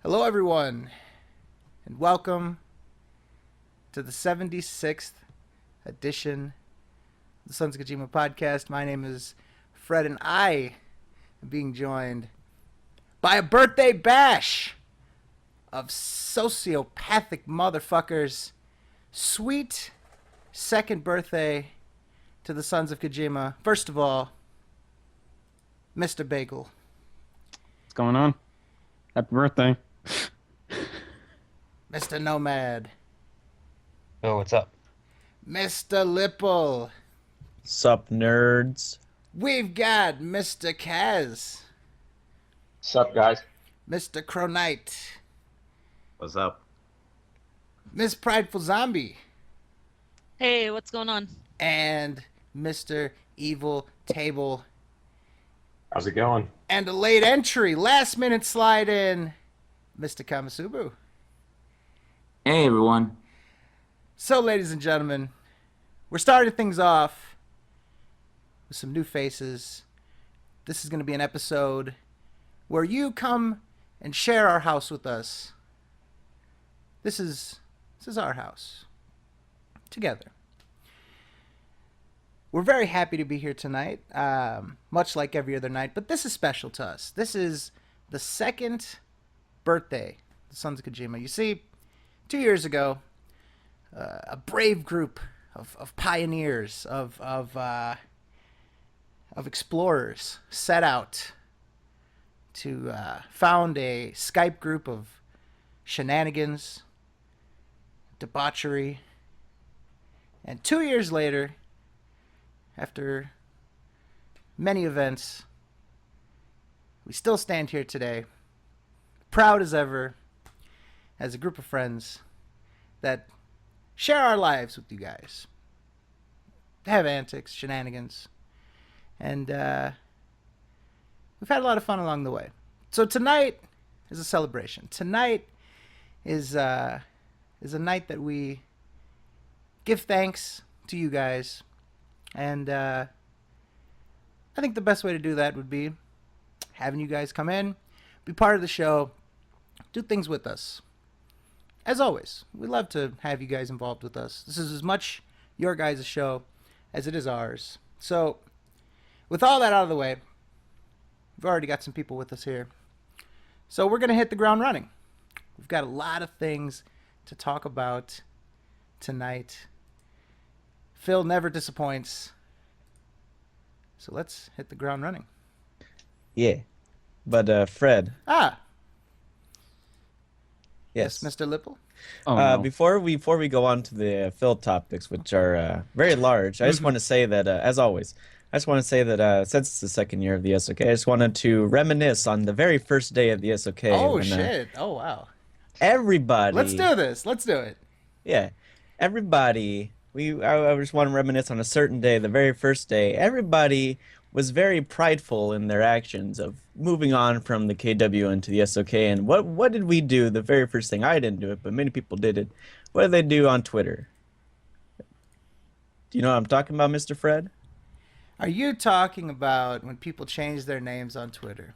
Hello, everyone, and welcome to the 76th edition of the Sons of Kojima podcast. My name is Fred, and I am being joined by a birthday bash of sociopathic motherfuckers. Sweet second birthday to the Sons of Kojima. First of all, Mr. Bagel. What's going on? Happy birthday. Mr. Nomad. Oh, what's up? Mr. Lipple. Sup, nerds? We've got Mr. Kaz. Sup, guys? Mr. Cronite. What's up? Miss Prideful Zombie. Hey, what's going on? And Mr. Evil Table. How's it going? And a late entry, last minute slide in, Mr. Kamasubu. Hey everyone. So, ladies and gentlemen, we're starting things off with some new faces. This is going to be an episode where you come and share our house with us. This is our house. Together. We're very happy to be here tonight, much like every other night, but this is special to us. This is the second birthday of the Sons of Kojima. You see, 2 years ago, a brave group of pioneers, of explorers set out to found a Skype group of shenanigans, debauchery, and 2 years later, after many events, we still stand here today, proud as ever, as a group of friends that share our lives with you guys. Have antics, shenanigans, and we've had a lot of fun along the way. So tonight is a celebration. Tonight is a night that we give thanks to you guys. And I think the best way to do that would be having you guys come in, be part of the show, do things with us. As always, we love to have you guys involved with us. This is as much your guys' show as it is ours. So, with all that out of the way, we've already got some people with us here. So we're going to hit the ground running. We've got a lot of things to talk about tonight. Phil never disappoints. So let's hit the ground running. Yeah. But, Fred. Yes, Yes. Mr. Lipple. Oh, no. Before we go on to the Phil topics, which are very large, I just want to say that, as always, since it's the second year of the SOK, I just wanted to reminisce on the very first day of the SOK. Oh, when, shit. Oh, wow. Everybody. Let's do this. Let's do it. Yeah. Everybody. I just want to reminisce on a certain day, the very first day. Everybody was very prideful in their actions of moving on from the KW into the SOK. And what did we do? The very first thing, I didn't do it, but many people did it. What did they do on Twitter? Do you know what I'm talking about, Mr. Fred? Are you talking about when people change their names on Twitter?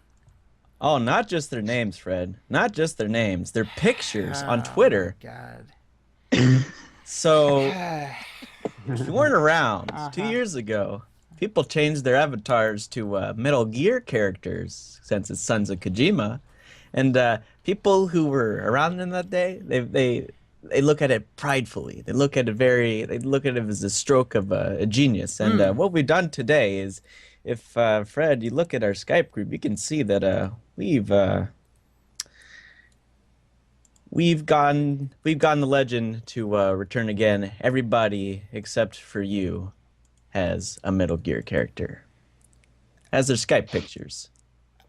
Oh, not just their names, Fred. Not just their names. Their pictures on Oh, Twitter. my God. So, if you weren't around 2 Uh-huh. years ago, people changed their avatars to Metal Gear characters since it's Sons of Kojima, and people who were around in that day, they look at it pridefully. They look at it as a stroke of a genius. And what we've done today is, if Fred, you look at our Skype group, you can see that We've gone the legend to return again. Everybody except for you has a Metal Gear character. Has their Skype pictures.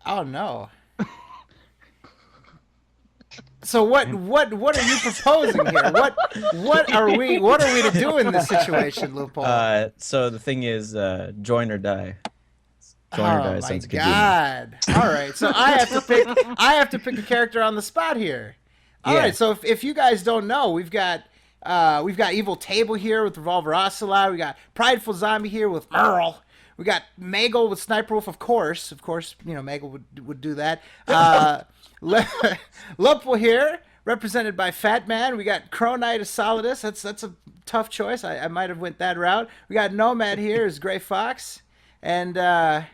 Oh, no. So what are you proposing here? What are we to do in this situation, Loophole? So the thing is, join or die. Join or die, Oh my Sons of Kojima. God! All right, so I have to pick a character on the spot here. All Yeah. right, so if you guys don't know, we've got Evil Table here with Revolver Ocelot. We got Prideful Zombie here with Merle. We got Magel with Sniper Wolf, of course. You know, Magel would do that. Lupwell here, represented by Fat Man. We got Cronite Solidus. That's a tough choice. I might have went that route. We got Nomad here as Gray Fox, and man,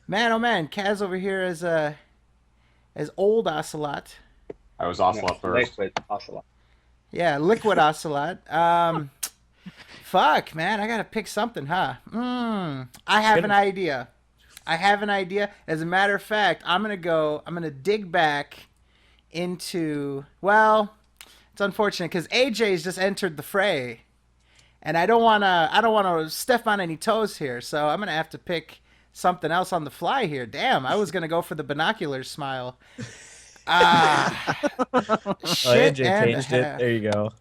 oh man, Kaz over here as Old Ocelot. I was Ocelot first. Liquid Ocelot. Yeah, Liquid Ocelot. Fuck, man, I gotta pick something, huh? I have an idea. As a matter of fact, I'm gonna dig back into, well, it's unfortunate because AJ's just entered the fray. And I don't wanna step on any toes here, so I'm gonna have to pick something else on the fly here. Damn, I was gonna go for the binoculars smile. Shit, AJ and changed it. There you go.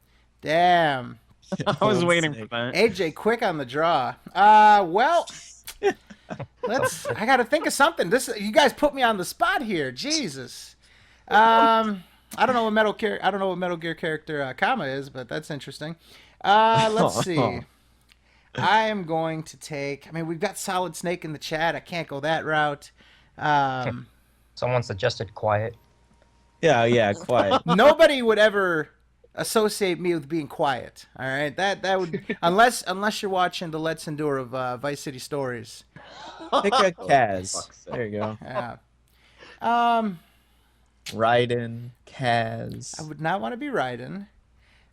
damn. I was waiting for that. AJ quick on the draw. Well, I gotta think of something. You guys put me on the spot here. Jesus. I don't know what Metal Gear character Kama is, but that's interesting. Let's see. I am going to take. I mean, we've got Solid Snake in the chat. I can't go that route. Someone suggested quiet. Yeah, quiet. Nobody would ever associate me with being quiet. All right, that would unless you're watching the Let's Endure of Vice City Stories. Pick a Kaz. There you go. Yeah. Raiden, Kaz. I would not want to be Raiden.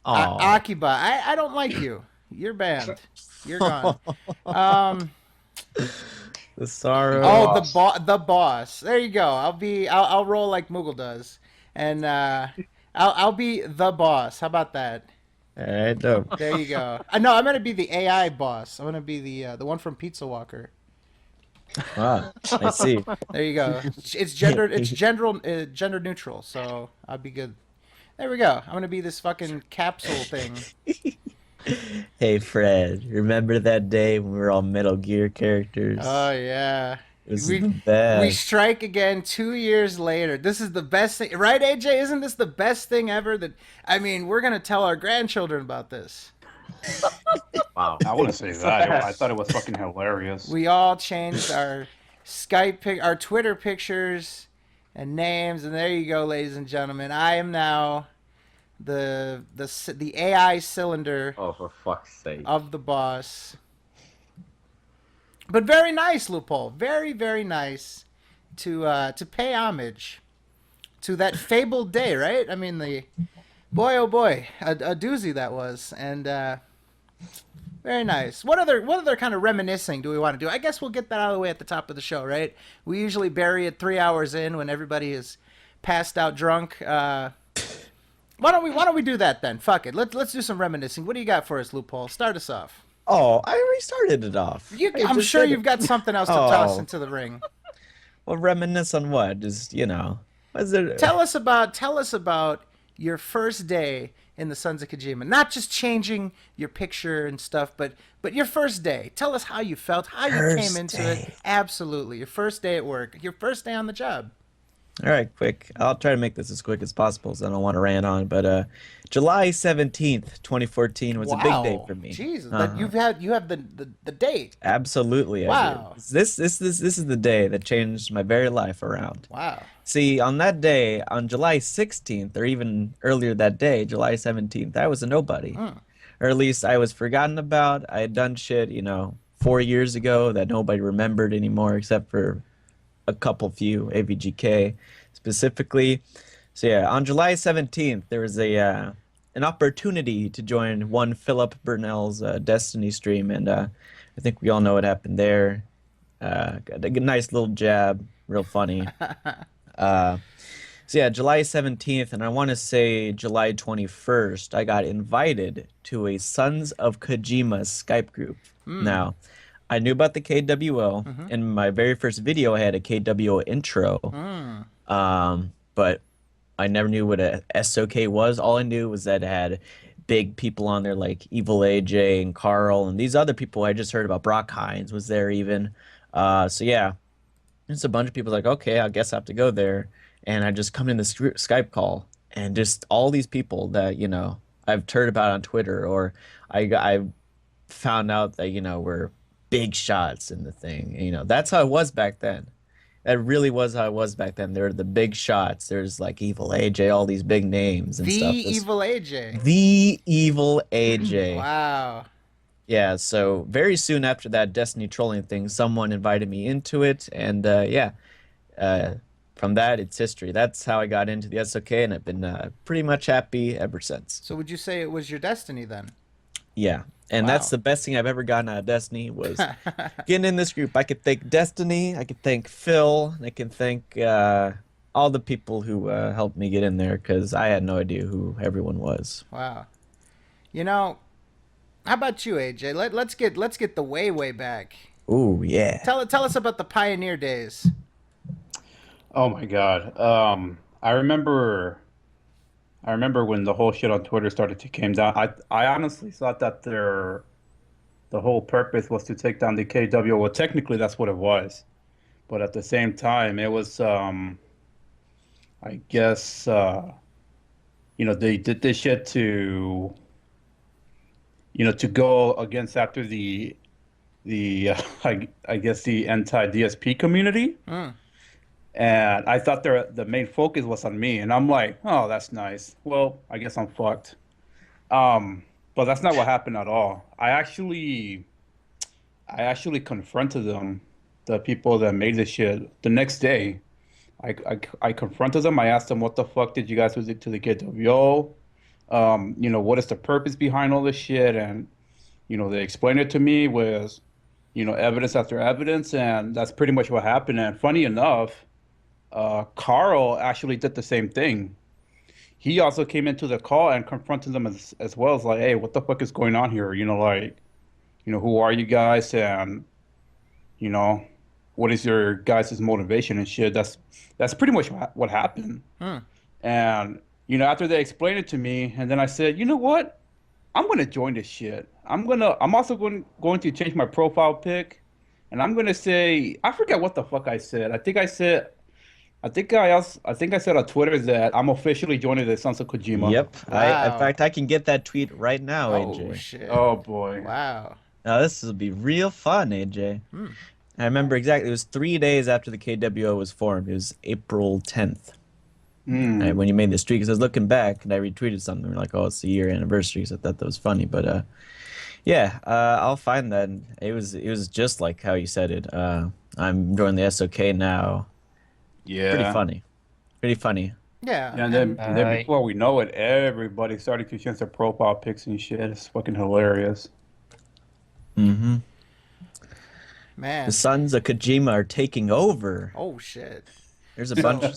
Oh, Akiba, I don't like you. You're banned. You're gone. the sorrow. Oh, the boss. There you go. I'll roll like Moogle does, and I'll be the boss. How about that? All right, dope. There you go. No, I'm gonna be the AI boss. I'm gonna be the one from Pizza Walker. Wow, I see. There you go. It's gender neutral, so I'll be good. There we go. I'm gonna be this fucking capsule thing. Hey, Fred, remember that day when we were all Metal Gear characters? Oh yeah. It was we- the best. We strike again 2 years later. This is the best thing, right, AJ? Isn't this the best thing ever? We're gonna tell our grandchildren about this. Wow. I wouldn't say that. I thought it was fucking hilarious. We all changed our our Twitter pictures and names, and there you go, ladies and gentlemen. I am now the AI cylinder Oh, for fuck's sake. of the boss. But very nice, Loophole. Very, very nice to pay homage to that fabled day, right? I mean, boy, oh boy, a doozy that was, and very nice. What other kind of reminiscing do we want to do? I guess we'll get that out of the way at the top of the show, right? We usually bury it 3 hours in when everybody is passed out drunk. Why don't we do that then? Fuck it. Let's do some reminiscing. What do you got for us, Loophole? Start us off. Oh, I already started it off. I'm sure you've got something else to toss into the ring. Well, reminisce on what? Just, what's it? Tell us about your first day in the Sons of Kojima. Not just changing your picture and stuff, but your first day. Tell us how you felt, how you came into it. Absolutely. Your first day at work. Your first day on the job. All right, quick. I'll try to make this as quick as possible, so I don't want to rant on. But July 17th, 2014 was a big day for me. Jesus, Uh-huh. you have the date. Absolutely. Wow. I do. This is the day that changed my very life around. Wow. See, on that day, on July 16th, or even earlier that day, July 17th, I was a nobody. Or at least I was forgotten about. I had done shit, 4 years ago that nobody remembered anymore except for a couple few, AVGK specifically. So yeah, on July 17th, there was an opportunity to join one Philip Burnell's Destiny stream, and I think we all know what happened there. Got a nice little jab, real funny. So yeah, July 17th, and I want to say July 21st, I got invited to a Sons of Kojima Skype group. Now, I knew about the KWO. In my very first video, I had a KWO intro. But I never knew what a SoK was. All I knew was that it had big people on there like Evil AJ and Carl and these other people I just heard about. Brock Hines was there even. So yeah, just a bunch of people like, okay, I guess I have to go there. And I just come in the Skype call and just all these people that, I've heard about on Twitter, or I found out that, were big shots in the thing. That's how it was back then. That really was how it was back then. There were the big shots. There's like Evil AJ, all these big names and The stuff. Evil AJ. The Evil AJ. Wow. Yeah, so very soon after that Destiny trolling thing, someone invited me into it, and from that, it's history. That's how I got into the SOK, and I've been pretty much happy ever since. So would you say it was your destiny then? Yeah, and that's Wow. the best thing I've ever gotten out of Destiny was getting in this group. I could thank Destiny, I could thank Phil, and I can thank all the people who helped me get in there because I had no idea who everyone was. Wow. You know, how about you, AJ? Let's get the way back. Ooh, yeah. Tell us about the pioneer days. Oh my God. I remember when the whole shit on Twitter started to came down. I honestly thought that the whole purpose was to take down the KW. Well, technically that's what it was. But at the same time, it was I guess they did this shit to to go against after the I guess the anti-DSP community. Mm. And I thought the main focus was on me, and I'm like, oh, that's nice. Well, I guess I'm fucked. But that's not what happened at all. I actually confronted them, the people that made this shit, the next day. I confronted them. I asked them, what the fuck did you guys do to the KWO? What is the purpose behind all this shit? And they explained it to me with evidence after evidence, and that's pretty much what happened. And funny enough, Carl actually did the same thing. He also came into the call and confronted them as well as like, hey, what the fuck is going on here? Who are you guys? And, what is your guys' motivation and shit? That's pretty much what happened. Hmm. And, after they explained it to me, and then I said, you know what? I'm gonna join this shit. I'm also going to change my profile pic, and I'm gonna say, I forget what the fuck I said. I think I said on Twitter that I'm officially joining the Sons of Kojima. Yep. In Wow. fact, I can get that tweet right now, Oh AJ. shit. Oh boy. Wow. Now this will be real fun, AJ. Hmm. I remember exactly. It was 3 days after the KWO was formed. It was April 10th. Mm. When you made this tweet, because I was looking back and I retweeted something like, "Oh, it's the year anniversary," so I thought that was funny. But I'll find that. It was just like how you said it. I'm joining the SOK now. Yeah. Pretty funny. Pretty funny. Yeah. Yeah, and then before we know it, everybody started to change their profile pics and shit. It's fucking hilarious. Mm-hmm. Man. The Sons of Kojima are taking over. Oh shit. There's a bunch of...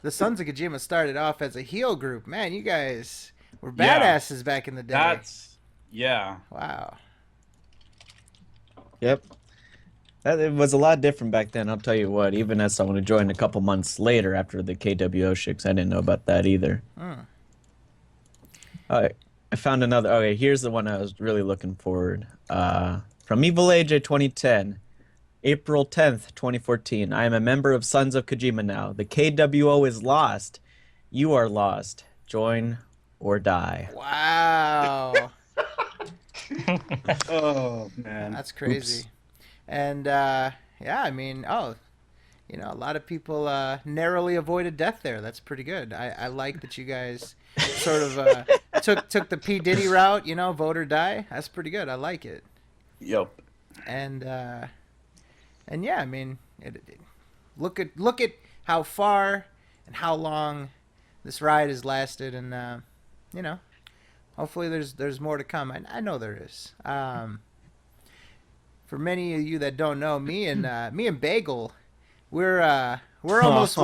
The Sons of Kojima started off as a heel group. Man, you guys were Yeah. badasses back in the day. Yeah. Wow. Yep. It was a lot different back then, I'll tell you what. Even as someone who joined a couple months later after the KWO shit, 'cause I didn't know about that either. Hmm. Alright, I found another. Okay, here's the one I was really looking forward. From Evil AJ 2010, April 10th, 2014. I am a member of Sons of Kojima now. The KWO is lost. You are lost. Join or die. Wow. Oh man. That's crazy. And yeah, I mean, a lot of people narrowly avoided death there. That's pretty good. I like that you guys sort of took the P Diddy route. Vote or die. That's pretty good. I like it. Yep. And yeah, I mean, look at how far and how long this ride has lasted, and hopefully there's more to come. I know there is. For many of you that don't know, me and Bagel, we're almost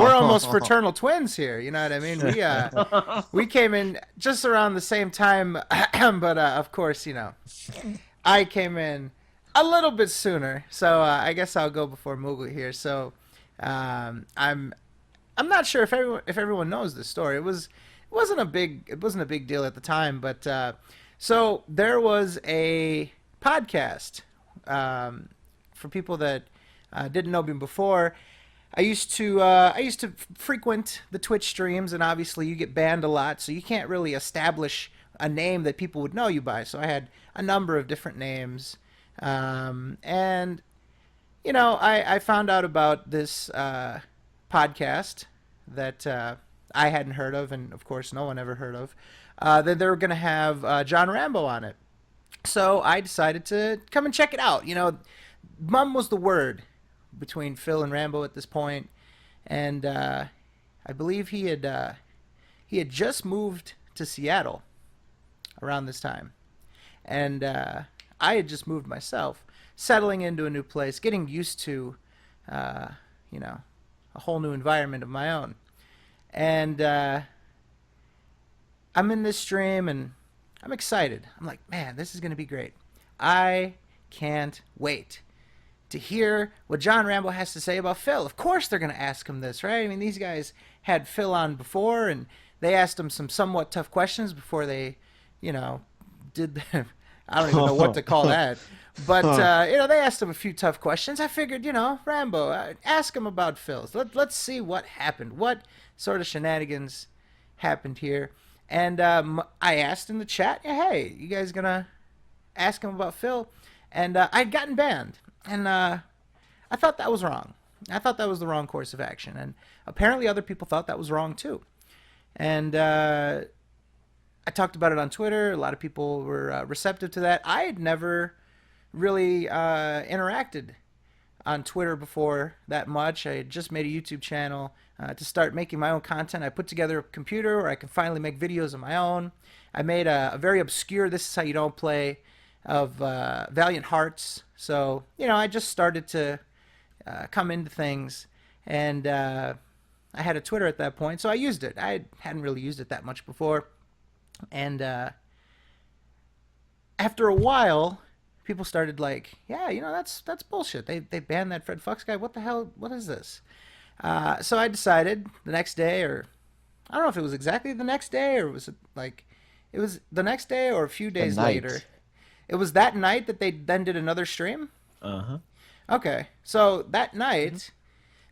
fraternal twins here. You know what I mean? We came in just around the same time, but of course, I came in a little bit sooner. So I guess I'll go before Moogle here. So I'm not sure if everyone knows this story. It wasn't a big deal at the time, but so there was a podcast. For people that didn't know me before, I used to frequent the Twitch streams, and obviously you get banned a lot, so you can't really establish a name that people would know you by. So I had a number of different names, and I found out about this podcast that I hadn't heard of, and of course no one ever heard of. That they were going to have John Rambo on it. So I decided to come and check it out. Mum was the word between Phil and Rambo at this point, and I believe he had just moved to Seattle around this time, and I had just moved myself, settling into a new place, getting used to, a whole new environment of my own, and I'm in this stream and I'm excited. I'm like, man, this is gonna be great. I can't wait to hear what John Rambo has to say about Phil. Of course they're going to ask him this, right? I mean, these guys had Phil on before, and they asked him some somewhat tough questions before they, did the, I don't even know what to call that. But, they asked him a few tough questions. I figured, Rambo, ask him about Phil. Let's see what happened. What sort of shenanigans happened here? And I asked in the chat, hey, you guys going to ask him about Phil? And I'd gotten banned. And I thought that was wrong. I thought that was the wrong course of action. And apparently other people thought that was wrong too. And I talked about it on Twitter. A lot of people were receptive to that. I had never really interacted on Twitter before that much. I had just made a YouTube channel to start making my own content. I put together a computer where I could finally make videos of my own. I made a very obscure This Is How You Don't Play of Valiant Hearts. So, I just started to come into things, and I had a Twitter at that point, so I used it. I hadn't really used it that much before. And after a while, people started like, yeah, that's bullshit. They banned that Fred Fox guy. What the hell? What is this? So I decided the next day, or I don't know if it was exactly the next day, or was it like, it was the next day or a few days later. It was that night that they then did another stream? Uh-huh. Okay. So that night,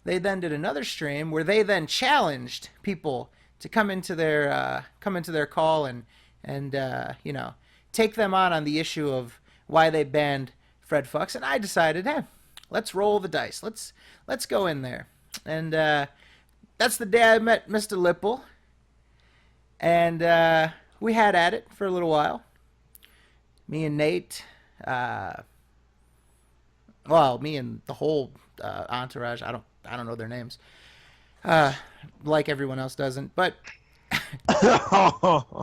they then did another stream where they then challenged people to come into their call and take them on the issue of why they banned Fred Fox. And I decided, hey, let's roll the dice. Let's go in there. And that's the day I met Mr. Lipple. And we had at it for a little while. Me and Nate, me and the whole entourage. I don't know their names, like everyone else doesn't. But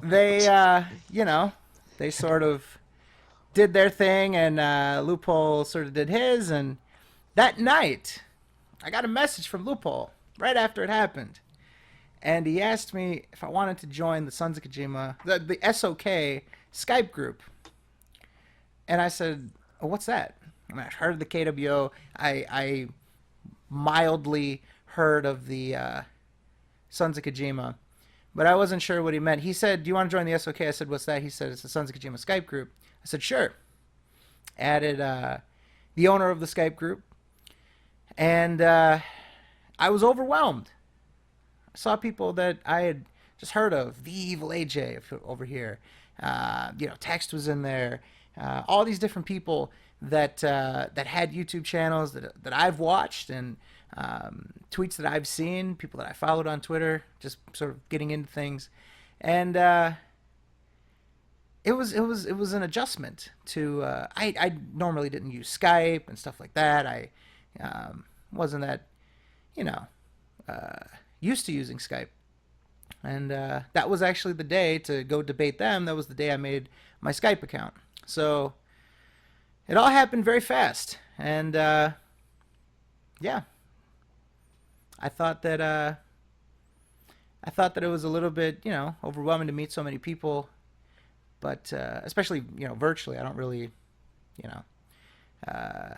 they, they sort of did their thing, and Loophole sort of did his. And that night, I got a message from Loophole right after it happened, and he asked me if I wanted to join the Sons of Kojima, the SoK Skype group. And I said, oh, what's that? I mean, I heard of the KWO. I mildly heard of the Sons of Kojima, but I wasn't sure what he meant. He said, do you want to join the SOK? I said, what's that? He said, it's the Sons of Kojima Skype group. I said, sure. Added the owner of the Skype group, and I was overwhelmed. I saw people that I had just heard of, the Evil AJ over here. Text was in there. All these different people that had YouTube channels that I've watched, and tweets that I've seen, people that I followed on Twitter, just sort of getting into things, and it was an adjustment to. I normally didn't use Skype and stuff like that. I wasn't that used to using Skype, and that was actually the day to go debate them. That was the day I made my Skype account. So it all happened very fast, and yeah, I thought that it was a little bit overwhelming to meet so many people, but especially virtually. I don't really I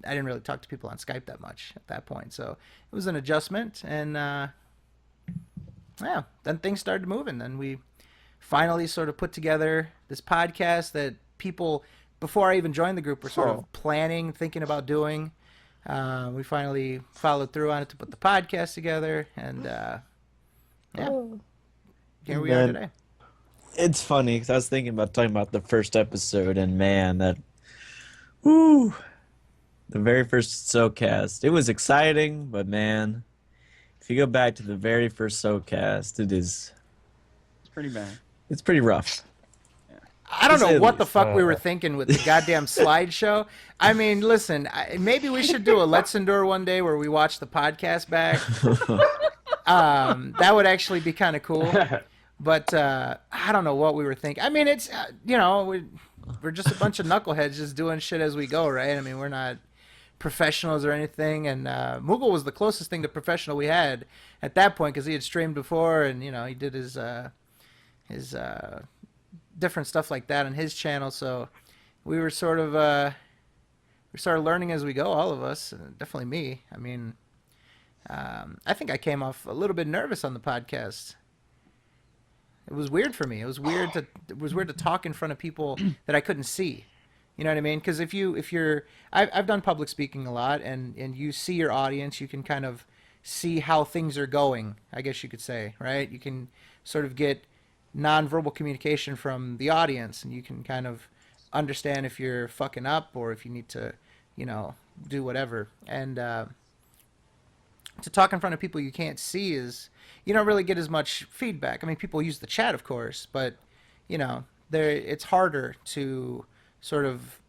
didn't really talk to people on Skype that much at that point, so it was an adjustment, and yeah, then things started moving. Then we finally sort of put together this podcast that people, before I even joined the group, were sort of planning, thinking about doing. We finally followed through on it to put the podcast together, and yeah, here we are today. It's funny because I was thinking about talking about the first episode, and man, that, whoo, The very first SoKast. It was exciting, but man, if you go back to the very first SoKast, It's pretty bad. it's pretty rough. I don't To say know the what the least. fuck we were thinking with the goddamn slideshow. I mean, listen, maybe we should do a Let's Endure one day where we watch the podcast back. That would actually be kind of cool. But I don't know what we were thinking. I mean, it's, we're just a bunch of knuckleheads just doing shit as we go, right? I mean, we're not professionals or anything. And Moogle was the closest thing to professional we had at that point because he had streamed before and, he did his different stuff like that on his channel. So we were sort of learning as we go, all of us. Definitely me. I mean, I think I came off a little bit nervous on the podcast. It was weird for me. It was weird to talk in front of people that I couldn't see. You know what I mean? Because I've done public speaking a lot, and you see your audience, you can kind of see how things are going, I guess you could say, right? You can sort of get nonverbal communication from the audience, and you can kind of understand if you're fucking up or if you need to, do whatever. And to talk in front of people you can't see you don't really get as much feedback. I mean, people use the chat, of course, but it's harder to sort of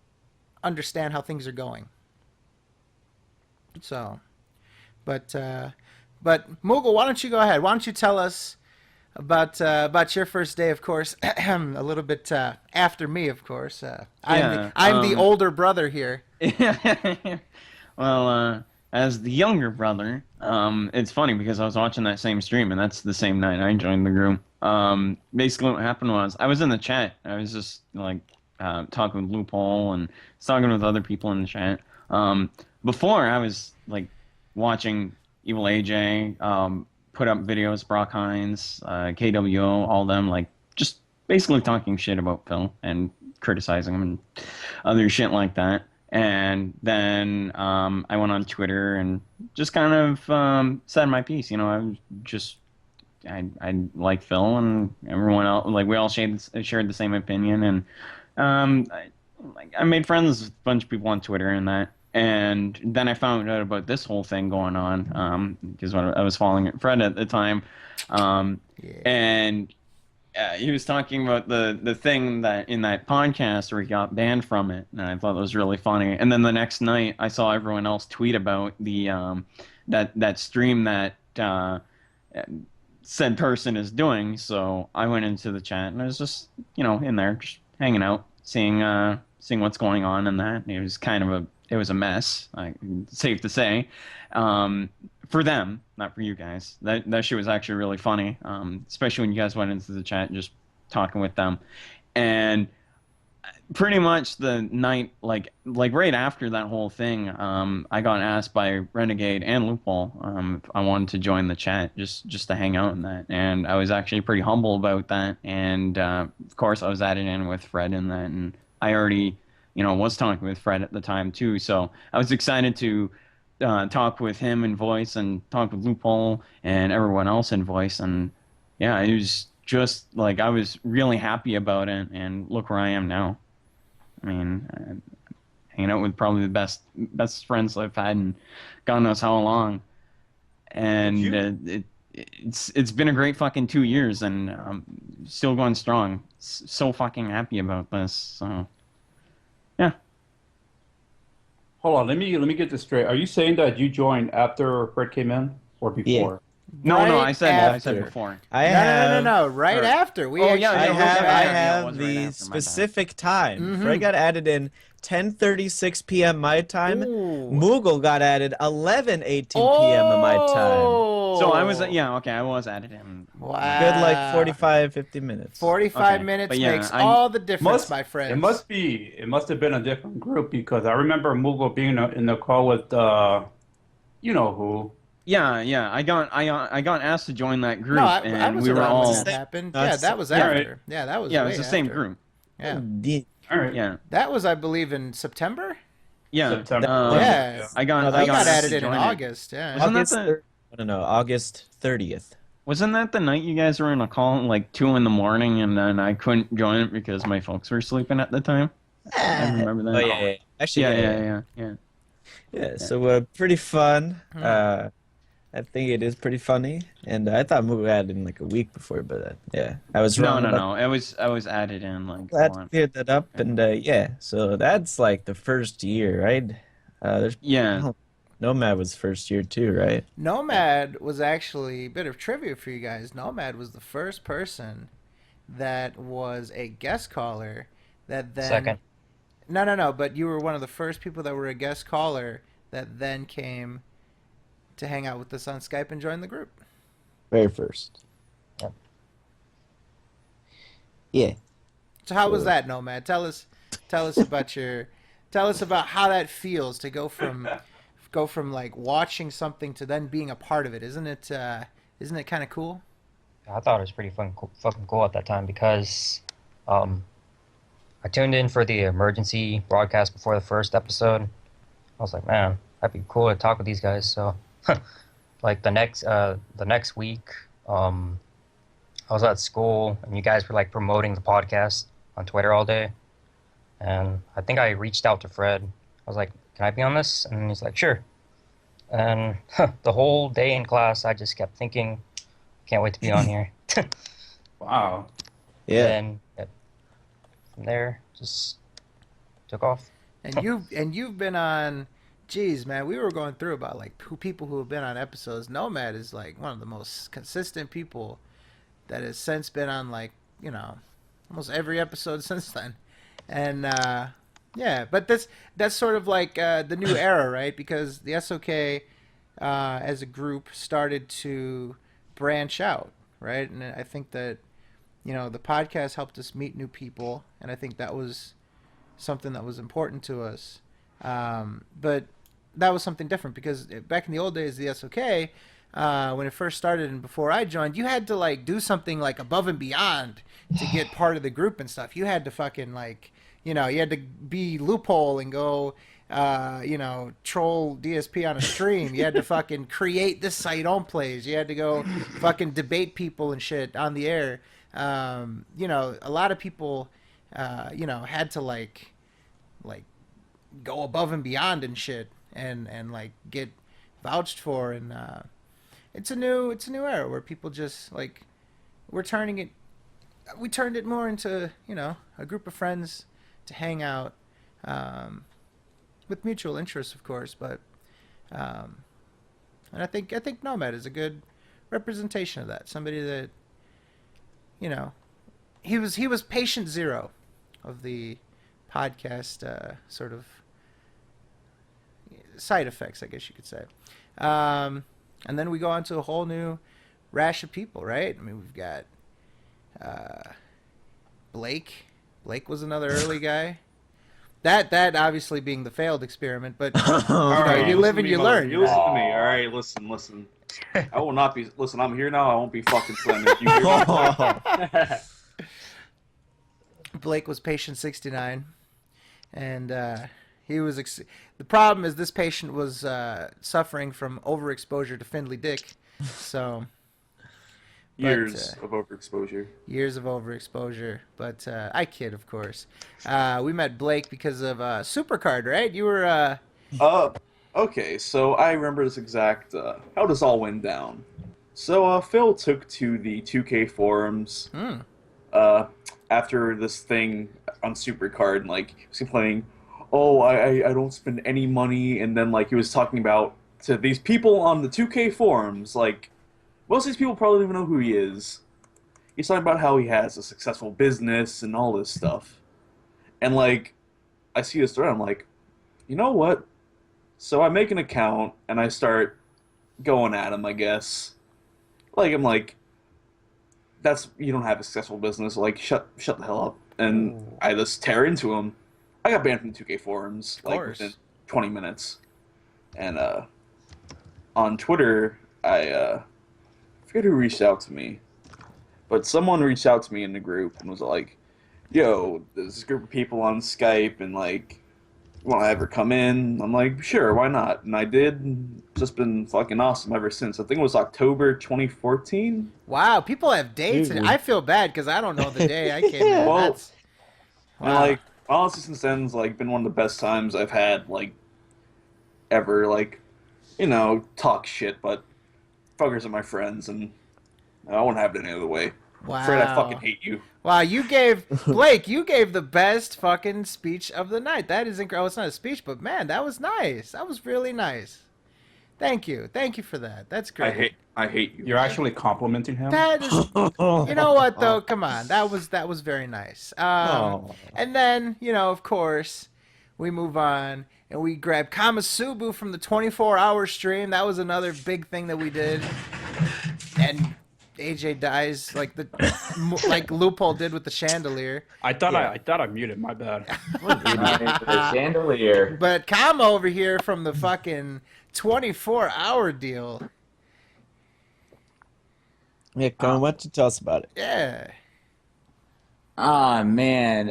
understand how things are going. So, but Moogle, why don't you go ahead? Why don't you tell us about your first day, of course, a little bit after me, of course. I'm the older brother here. Well, as the younger brother, it's funny because I was watching that same stream, and that's the same night I joined the group. Basically, what happened was I was in the chat. I was just talking with Loophole and talking with other people in the chat. Before I was watching Evil AJ put up videos, Brock Hines, KWO, all them, just basically talking shit about Phil and criticizing him and other shit like that. And then I went on Twitter and just kind of said my piece. I like Phil and everyone else. We all shared the same opinion, and I made friends with a bunch of people on Twitter and that. And then I found out about this whole thing going on because I was following Fred at the time, and he was talking about the thing that in that podcast where he got banned from it, and I thought that was really funny. And then the next night, I saw everyone else tweet about the that stream that said person is doing. So I went into the chat and I was just in there just hanging out, seeing what's going on and that. And it was it was a mess, safe to say, for them, not for you guys. That shit was actually really funny, especially when you guys went into the chat just talking with them. And pretty much the night, right after that whole thing, I got asked by Renegade and Loophole if I wanted to join the chat just to hang out in that. And I was actually pretty humble about that. And of course, I was added in with Fred in that, and I already was talking with Fred at the time too, so I was excited to talk with him in voice and talk with Loophole and everyone else in voice, and yeah, it was just I was really happy about it, and look where I am now. I mean, hanging out with probably the best friends I've had in God knows how long, and it's been a great fucking 2 years, and I'm still going strong. So fucking happy about this, so. Yeah. Hold on, let me get this straight. Are you saying that you joined after Fred came in or before? No, I said after. before. No. Right after. I Yeah, have it was the right after my specific time. Mhm. Fred got added in 10:36 p.m. my time. Ooh. Moogle got added 11:18 p.m. of my time. So I was I was added in. Wow. Good 45, 50 minutes. 45 Okay, minutes but yeah, makes all the difference, my friends. It must have been a different group because I remember Moogle being in the call with you know who. Yeah. I got asked to join that group, No, I and was we were around all. when that happened. No, Yeah, that was yeah, after. right. Yeah, that was Yeah, it way was the same after. group. Yeah. All right. Yeah. That was, I believe, in September? Yeah. September. Yeah. I got. No, that I I got got asked added to in join it. August, yeah. Wasn't that August the- thir- I don't know, August 30th. Wasn't that the night you guys were in a call at 2 in the morning, and then I couldn't join it because my folks were sleeping at the time? I remember that. Oh, yeah. Actually, Yeah. Yeah, so pretty fun. I think it is pretty funny, and I thought we had in like a week before, but yeah, I was No, wrong no, about no. I was added in like glad to one. clear that up, and yeah, so that's like the first year, right? There's Yeah. oh, Nomad was first year too, right? Nomad was actually a bit of trivia for you guys. Nomad was the first person that was a guest caller that then Second. no, but you were one of the first people that were a guest caller that then came to hang out with us on Skype and join the group. Very first. Yep. Yeah. So how was that, Nomad? Tell us about tell us about how that feels to go from like watching something to then being a part of it. Isn't it kind of cool? I thought it was pretty fucking cool at that time because I tuned in for the emergency broadcast before the first episode. I was like, man, that'd be cool to talk with these guys. So, like the next week, I was at school and you guys were like promoting the podcast on Twitter all day, and I think I reached out to Fred. I was like, can I be on this? And he's like, sure. And the whole day in class, I just kept thinking, can't wait to be on here. Wow. Yeah. And from there, just took off. And you've been on. Geez, man, we were going through about like people who have been on episodes. Nomad is like one of the most consistent people that has since been on like almost every episode since then. And yeah, but that's sort of like the new era, right? Because the SOK as a group started to branch out, right? And I think that the podcast helped us meet new people, and I think that was something that was important to us. But that was something different because back in the old days, the SOK, when it first started and before I joined, you had to like do something like above and beyond to get part of the group and stuff. You had to fucking like, you had to be loophole and go, troll DSP on a stream. You had to fucking create this site on plays. You had to go fucking debate people and shit on the air. A lot of people, had to like go above and beyond and shit and like get vouched for, and it's a new era where people just like we turned it more into a group of friends to hang out with mutual interests, of course, but and I think Nomad is a good representation of that. Somebody that he was patient zero of the podcast sort of side effects, I guess you could say. And then we go on to a whole new rash of people, right? I mean, we've got Blake. Blake was another early guy. That obviously being the failed experiment, but you live and you learn. You listen to me, all right? Listen. I will not be. Listen, I'm here now. I won't be fucking slamming. You hear me? Blake was patient 69, and he was. The problem is this patient was suffering from overexposure to Findlay Dick, so Years of overexposure. Years of overexposure, but I kid, of course. We met Blake because of Supercard, right? You were. Okay, so I remember this exact how this all went down. So Phil took to the 2K forums after this thing on Supercard, and like he was complaining, "Oh, I don't spend any money," and then like he was talking about to these people on the 2K forums, like most of these people probably don't even know who he is. He's talking about how he has a successful business and all this stuff, and like I see this thread, I'm like, you know what? So I make an account and I start going at him, I guess. Like I'm like, you don't have a successful business. Like shut the hell up. And I just tear into him. I got banned from the 2K forums like within 20 minutes. And on Twitter, I forget who reached out to me, but someone reached out to me in the group and was like, "Yo, there's this group of people on Skype and like." Want to ever come in? I'm like, sure, why not? And I did. Just been fucking awesome ever since. I think it was October 2014. Wow, people have dates, and I feel bad because I don't know the day I came in. Well, That's, wow. And like honestly, since then's like been one of the best times I've had. Like ever talk shit, but fuckers are my friends, and I won't have it any other way. Wow. Fred, I fucking hate you. Wow, you gave Blake, you gave the best fucking speech of the night. That is incredible. It's not a speech, but man, that was nice. That was really nice. Thank you for that. That's great. I hate you. You're actually complimenting him. That is, you know what though? Come on, that was very nice. And then of course, we move on and we grab Kamasubu from the 24-hour stream. That was another big thing that we did. And AJ dies like Loophole did with the chandelier. I thought I muted. My bad. The chandelier. But Kama over here from the fucking 24-hour deal. Yeah, Con, why don't you tell us about it? Yeah. Ah, man.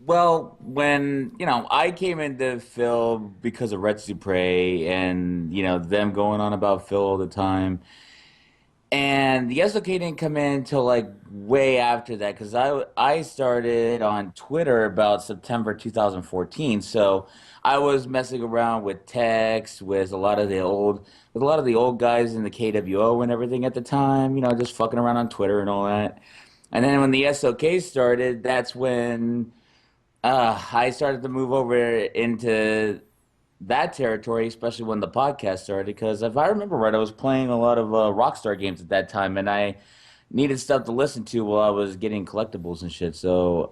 Well, when, I came into Phil because of Red Supre and, them going on about Phil all the time. And the SOK didn't come in until like way after that because I started on Twitter about September 2014. So I was messing around with text with a lot of the old guys in the KWO and everything at the time. Just fucking around on Twitter and all that. And then when the SOK started, that's when I started to move over into that territory, especially when the podcast started, because if I remember right, I was playing a lot of Rockstar games at that time, and I needed stuff to listen to while I was getting collectibles and shit. So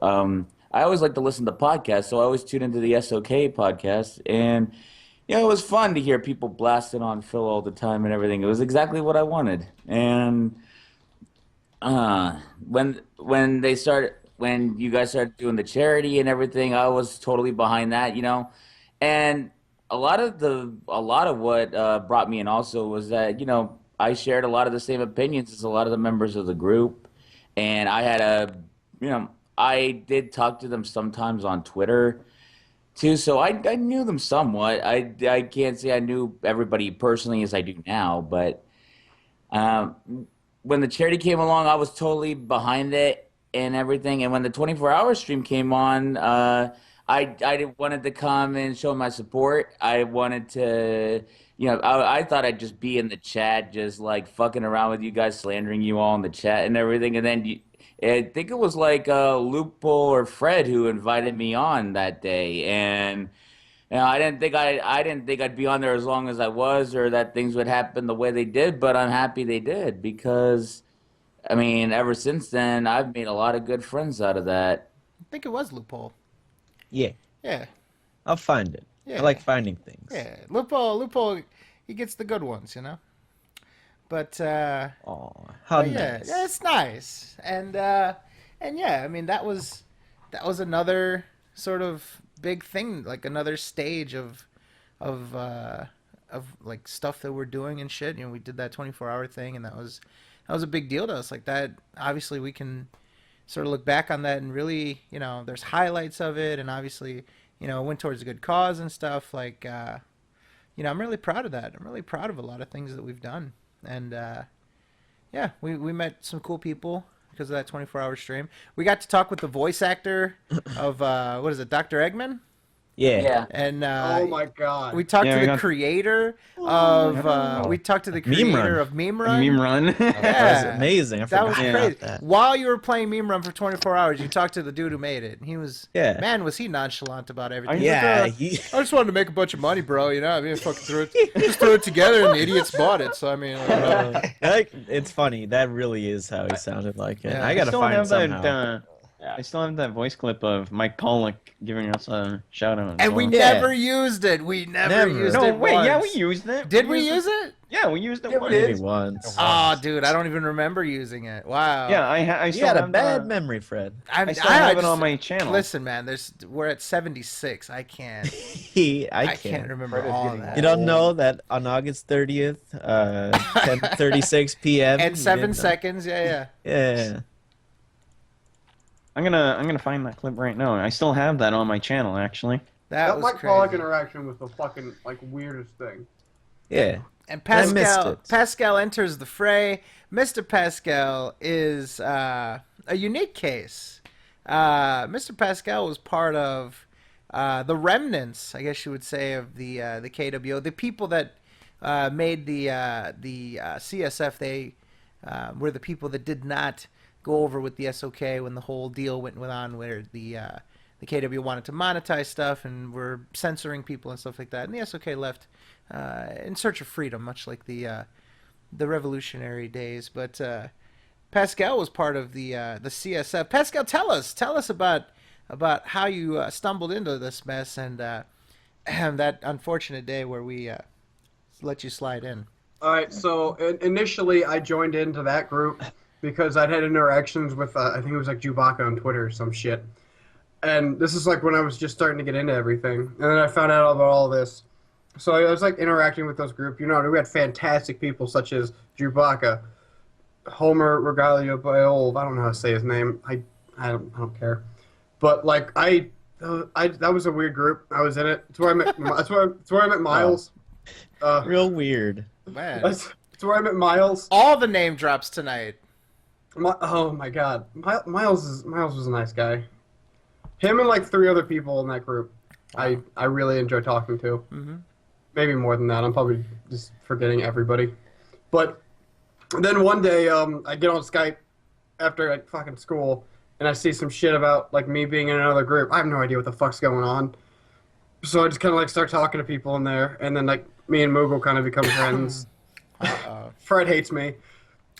I always like to listen to podcasts, so I always tune into the SOK podcast, and it was fun to hear people blasting on Phil all the time and everything. It was exactly what I wanted. And when you guys started doing the charity and everything, I was totally behind that, and a lot of what brought me in also was that I shared a lot of the same opinions as a lot of the members of the group, and I had I did talk to them sometimes on Twitter too, so I knew them somewhat. I can't say I knew everybody personally as I do now, but when the charity came along, I was totally behind it and everything, and when the 24-hour stream came on, I wanted to come and show my support. I wanted to, I thought I'd just be in the chat, just like fucking around with you guys, slandering you all in the chat and everything. And then I think it was like Loophole or Fred who invited me on that day, and I didn't think I'd be on there as long as I was, or that things would happen the way they did. But I'm happy they did because, ever since then, I've made a lot of good friends out of that. I think it was Loophole. Yeah, Yeah. I'll find it. Yeah. I like finding things. Yeah. Loophole, he gets the good ones, But Oh, how but yeah, nice. yeah, it's nice. And yeah, that was another sort of big thing, like another stage of like stuff that we're doing and shit. We did that 24-hour thing, and that was a big deal to us. Like that, obviously we can sort of look back on that and really, there's highlights of it, and obviously, it went towards a good cause and stuff. Like, I'm really proud of that. I'm really proud of a lot of things that we've done. And, yeah, we met some cool people because of that 24-hour stream. We got to talk with the voice actor of, what is it, Dr. Eggman? Yeah. And Oh my god. we talked Yeah, to we the got- creator of we talked to the Meme creator Run. of Meme Run. Meme run. That was Yeah. amazing. I That forgot was about crazy. that. While you were playing Meme Run for 24 hours, you talked to the dude who made it. And he was, Yeah. man, was he nonchalant about everything. He's Yeah, like, he, I just wanted to make a bunch of money, bro. Fucking just threw it together, and the idiots bought it. So it's funny. That really is how he sounded like it. Yeah. I gotta still find have it somehow. that. I still have that voice clip of Mike Pollock giving us a shout out. and we Yeah. never used it. We never Never. used No, it. wait, yeah, we once. used it. Did we use it? Yeah, we used it Yeah, we once. did. Maybe once. Oh, dude, I don't even remember using it. Wow. Yeah, I You still had a have bad memory, Fred. I still have it just- on my channel. Listen, man, we're at 76. I can't. I I can't. can't remember Fred is all getting that. You don't know that on August 30th, 10:36 p.m. And 7 midnight- seconds. Yeah. Yeah. I'm gonna find that clip right now. I still have that on my channel actually. That That was Mike crazy. Pollock interaction was the fucking weirdest thing. Yeah. And I missed Pascal, it. Pascal enters the fray. Mr. Pascal is a unique case. Mr. Pascal was part of the remnants, I guess you would say, of the KWO, the people that made the CSF. They were the people that did not go over with the SOK when the whole deal went on, where the KW wanted to monetize stuff and were censoring people and stuff like that. And the SOK left in search of freedom, much like the revolutionary days. But Pascal was part of the CSF. Pascal, tell us about how you stumbled into this mess and that unfortunate day where we let you slide in. All right, so initially I joined into that group because I'd had interactions with, I think it was like Chewbacca on Twitter or some shit. And this is like when I was just starting to get into everything. And then I found out about all this. So I was like interacting with those groups. You know, we had fantastic people such as Chewbacca, Homer Regalio Baol. I don't know how to say his name. I don't care. But like that was a weird group. I was in it. It's where I met. That's where I met Miles. Real weird. Man, That's where I met Miles. all the name drops tonight. Oh my God, Miles was a nice guy. Him and like 3 other people in that group, I really enjoy talking to. Mm-hmm. Maybe more than that. I'm probably just forgetting everybody. But then one day, I get on Skype after like fucking school, and I see some shit about like me being in another group. I have no idea what the fuck's going on. So I just kind of like start talking to people in there, and then like me and Moogle kind of become friends. Fred hates me.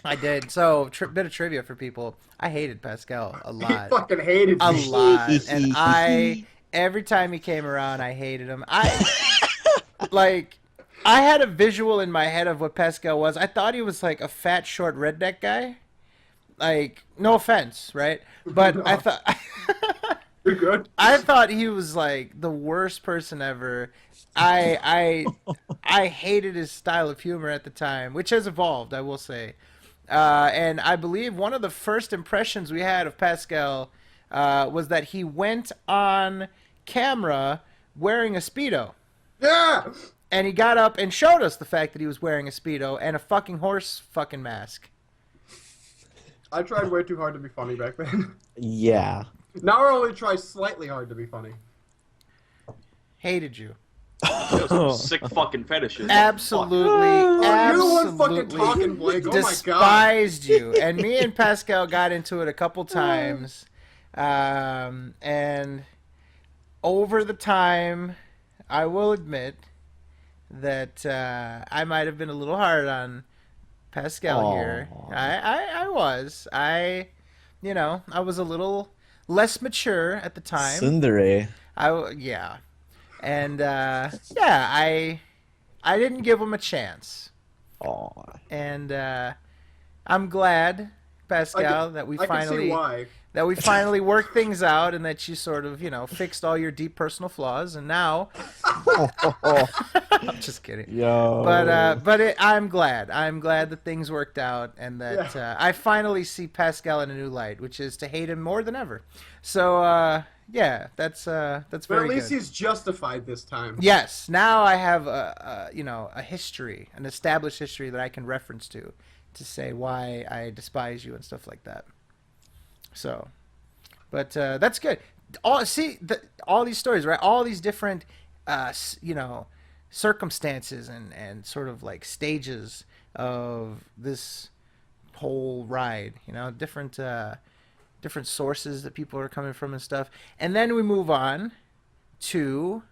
I did. So, bit of trivia for people. I hated Pascal a He lot. fucking hated A me. lot. And every time he came around, I hated him. I had a visual in my head of what Pascal was. I thought he was like a fat, short redneck guy. Like, no offense, right? But No. I thought... You're good. I thought he was like the worst person ever. I hated his style of humor at the time, which has evolved, I will say. And I believe one of the first impressions we had of Pascal was that he went on camera wearing a Speedo. Yeah. And he got up and showed us the fact that he was wearing a Speedo and a fucking horse fucking mask. I tried way too hard to be funny back then. Yeah. Now I only try slightly hard to be funny. Hated you. Sick fucking fetishes. Absolutely, You're the one fucking absolutely talking, Blake. Oh my God. despised you. And me and Pascal got into it a couple times. And over the time, I will admit that I might have been a little hard on Pascal here. I was. I was a little less mature at the time. Tsundere. Yeah. And I didn't give him a chance. Aw. And I'm glad, Pascal, that we I can see finally why. worked things out and that you sort of, fixed all your deep personal flaws. And now, I'm just kidding. Yo. But I'm glad. I'm glad that things worked out and that I finally see Pascal in a new light, which is to hate him more than ever. So yeah, that's very But at least good. he's justified this time. Yes, now I have a history, an established history that I can reference to say why I despise you and stuff like that. So, but that's good. All these stories, right? All these different, circumstances and sort of like stages of this whole ride. Different sources that people are coming from and stuff. And then we move on to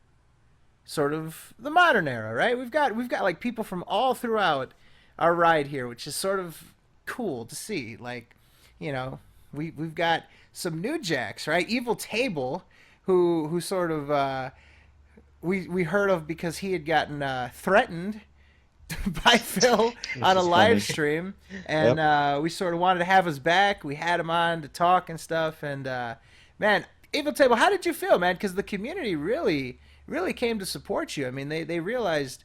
sort of the modern era, right? We've got like people from all throughout our ride here, which is sort of cool to see. Like, we've got some new jacks, right? Evil Table, who sort of we heard of because he had gotten threatened by Phil on a live stream, and we sort of wanted to have us back. We had him on to talk and stuff, and man, Evil Table, how did you feel, man? Because the community really came to support you. I mean, they realized,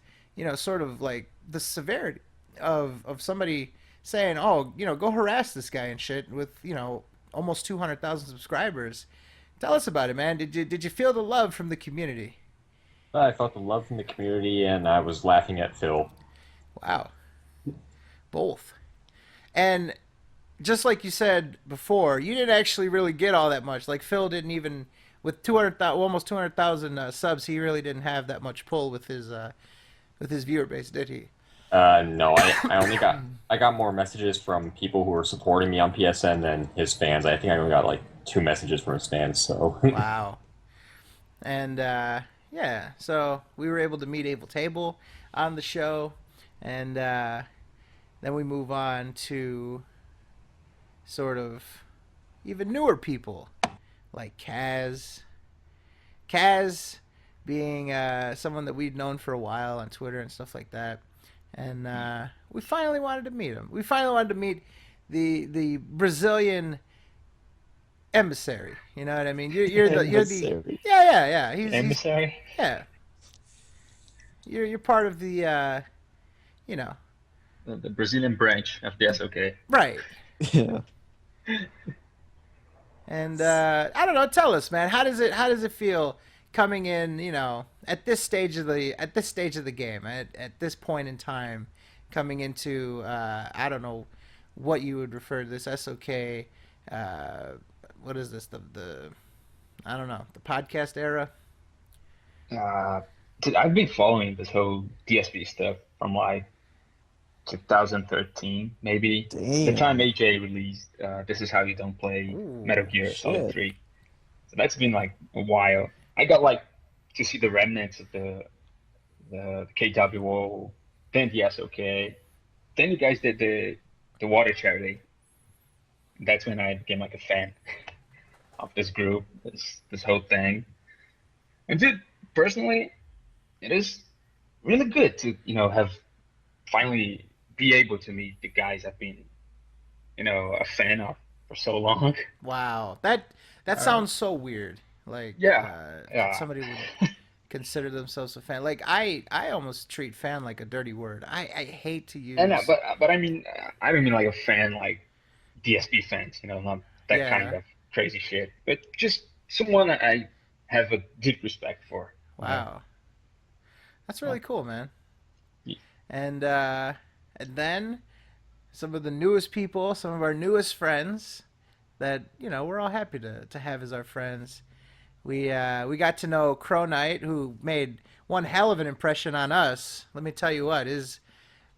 sort of like the severity of somebody saying, oh, go harass this guy and shit with, almost 200,000 subscribers. Tell us about it, man. Did you feel the love from the community? I felt the love from the community, and I was laughing at Phil. Wow. Both. And just like you said before, you didn't actually really get all that much. Like Phil with almost 200,000 subs, he really didn't have that much pull with his viewer base, did he? No, I got more messages from people who were supporting me on PSN than his fans. I think I only got like 2 messages from his fans. So Wow. And yeah, so we were able to meet Able Table on the show, and then we move on to sort of even newer people like Kaz. Kaz being someone that we'd known for a while on Twitter and stuff like that. And we finally wanted to meet him. We finally wanted to meet the Brazilian emissary. You know what I mean? You're the yeah. He's Emissary? yeah. You're part of the you know, The Brazilian branch of the SOK. right. Yeah. And I don't know. Tell us, man. How does it feel coming in? You know, at this stage of the game, at this point in time, coming into I don't know what you would refer to this SOK. What is this? The I don't know, the podcast era. I've been following this whole DSP stuff from like 2013, maybe. The time AJ released This Is How You Don't Play Metal Gear Solid 3. So that's been like a while. I got like to see the remnants of the KWO, then the SOK. Then you guys did the water charity. That's when I became like a fan of this group, this whole thing. And dude, personally, it is really good to, have finally be able to meet the guys I've been, a fan of for so long. Wow, that sounds so weird. Like yeah. Somebody would consider themselves a fan. Like I almost treat fan like a dirty word. I hate to use. And but I mean, I don't mean like a fan like DSP fans, not that kind of crazy shit, but just someone that I have a deep respect for. Wow, that's really cool, man. Yeah. And then some of the newest people, some of our newest friends that we're all happy to have as our friends. We got to know Crow Knight, who made one hell of an impression on us. Let me tell you what is.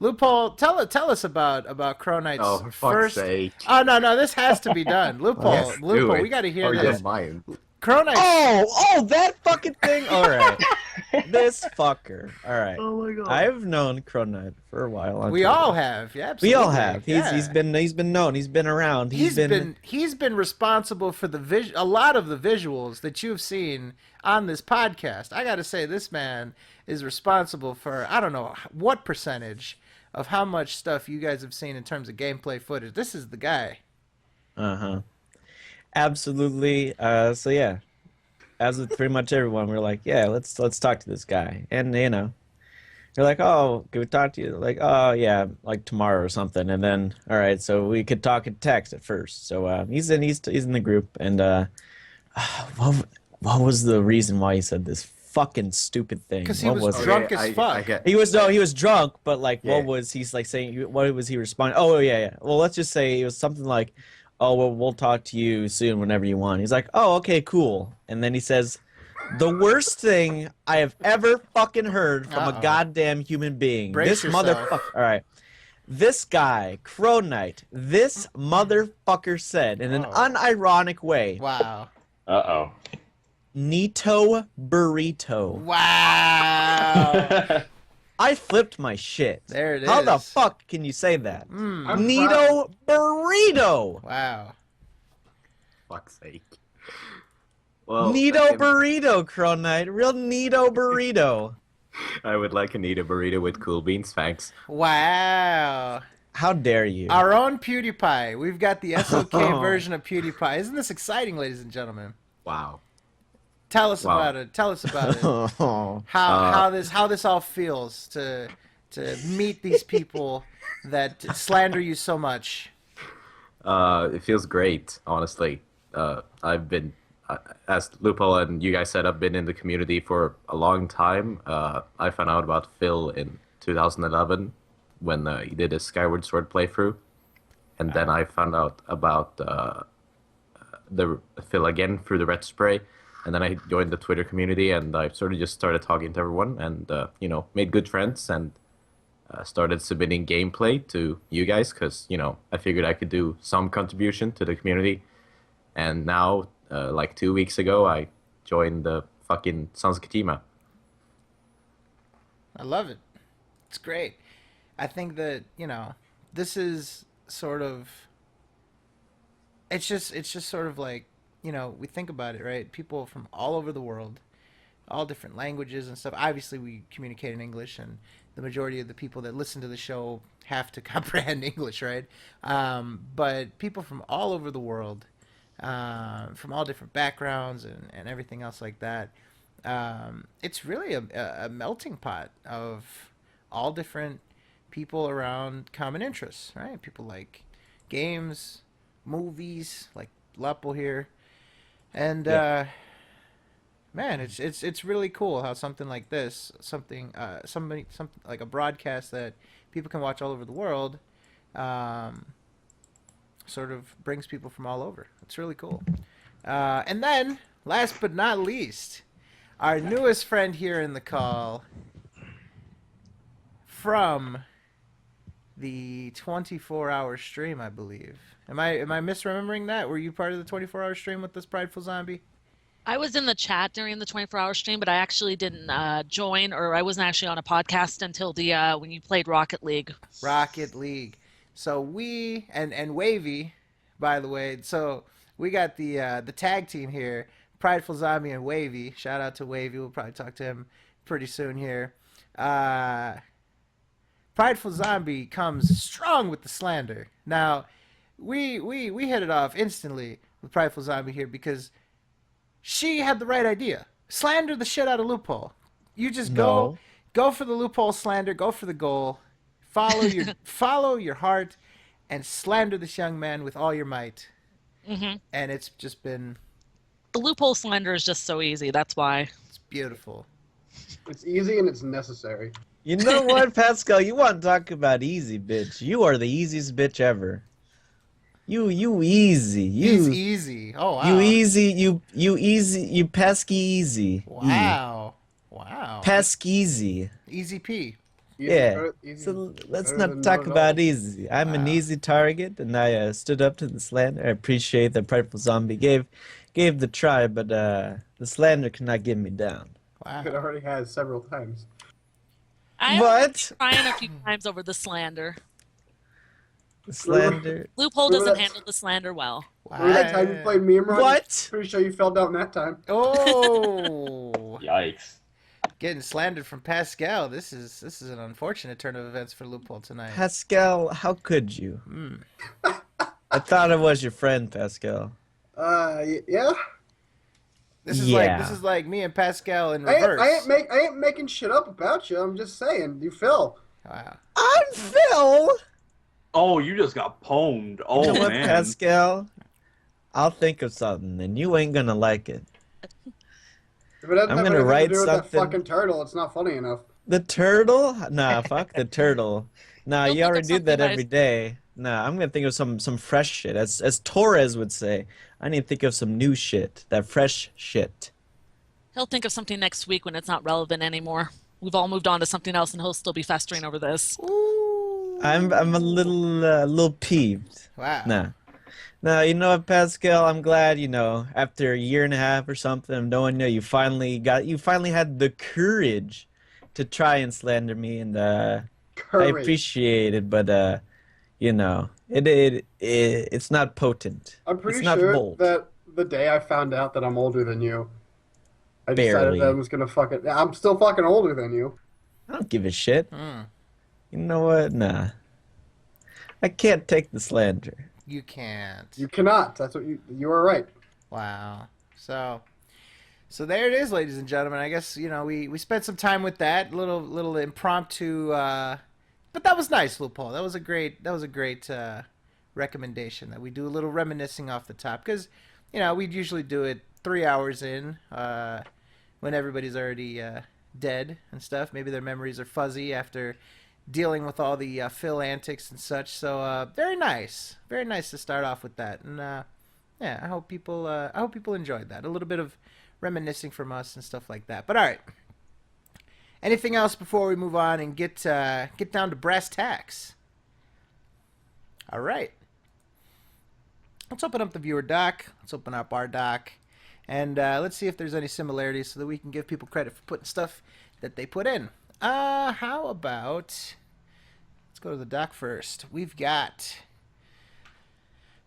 Loophole, tell us about Crow Knight's for first. Fuck's sake. Oh no, this has to be done. Loophole, Loophole, we got to hear this. Mine. Crow Knight. Oh, that fucking thing. All right, this fucker. All right. Oh my god. I've known Crow Knight for a while. On We Twitter. all have, yeah. Absolutely. We all have. Yeah. He's been known. He's been around. He's been responsible for a lot of the visuals that you've seen on this podcast. I got to say, this man is responsible for I don't know what percentage of how much stuff you guys have seen in terms of gameplay footage. This is the guy. Absolutely. So yeah, as with pretty much everyone, we're like, yeah, let's talk to this guy, and you're like, oh, can we talk to you? Like, oh yeah, like tomorrow or something, and then all right, so we could talk in text at first. So he's in the group, and what was the reason why he said this fucking stupid thing? Because he was drunk as fuck. He was drunk, but like, what was he's like saying? What was he responding? Oh yeah. Well, let's just say it was something like, oh well, we'll talk to you soon whenever you want. He's like, oh okay, cool. And then he says, the worst thing I have ever fucking heard from a goddamn human being. Brace this yourself. motherfucker. All right. This guy, Crow Knight, this motherfucker said in an unironic way. Wow. Uh-oh. Nito burrito. Wow. I flipped my shit. There it is. How the fuck can you say that? I'm Nito burrito. Wow. Fuck's sake. Well, Nito burrito, Crow Knight. Real Nito burrito. I would like a Nito burrito with cool beans, thanks. Wow. How dare you? Our own PewDiePie. We've got the SOK version of PewDiePie. Isn't this exciting, ladies and gentlemen? Wow. Tell us about it. Tell us about it. How this all feels to meet these people that slander you so much. It feels great, honestly. I've been, as Lupo and you guys said, I've been in the community for a long time. I found out about Phil in 2011 when he did his Skyward Sword playthrough, and then I found out about the Phil again through the Red Spray. and then I joined the Twitter community, and I sort of just started talking to everyone, and made good friends, and started submitting gameplay to you guys because I figured I could do some contribution to the community. And now, like 2 weeks ago, I joined the fucking Sons of Kojima. I love it. It's great. I think that, this is sort of it's just sort of like, we think about it, right? People from all over the world, all different languages and stuff. Obviously, we communicate in English, and the majority of the people that listen to the show have to comprehend English, right? But people from all over the world, from all different backgrounds and everything else like that. It's really a melting pot of all different people around common interests, right? People like games, movies, like Lepo here, and man, it's really cool how something like this, something like a broadcast that people can watch all over the world, sort of brings people from all over. It's really cool. And then, last but not least, our newest friend here in the call from the 24-hour stream, I believe. Am I misremembering that? Were you part of the 24-hour stream with this prideful zombie? I was in the chat during the 24-hour stream, but I actually didn't join, or I wasn't actually on a podcast until the when you played Rocket League. Rocket League. So we and Wavy, by the way. So we got the tag team here, Prideful Zombie and Wavy. Shout out to Wavy. We'll probably talk to him pretty soon here. Prideful Zombie comes strong with the slander. Now, we hit it off instantly with Prideful Zombie here because she had the right idea. Slander the shit out of Loophole. You just go for the Loophole slander, go for the goal. Follow your heart and slander this young man with all your might. Mm-hmm. And it's just been... The Loophole slander is just so easy. That's why. It's beautiful. It's easy and it's necessary. You know what, Pascal? You want to talk about easy, bitch? You are the easiest bitch ever. You easy. He's easy. Oh wow. You easy. You easy. You pesky easy. Wow. Pesky. Easy P. Yeah. So let's not talk about easy. I'm an easy target, and I stood up to the slander. I appreciate that Prideful Zombie gave the try, but the slander cannot get me down. Wow. It already has several times. I've been trying a few times over the slander. The slander. Loophole doesn't handle the slander well. Remember that time you played Meme Run? What? Pretty sure you fell down that time. Oh. Yikes. Getting slandered from Pascal. This is an unfortunate turn of events for Loophole tonight. Pascal, how could you? I thought I was your friend, Pascal. Yeah. This is like me and Pascal in reverse. I ain't making shit up about you. I'm just saying, you fell. Wow. I'm Phil. Oh, you just got pwned. Oh, You know what, man. Pascal? I'll think of something, and you ain't gonna like it. If it doesn't I'm have gonna anything write to do with that something. fucking turtle, it's not funny enough. The turtle? Nah, fuck the turtle. Nah, Don't you think of already do that something every day. Nah, I'm gonna think of some fresh shit. As Torres would say, I need to think of some new shit. That fresh shit. He'll think of something next week when it's not relevant anymore. We've all moved on to something else, and he'll still be festering over this. I'm a little peeved. Wow. Nah, you know what, Pascal? I'm glad, after a year and a half or something of knowing you, you finally had the courage to try and slander me, and I appreciate it, but it's not potent. I'm pretty it's not sure bold. that the day I found out that I'm older than you, I decided Barely. that I was gonna I'm still fucking older than you. I don't give a shit. You know what? Nah. I can't take the slander. You can't. You cannot. That's what you are right. Wow. So there it is, ladies and gentlemen. I guess we spent some time with that little impromptu, but that was nice, Loophole. That was a great recommendation that we do a little reminiscing off the top because we'd usually do it 3 hours in when everybody's already dead and stuff. Maybe their memories are fuzzy after dealing with all the Phil antics and such. So very nice to start off with that. And I hope people enjoyed that. A little bit of reminiscing from us and stuff like that. But all right. Anything else before we move on and get down to brass tacks? All right. Let's open up the viewer doc. Let's open up our doc. And let's see if there's any similarities so that we can give people credit for putting stuff that they put in. How about... Let's go to the doc first. We've got...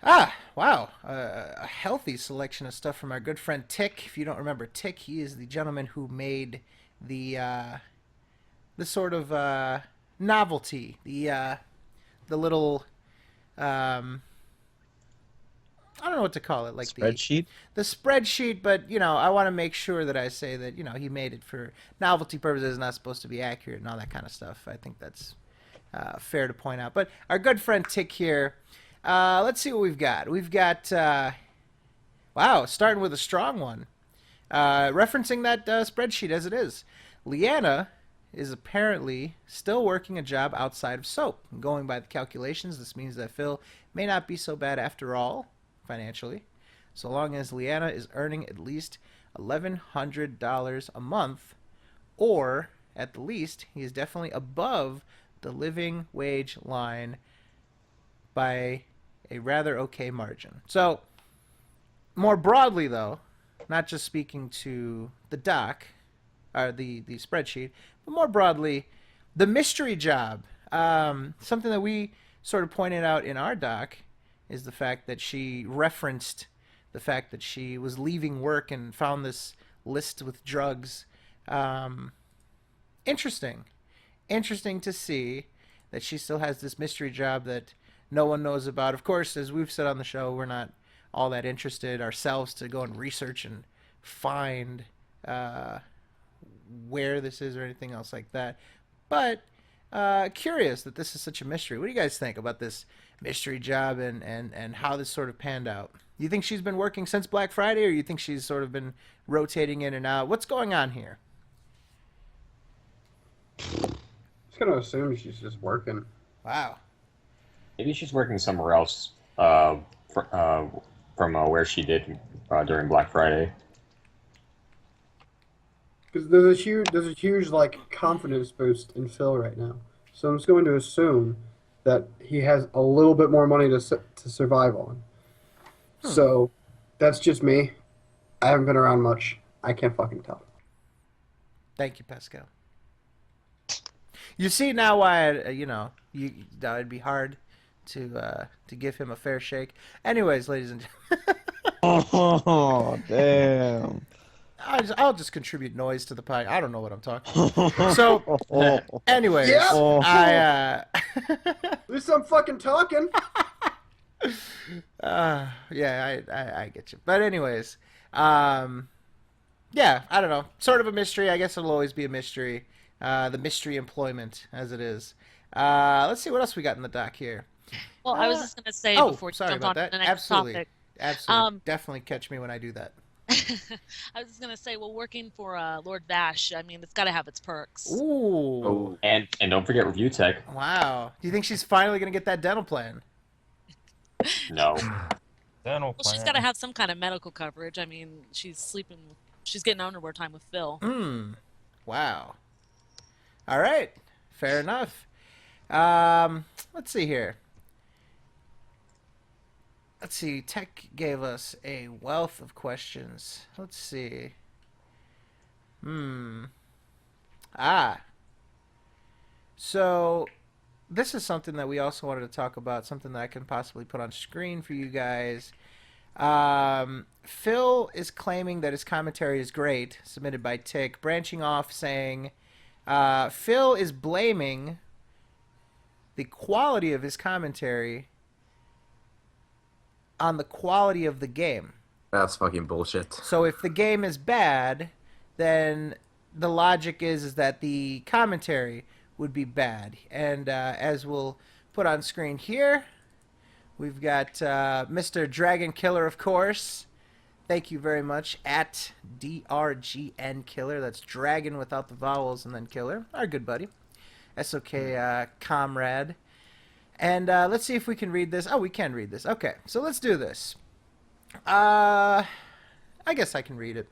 wow. A healthy selection of stuff from our good friend Tick. If you don't remember Tick, he is the gentleman who made the sort of novelty, the little... I don't know what to call it, like Spreadsheet? the spreadsheet, but I want to make sure that I say that he made it for novelty purposes, not supposed to be accurate and all that kind of stuff. I think that's fair to point out. But our good friend Tick here, let's see what we've got. We've got wow, starting with a strong one, referencing that spreadsheet as it is. Leanna is apparently still working a job outside of soap. And going by the calculations, this means that Phil may not be so bad after all, financially, so long as Leanna is earning at least $1,100 a month, or at the least, he is definitely above the living wage line by a rather okay margin. So, more broadly though, not just speaking to the doc, or the spreadsheet, but more broadly, the mystery job. Something that we sort of pointed out in our doc is the fact that she referenced the fact that she was leaving work and found this list with drugs. Interesting to see that she still has this mystery job that no one knows about. Of course, as we've said on the show, we're not all that interested ourselves to go and research and find where this is or anything else like that. But curious that this is such a mystery. What do you guys think about this mystery job and how this sort of panned out? You think she's been working since Black Friday, or you think she's sort of been rotating in and out? What's going on here? I'm just gonna assume she's just working. Wow. Maybe she's working somewhere else from where she did during Black Friday. Because there's a huge like confidence boost in Phil right now. So I'm just going to assume that he has a little bit more money to survive on. So that's just me. I haven't been around much. I can't fucking tell. Thank you, Pascal. You see now why that would be hard to give him a fair shake. Anyways, ladies and gentlemen. Oh, damn. I'll just contribute noise to the pie. I don't know what I'm talking about. So, anyways, yeah. At least I'm fucking talking. Yeah, I get you. But anyways, yeah, I don't know. Sort of a mystery. I guess it'll always be a mystery. The mystery employment, as it is. Let's see what else we got in the doc here. Well, I was just going to say before you sorry jump about on to that. the next topic. Absolutely. Definitely catch me when I do that. I was just going to say, well, working for Lord Vash, I mean, it's got to have its perks. Ooh. Oh, and don't forget Review Tech. Wow. Do you think she's finally going to get that dental plan? No. Well, she's got to have some kind of medical coverage. I mean, she's getting underwear time with Phil. Wow. All right. Fair enough. Let's see here. Let's see. Tech gave us a wealth of questions. Let's see. So this is something that we also wanted to talk about, something that I can possibly put on screen for you guys. Phil is claiming that his commentary is great, submitted by Tick, branching off saying Phil is blaming the quality of his commentary on the quality of the game. That's fucking bullshit. So if the game is bad, then the logic is that the commentary would be bad. And as we'll put on screen here, we've got Mr. Dragon Killer, of course. Thank you very much. At DRGN Killer. That's Dragon without the vowels and then Killer. Our good buddy. SOK comrade. And let's see if we can read this. Oh, we can read this. Okay, so let's do this. I guess I can read it.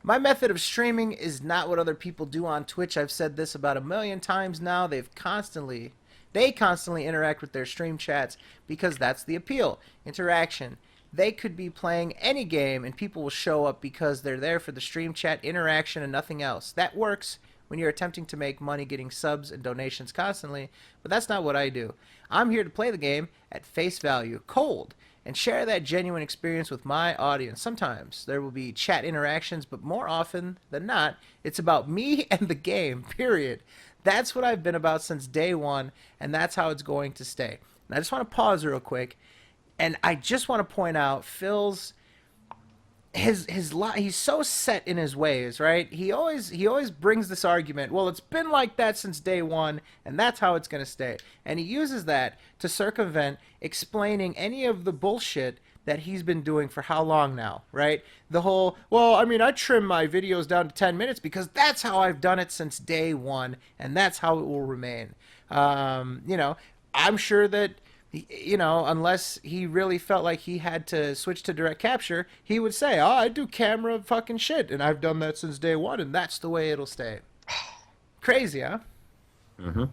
My method of streaming is not what other people do on Twitch. I've said this about a million times now. They constantly interact with their stream chats because that's the appeal. Interaction. They could be playing any game and people will show up because they're there for the stream chat interaction and nothing else. That works when you're attempting to make money getting subs and donations constantly, but that's not what I do. I'm here to play the game at face value, cold, and share that genuine experience with my audience. Sometimes there will be chat interactions, but more often than not, it's about me and the game, period. That's what I've been about since day one, and that's how it's going to stay. And I just want to pause real quick, and I just want to point out Phil's he's so set in his ways, right? He always brings this argument. Well, it's been like that since day one, and that's how it's going to stay. And he uses that to circumvent explaining any of the bullshit that he's been doing for how long now, right? The whole, well, I mean, I trim my videos down to 10 minutes because that's how I've done it since day one, and that's how it will remain. I'm sure that unless he really felt like he had to switch to direct capture, he would say, "Oh, I do camera fucking shit, and I've done that since day one, and that's the way it'll stay." Crazy, huh? Mm-hmm.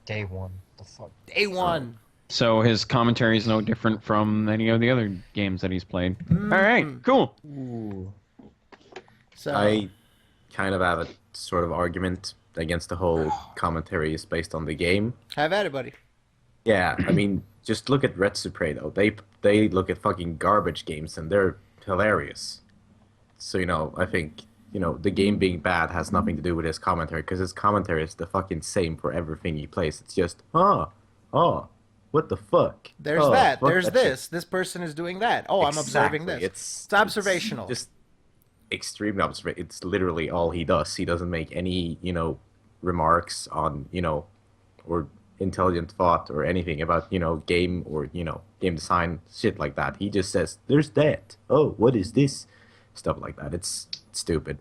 Day one. The fuck. Day one. So his commentary is no different from any of the other games that he's played. Mm. All right, cool. Ooh. So I kind of have a sort of argument against the whole commentary is based on the game. have at it, buddy. Yeah, I mean, just look at Red Supre though. They look at fucking garbage games and they're hilarious. So I think the game being bad has nothing to do with his commentary because his commentary is the fucking same for everything he plays. It's just what the fuck? There's Oh, that. fuck There's that this. This person is doing that. Oh, I'm observing Exactly. this. It's observational. It's just extremely observational. It's literally all he does. He doesn't make any remarks on or intelligent thought or anything about game or game design shit like that. He just says there's that. Oh, what is this? Stuff like that. It's stupid.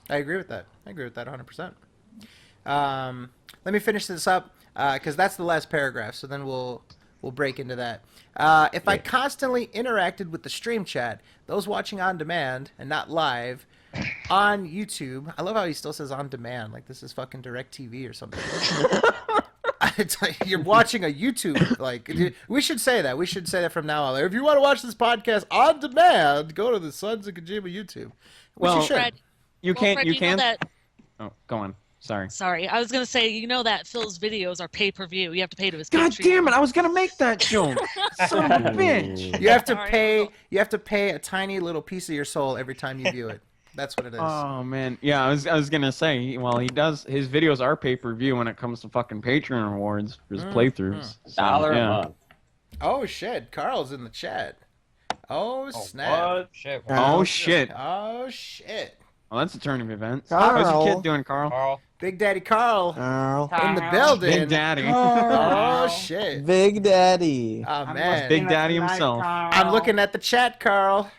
I agree with that. 100%. Let me finish this up because that's the last paragraph. So then we'll break into that. If I constantly interacted with the stream chat, those watching on demand and not live on YouTube. I love how he still says on demand, like this is fucking DirecTV or something. It's like you're watching a YouTube. Like we should say that. We should say that from now on. Like, if you want to watch this podcast on demand, go to the Sons of Kojima YouTube. Well, Which you should. Fred, You well, can't. Fred, You know can't. that. Oh, go on. Sorry. Sorry, I was gonna say, that Phil's videos are pay-per-view. You have to pay to his God Patreon. damn it! I was gonna make that joke. Son of a bitch. You have to Sorry. pay. You have to pay a tiny little piece of your soul every time you view it. That's what it is. Oh man, yeah. I was gonna say. Well, he does. His videos are pay-per-view when it comes to fucking Patreon rewards for his playthroughs. So, $1 a yeah. month. Oh shit! Carl's in the chat. Oh snap! What? Shit. Oh shit. Oh shit! Well, that's a turn of events. Carl. How's your kid doing, Carl? Carl. Big Daddy Carl Carl. in the building. Big Daddy. Oh shit! Big Daddy. Oh man! Big Daddy himself. I'm looking at the chat, Carl.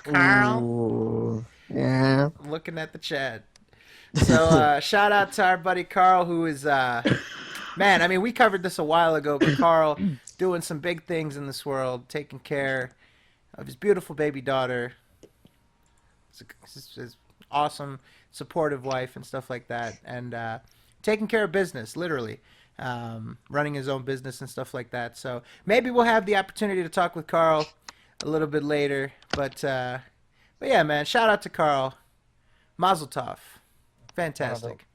Carl. Ooh. Yeah. I'm looking at the chat. So shout out to our buddy Carl, who is man. I mean, we covered this a while ago, but Carl doing some big things in this world, taking care of his beautiful baby daughter, his awesome, supportive wife, and stuff like that, and taking care of business, literally. Running his own business and stuff like that. So maybe we'll have the opportunity to talk with Carl a little bit later. But yeah, man, shout out to Carl. Mazel tov. Fantastic.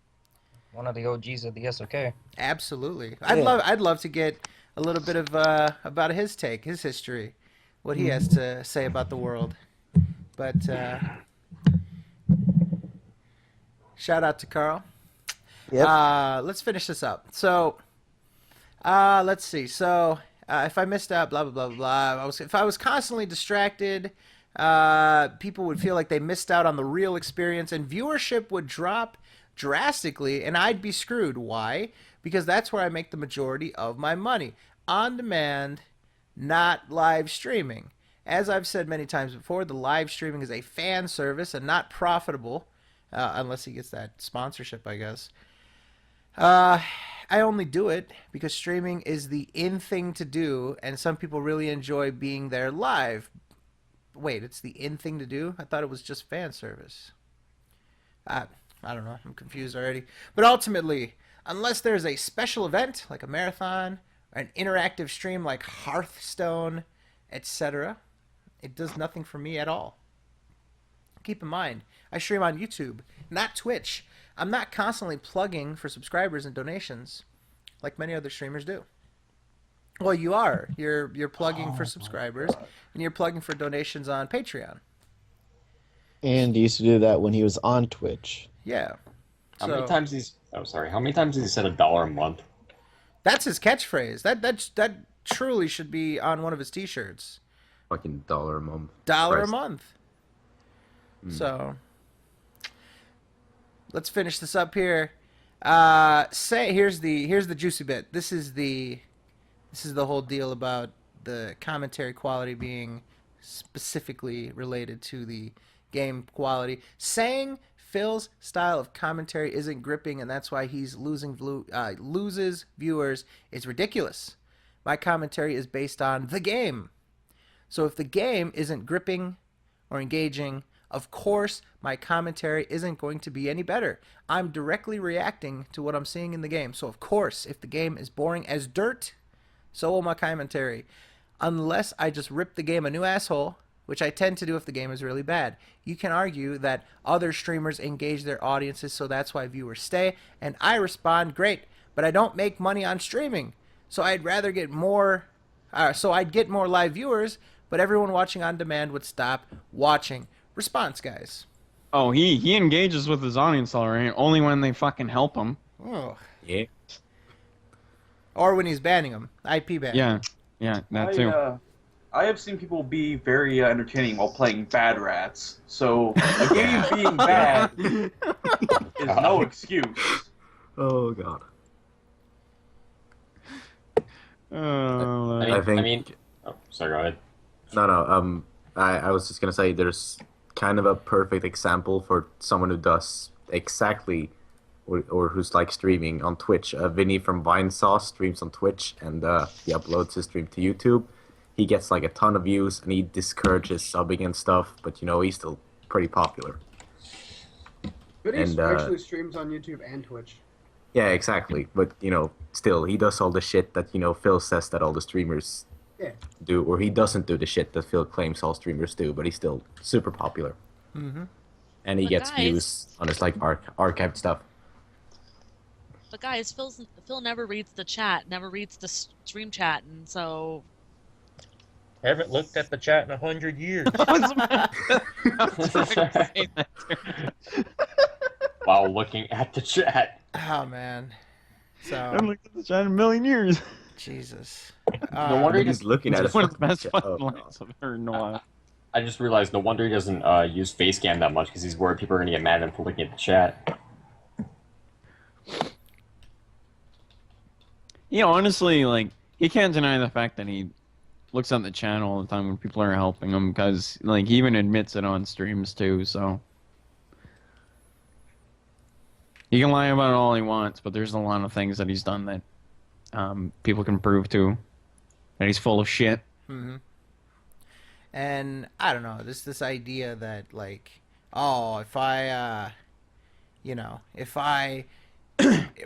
One of the OGs of the SOK. Absolutely. Yeah. I'd love to get a little bit of about his take, his history, what he has to say about the world. But shout out to Carl. Yep. Let's finish this up. So, let's see. So, if I missed out, blah blah blah blah. If I was constantly distracted, people would feel like they missed out on the real experience, and viewership would drop drastically, and I'd be screwed. Why? Because that's where I make the majority of my money. On demand, not live streaming. As I've said many times before, the live streaming is a fan service and not profitable, unless he gets that sponsorship, I guess. I only do it because streaming is the in thing to do, and some people really enjoy being there live. Wait, it's the in thing to do? I thought it was just fan service. I don't know. I'm confused already. But ultimately, unless there's a special event like a marathon or an interactive stream like Hearthstone, etc., it does nothing for me at all. Keep in mind, I stream on YouTube, not Twitch. I'm not constantly plugging for subscribers and donations like many other streamers do. Well, you are. You're plugging for subscribers and you're plugging for donations on Patreon. And he used to do that when he was on Twitch. Yeah. How many times he's? Oh, sorry. How many times has he said $1 a month? That's his catchphrase. That truly should be on one of his T-shirts. Fucking $1 a month. $1 a Christ. month. So let's finish this up here. Here's the juicy bit. This is the whole deal about the commentary quality being specifically related to the game quality. Saying Phil's style of commentary isn't gripping and that's why he's loses viewers is ridiculous. My commentary is based on the game. So if the game isn't gripping or engaging, of course my commentary isn't going to be any better. I'm directly reacting to what I'm seeing in the game. So of course, if the game is boring as dirt, so will my commentary. Unless I just rip the game a new asshole, which I tend to do if the game is really bad. You can argue that other streamers engage their audiences, so that's why viewers stay, and I respond great, but I don't make money on streaming. So I'd rather get more, I'd get more live viewers, but everyone watching on demand would stop watching. Response, guys. Oh, he engages with his audience all right, only when they fucking help him. Oh. Yeah. Or when he's banning them. IP ban. Yeah, that too. I have seen people be very entertaining while playing Bad Rats. So a game being bad is no excuse. Oh god. I think. mean, oh, sorry, go ahead. No. I was just gonna say there's kind of a perfect example for someone who does exactly, or who's like streaming on Twitch. Vinny from Vinesauce streams on Twitch and he uploads his stream to YouTube. He gets like a ton of views and he discourages subbing and stuff, but he's still pretty popular. But he And, actually streams on YouTube and Twitch. Yeah, exactly. But still he does all the shit that Phil says that all the streamers do, or he doesn't do the shit that Phil claims all streamers do, but he's still super popular. Mm-hmm. And he But gets guys- views on his like archived stuff. But guys, Phil never reads the chat, never reads the stream chat, and so I haven't looked at the chat in 100 years. While looking at the chat. Oh, man. I So, haven't looked at the chat in a million years. Jesus. No wonder he He's just. looking at it. One of the best fucking Oh, lines I've heard in a while. I just realized no wonder he doesn't use face cam that much because he's worried people are gonna get mad at him for looking at the chat. Honestly, like, he can't deny the fact that he looks at the chat all the time when people are helping him, because, like, he even admits it on streams, too, so. He can lie about it all he wants, but there's a lot of things that he's done that people can prove to. That he's full of shit. Mm-hmm. And I don't know, this idea that like, oh, if I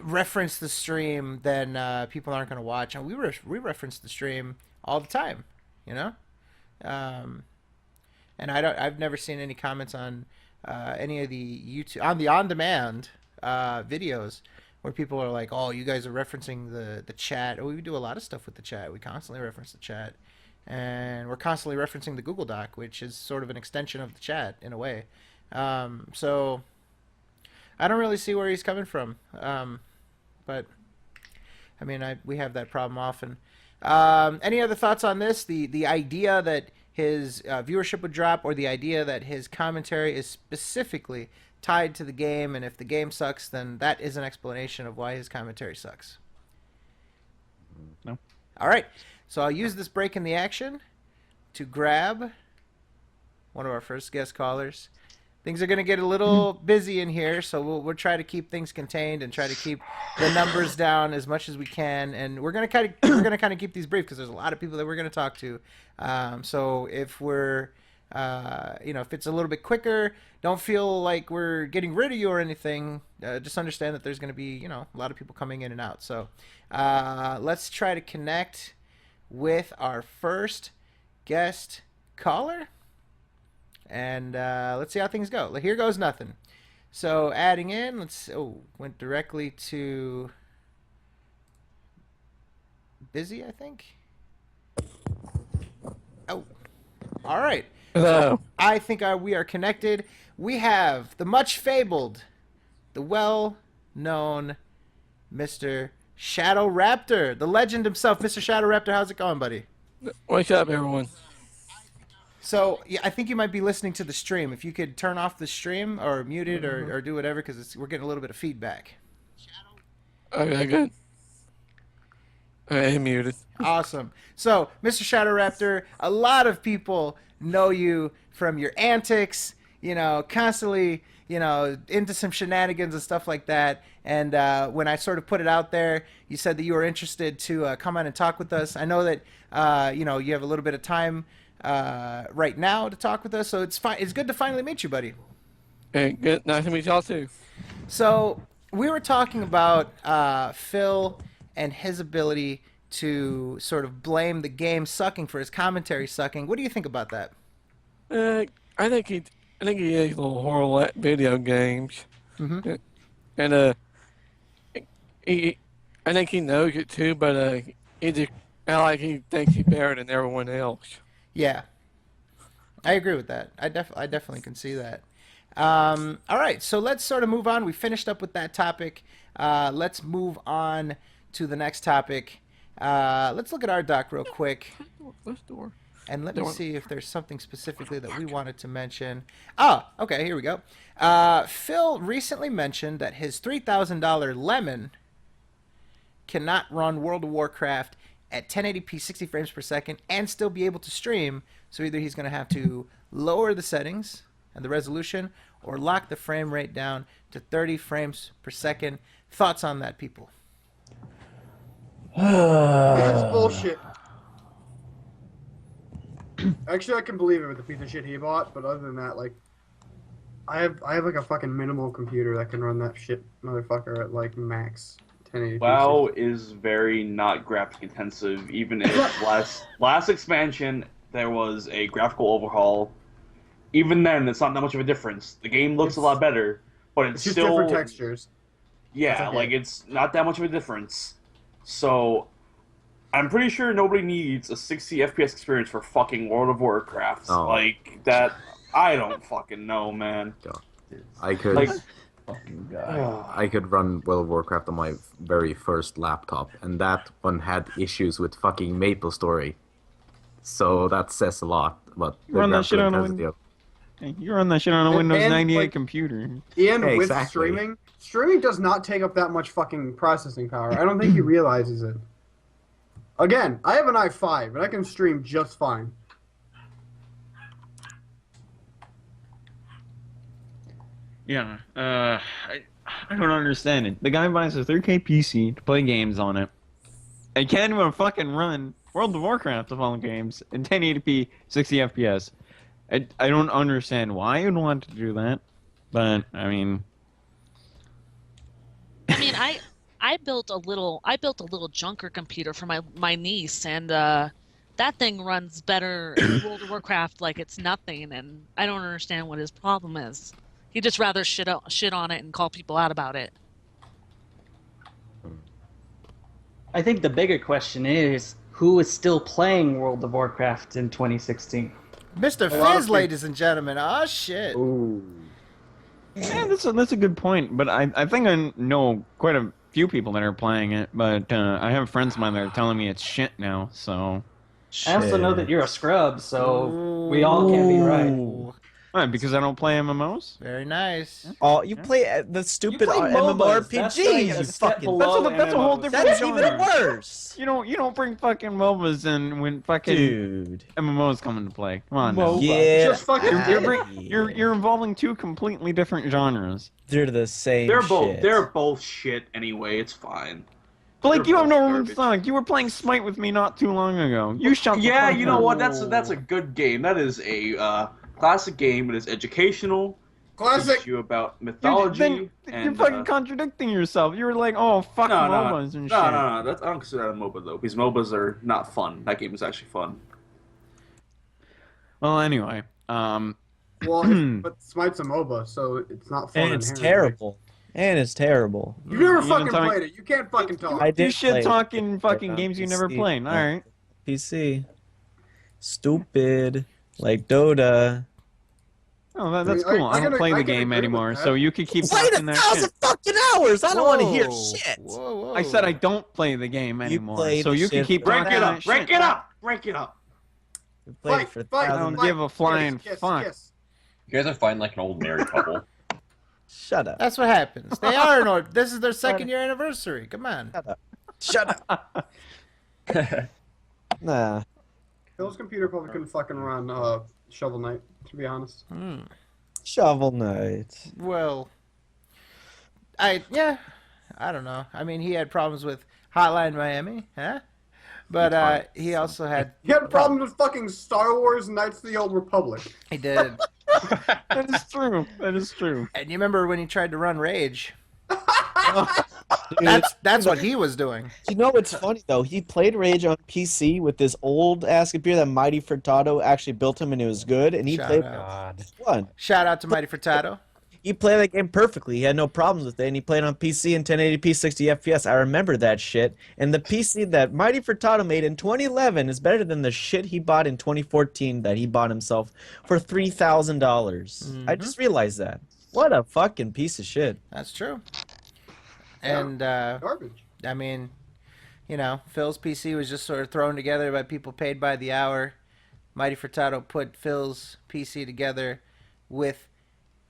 reference the stream, then people aren't going to watch. And we reference the stream all the time, And I've never seen any comments on any of the YouTube on the on-demand videos where people are like, oh, you guys are referencing the chat. We do a lot of stuff with the chat. We constantly reference the chat. And we're constantly referencing the Google Doc, which is sort of an extension of the chat in a way. So I don't really see where he's coming from. But I mean, we have that problem often. Any other thoughts on this? The idea that his viewership would drop, or the idea that his commentary is specifically tied to the game, and if the game sucks, then that is an explanation of why his commentary sucks. No. All right. So I'll use this break in the action to grab one of our first guest callers. things are going to get a little busy in here, so we'll try to keep things contained and try to keep the numbers down as much as we can. And we're going to kind of keep these brief because there's a lot of people that we're going to talk to. So if we're if it's a little bit quicker, don't feel like we're getting rid of you or anything. Just understand that there's going to be a lot of people coming in and out. So let's try to connect with our first guest caller. And let's see how things go. Here goes nothing. So adding in, went directly to busy, I think. Oh, all right. Hello. So I think we are connected. We have the much fabled, the well-known Mr. Shadow Raptor, the legend himself. Mr. Shadow Raptor, how's it going, buddy? What's up, everyone? So, yeah, I think you might be listening to the stream. If you could turn off the stream or mute it or do whatever, because we're getting a little bit of feedback. Okay, good. Alright, muted. Awesome. So, Mr. Shadow Raptor, a lot of people know you from your antics, constantly, into some shenanigans and stuff like that. And when I sort of put it out there, you said that you were interested to come on and talk with us. I know that, you have a little bit of time right now to talk with us, so it's fine. It's good to finally meet you, buddy. Hey, good. Nice to meet y'all too. So we were talking about Phil and his ability to sort of blame the game sucking for his commentary sucking. What do you think about that? I think he is a little horrible at video games, Mm-hmm. and I think he knows it too, but he thinks he's better than everyone else. Yeah, I agree with that. I definitely can see that. All right, so let's sort of move on. We finished up with that topic. Let's move on to the next topic. Let's look at our doc real quick. And let me see if there's something specifically that we wanted to mention. Oh, okay, here we go. Phil recently mentioned that his $3,000 Lemon cannot run World of Warcraft at 1080p 60 frames per second and still be able to stream. So either he's going to have to lower the settings and the resolution or lock the frame rate down to 30 frames per second. Thoughts on that, people? It's bullshit. Actually, I can believe it with the piece of shit he bought, but other than that, like, I have like a fucking minimal computer that can run that shit motherfucker at like max 1080p. WoW is very not graphic intensive. Even if last expansion there was a graphical overhaul, even then it's not that much of a difference. The game looks a lot better, but it's just still different textures. Yeah, okay. like it's not that much of a difference. So I'm pretty sure nobody needs a 60 FPS experience for fucking World of Warcraft. Oh. Like that, I don't fucking know, man. God. I could Like, I could run World of Warcraft on my very first laptop, and that one had issues with fucking MapleStory. So that says a lot about the Run that shit on a intensity of- You run that shit on a Windows And, 98 like, computer. And Yeah, with exactly. streaming does not take up that much fucking processing power. I don't think he realizes it. Again, I have an i5 and I can stream just fine. Yeah, I don't understand it. The guy buys a 3K PC to play games on it. And can't even fucking run World of Warcraft of all games in 1080p 60 FPS. I don't understand why you'd want to do that, but I mean, I built a little junker computer for my niece, and that thing runs better in World of Warcraft like it's nothing, and I don't understand what his problem is. He'd just rather shit on it and call people out about it. I think the bigger question is who is still playing World of Warcraft in 2016? Mr. Fizz, ladies and gentlemen. Oh, shit. yeah, that's a good point. But I think I know quite a few people that are playing it, but I have friends of mine that are telling me it's shit now, so... I also know that you're a scrub, so we all can't be right. Why? Because I don't play MMOs. Very nice. Oh, you play the stupid play MOBAs. That's like MMORPGs. a You step fucking. below That's a whole MMOs. different That's genre. even worse. You don't bring fucking MOBAs in when fucking Dude. MMOs come into play. Come on, now. MOBA. Yeah. Just fucking You're involving two completely different genres. They're the same. They're both shit. they're both shit anyway. It's fine. Blake, They're you have both no room garbage. to talk. You were playing Smite with me not too long ago. You shut the Yeah, fuck you know up. what? That's a good game. That is a classic game. It is educational. Classic. Teaches you about mythology. Then you're and, fucking contradicting yourself. You were like, oh, fuck MOBAs and shit. No. That's, I don't consider that a MOBA though, because MOBAs are not fun. That game is actually fun. Well, anyway, Well, but Smite's a MOBA, so it's not fun. And it's inherently. terrible. And it's terrible. You never You fucking didn't talk- played it. You can't fucking talk. I did you shit play talking fucking on games you never PC. played. All right. PC. Stupid. Like Dota. Oh, that's I mean, cool. I I don't can- play I the can game agree with anymore, that. so you could keep Played talking that 1,000 shit. fucking hours. I don't want to hear Whoa. shit. Whoa. I said I don't play the game anymore, played so the you can shit keep for talking Break it that up! Break shit. it up! Break it up! We played Fight, it for fight, 1,000. I don't fight. give a flying Kiss, fuck. kiss. You guys are fighting like an old married couple. Shut up. That's what happens. They are in order. This is their second year anniversary. Come on. Shut up. Nah. Phil's computer probably couldn't fucking run Shovel Knight, to be honest. Shovel Knight. Well, I don't know. I mean, he had problems with Hotline Miami, huh? But he also had He had problems with fucking Star Wars Knights of the Old Republic. he did. That is true. That is true. And you remember when he tried to run Rage? Dude, That's what he was doing. you know what's funny though? He played Rage on PC with this old ass computer that Mighty Furtado actually built him, and it was good. And he Shout played out. one. Shout out to Mighty Furtado. He played that game perfectly. He had no problems with it, and he played on PC in 1080p 60 FPS. I remember that shit. And the PC that Mighty Furtado made in 2011 is better than the shit he bought in 2014 that he bought himself for $3,000. I just realized that. What a fucking piece of shit. That's true. And Garbage. I mean, you know, Phil's PC was just sort of thrown together by people paid by the hour. Mighty Furtado put Phil's PC together with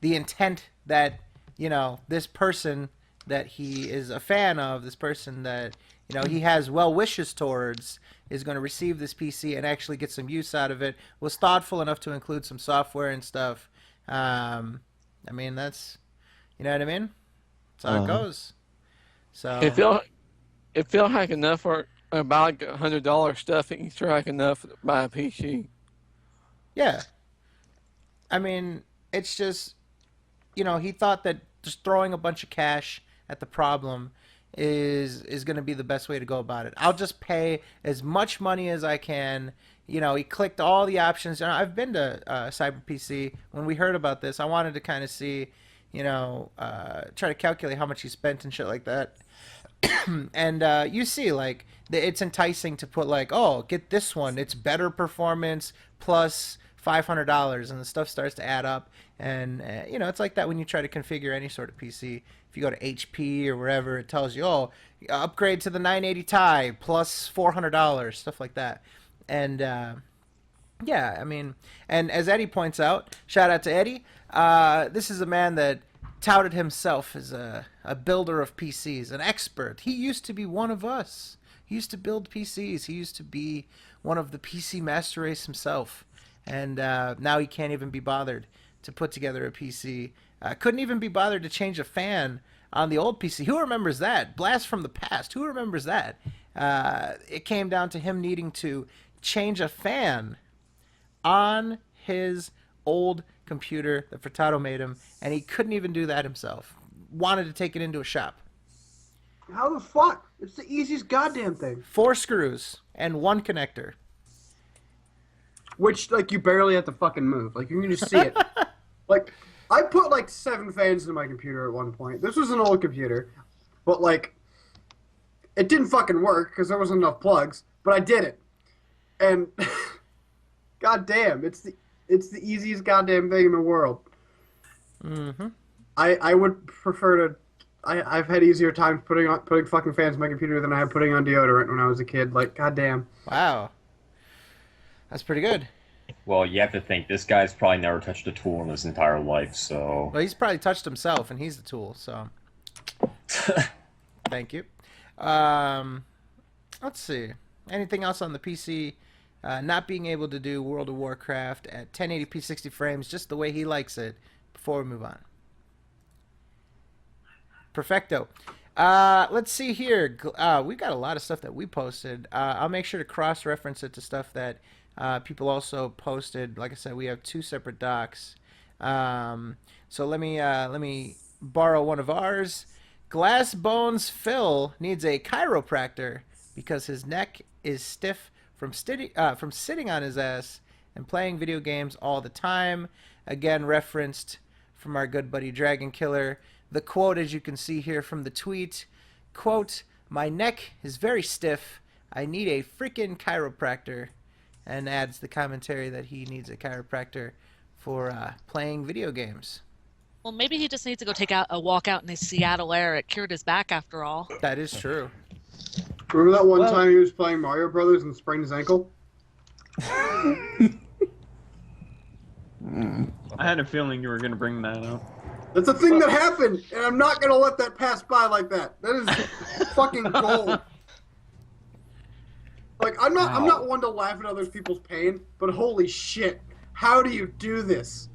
the intent that, you know, this person that he is a fan of, this person that, you know, he has well wishes towards, is going to receive this PC and actually get some use out of it, was thoughtful enough to include some software and stuff. I mean, that's, you know what I mean? That's how it goes. So If you'll hack enough for about like $100 stuff, you can sure hack enough to buy a PC. yeah, I mean, it's just, you know, he thought that just throwing a bunch of cash at the problem is going to be the best way to go about it. I'll just pay as much money as I can. You know, he clicked all the options. You know, I've been to Cyber PC. When we heard about this, I wanted to kind of see, you know, try to calculate how much he spent and shit like that. And you see, like, it's enticing to put, like, oh, get this one. It's better performance plus $500, and the stuff starts to add up. And, you know, it's like that when you try to configure any sort of PC. If you go to HP or wherever, it tells you, oh, upgrade to the 980 Ti plus $400, stuff like that. And, yeah, I mean, and as Eddie points out, shout out to Eddie, this is a man that touted himself as a builder of PCs, an expert. He used to be one of us. He used to build PCs. He used to be one of the PC master race himself. And now he can't even be bothered to put together a PC. Couldn't even be bothered to change a fan on the old PC. Who remembers that? Blast from the past. Who remembers that? It came down to him needing to change a fan on his old computer that Furtado made him, and he couldn't even do that himself. Wanted to take it into a shop. How the fuck? It's the easiest goddamn thing. 4 screws and 1 connector. Which, like, you barely have to fucking move. Like, you can just see it. Like, I put, like, 7 fans in my computer at one point. This was an old computer. But, like, it didn't fucking work because there wasn't enough plugs. But I did it. And, goddamn, it's the easiest goddamn thing in the world. Mm-hmm. I would prefer to... I've had easier times putting fucking fans in my computer than I had putting on deodorant when I was a kid. Like, goddamn. Wow. That's pretty good. Well, you have to think this guy's probably never touched a tool in his entire life, so. Well, he's probably touched himself, and he's the tool. So, thank you. Let's see. Anything else on the PC? Not being able to do World of Warcraft at 1080p 60 frames, just the way he likes it. Before we move on. Perfecto. Let's see here. We've got a lot of stuff that we posted. I'll make sure to cross-reference it to stuff that people also posted. Like I said, we have 2 separate docs. So let me borrow one of ours. Glassbones Phil needs a chiropractor because his neck is stiff from sitting on his ass and playing video games all the time. Again, referenced from our good buddy Dragon Killer. The quote, as you can see here from the tweet, quote, "My neck is very stiff. I need a freaking chiropractor," and adds the commentary that he needs a chiropractor for playing video games. Well, maybe he just needs to go take a walk out in the Seattle air. It cured his back after all. That is true. Remember that one time he was playing Mario Brothers and sprained his ankle? I had a feeling you were going to bring that up. That's a thing that happened, and I'm not gonna let that pass by like that. That is fucking gold. Like I'm not one to laugh at other people's pain, but holy shit, how do you do this?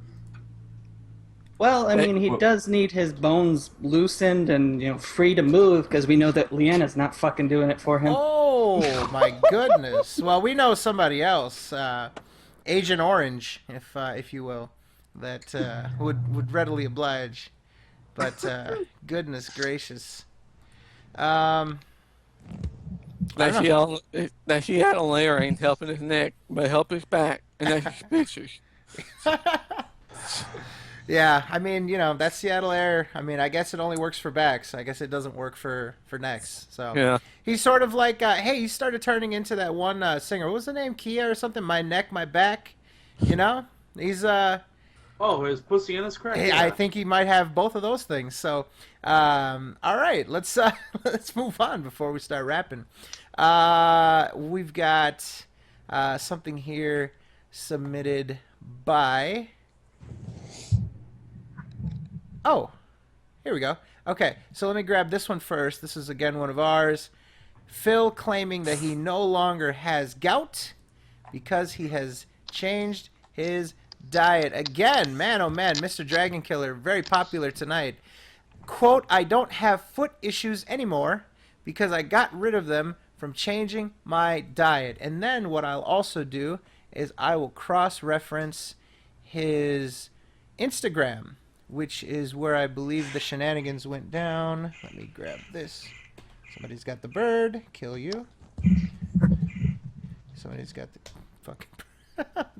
Well, I mean, he does need his bones loosened and free to move because we know that Leanna's not fucking doing it for him. Oh my goodness! Well, we know somebody else, Agent Orange, if you will, that would readily oblige. But goodness gracious, that she had a layer ain't helping his neck, but help his back, and that's suspicious. Yeah, I mean, that Seattle Air, I mean, I guess it only works for backs. I guess it doesn't work for necks. So yeah. He's sort of like, hey, he started turning into that one singer. What was the name? Kia or something? My Neck, My Back. He's Oh, his pussy and his crack. Hey, Yeah. I think he might have both of those things. So, all right, let's move on before we start rapping. We've got something here submitted by. Oh, here we go. Okay, so let me grab this one first. This is again one of ours. Phil claiming that he no longer has gout because he has changed his diet. Again, man, oh man, Mr. Dragon Killer, very popular tonight. Quote, "I don't have foot issues anymore because I got rid of them from changing my diet." And then what I'll also do is I will cross-reference his Instagram, which is where I believe the shenanigans went down. Let me grab this. Somebody's got the bird. Kill you. Somebody's got the fucking bird.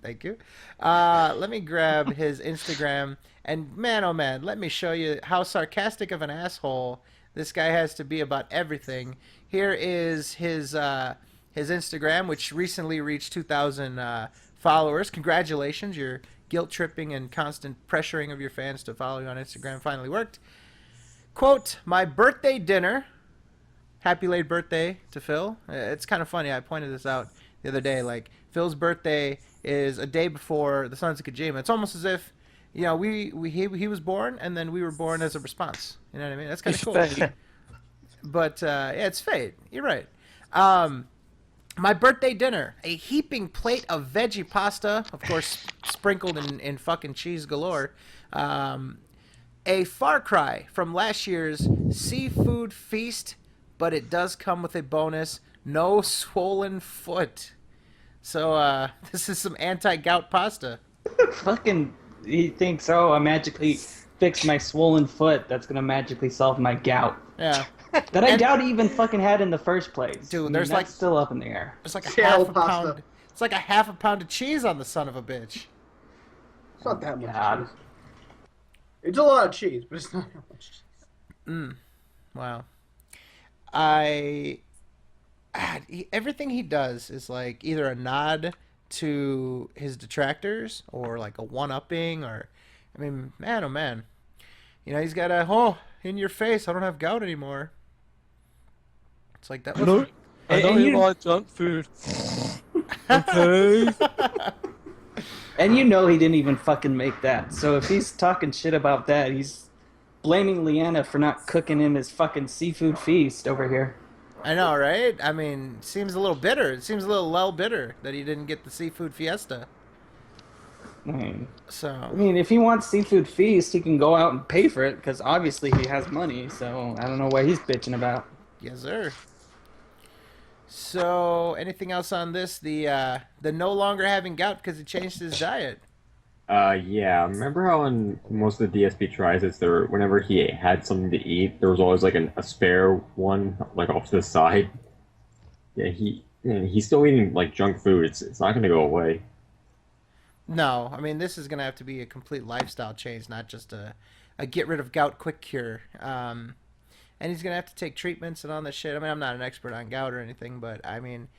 Thank you. Let me grab his Instagram. And man, oh man, let me show you how sarcastic of an asshole this guy has to be about everything. Here is his Instagram, which recently reached 2,000 followers. Congratulations. Your guilt-tripping and constant pressuring of your fans to follow you on Instagram finally worked. Quote, "My birthday dinner." Happy late birthday to Phil. It's kind of funny. I pointed this out the other day. Like, Phil's birthday is a day before the Sons of Kojima. It's almost as if, he was born and then we were born as a response. You know what I mean? That's kind of cool. Fate. But yeah, it's fate. You're right. My birthday dinner, a heaping plate of veggie pasta, of course, sprinkled in fucking cheese galore. A far cry from last year's seafood feast, but it does come with a bonus: no swollen foot. So this is some anti-gout pasta. Fucking, he thinks, I magically fix my swollen foot. That's gonna magically solve my gout. Yeah. That I doubt he even fucking had in the first place. Dude, I mean, there's that's like still up in the air. There's like a Seattle half a pasta. pound. It's like a half a pound of cheese on the son of a bitch. It's not that much God. cheese. It's a lot of cheese, but it's not that much cheese. Wow. Everything he does is like either a nod to his detractors or like a one-upping, or, I mean, man, oh man. He's got in your face, I don't have gout anymore. It's like that was... I don't And eat you- a lot of junk food. Okay. And you know he didn't even fucking make that. So if he's talking shit about that, he's blaming Leanna for not cooking him his fucking seafood feast over here. I know, right? I mean, seems a little bitter. It seems a little bitter that he didn't get the seafood fiesta. So I mean, if he wants seafood feast, he can go out and pay for it because obviously he has money. So I don't know what he's bitching about. yes, sir. So anything else on this? The no longer having gout because he changed his diet. Yeah. Remember how in most of the DSP tries, whenever he had something to eat, there was always like a spare one like off to the side. Yeah, he's still eating like junk food. It's not gonna go away. No, I mean this is gonna have to be a complete lifestyle change, not just a get rid of gout quick cure. And he's gonna have to take treatments and all that shit. I mean, I'm not an expert on gout or anything, but I mean,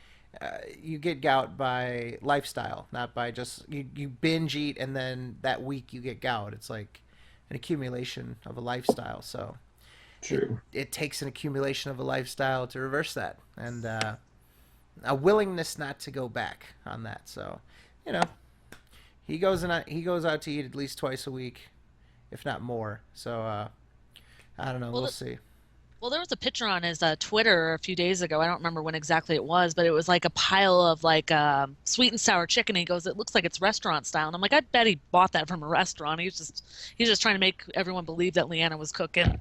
you get gout by lifestyle, not by just you binge eat and then that week you get gout. It's like an accumulation of a lifestyle. So True. it takes an accumulation of a lifestyle to reverse that, and a willingness not to go back on that. So, you know, he goes out to eat at least twice a week, if not more. So I don't know. We'll see. Well, there was a picture on his Twitter a few days ago. I don't remember when exactly it was, but it was like a pile of like sweet and sour chicken. He goes, "It looks like it's restaurant style." And I'm like, I bet he bought that from a restaurant. He's just trying to make everyone believe that Leanna was cooking.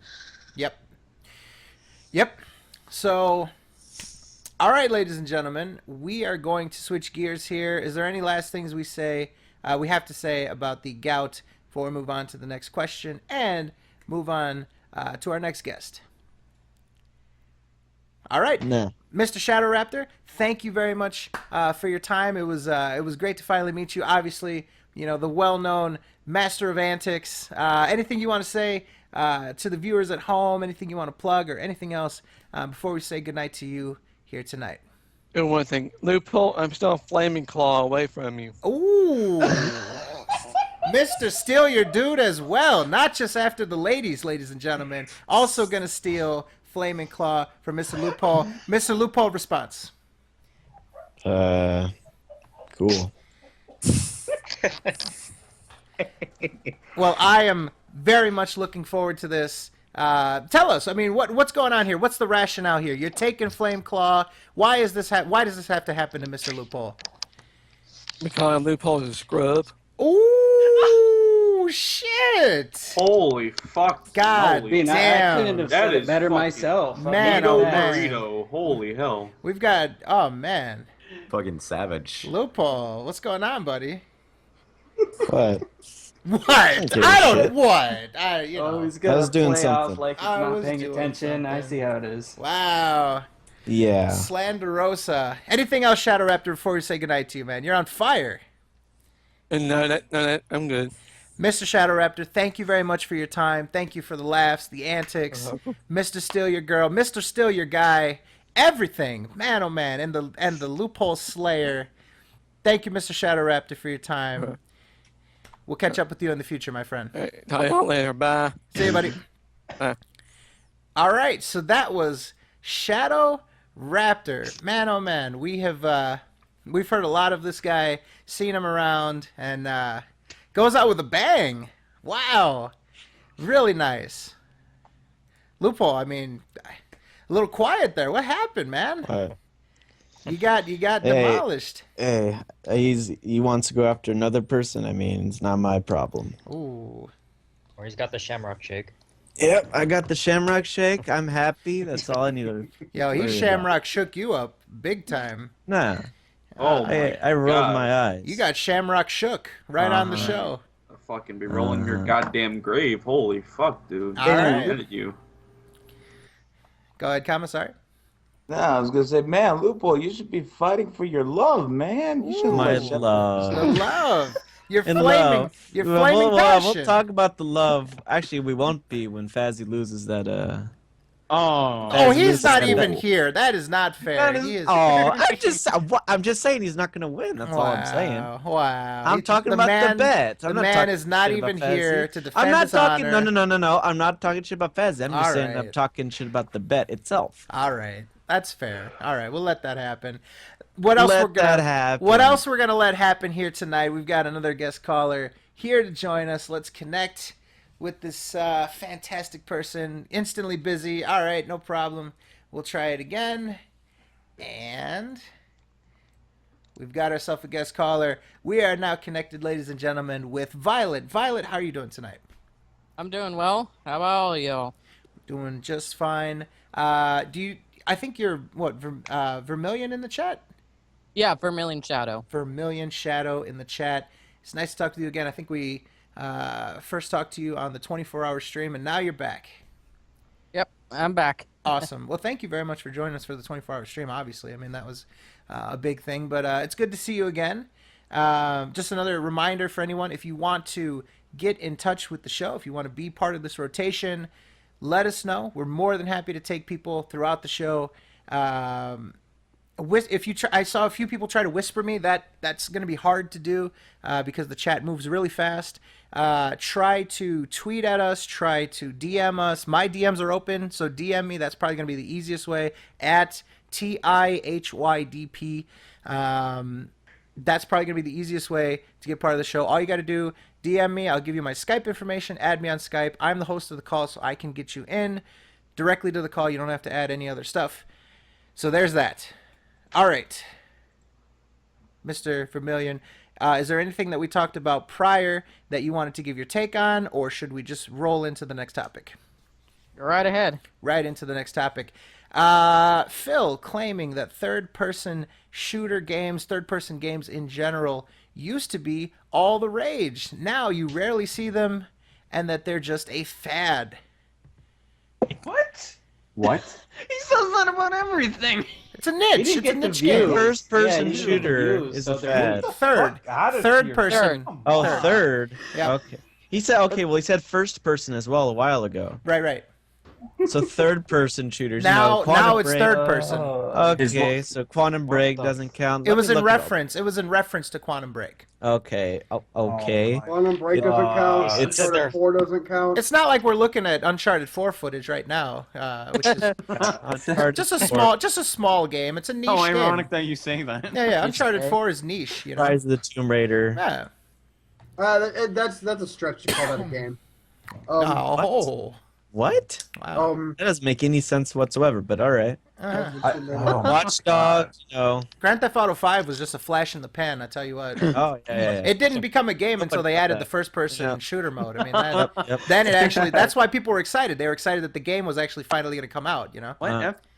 Yep. So, all right, ladies and gentlemen, we are going to switch gears here. Is there any last things we have to say about the gout before we move on to the next question and move on to our next guest? All right, No. Mr. Shadow Raptor, thank you very much for your time. It was great to finally meet you. Obviously, you know, the well-known master of antics. Anything you want to say to the viewers at home? Anything you want to plug or anything else before we say goodnight to you here tonight? And one thing, Loophole, I'm still a flaming claw away from you. Ooh. Mr. Steal Your Dude as well. Not just after the ladies and gentlemen. Also going to steal Flaming Claw from Mr. Loophole. Mr. Loophole, response. Cool. Well, I am very much looking forward to this. Tell us, I mean, what's going on here? What's the rationale here? You're taking Flame Claw. Why does this have to happen to Mr. Loophole? Because Loophole is a scrub. Ooh, shit! Holy fuck! God Holy damn! I couldn't have That said it is better fucking myself. Man, burrito, oh man. burrito. Holy hell! We've got man, Fucking savage. Loophole. What's going on, buddy? What? What? give a I don't. shit. What? You know. Oh, he's I gonna was doing play off something. like he's I not was paying doing attention. I something. see how it is. Wow. Yeah. Slanderosa. Anything else, Shadow Raptor, before we say goodnight to you, man? You're on fire. And no, I'm good. Mr. Shadow Raptor, thank you very much for your time. Thank you for the laughs, the antics. Mr. Steal Your Girl, Mr. Steal Your Guy, everything. Man, oh man, and the Loophole Slayer. Thank you, Mr. Shadow Raptor, for your time. We'll catch up with you in the future, my friend. All right, talk to y'all later. Bye. See you, buddy. Bye. All right, so that was Shadow Raptor. Man, oh man, we've heard a lot of this guy, seen him around, and goes out with a bang. Wow, really nice. Loophole, I mean, a little quiet there. What happened, man? You got demolished. Hey, he wants to go after another person. I mean, it's not my problem. Ooh. Or he's got the Shamrock Shake. Yep, I got the Shamrock Shake. I'm happy. That's all I need to. Yo, he Shamrock shook you up big time. Nah. Oh I rolled my eyes. You got Shamrock shook right on the show. I'll fucking be rolling your goddamn grave. Holy fuck, dude! All right. Good at you. Go ahead, Commissary. No, I was gonna say, man, Loophole, you should be fighting for your love, man. You should My let love. The love. You're In flaming. love. You're flaming passion. We'll talk about the love. Actually, we won't be when Fazzy loses that. Oh. Oh, Fazzy he's loses not that- even here. That is not fair. That is- He is. I'm just saying he's not gonna win. That's all I'm saying. Wow. I'm talking about the bet. The I'm not man talking is not shit about even Fazzy. here to defend I'm not his talking. honor. No. I'm not talking shit about Fazzy. I'm just All saying I'm right. talking shit about the bet itself. All right. That's fair. All right, we'll let that happen. What else Let we're gonna that happen. What else we're gonna let happen here tonight? We've got another guest caller here to join us. Let's connect with this fantastic person. Instantly busy. All right, no problem. We'll try it again. And we've got ourselves a guest caller. We are now connected, ladies and gentlemen, with Violet. Violet, how are you doing tonight? I'm doing well. How about all y'all? Doing just fine. I think you're what? Vermilion in the chat. Yeah, Vermilion Shadow. Vermilion Shadow in the chat. It's nice to talk to you again. I think we first talked to you on the 24-hour stream, and now you're back. Yep, I'm back. Awesome. Well, thank you very much for joining us for the 24-hour stream. Obviously, I mean that was a big thing, but it's good to see you again. Just another reminder for anyone: if you want to get in touch with the show, if you want to be part of this rotation, let us know. We're more than happy to take people throughout the show. If you I saw a few people try to whisper me. That's going to be hard to do because the chat moves really fast. Try to tweet at us. Try to DM us. My DMs are open, so DM me. That's probably going to be the easiest way. At TIHYDP. That's probably going to be the easiest way to get part of the show. All you got to do, DM me. I'll give you my Skype information. Add me on Skype. I'm the host of the call, so I can get you in directly to the call. You don't have to add any other stuff. So there's that. All right, Mr. Vermilion, is there anything that we talked about prior that you wanted to give your take on, or should we just roll into the next topic? Go right ahead. Right into the next topic. Phil claiming that third-person shooter games, third-person games in general, used to be all the rage. Now you rarely see them, and that they're just a fad. What? What? He says that about everything. It's a niche. It's a niche game. First-person shooter is a fad. Third person. Oh, third. Yeah. Okay. He said first person as well a while ago. Right. So third person shooters. Now Quantum it's Break. third person. Okay, so Quantum Break doesn't count. It was in reference. It was in reference to Quantum Break. Okay. Okay. Quantum Break doesn't count. It's Uncharted 4 doesn't count. It's not like we're looking at Uncharted 4 footage right now, which is just a small game. It's a niche Oh, game. ironic that you say that. Yeah. Uncharted 4 is niche. You know. Rise of the Tomb Raider. Yeah. That's a stretch to call that a game. What? Wow. That doesn't make any sense whatsoever, but all right. Watch Dogs, Grand Theft Auto 5 was just a flash in the pan, I tell you what. Oh, yeah. It didn't become a game until they added the first-person shooter mode. I mean, then it actually, that's why people were excited. They were excited that the game was actually finally going to come out, you know?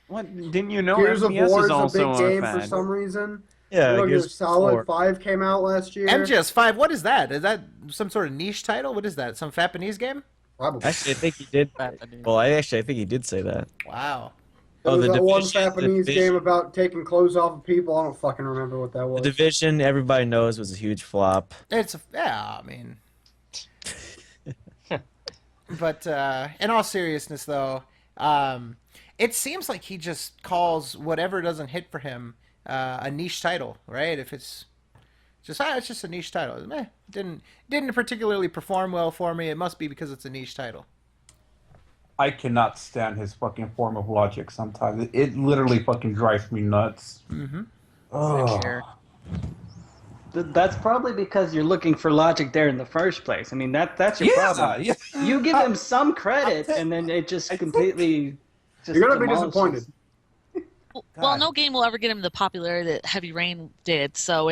What? Didn't you know Gears of FPS War is is a also big game a for fad? some reason. Yeah, Metal Gear Gears Solid 4. 5 came out last year. MGS 5, what is that? Is that some sort of niche title? What is that? Some Japanese game? Probably. Actually, I think he did. Well, I think he did say that. Wow. There was that one Division- Japanese Division- game about taking clothes off of people. I don't fucking remember what that The was. Division, everybody knows, was a huge flop. I mean. But in all seriousness, though, it seems like he just calls whatever doesn't hit for him a niche title, right? If it's just a niche title. Didn't particularly perform well for me. It must be because it's a niche title. I cannot stand his fucking form of logic sometimes. It literally fucking drives me nuts. Mm-hmm. Oh. That's probably because you're looking for logic there in the first place. I mean, that's your problem. Yeah. You give him some credit, and then it just completely. You're gonna be demolishes. disappointed. Well, no game will ever get him the popularity that Heavy Rain did, so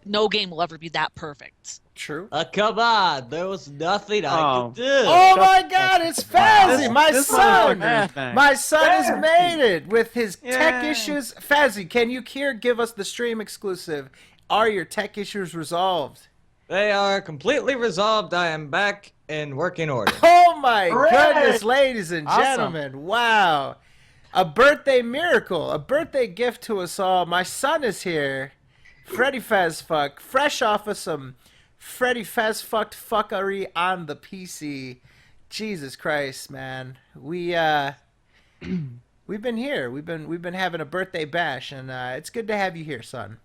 no game will ever be that perfect. True. Come on, there was nothing I could do. Oh my God, it's Fazzy, my son! motherfucker is back. My son has made it with his tech issues. Fazzy, can you give us the stream exclusive? Are your tech issues resolved? They are completely resolved. I am back in working order. Oh my Hooray! goodness, ladies and Awesome. gentlemen. Wow. A birthday miracle, a birthday gift to us all. My son is here. Freddy Fazfuck, fresh off of some Freddy Fazfucked fuckery on the PC. Jesus Christ, man. We've been here. We've been having a birthday bash, and it's good to have you here, son.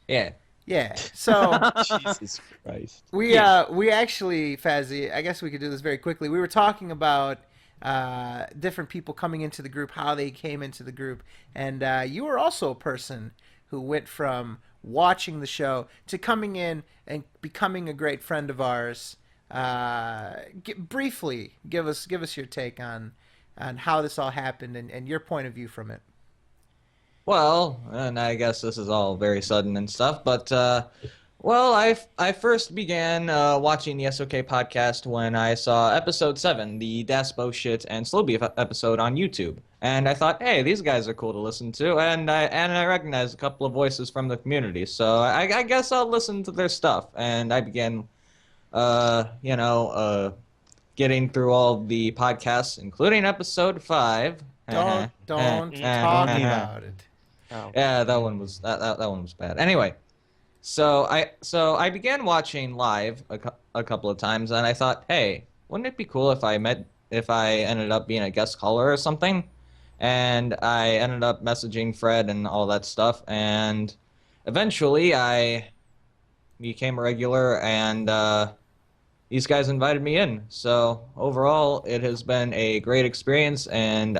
Yeah. Yeah. So Jesus Christ. we actually, Fazzy, I guess we could do this very quickly. We were talking about different people coming into the group, how they came into the group, and you were also a person who went from watching the show to coming in and becoming a great friend of ours. Briefly, give us your take on how this all happened and your point of view from it. Well, and I guess this is all very sudden and stuff, but well, I first began watching the SOK podcast when I saw episode 7, the Daspo Shit and Slow Beef episode on YouTube, and I thought, hey, these guys are cool to listen to, and I recognized a couple of voices from the community, so I guess I'll listen to their stuff, and I began, getting through all the podcasts, including episode 5. Don't talk about it. Oh. Yeah, that one was that one was bad. Anyway, so I began watching live a couple of times, and I thought, hey, wouldn't it be cool if I ended up being a guest caller or something? And I ended up messaging Fred and all that stuff, and eventually I became a regular, and these guys invited me in. So overall, it has been a great experience, and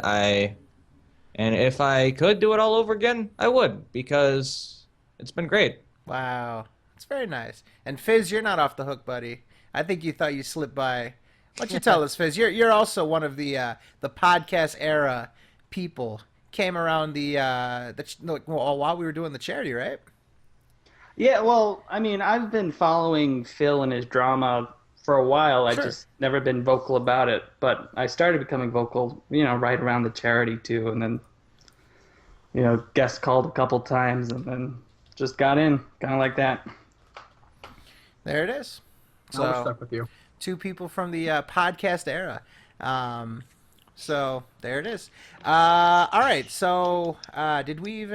if I could do it all over again, I would, because it's been great. Wow. It's very nice. And Fizz, you're not off the hook, buddy. I think you thought you slipped by. Why don't you tell us, Fizz? You're also one of the podcast era people. Came around while we were doing the charity, right? Yeah, well, I mean, I've been following Phil and his drama for a while. Sure. I just never been vocal about it, but I started becoming vocal, right around the charity too, and then, guest called a couple times, and then just got in, kind of like that. There it is. So I'm stuck with you. 2 people from the podcast era. So there it is. All right. So did we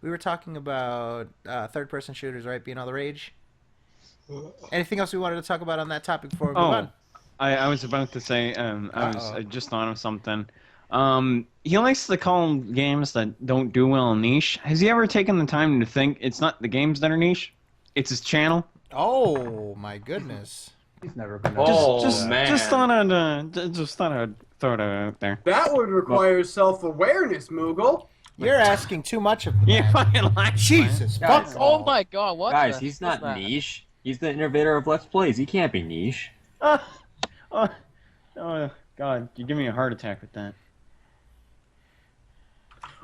were talking about third-person shooters, right? Being all the rage. Anything else we wanted to talk about on that topic before we move on? I was about to say, I just thought of something. He likes to call games that don't do well niche. Has he ever taken the time to think it's not the games that are niche? It's his channel? Oh, my goodness. He's never been. Just thought I'd throw it out there. That would require self-awareness, Moogle. You're asking too much of the You man. fucking like Jesus, Guys, fuck Oh off. my god, what Guys, the he's hell is not that? niche. He's the innovator of Let's Plays. He can't be niche. Oh, God, you give me a heart attack with that.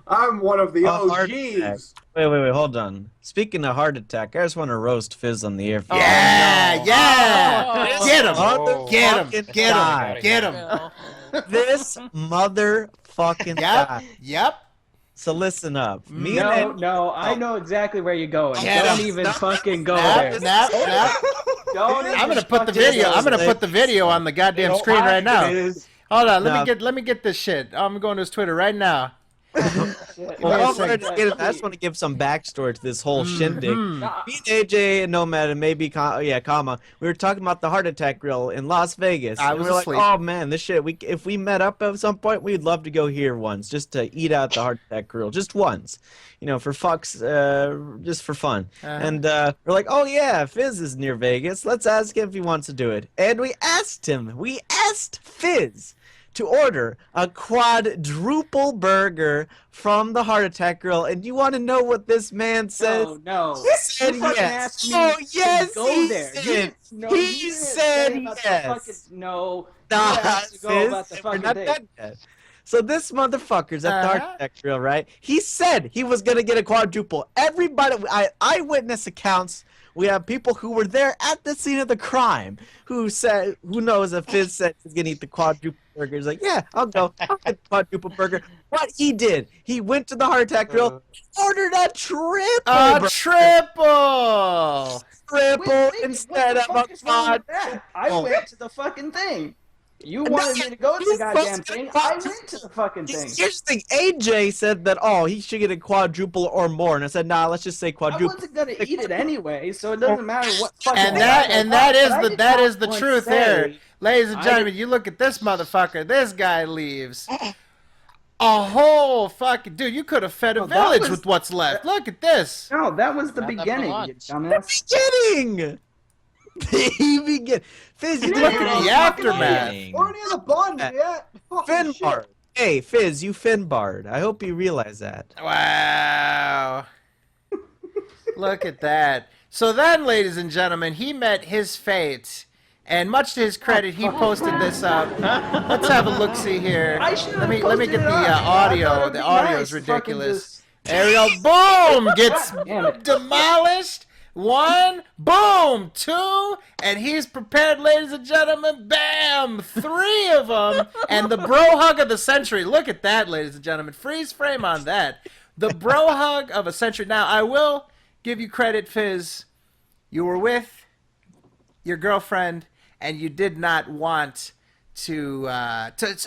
I'm one of the heart attack. OGs. Wait, hold on. Speaking of heart attack, I just want to roast Fizz on the air. Yeah, yeah. Oh. Get him. Oh. Get him. Fucking Get guy. him. Get him. This motherfucking guy. Yep. So listen up. Me No, and no, I know exactly where you're going. Get Don't him. even fucking go Nap, there. nap. Don't even I'm gonna put the fucking video. go I'm gonna there. put the video on the goddamn screen right now. Hold on. No. Let me get this shit. I'm going to his Twitter right now. Well, I just want to give some backstory to this whole shindig. Me and AJ and Nomad and maybe Kama, we were talking about the heart attack grill in Las Vegas. I and was we were asleep. like, oh man, this shit. If we met up at some point, we'd love to go here once, just to eat out the heart attack grill, just once, for fucks, just for fun. And we're like, oh yeah, Fizz is near Vegas. Let's ask him if he wants to do it. And we asked him. We asked Fizz to order a quadruple burger from the Heart Attack Grill. And you want to know what this man says? No. He said You fucking yes. asked me Oh, to yes, go he there. You said. didn't- no, you He didn't said say about the yes. fucking- no. Nah, You asked to go Fizz, about the we're fucking not thing. done yet. So this motherfucker's at the Heart Attack Grill, right? He said he was going to get a quadruple. Everybody, eyewitness accounts, we have people who were there at the scene of the crime who knows if Fizz said he's going to eat the quadruple burger. He's like, yeah, I'll go. I'll get the quadruple burger. What he did, he went to the Heart Attack Grill, ordered a triple. A burger. triple. Triple instead of a What is wrong with quad. that? I went to the fucking thing. You wanted me to go to the goddamn thing. I went to the fucking thing. Here's the thing. AJ said that, he should get a quadruple or more. And I said, nah, let's just say I quadruple. wasn't gonna eat it anyway, so it doesn't matter what fucking. And thing that I and got, that is but I the did that not is the once truth say- here, ladies and I gentlemen. You look at this motherfucker. This guy leaves a whole fucking dude. You could have fed a No, that village was- with what's left. Look at this. No, that was the Not that beginning, you lunch. dumbass. Kidding. The begin. Fizz, you Yeah, Look didn't at even the aftermath. Or any of the bond yet. Fucking shit. Finbarred. Hey, Fizz, you Finbarred. I hope you realize that. Wow. Look at that. So then, ladies and gentlemen, he met his fate. And much to his credit, he posted this up. Let's have a look-see here. Let me get the audio. The audio is ridiculous. There we go. Boom! Gets demolished. 1, boom, 2, and he's prepared, ladies and gentlemen. Bam! 3 of them, and the bro hug of the century. Look at that, ladies and gentlemen. Freeze frame on that. The bro hug of a century. Now, I will give you credit, Fizz. You were with your girlfriend, and you did not want to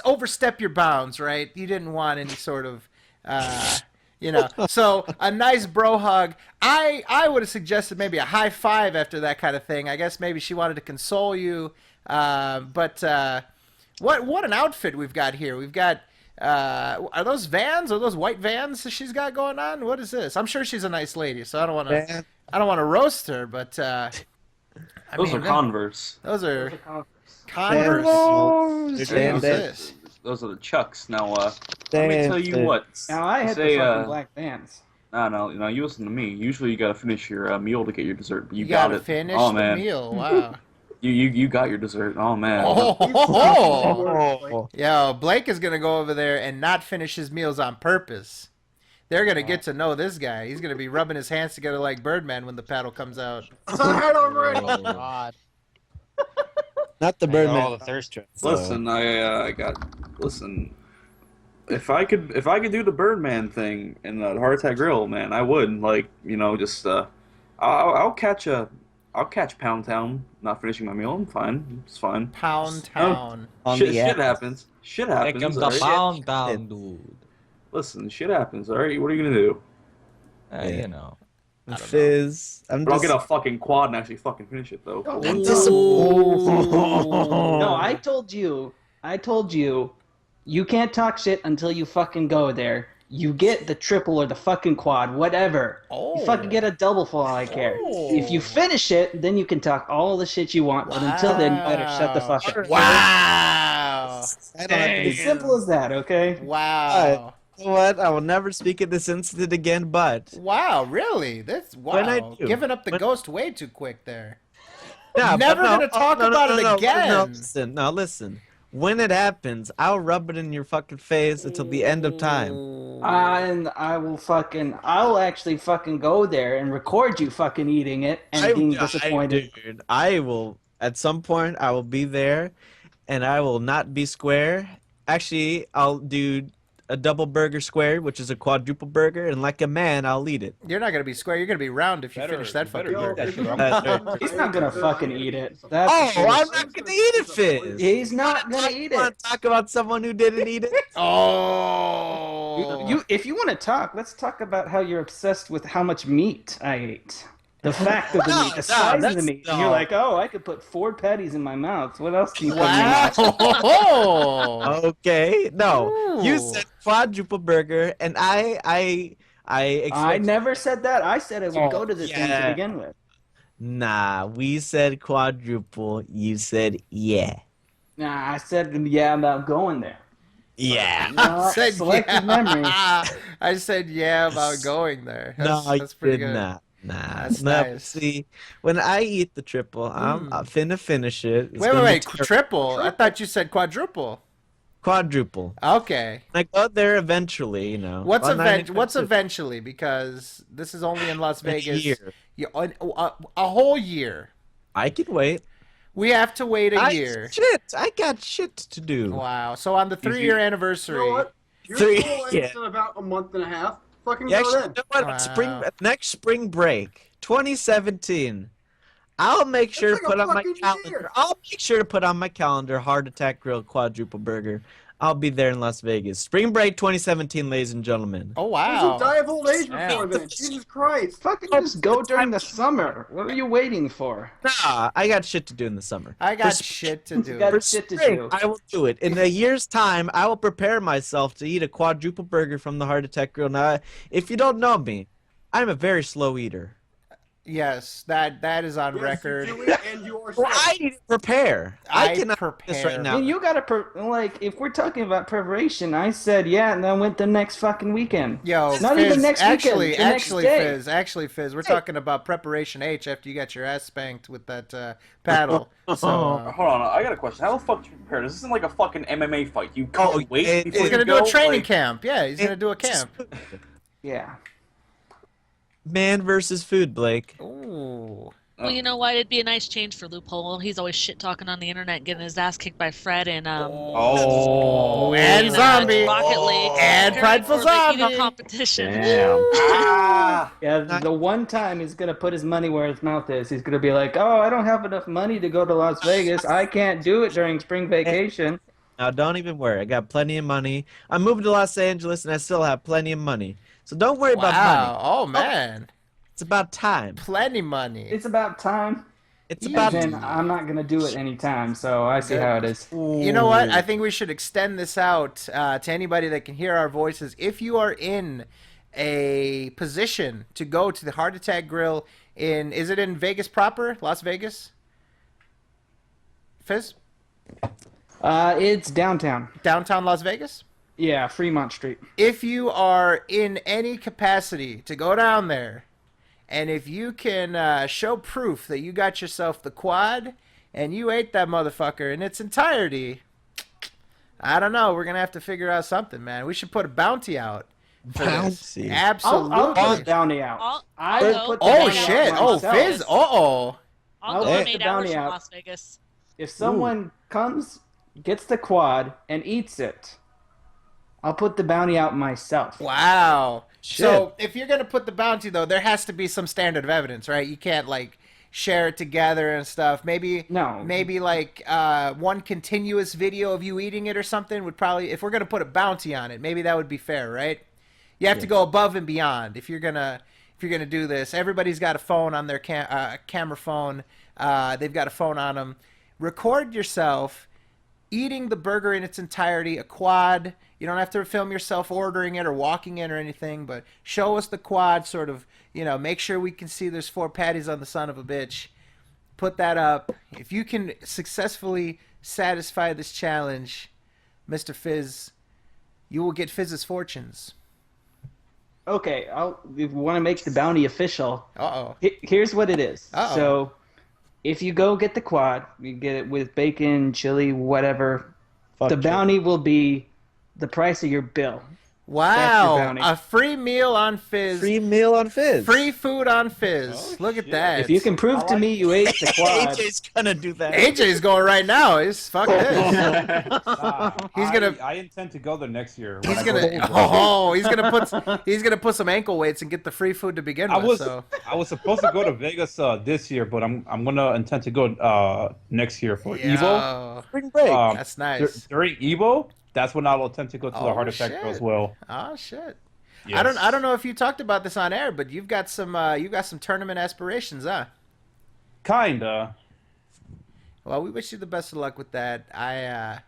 overstep your bounds, right? You didn't want any sort of, so a nice bro hug. I would have suggested maybe a high five after that kind of thing. I guess maybe she wanted to console you. But what an outfit we've got here. We've got, are those Vans? Are those white Vans that she's got going on? What is this? I'm sure she's a nice lady, so I don't want to roast her, but those are Converse. Those are Converse. Converse. Those are the Chucks. Now, let me tell you what. Now I had the fucking black Vans. No, you listen to me. Usually you gotta finish your meal to get your dessert, but you gotta got it. finish Oh, the man. meal. Wow. You got your dessert. Oh man. Yeah, Blake is gonna go over there and not finish his meals on purpose. They're gonna get to know this guy. He's gonna be rubbing his hands together like Birdman when the paddle comes out. Oh, God. Not the Birdman. All the thirst traps. Listen, listen. If I could do the Birdman thing in the Heart Attack Grill, man, I would. Like, I'll catch Pound Town not finishing my meal. I'm fine. It's fine. Pound Town. Shit happens. Shit happens. Here comes all the right? Pound Town dude. Listen, shit happens. All right, what are you gonna do? You know. Fizz. But I'll get a fucking quad and actually fucking finish it though. No, I told you, you can't talk shit until you fucking go there. You get the triple or the fucking quad, whatever. You fucking get a double for all I care. If you finish it, then you can talk all the shit you want. But until then, you better shut the fuck up. Wow. As simple as that, okay? Wow. You know what? I will never speak of this incident again, but... Wow, really? That's wow. When I do. Giving up the ghost way too quick there. Yeah, Never gonna talk about it again. Listen. When it happens, I'll rub it in your fucking face until the end of time. And I'll actually fucking go there and record you fucking eating it and being disappointed. Dude, I will, at some point, I will be there, and I will not be square. Actually, I'll do a double burger square, which is a quadruple burger, and like a man, I'll eat it. You're not gonna be square. You're gonna be round if you finish that fucking burger. He's not gonna fucking eat it. I'm not gonna eat it, Fizz. He's not gonna eat it. Want to talk about someone who didn't eat it? Oh. If you want to talk, let's talk about how you're obsessed with how much meat I ate. The fact of the meat, the size of the meat. And you're like, oh, I could put 4 patties in my mouth. What else can you put in your mouth? Okay, no. You said quadruple burger, and I never said that. I said I would go to the thing to begin with. Nah, we said quadruple. You said yeah. Nah, I said yeah about going there. Yeah. No, said selective memory. I said yeah about going there. That's pretty good. Not. Nah, That's no, nice. See, when I eat the triple, I'm finna finish it. It's Wait, gonna be triple? I thought you said quadruple. Quadruple. Okay. I go there eventually, you know. What's eventually? Because this is only in Las Vegas. Year. A whole year. I can wait. We have to wait a year. I got shit to do. Wow. So on the 3-year anniversary. You know what? Your Three- school ends in about a month and a half. Fucking Yeah, go actually, then. you know what? Next spring break, 2017. I'll make sure That's to like put a on my fucking calendar. year. I'll make sure to put on my calendar Heart Attack Grill quadruple burger. I'll be there in Las Vegas. Spring break 2017, ladies and gentlemen. Oh You'll die of old age before then. Jesus Christ. Fucking just go during the summer. What are you waiting for? Nah, I got shit to do in the summer. I got For shit to do. You got For shit to spring, do. I will do it. In a year's time, I will prepare myself to eat a quadruple burger from the Heart Attack Grill. Now, if you don't know me, I'm a very slow eater. Yes, that is on record. You do it and you are Well, I safe. need to prepare. I cannot do this prepare. right I now. mean, you gotta like if we're talking about preparation, I said yeah, and then went the next fucking weekend. Yo, not Fizz, even next actually, weekend. The actually, next day. Fizz, we're talking about preparation H after you got your ass spanked with that paddle. So Hold on, I got a question. How the fuck do you prepare? This isn't like a fucking MMA fight. You can't wait before he's you gonna go? do a training Like, camp. Yeah, he's gonna do a camp. Yeah. Man versus food, Blake. Ooh. Well, you know what? It'd be a nice change for Loophole. He's always shit talking on the internet, getting his ass kicked by Fred and and Zombie Rocket League and preparing Prideful for the eating Zombie. competition. Damn. Yeah, the one time he's gonna put his money where his mouth is. He's gonna be like, "Oh, I don't have enough money to go to Las Vegas. I can't do it during spring vacation." Now, don't even worry. I got plenty of money. I'm moving to Los Angeles, and I still have plenty of money. So don't worry about money. Oh man, it's about time. Plenty money. It's about time. It's about And I'm not gonna do it anytime, so I see how it is. You know what? I think we should extend this out to anybody that can hear our voices. If you are in a position to go to the Heart Attack Grill is it in Vegas proper? Las Vegas? Fizz? It's downtown. Downtown Las Vegas? Yeah, Fremont Street. If you are in any capacity to go down there, and if you can show proof that you got yourself the quad and you ate that motherfucker in its entirety, I don't know. We're going to have to figure out something, man. We should put a bounty out for this. Bounty? Absolutely. I'll put the bounty out. I will put the Oh, bounty shit. out Oh, myself. Fizz. Uh-oh. I'll Hey. go The 8 hours bounty from out. Las Vegas. If someone comes, gets the quad, and eats it, I'll put the bounty out myself. Wow. Shit. So if you're going to put the bounty, though, there has to be some standard of evidence, right? You can't, like, share it together and stuff. Maybe like one continuous video of you eating it or something would probably, if we're going to put a bounty on it, maybe that would be fair, right? You have to go above and beyond if you're gonna do this. Everybody's got a phone on their camera phone. They've got a phone on them. Record yourself eating the burger in its entirety, a quad. You don't have to film yourself ordering it or walking in or anything, but show us the quad, sort of, make sure we can see there's 4 patties on the son of a bitch. Put that up. If you can successfully satisfy this challenge, Mr. Fizz, you will get Fizz's fortunes. Okay, if you want to make the bounty official, here's what it is. Uh-oh. So, if you go get the quad, you get it with bacon, chili, whatever. The bounty will be the price of your bill. Wow, a free meal on Fizz. Free meal on Fizz. Free food on Fizz. Look at that. If you can prove to me you ate the quad, AJ's gonna do that. AJ's going right now. He's fuck this. He's gonna. I intend to go there next year. He's gonna put some ankle weights and get the free food to begin with. I was supposed to go to Vegas this year, but I'm gonna intend to go next year for Evo. Spring break. That's nice. During Evo, that's when I'll attempt to go to the Heart Attack Grill as well. Oh shit. Yes. I don't know if you talked about this on air, but you've got some tournament aspirations, huh? Kinda. Well, we wish you the best of luck with that. I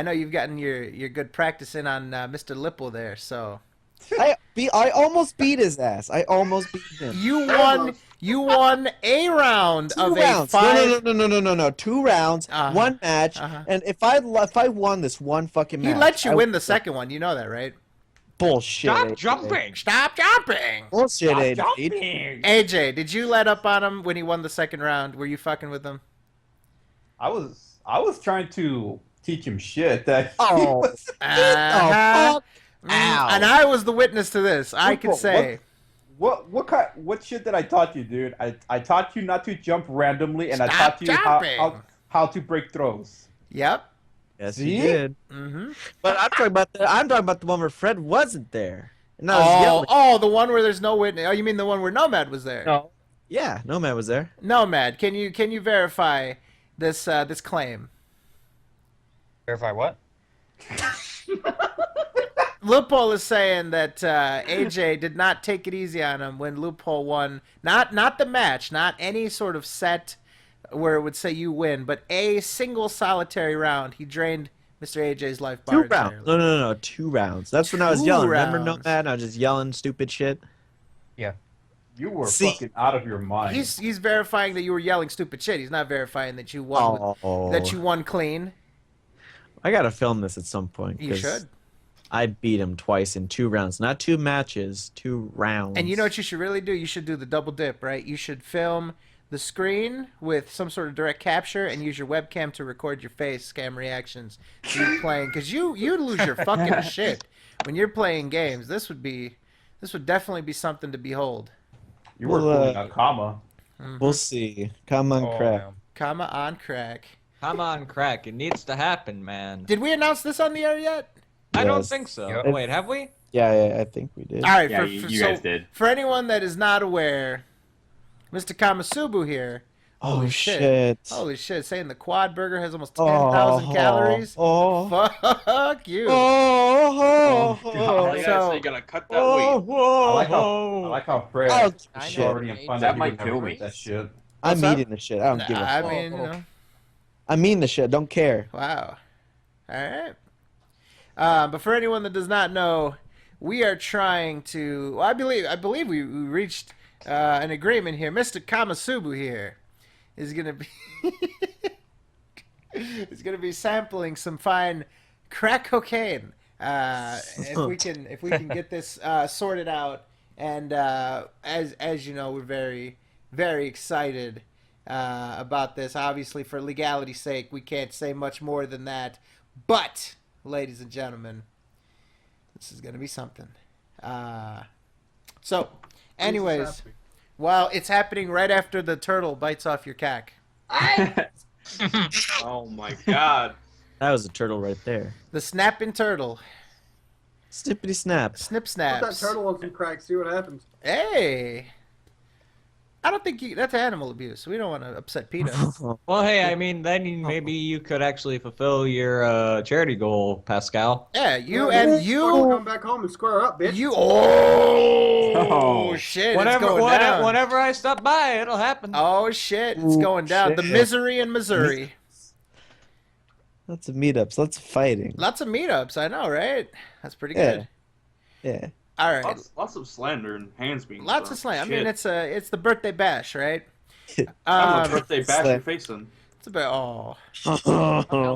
know you've gotten your good practice in on Mr. Lipple there, so I almost beat his ass. I almost beat him. You won a round of rounds. a 5. No. 2 rounds, 1 match, and if I won this one fucking match, He let you win the second one. You know that, right? Bullshit. Stop AJ. jumping! Stop jumping! Bullshit, Stop AJ. jumping! AJ, did you let up on him when he won the second round? Were you fucking with him? I was trying to teach him shit that he Oh. was. Uh-huh. Ow. And I was the witness to this. I can say. What shit did I taught you, dude? I taught you not to jump randomly, and I Stop taught you jumping. how to break throws. Yep. Yes, See? you did. Mm-hmm. But I'm talking about the one where Fred wasn't there. And I was yelling. The one where there's no witness. Oh, you mean the one where Nomad was there? No. Yeah, Nomad was there. Nomad, can you verify this claim? Verify what? Loophole is saying that AJ did not take it easy on him when Loophole won. Not the match, not any sort of set where it would say you win, but a single solitary round. He drained Mr. AJ's life bar 2 entirely. rounds. No. 2 rounds. That's when I was 2 yelling. rounds. Remember Nomad? I was just yelling stupid shit. Yeah. You were See- fucking out of your mind. He's verifying that you were yelling stupid shit. He's not verifying that you won. That you won clean. I gotta film this at some point. You 'cause should. I beat him twice in 2 rounds, not 2 matches, 2 rounds. And you know what you should really do? You should do the double dip, right? You should film the screen with some sort of direct capture and use your webcam to record your face, scam reactions to you playing. Because you lose your fucking shit when you're playing games. This would definitely be something to behold. You were pulling a comma. We'll see. Come on, crack. man. Comma on crack. Come on, crack. It needs to happen, man. Did we announce this on the air yet? I don't Yes. think so. Yep. Wait, have we? Yeah, I think we did. All right, Yeah, you guys did. For anyone that is not aware, Mr. Kamasubu here. Oh, Holy shit. Holy shit! Saying the quad burger has almost 10,000 calories. Oh. Fuck you. Oh. God, So- you gotta cut that weight. I like how Fred Oh, is shit. already in fun That he might would never kill me. eat That shit. I'm What's up? eating the shit. I don't give a I fuck. mean, you know, I mean the shit. Don't care. wow. All right. But for anyone that does not know, we are trying to. Well, I believe we reached an agreement here. Mr. Kamasubu here is gonna be is gonna be sampling some fine crack cocaine. If we can get this sorted out, and as you know, we're very very excited about this. Obviously, for legality's sake, we can't say much more than that. But, ladies and gentlemen, this is gonna be something. So, anyways, well, it's happening right after the turtle bites off your cack. Oh my god. That was a turtle right there. The snapping turtle. Snippity snap. Snip Put snaps. that turtle on some crack, see what happens. Hey. I don't think that's animal abuse. We don't want to upset PETA. Well, hey, I mean, then maybe you could actually fulfill your charity goal, Pascal. Yeah, you Yeah, and Fucking you. come back home and square up, bitch. You. Oh, Oh. shit. Whenever, it's going down. whenever I stop by, it'll happen. Oh, shit. It's going down. The shit. misery in Missouri. Lots of meetups. Lots of fighting. Lots of meetups. I know, right? That's pretty Yeah. good. Yeah. All right. Lots of slander and hands being Lots thrown. of slang. I Shit. mean, it's the birthday bash, right? I'm a birthday bash slang. you're facing. It's about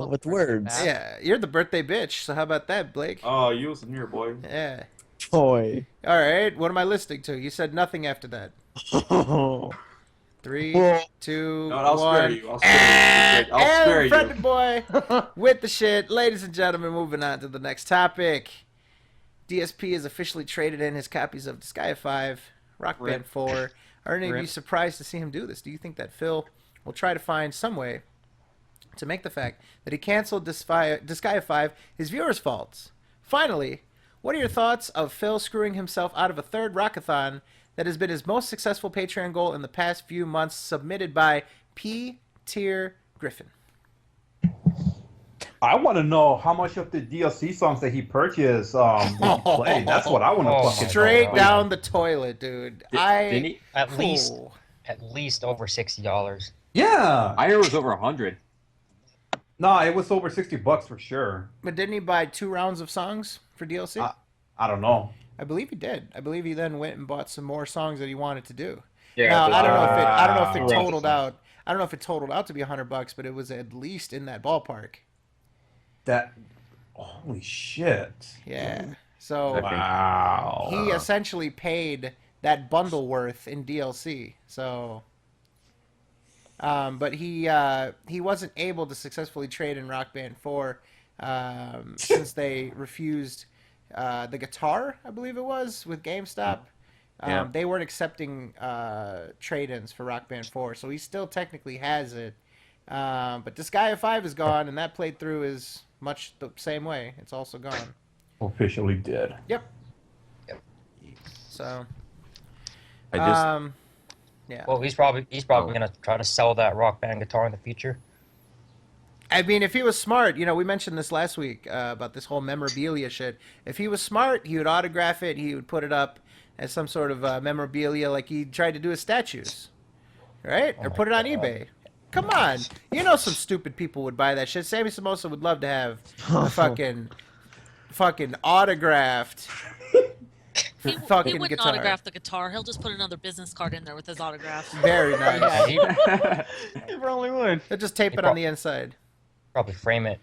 With words. yeah. You're the birthday bitch. So how about that, Blake? Oh, you wasn't here, boy. Yeah. Boy. All right. What am I listening to? You said nothing after that. 3, Well- 2, No, I'll 1. spare you. I'll spare you. I'll spare And you. friendly boy with the shit. Ladies and gentlemen, moving on to the next topic. DSP has officially traded in his copies of Disgaea 5, Rock Band Rip. 4. Are any of you Rip. surprised to see him do this? Do you think that Phil will try to find some way to make the fact that he canceled Disgaea 5 his viewers' faults? Finally, what are your thoughts of Phil screwing himself out of a third Rockathon that has been his most successful Patreon goal in the past few months, submitted by P. Tier Griffin? I want to know how much of the DLC songs that he purchased will he play. That's what I want to Oh, fucking know. Straight down the toilet, dude. Didn't he? At least, Ooh. at least over $60. Yeah. I heard it was over 100. No, it was over $60 for sure. But didn't he buy 2 rounds of songs for DLC? I don't know. I believe he did. I believe he then went and bought some more songs that he wanted to do. Yeah, Now, but, I don't know if it Wow. totaled out. I don't know if it totaled out to be $100, but it was at least in that ballpark. That. Holy shit. Yeah. So Wow. he essentially paid that bundle worth in DLC. So, but he wasn't able to successfully trade in Rock Band 4 since they refused the guitar, I believe it was, with GameStop. Yeah. They weren't accepting trade-ins for Rock Band 4, so he still technically has it. But Disgaea 5 is gone, and that played through is much the same way. It's also gone. Officially dead. Yep. So. I just Yeah. Well, he's probably gonna try to sell that Rock Band guitar in the future. I mean, if he was smart, you know, we mentioned this last week about this whole memorabilia shit. If he was smart, he would autograph it. He would put it up as some sort of memorabilia, like he tried to do with statues, right? Or put it on eBay. Come on, you know, some stupid people would buy that shit. Sammy Samosa would love to have a fucking autographed He fucking wouldn't guitar. autograph the guitar. He'll just put another business card in there with his autograph. Very nice. He probably would. They'll just tape it on the inside. probably frame it.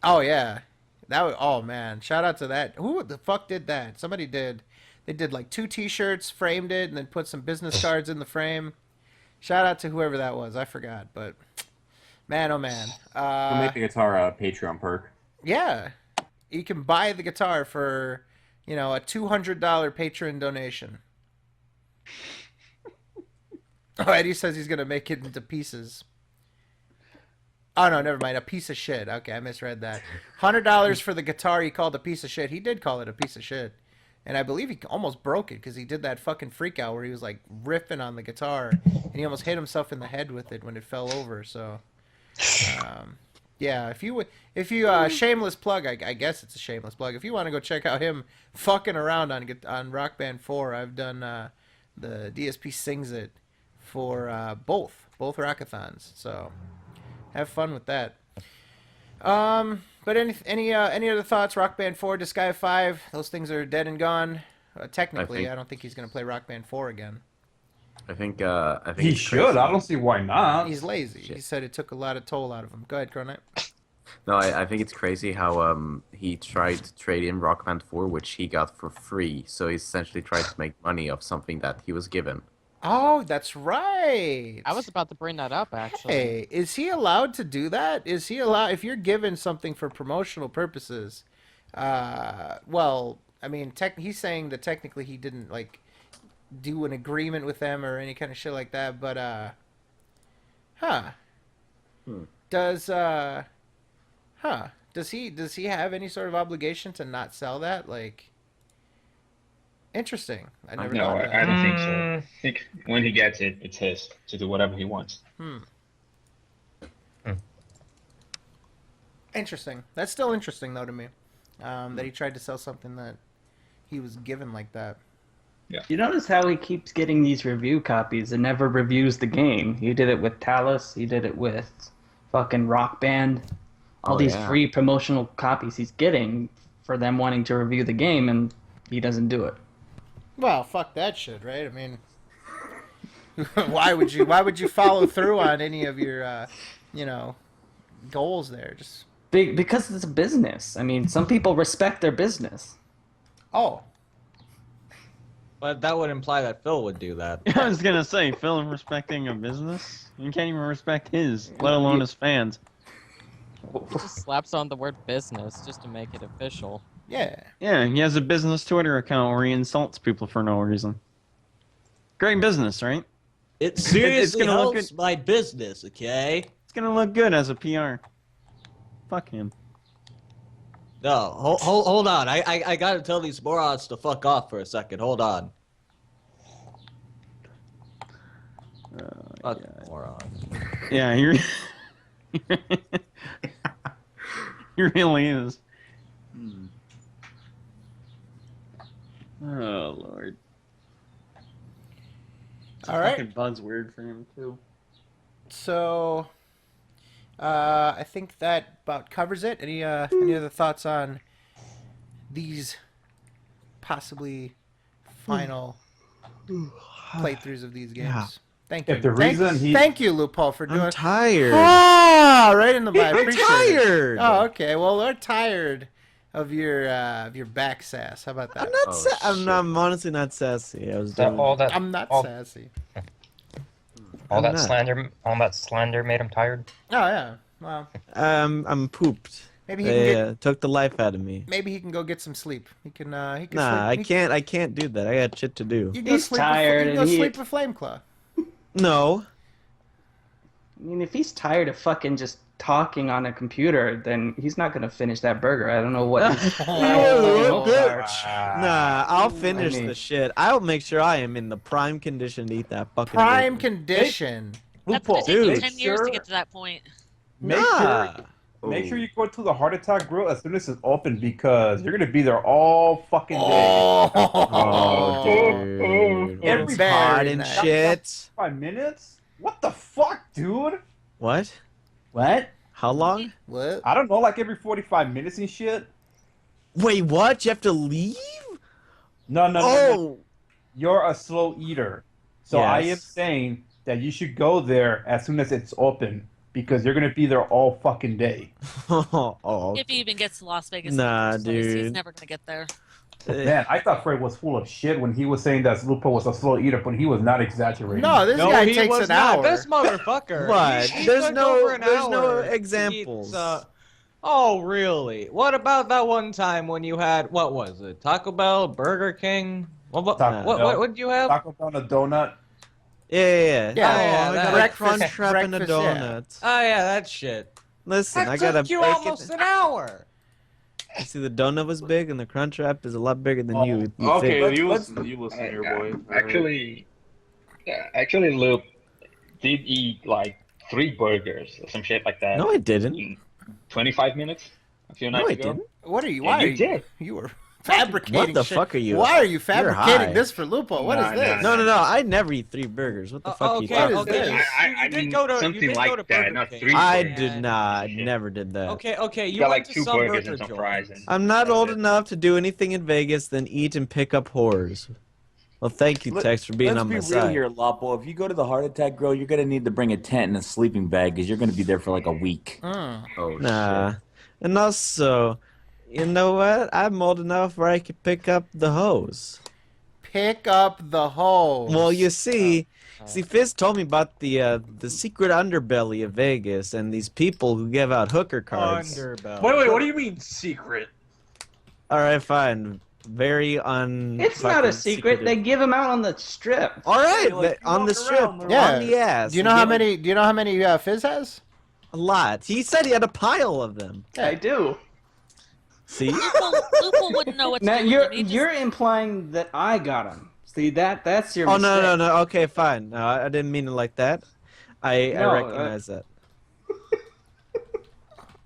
Oh yeah, that was. Oh man, shout out to that. Who the fuck did that? Somebody did. They did like 2 T-shirts, framed it, and then put some business cards in the frame. Shout out to whoever that was. I forgot, but man, oh man. We'll make the guitar a Patreon perk. Yeah, you can buy the guitar for, a $200 patron donation. Oh, Eddie says he's gonna make it into pieces. Oh no, never mind. A piece of shit. Okay, I misread that. $100 for the guitar he called a piece of shit. He did call it a piece of shit. And I believe he almost broke it because he did that fucking freak out where he was like riffing on the guitar and he almost hit himself in the head with it when it fell over. So, yeah, if you shameless plug, I guess it's a shameless plug. If you want to go check out him fucking around on Rock Band 4, I've done the DSP Sings It for both rockathons. So have fun with that. But any other thoughts? Rock Band 4, Disgaea 5, those things are dead and gone. Technically, I don't think he's going to play Rock Band 4 again. I think he it's should. crazy. I don't see why not. He's lazy. He said it took a lot of toll out of him. Go ahead, Cronite. No, I think it's crazy how he tried to trade in Rock Band 4, which he got for free. So he essentially tried to make money off something that he was given. Oh, that's right. I was about to bring that up, actually. Hey, is he allowed to do that? Is he allowed, if you're given something for promotional purposes, well, I mean, he's saying that technically he didn't, like, do an agreement with them or any kind of shit like that, but, does he have any sort of obligation to not sell that? Like, interesting. I never No, thought of that. I don't think so. I think when he gets it, it's his to do whatever he wants. Interesting. That's still interesting, though, to me. That he tried to sell something that he was given like that. Yeah. You notice how he keeps getting these review copies and never reviews the game. He did it with Talus. He did it with fucking Rock Band. All these free promotional copies he's getting for them wanting to review the game, and he doesn't do it. Well, fuck that shit, right? I mean, why would you follow through on any of your, goals there? Just because it's a business. I mean, some people respect their business. Oh. But that would imply that Phil would do that. I was gonna say, Phil respecting a business? You can't even respect his, let alone his fans. He just slaps on the word business just to make it official. Yeah. Yeah, he has a business Twitter account where he insults people for no reason. Great business, right? It seriously gonna look helps good. my business, okay? It's gonna look good as a PR. Fuck him. No, hold on. I gotta tell these morons to fuck off for a second. Hold on. Fuck morons. Yeah, you're... he really is. Oh, Lord. All right. Fucking Bud's weird for him, too. So, I think that about covers it. Any other thoughts on these possibly final playthroughs of these games? Yeah. Thank you. If the reason Thank you, Loophole, for doing. I'm tired. Ah, right in the vibe. I'm Appreciate tired. It. Oh, okay. Well, we're tired of your back sass. How about that? I'm honestly not sassy. I was That- doing. all that- I'm not all- sassy. All I'm that not. slander made him tired. Oh yeah. Well, I'm pooped. maybe he They can took the life out of me. maybe he can go get some sleep. He can. He can. Nah, sleep. I can't. I can't do that. I got shit to do. You can go He's sleep tired With, you can and go he- sleep with Flameclaw. No. I mean, if he's tired of fucking just talking on a computer, then he's not gonna finish that burger. I don't know what. Nah, I'll finish the shit. I'll make sure I am in the prime condition to eat that fucking Prime burger. condition. That's gonna take you Dude. 10 years to get to that point. Make Nah. sure. Make sure you go to the Heart Attack Grill as soon as it's open because you're gonna be there all fucking day. Oh, dude. Every It's hot and nice. shit. 5 minutes? What the fuck, dude? What? What? How long? What? I don't know, like every 45 minutes and shit. Wait, what? You have to leave? No. You're a slow eater. So I am Yes. saying that you should go there as soon as it's open because you're going to be there all fucking day. Oh, If he even gets to Las Vegas in Nah, the first place, he's dude. never gonna get there. Man, I thought Fred was full of shit when he was saying that Lupo was a slow eater, but he was not exaggerating. No, this guy he takes was an not. hour. This motherfucker. But He there's took no over an there's no hour to eat, examples. Oh, really? What about that one time when you had, what was it? Taco Bell, Burger King? What did you have? Taco Bell, a donut. Yeah. Yeah, I got a breakfast- crunch wrap and a breakfast, yeah. donut. Oh, yeah, that shit. Listen, That I got a took you bacon. almost an hour. You see, the donut was big, and the crunch wrap is a lot bigger than you. Okay, think. you listen here, boy. Actually, Luke did eat like 3 burgers or some shit like that. No, I didn't. In 25 minutes a few No, nights I ago. didn't. What are you? Yeah, Why you are you? did. You were fabricating. What the shit. fuck are you? Why are you You're fabricating high. this for Lupo? What is this? No, I never eat 3 burgers. What the fuck are you Okay, talking What is okay. this? I You did mean, go to something you did like go to that, Burger not King. 3 I burgers. did not. I never did that. Okay, you got went like to 2 some burgers burger and some joint. fries. And I'm not that was old it. enough to do anything in Vegas than eat and pick up whores. Well, thank you, Tex, for being Let's on be my real side. here, Lapo. If you go to the Heart Attack Grill, you're gonna need to bring a tent and a sleeping bag because you're gonna be there for like a week. Mm. Oh Nah. shit. And also, you know what? I'm old enough where I can pick up the hose. Pick up the hose. Well, you see, Fizz told me about the secret underbelly of Vegas and these people who give out hooker cards. Wait, what do you mean secret? All right, fine. Very It's not a fucking secret. secretive. They give them out on the strip. All right, like, on the walk strip, around, Yeah. on the ass. Do you know how many? Do you know how many Fizz has? A lot. He said he had a pile of them. I do. See? Lupo wouldn't know what to Now do with them. He just- you're implying that I got them. See that's your Oh mistake. no. Okay, fine. No, I didn't mean it like that. I No, recognize that.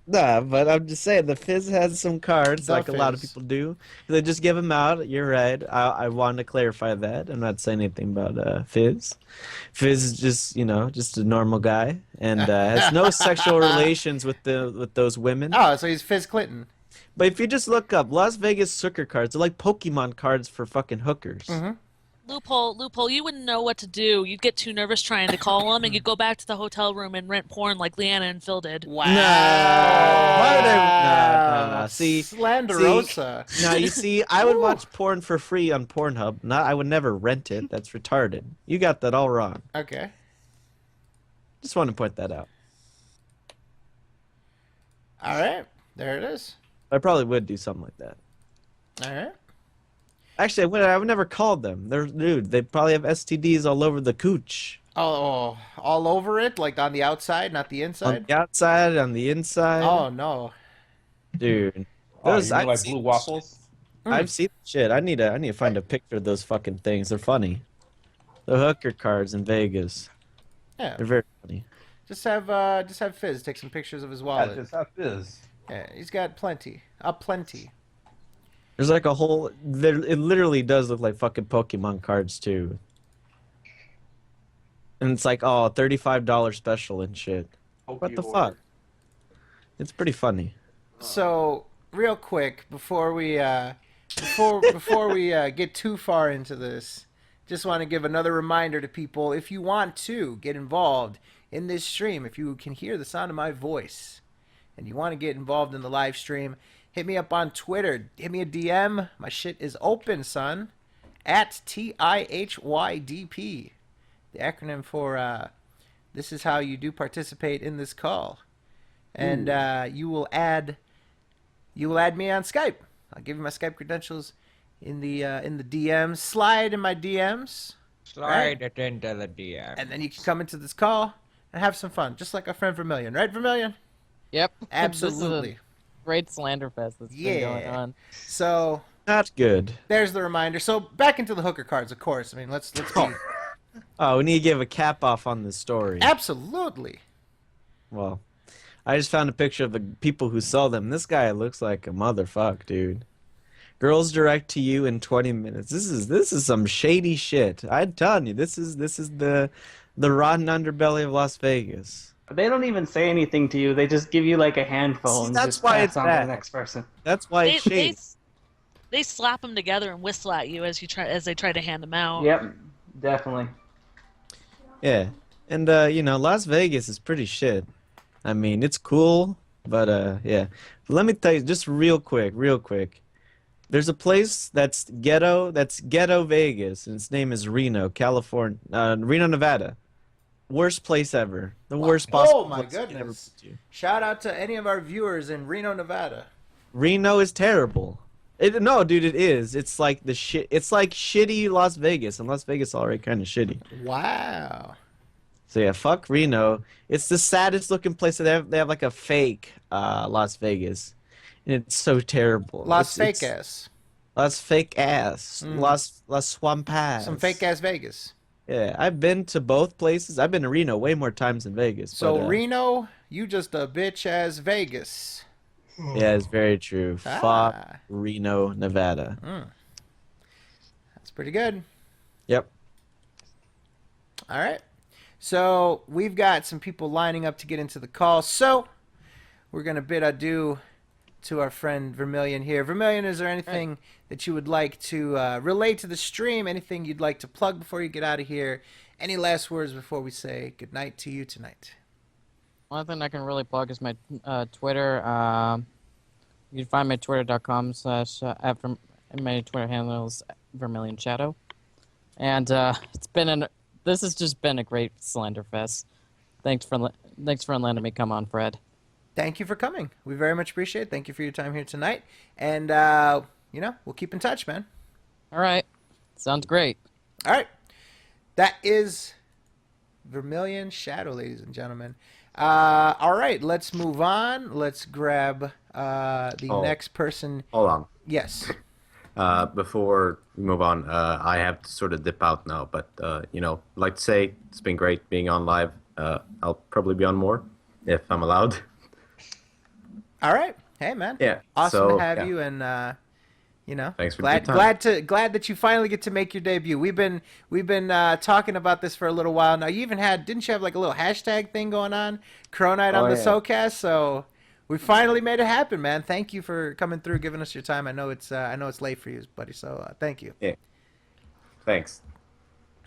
Nah, but I'm just saying the Fizz has some cards The like a lot of Fizz. people do. They just give them out. You're right. I wanted to clarify that. I'm not saying anything about Fizz. Fizz is just a normal guy and has no sexual relations with those women. Oh, so he's Fizz Clinton. But if you just look up Las Vegas hooker cards, they're like Pokemon cards for fucking hookers. Mm-hmm. Loophole, you wouldn't know what to do. You'd get too nervous trying to call them, and you'd go back to the hotel room and rent porn like Leanna and Phil did. Wow. Why would I? Nah. See, Slanderosa. Now you see, I would watch porn for free on Pornhub. I would never rent it. That's retarded. You got that all wrong. Okay. Just want to point that out. All right. There it is. I probably would do something like that. All right. Actually, I would never call them. They probably have STDs all over the cooch. Oh, all over it, like on the outside, not the On inside. the outside, on the inside. Oh no, dude. Oh, Those, you mean I've like seen blue waffles? I've seen shit. I need to find a picture of those fucking things. They're funny. The hooker cards in Vegas. Yeah. They're very funny. Just have Fizz take some pictures of his Yeah, wallet. just have Fizz. Yeah, he's got plenty. Plenty. There's like a whole. It literally does look like fucking Pokemon cards too. And it's like, oh, $35 special and shit. What the fuck? It's pretty funny. So, real quick, before we before we get too far into this, just want to give another reminder to people: if you want to get involved in this stream, if you can hear the sound of my voice, and you want to get involved in the live stream, hit me up on Twitter. Hit me a DM. My shit is open, son. At TIHYDP. The acronym for this is how you do participate in this call. And you will add me on Skype. I'll give you my Skype credentials in the DMs. Slide in my DMs. Slide it into the DM. And then you can come into this call and have some fun, just like our friend Vermilion. Right, Vermilion? Yep. Absolutely. This is a great slander fest that's been going on. So Not good. there's the reminder. So back into the hooker cards, of course. I mean, let's be Oh, we need to give a cap off on this story. absolutely. Well, I just found a picture of the people who sell them. This guy looks like a motherfucker, dude. Girls direct to you in 20 minutes. This is some shady shit. I'm telling you, this is the rotten underbelly of Las Vegas. They don't even say anything to you. They just give you like a handful See, and that's just why pass it's on to bad. the next person. That's why it's shady. they slap them together and whistle at you as they try to hand them out. Yep, definitely. Yeah, and Las Vegas is pretty shit. I mean, it's cool, but yeah. Let me tell you, just real quick. There's a place that's ghetto Vegas, and its name is Reno, California, Reno, Nevada. Worst place ever. The worst possible. Oh my place you can ever goodness! put you. Shout out to any of our viewers in Reno, Nevada. Reno is terrible. No, dude, it is. It's like the shit. It's like shitty Las Vegas, and Las Vegas already kind of shitty. Wow. So yeah, fuck Reno. It's the saddest looking place. They have like a fake Las Vegas, and it's so terrible. Las Vegas. Las fake ass. Mm. Las Swampas. Some fake ass Vegas. Yeah, I've been to both places. I've been to Reno way more times than Vegas. So but, Reno, you just a bitch ass Vegas. Yeah, it's very true. Ah. Fuck Reno, Nevada. That's pretty good. Yep. All right. So we've got some people lining up to get into the call. So we're going to bid adieu to our friend Vermilion here. Vermilion, is there anything that you would like to relate to the stream? Anything you'd like to plug before you get out of here? Any last words before we say goodnight to you tonight? One thing I can really plug is my Twitter. You can find my twitter.com/ my Twitter handle is Vermilion Shadow. And this has just been a great Slender Fest. Thanks for letting me come on, Fred. Thank you for coming. We very much appreciate it. Thank you for your time here tonight. And, we'll keep in touch, man. All right. Sounds great. All right. That is Vermilion Shadow, ladies and gentlemen. All right. Let's move on. Let's grab the next person. Hold on. Yes. Before we move on, I have to sort of dip out now, but, I'd like to say it's been great being on live. I'll probably be on more if I'm allowed. All right. Hey, man. Yeah. Awesome to have you, and thanks for glad that you finally get to make your debut. We've been talking about this for a little while now. You even didn't you have like a little hashtag thing going on, Cronite on the SoKast? So we finally made it happen, man. Thank you for coming through, giving us your time. I know it's late for you, buddy. So thank you. Yeah. Thanks.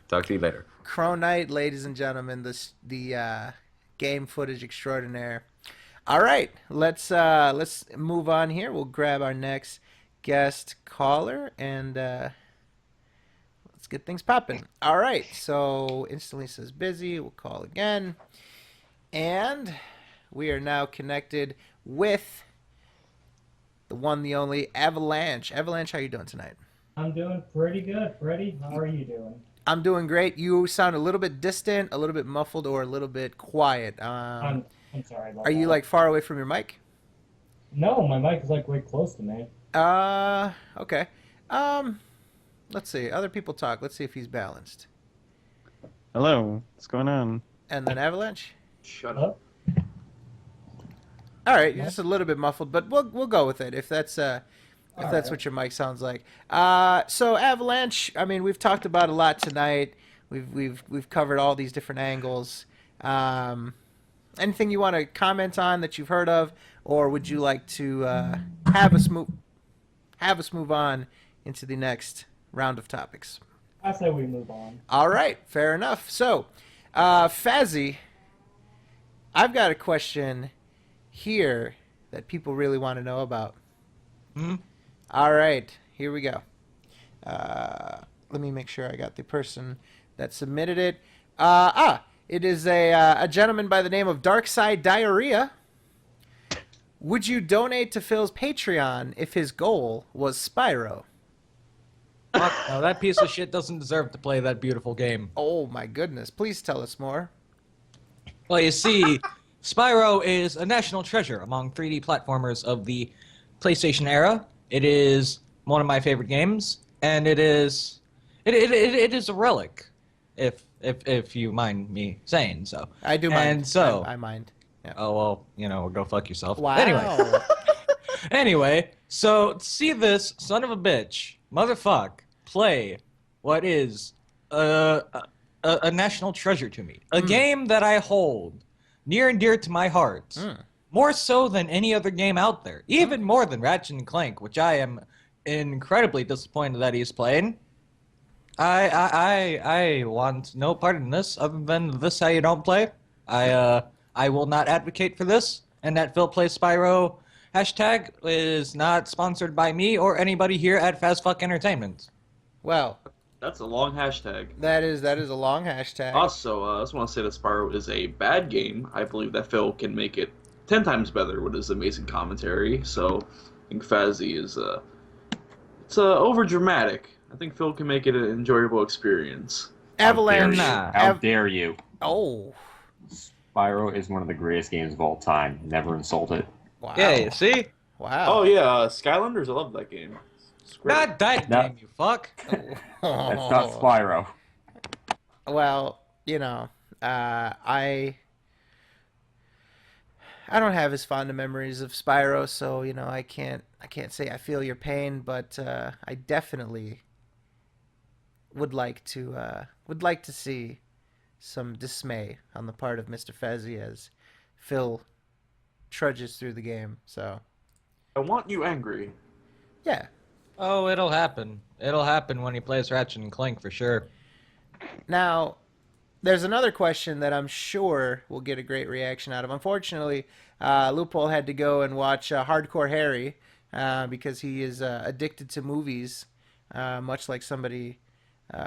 Talk to you later. Cronite, ladies and gentlemen, the game footage extraordinaire. All right, let's move on here. We'll grab our next guest caller and let's get things popping. All right, so instantly says busy. We'll call again, and we are now connected with the one, the only Avalanche. Avalanche, how you doing tonight? I'm doing pretty good, Freddie. How are you doing? I'm doing great. You sound a little bit distant, a little bit muffled, or a little bit quiet. I'm sorry about Are you that. like far away from your mic? No, my mic is like way close to me. Okay. Let's see. Other people talk. Let's see if he's balanced. Hello. What's going on? And then Avalanche? Shut up. All right, you're just a little bit muffled, but we'll go with it if that's what your mic sounds like. So Avalanche, I mean, we've talked about a lot tonight. We've covered all these different angles. Anything you want to comment on that you've heard of, or would you like to have us move on into the next round of topics? I say we move on. All right, fair enough. So, Fazzy, I've got a question here that people really want to know about. All right, here we go. Let me make sure I got the person that submitted it. It is a gentleman by the name of Darkside Diarrhea. Would you donate to Phil's Patreon if his goal was Spyro? Fuck no, that piece of shit doesn't deserve to play that beautiful game. Oh my goodness. Please tell us more. Well, you see, Spyro is a national treasure among 3D platformers of the PlayStation era. It is one of my favorite games, and it is a relic, if you mind me saying so. I do mind. And so I mind. Yeah. Oh well, go fuck yourself. Wow. Anyway, so see this son of a bitch, motherfuck, play what is a national treasure to me, a game that I hold near and dear to my heart, more so than any other game out there, even more than Ratchet and Clank, which I am incredibly disappointed that he's playing. I want no part in this other than this how you don't play. I will not advocate for this, and that Phil Plays Spyro hashtag is not sponsored by me or anybody here at Fast Fuck Entertainment. Well, That's a long hashtag. that is a long hashtag. Also, I just want to say that Spyro is a bad game. I believe that Phil can make it 10 times better with his amazing commentary. So, I think Fazzy is it's over dramatic. I think Phil can make it an enjoyable experience. Avalanche. How dare you? Oh. Spyro is one of the greatest games of all time. Never insult it. Wow. Yeah, you see? Wow. Oh yeah, Skylanders. I love that game. It's great. Not that game, you fuck. That's not Spyro. Well, you know, I don't have as fond of memories of Spyro, so you know I can't say I feel your pain, but I definitely would like to see some dismay on the part of Mr. Fezzi as Phil trudges through the game. So I want you angry. Yeah. Oh, it'll happen. It'll happen when he plays Ratchet and Clank for sure. Now, there's another question that I'm sure will get a great reaction out of. Unfortunately, Loophole had to go and watch Hardcore Harry because he is addicted to movies, much like somebody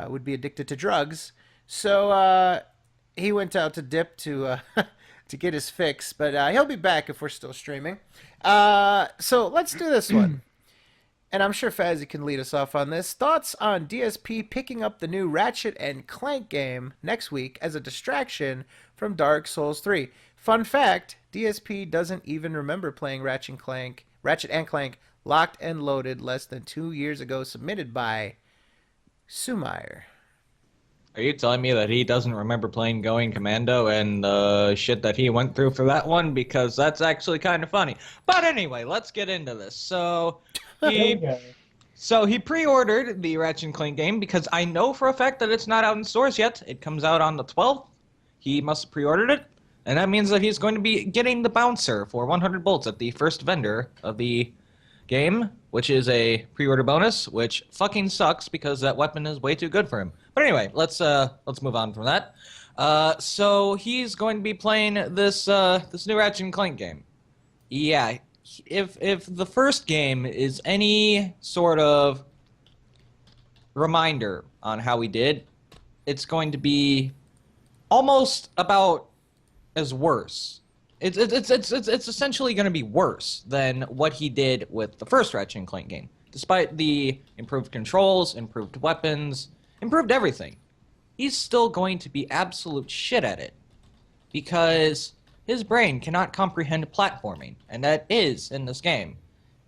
would be addicted to drugs. So he went out to Dip to to get his fix, but he'll be back if we're still streaming. So let's do this one. And I'm sure Fazzy can lead us off on this. Thoughts on DSP picking up the new Ratchet and Clank game next week as a distraction from Dark Souls 3. Fun fact, DSP doesn't even remember playing Ratchet and Clank Locked and Loaded less than 2 years ago, submitted by Sumeyer. Are you telling me that he doesn't remember playing Going Commando and the shit that he went through for that one? Because that's actually kind of funny. But anyway, let's get into this. So he pre-ordered the Ratchet and Clank game because I know for a fact that it's not out in stores yet. It comes out on the 12th. He must have pre-ordered it. And that means that he's going to be getting the bouncer for 100 bolts at the first vendor of the game, which is a pre-order bonus, which fucking sucks because that weapon is way too good for him. But anyway, let's move on from that. So he's going to be playing this new Ratchet and Clank game. Yeah, if the first game is any sort of reminder on how we did, it's going to be almost about as worse. It's essentially going to be worse than what he did with the first Ratchet and Clank game. Despite the improved controls, improved weapons, improved everything, he's still going to be absolute shit at it because his brain cannot comprehend platforming, and that is in this game.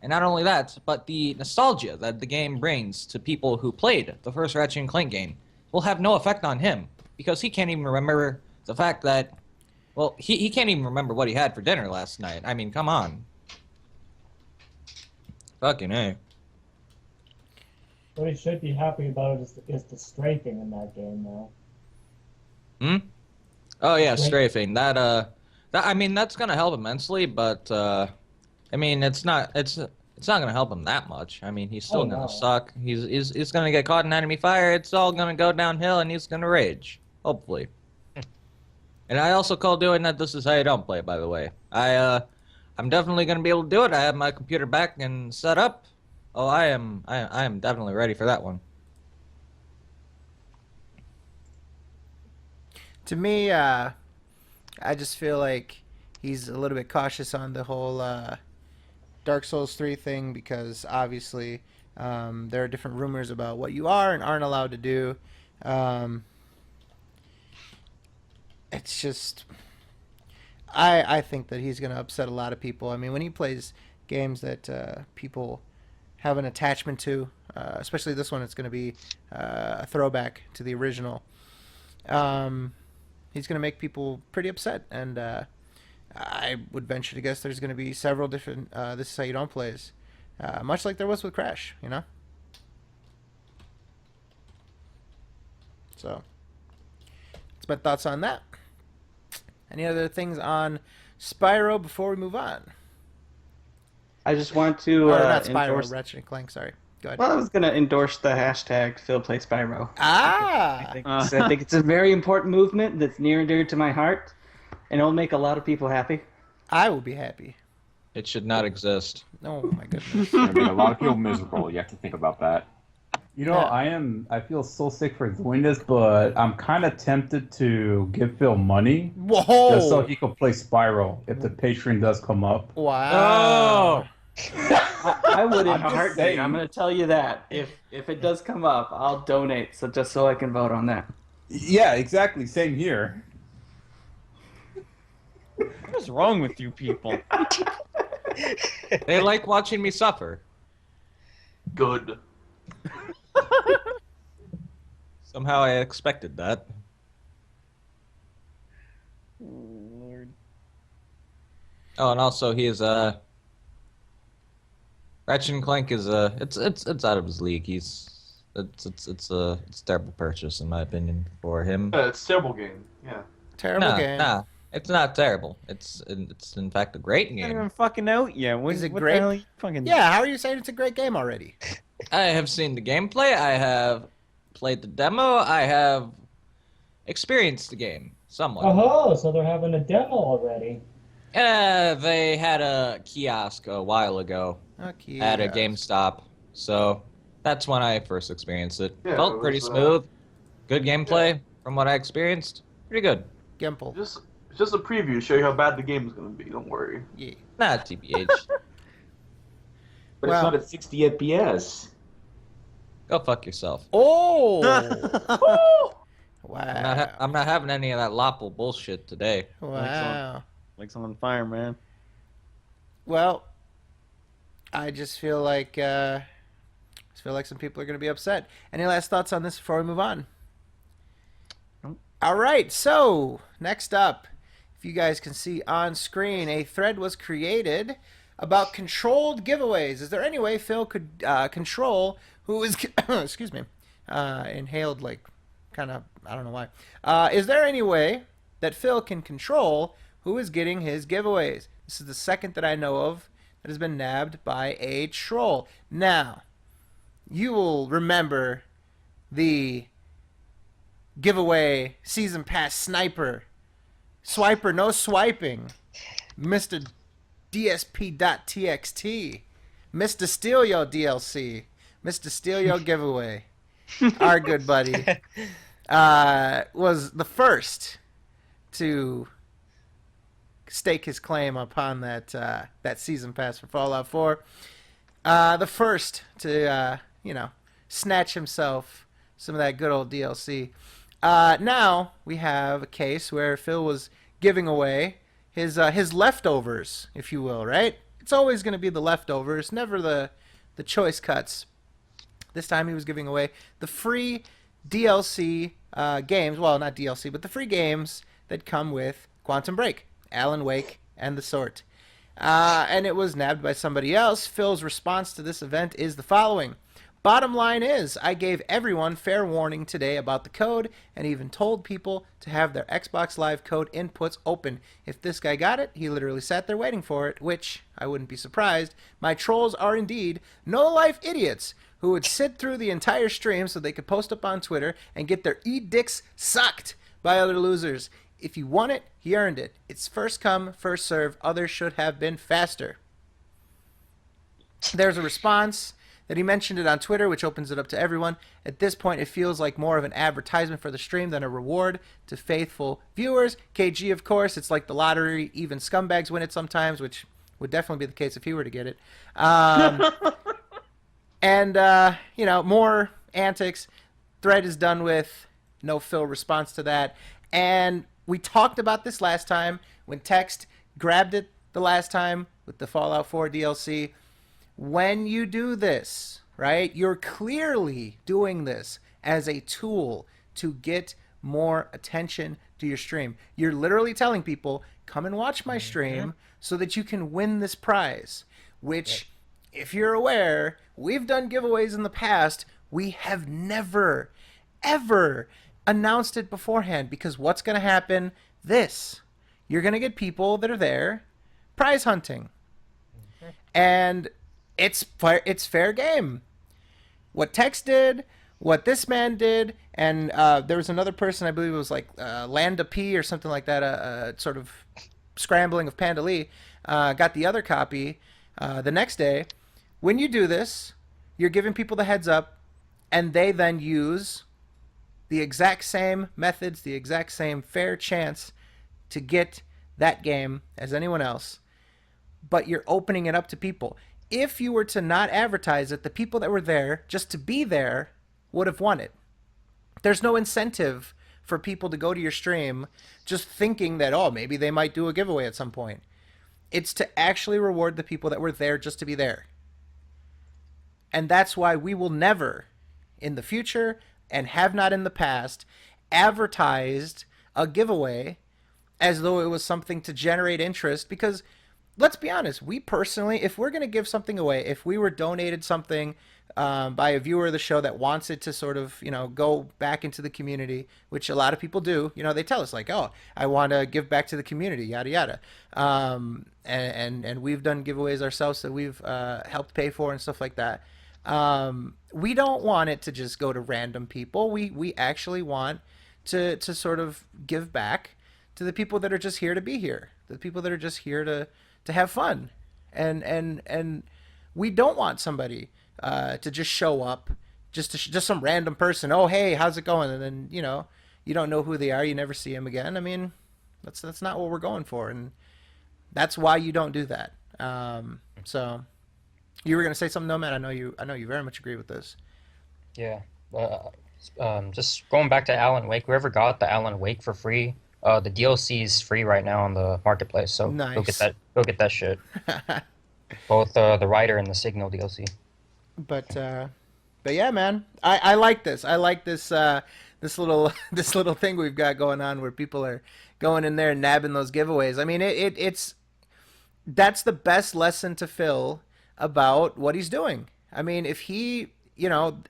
And not only that, but the nostalgia that the game brings to people who played the first Ratchet and Clank game will have no effect on him because he can't even remember the fact that, well, he can't even remember what he had for dinner last night. I mean, come on. Fucking A. What he should be happy about is the strafing in that game, though. Oh yeah, strafing. That I mean, that's gonna help immensely, but I mean, it's not gonna help him that much. I mean, he's still gonna suck. He's gonna get caught in enemy fire. It's all gonna go downhill, and he's gonna rage. Hopefully. And I also call doing that this is how you don't play, by the way. I'm definitely gonna be able to do it. I have my computer back and set up. Oh, I am definitely ready for that one. To me, I just feel like he's a little bit cautious on the whole Dark Souls 3 thing because obviously there are different rumors about what you are and aren't allowed to do. It's just, I think that he's going to upset a lot of people. I mean, when he plays games that people have an attachment to, especially this one, it's going to be a throwback to the original. He's going to make people pretty upset, and I would venture to guess there's going to be several different This Is How You Don't plays, much like there was with Crash, you know? So, that's my thoughts on that. Any other things on Spyro before we move on? I just want to Or not Spyro, endorse... Ratchet and Clank, sorry. Go ahead. Well, I was gonna endorse the hashtag Phil Plays Spyro. Ah. I think it's a very important movement that's near and dear to my heart, and it'll make a lot of people happy. I will be happy. It should not exist. Oh my goodness. It's gonna make a lot of people miserable. You have to think about that. You know, I feel so sick for doing this, but I'm kind of tempted to give Phil money. Whoa! Just so he could play Spyro if the Patreon does come up. Wow. I would in I'm a just heartbeat. saying. I'm gonna tell you that if it does come up, I'll donate. So just so I can vote on that. Yeah, exactly. Same here. What is wrong with you people? They like watching me suffer. Good. Somehow I expected that. Lord. Oh, and also he is Ratchet and Clank is it's out of his league. It's a terrible purchase in my opinion for him. It's a terrible game. Yeah. Terrible game. Nah, it's not terrible. It's in fact a great It's not game. even fucking out yet. What, Is it what great? The hell are you fucking... Yeah, how are you saying it's a great game already? I have seen the gameplay. I have played the demo. I have experienced the game somewhat. Oh, so they're having a demo already. They had a kiosk a while ago Okay. at a GameStop, so that's when I first experienced it. Yeah, Felt it pretty was, smooth, good gameplay from what I experienced. Pretty good. Gimple. Just a preview to show you how bad the game is going to be. Don't worry. Yeah. Nah, TBH. But Well- it's not at 60 FPS. Go fuck yourself. Oh! I'm Wow. I'm not having any of that Lopple bullshit today. Wow. Like someone fire, man. Well, I just feel like some people are going to be upset. Any last thoughts on this before we move on? Nope. All right. So next up, if you guys can see on screen, a thread was created about controlled giveaways. Is there any way Phil could control who is excuse me, inhaled like kind of, I don't know why. Is there any way that Phil can control who is getting his giveaways? This is the second that I know of that has been nabbed by a troll. Now, you will remember the giveaway season pass sniper. Swiper, no swiping. Mr. DSP.txt. Mr. Steal Your DLC. Mr. Steal Your Giveaway. Our good buddy. Was the first to stake his claim upon that season pass for Fallout 4. The first to snatch himself some of that good old DLC. Now we have a case where Phil was giving away his leftovers, if you will, right? It's always going to be the leftovers, never the choice cuts. This time he was giving away the free DLC games. Well, not DLC, but the free games that come with Quantum Break, Alan Wake, and the sort. And it was nabbed by somebody else. Phil's response to this event is the following. Bottom line is, I gave everyone fair warning today about the code and even told people to have their Xbox Live code inputs open. If this guy got it, he literally sat there waiting for it, which, I wouldn't be surprised. My trolls are indeed no-life idiots who would sit through the entire stream so they could post up on Twitter and get their e-dicks sucked by other losers. If you want it, he earned it. It's first come, first serve. Others should have been faster. There's a response that he mentioned it on Twitter, which opens it up to everyone. At this point, it feels like more of an advertisement for the stream than a reward to faithful viewers. KG, of course, it's like the lottery. Even scumbags win it sometimes, which would definitely be the case if he were to get it. And, more antics. Thread is done with. No Phil response to that. And we talked about this last time when Text grabbed it the last time with the Fallout 4 DLC. When you do this, right, you're clearly doing this as a tool to get more attention to your stream. You're literally telling people, come and watch my stream so that you can win this prize, which, if you're aware, we've done giveaways in the past. We have never, ever announced it beforehand, because what's going to happen? You're going to get people that are there prize hunting. And it's fair game. what Tex did, what this man did, and there was another person, I believe it was like Landa P or something like that, sort of scrambling of Panda Lee, got the other copy the next day. When you do this, you're giving people the heads up, and they then use the exact same methods, the exact same fair chance to get that game as anyone else, but you're opening it up to people. If you were to not advertise it, the people that were there just to be there would have won it. There's no incentive for people to go to your stream just thinking that, oh, maybe they might do a giveaway at some point. It's to actually reward the people that were there just to be there. And that's why we will never, in the future, and have not in the past, advertised a giveaway as though it was something to generate interest. Because let's be honest, we personally, if we're going to give something away, if we were donated something by a viewer of the show that wants it to sort of, go back into the community, which a lot of people do, they tell us like, oh, I want to give back to the community, yada, yada. And we've done giveaways ourselves that we've helped pay for and stuff like that. We don't want it to just go to random people. We actually want to sort of give back to the people that are just here to be here, the people that are just here to have fun, and we don't want somebody to just show up, just some random person. Oh, hey, how's it going? And then you don't know who they are. You never see them again. I mean, that's not what we're going for, and that's why you don't do that. So. You were gonna say something, Nomad? I know you very much agree with this. Yeah. Just going back to Alan Wake. Whoever got the Alan Wake for free, the DLC is free right now on the marketplace. So nice. Go get that shit. Both the Rider and the Signal DLC. But yeah, man, I like this. I like this this little thing we've got going on where people are going in there and nabbing those giveaways. I mean, it's that's the best lesson to Phil about what he's doing. I mean, if he,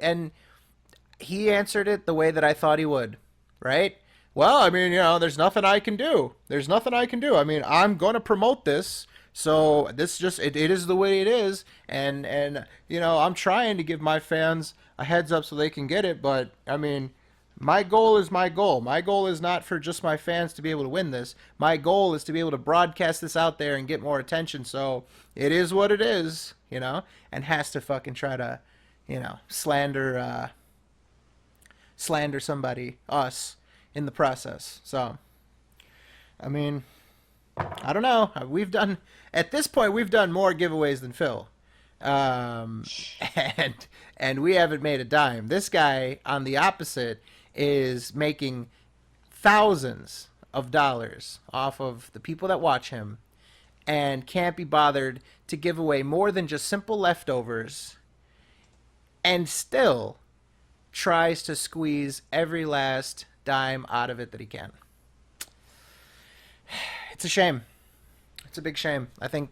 and he answered it the way that I thought he would, right? Well, I mean, there's nothing I can do. There's nothing I can do. I mean, I'm going to promote this. So this just, it is the way it is. And I'm trying to give my fans a heads up so they can get it. But I mean, my goal is my goal. My goal is not for just my fans to be able to win this. My goal is to be able to broadcast this out there and get more attention. So it is what it is, and has to fucking try to, slander somebody, us, in the process. So, I mean, I don't know. At this point, we've done more giveaways than Phil. And we haven't made a dime. This guy, on the opposite, is making thousands of dollars off of the people that watch him and can't be bothered to give away more than just simple leftovers, and still tries to squeeze every last dime out of it that he can. It's a shame. It's a big shame. I think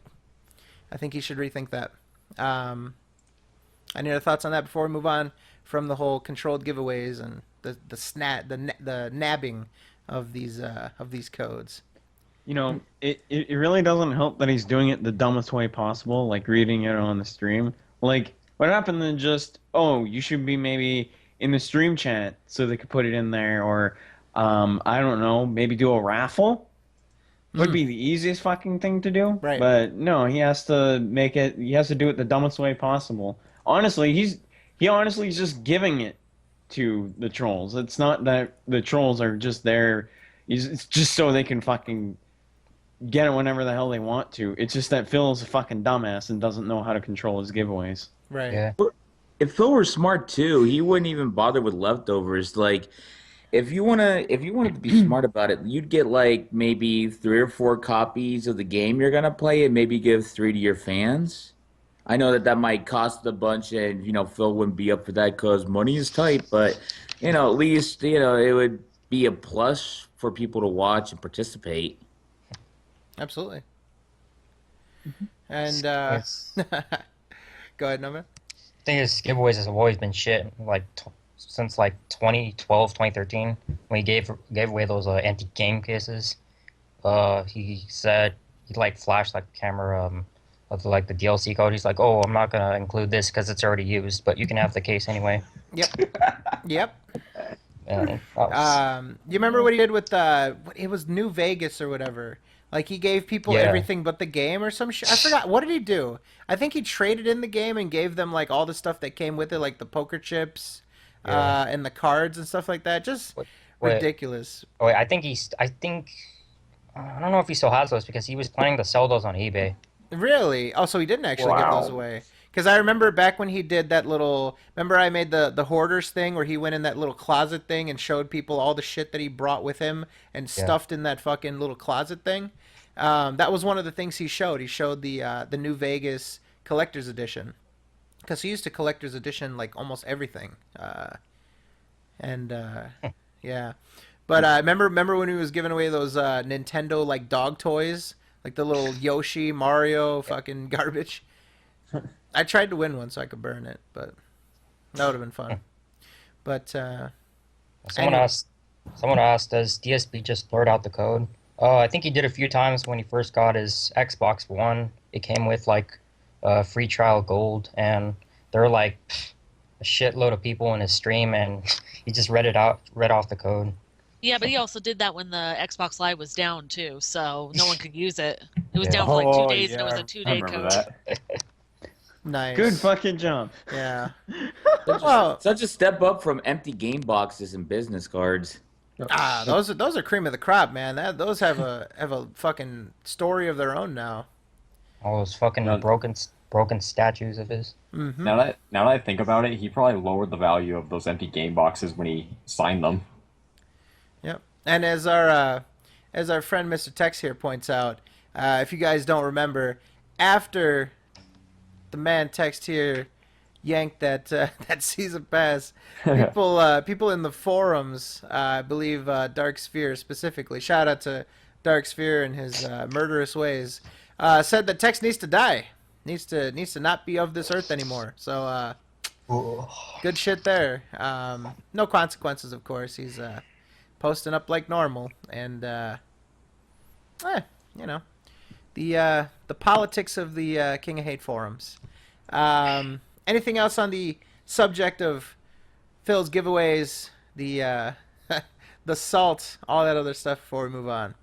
he should rethink that. Any other thoughts on that before we move on from the whole controlled giveaways and the nabbing of these codes? It really doesn't help that he's doing it the dumbest way possible, like reading it on the stream. Like, what happened to just, oh, you should be maybe in the stream chat so they could put it in there, or I don't know, maybe do a raffle? Would be the easiest fucking thing to do. Right. But no, he has to do it the dumbest way possible. Honestly, he honestly is just giving it to the trolls. It's not that the trolls are just there. It's just so they can fucking get it whenever the hell they want to. It's just that Phil's a fucking dumbass and doesn't know how to control his giveaways. Right. Yeah. If Phil were smart too, he wouldn't even bother with leftovers. Like, if you wanted to be smart about it, you'd get like maybe 3 or 4 copies of the game you're gonna play, and maybe give 3 to your fans. I know that might cost a bunch, and Phil wouldn't be up for that because money is tight. But at least it would be a plus for people to watch and participate. Absolutely. And go ahead, Nova. The thing is, giveaways has always been shit. Like since like 2012, 2013, when he gave away those anti-game cases. He said he flashed like the camera of like the DLC code. He's like, "Oh, I'm not gonna include this because it's already used, but you can have the case anyway." Yep. And that was, You remember what he did with it was New Vegas or whatever? Like he gave people Yeah. everything but the game or some shit. I forgot. What did he do? I think he traded in the game and gave them like all the stuff that came with it, like the poker chips, Yeah. and the cards and stuff like that. Just Wait. ridiculous. Oh, wait, I think I don't know if he still has those because he was planning to sell those on eBay. Really? Oh, so he didn't actually give those Wow. away. Because I remember back when he did that little. Remember, I made the hoarders thing where he went in that little closet thing and showed people all the shit that he brought with him and Yeah. stuffed in that fucking little closet thing. That was one of the things he showed. He showed the New Vegas collector's edition. Because he used to collector's edition like almost everything. And yeah, but remember when he was giving away those Nintendo like dog toys, like the little Yoshi, Mario, fucking garbage. I tried to win one so I could burn it, but that would have been fun. But Someone anyway. asked, does DSP just blurt out the code? I think he did a few times when he first got his Xbox One. It came with like free trial gold, and there were like a shitload of people in his stream, and he just read off the code. Yeah, but he also did that when the Xbox Live was down too, so no one could use it. It was down for like 2 days, and it was a 2-day code. Nice. Good fucking job. Yeah. Such a step up from empty game boxes and business cards. Those are cream of the crop, man. Those have a fucking story of their own now. All those fucking broken statues of his. Mm-hmm. Now that I think about it, he probably lowered the value of those empty game boxes when he signed them. Yep. And as our friend Mr. Tex here points out, if you guys don't remember, after the man Text here yanked that that season pass, people in the forums, I believe Dark Sphere specifically, shout out to Dark Sphere and his murderous ways, said that Tex needs to die, needs to not be of this earth anymore. So good shit there. No consequences, of course. He's posting up like normal, and you know, the politics of the King of Hate forums. Anything else on the subject of Phil's giveaways, the the salt, all that other stuff before we move on?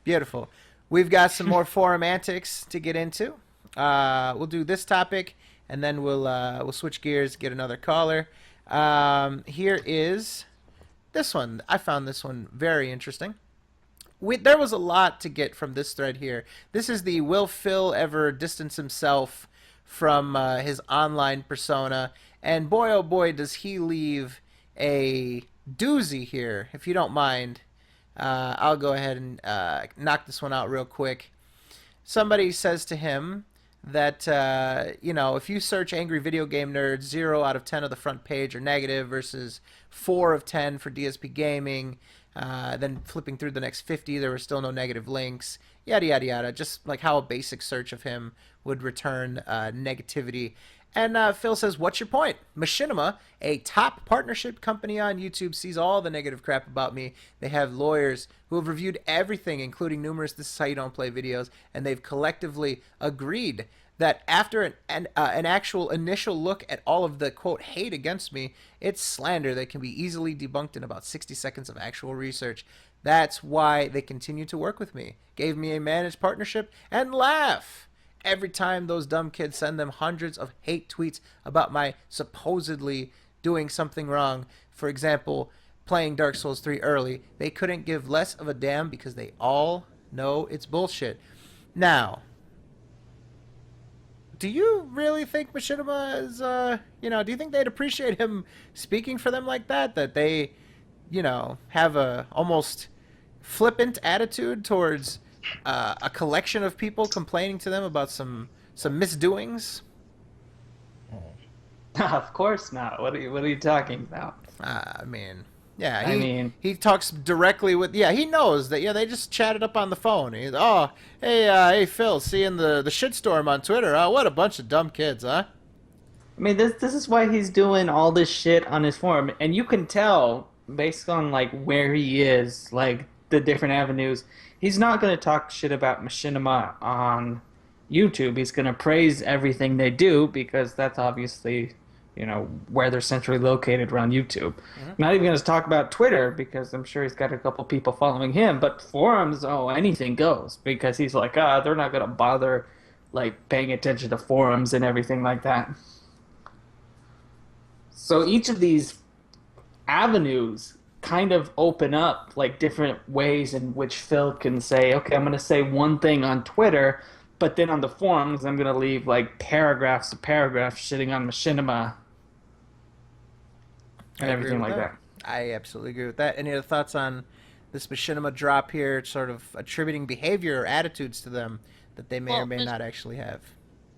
Beautiful. We've got some more forum antics to get into. We'll do this topic, and then we'll switch gears, get another caller. Here is this one. I found this one very interesting. There was a lot to get from this thread here. This is the will Phil ever distance himself from his online persona, and boy oh boy does he leave a doozy here. If you don't mind, I'll go ahead and knock this one out real quick. Somebody says to him that if you search angry video game nerds, 0 out of 10 of the front page are negative versus 4 of 10 for DSP gaming. Then flipping through the next 50, there were still no negative links. Yada, yada, yada. Just like how a basic search of him would return negativity. And Phil says, what's your point? Machinima, a top partnership company on YouTube, sees all the negative crap about me. They have lawyers who have reviewed everything, including numerous "This is how you don't play" videos, and they've collectively agreed that after an actual initial look at all of the, quote, hate against me, it's slander that can be easily debunked in about 60 seconds of actual research. That's why they continue to work with me. Gave me a managed partnership and laugh every time those dumb kids send them hundreds of hate tweets about my supposedly doing something wrong. For example, playing Dark Souls 3 early. They couldn't give less of a damn because they all know it's bullshit. Now, do you really think Machinima is, do you think they'd appreciate him speaking for them like that? That they, have a almost flippant attitude towards a collection of people complaining to them about some misdoings? Of course not. What are you talking about? He talks directly with, he knows that, they just chatted up on the phone. He's, hey Phil, seeing the shitstorm on Twitter, what a bunch of dumb kids, huh? I mean, this is why he's doing all this shit on his forum, and you can tell based on like where he is, like the different avenues. He's not going to talk shit about Machinima on YouTube. He's going to praise everything they do because that's obviously, where they're centrally located around YouTube. Not even going to talk about Twitter because I'm sure he's got a couple people following him, but forums, anything goes because he's like, they're not going to bother like paying attention to forums and everything like that. So each of these avenues kind of open up like different ways in which Phil can say, okay, I'm going to say one thing on Twitter, but then on the forums, I'm going to leave like paragraphs of paragraphs shitting on machinima and everything like that. I absolutely agree with that. Any other thoughts on this machinima drop here, sort of attributing behavior or attitudes to them that they may or may not actually have?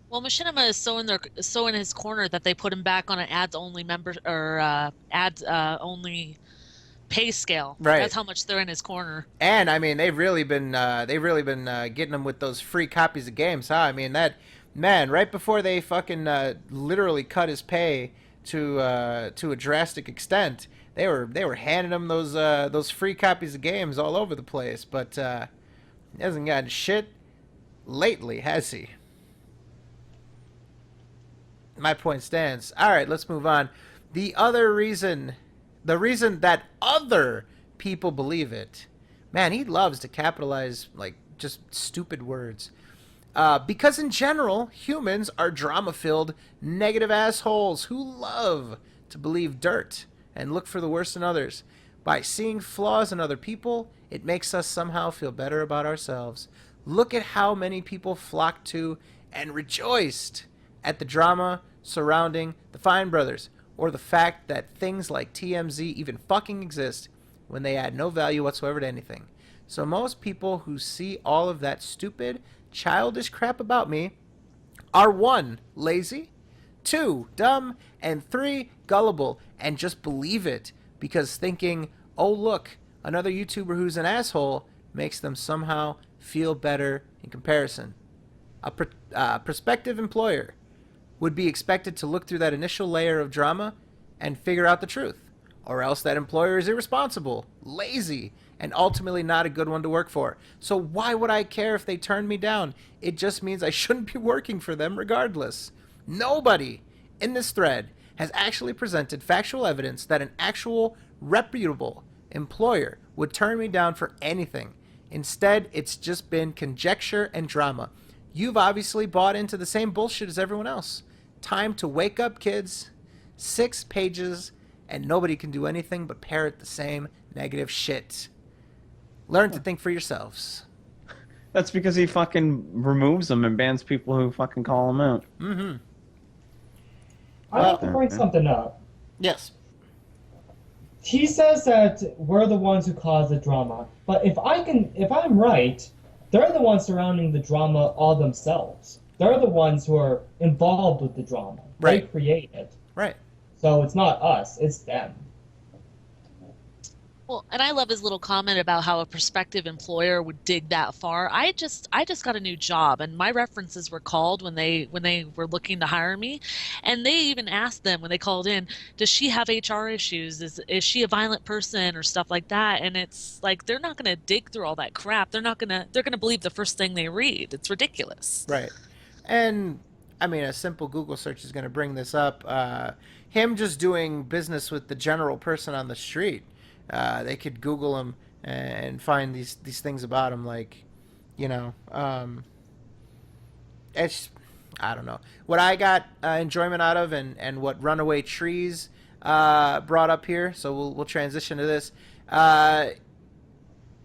Well, Machinima is so in his corner that they put him back on an ads only member or ads only pay scale. Right. That's how much they're in his corner. And I mean, they've really been getting him with those free copies of games, huh? I mean, that man, right before they fucking literally cut his pay to a drastic extent, they were handing him those free copies of games all over the place. But he hasn't gotten shit lately, has he? My point stands. All right, let's move on. The reason that other people believe it, man, he loves to capitalize like just stupid words. Because in general, humans are drama-filled, negative assholes who love to believe dirt and look for the worst in others. By seeing flaws in other people, it makes us somehow feel better about ourselves. Look at how many people flocked to and rejoiced at the drama surrounding the Fine Brothers, or the fact that things like TMZ even fucking exist when they add no value whatsoever to anything. So most people who see all of that stupid, childish crap about me are 1, lazy, 2, dumb, and 3, gullible, and just believe it because thinking, oh look, another YouTuber who's an asshole makes them somehow feel better in comparison. A prospective employer would be expected to look through that initial layer of drama and figure out the truth. Or else that employer is irresponsible, lazy, and ultimately not a good one to work for. So why would I care if they turned me down? It just means I shouldn't be working for them regardless. Nobody in this thread has actually presented factual evidence that an actual reputable employer would turn me down for anything. Instead, it's just been conjecture and drama. You've obviously bought into the same bullshit as everyone else. Time to wake up, kids. 6 pages, and nobody can do anything but parrot the same negative shit. Learn to think for yourselves. That's because he fucking removes them and bans people who fucking call him out. Mm-hmm. I'd like to bring something up. Yes. He says that we're the ones who cause the drama, but if I'm right, they're the ones surrounding the drama all themselves. They're the ones who are involved with the drama. They create it. Right. So it's not us, it's them. Well, and I love his little comment about how a prospective employer would dig that far. I just got a new job, and my references were called when they were looking to hire me, and they even asked them when they called in, does she have HR issues? Is she a violent person or stuff like that? And it's like they're not going to dig through all that crap. They're going to believe the first thing they read. It's ridiculous. Right. And I mean, a simple Google search is going to bring this up. Him just doing business with the general person on the street. They could Google him and find these things about him, like, it's, I don't know. What I got enjoyment out of, and what Runaway Trees brought up here, so we'll transition to this.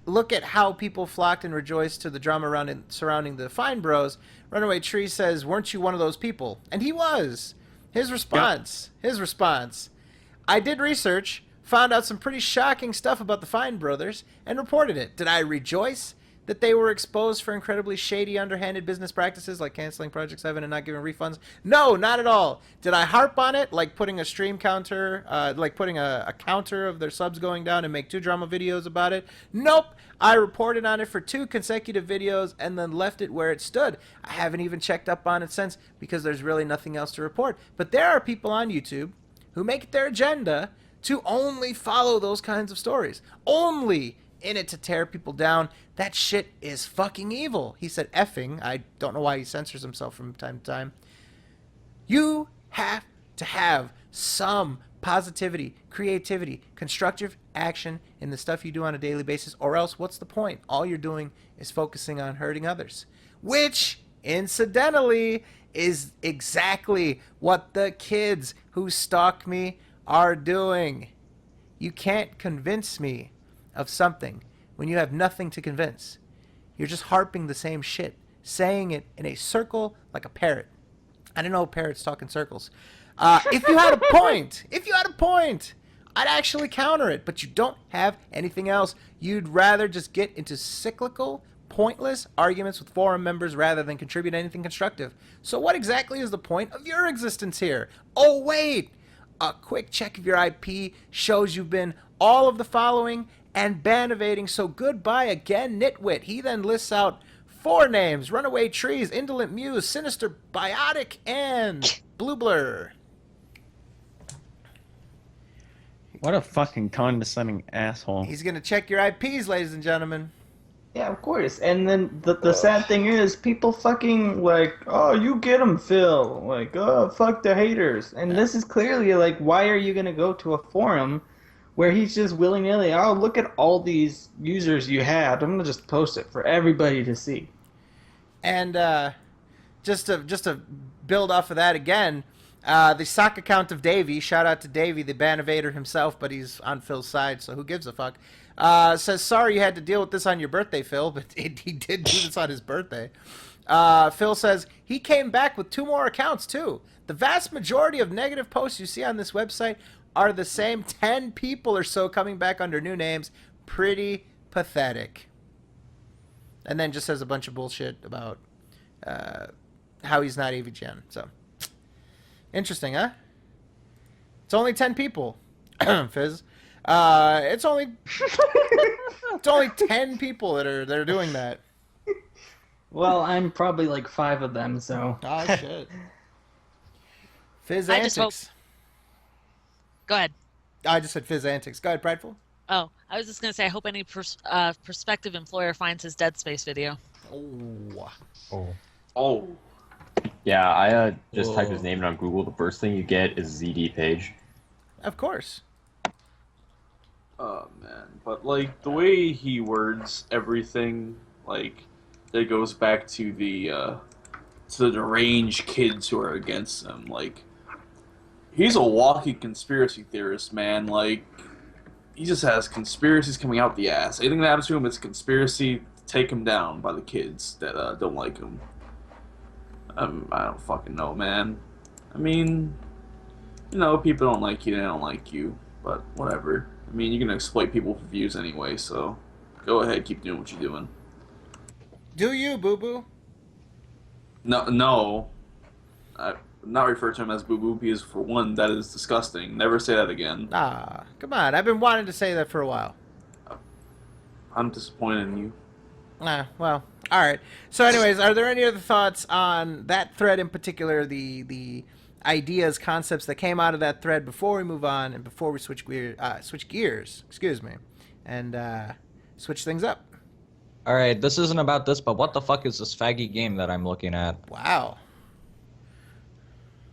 Look at how people flocked and rejoiced to the drama surrounding the Fine Bros. Runaway Tree says, weren't you one of those people? And he was. His response, I did research, found out some pretty shocking stuff about the Fine Brothers, and reported it. Did I rejoice that they were exposed for incredibly shady, underhanded business practices like canceling Project 7 and not giving refunds? No, not at all. Did I harp on it, like putting a stream counter, like putting a counter of their subs going down and make 2 drama videos about it? Nope. I reported on it for 2 consecutive videos and then left it where it stood. I haven't even checked up on it since because there's really nothing else to report. But there are people on YouTube who make it their agenda to only follow those kinds of stories. Only in it to tear people down. That shit is fucking evil. He said effing. I don't know why he censors himself from time to time. You have to have some positivity, creativity, constructive action in the stuff you do on a daily basis, or else what's the point? All you're doing is focusing on hurting others, which, incidentally, is exactly what the kids who stalk me are doing. You can't convince me of something when you have nothing to convince. You're just harping the same shit, saying it in a circle like a parrot. I don't know parrots talk in circles. If you had a point, I'd actually counter it, but you don't have anything else. You'd rather just get into cyclical, pointless arguments with forum members rather than contribute anything constructive. So what exactly is the point of your existence here? Oh, wait! A quick check of your IP shows you've been all of the following and ban evading, so goodbye again, nitwit. He then lists out 4 names: Runaway Trees, Indolent Muse, Sinister Biotic, and Blue Blur. What a fucking condescending asshole. He's gonna check your IPs, ladies and gentlemen. Yeah, of course. And then the sad thing is, people fucking like, oh, you get 'em, Phil. Like, oh, fuck the haters. And this is clearly like, why are you gonna go to a forum where he's just willy-nilly, oh, look at all these users you had. I'm gonna just post it for everybody to see. And just to build off of that again, the sock account of Davey, shout out to Davey, the ban evader himself, but he's on Phil's side, so who gives a fuck, says, sorry you had to deal with this on your birthday, Phil, but he did do this on his birthday. Phil says, he came back with 2 more accounts, too. The vast majority of negative posts you see on this website are the same 10 people or so coming back under new names. Pretty pathetic. And then just says a bunch of bullshit about how he's not AVGN. So, interesting, huh? It's only 10 people, Fizz. It's only 10 people that are doing that. Well, I'm probably like 5 of them, so. Oh shit. Fizz I antics. just hope. Go ahead. I just said Fizz antics. Go ahead, Prideful. Oh, I was just gonna say, I hope any prospective employer finds his Dead Space video. Oh. Yeah, I just typed his name in on Google. The first thing you get is ZD page. Of course. Oh man, but like the way he words everything, like it goes back to the deranged kids who are against him. Like he's a walking conspiracy theorist, man. Like he just has conspiracies coming out the ass. Anything that happens to him, it's a conspiracy to take him down by the kids that don't like him. I don't fucking know, man. I mean, you know, people don't like you, they don't like you, but whatever. I mean, you're gonna exploit people for views anyway, so go ahead, keep doing what you're doing. Do you, Boo Boo? No. I'm not refer to him as Boo Boo because, for one, that is disgusting. Never say that again. Ah, come on. I've been wanting to say that for a while. I'm disappointed in you. Well, all right. So, anyways, are there any other thoughts on that thread in particular, the ideas, concepts that came out of that thread before we move on and before we switch gears, and switch things up? All right, this isn't about this, but what the fuck is this faggy game that I'm looking at? Wow.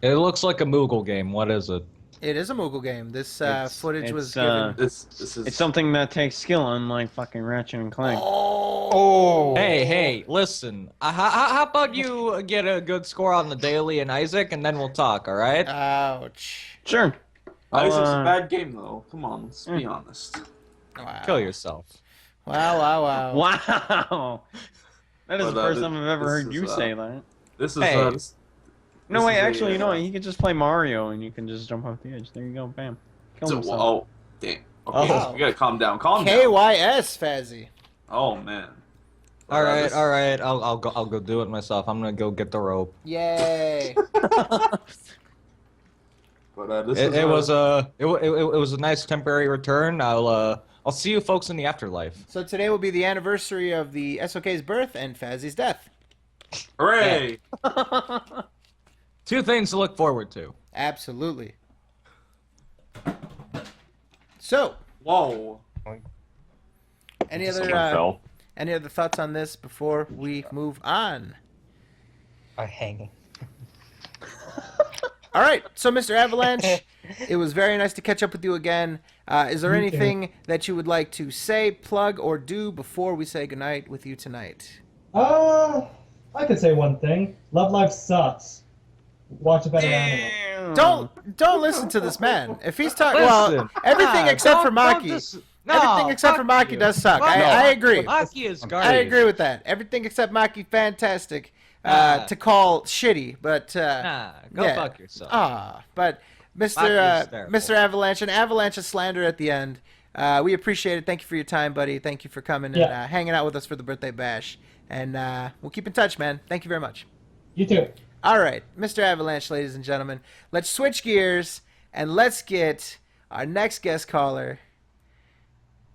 It looks like a Moogle game. What is it? It is a Moogle game. This footage was given. given. It's something that takes skill, unlike fucking Ratchet and Clank. Oh! Hey, listen. How about you get a good score on the daily and Isaac, and then we'll talk, all right? Ouch. Sure. Isaac's a bad game, though. Come on, let's be honest. Wow. Kill yourself. Wow. Wow. That is the first time I've ever heard you say that. This is no, wait, actually, you know what? You can just play Mario and you can just jump off the edge. There you go, bam. Kill himself. Oh, damn. Okay, you gotta calm down. Calm down. KYS, Fazzy. Oh, man. All right. I'll go do it myself. I'm gonna go get the rope. Yay. But it was a nice temporary return. I'll see you folks in the afterlife. So today will be the anniversary of the SoK's birth and Fazzy's death. Hooray! Yeah. 2 things to look forward to. Absolutely. So. Whoa. Any Someone other fell. any other thoughts on this before we move on? I'm hanging. All right, so Mr. Avalanche, it was very nice to catch up with you again. Is there You too. anything that you would like to say, plug, or do before we say goodnight with you tonight? I could say one thing. Love Life sucks. Watch a better anime. Don't listen to this man. If he's talking, well, Listen. everything except for don't Maki. no, Everything except for fuck Maki you. does suck. Fuck I you. agree. Maki is garbage. I agree with that. Everything except Maki, fantastic. Ah. To call shitty, but Go yeah. fuck yourself. But Mr. Maki is terrible. Mr. Avalanche, an avalanche of slander at the end. We appreciate it. Thank you for your time, buddy. Thank you for coming and hanging out with us for the birthday bash. And we'll keep in touch, man. Thank you very much. You too. All right, Mr. Avalanche, ladies and gentlemen. Let's switch gears and let's get our next guest caller.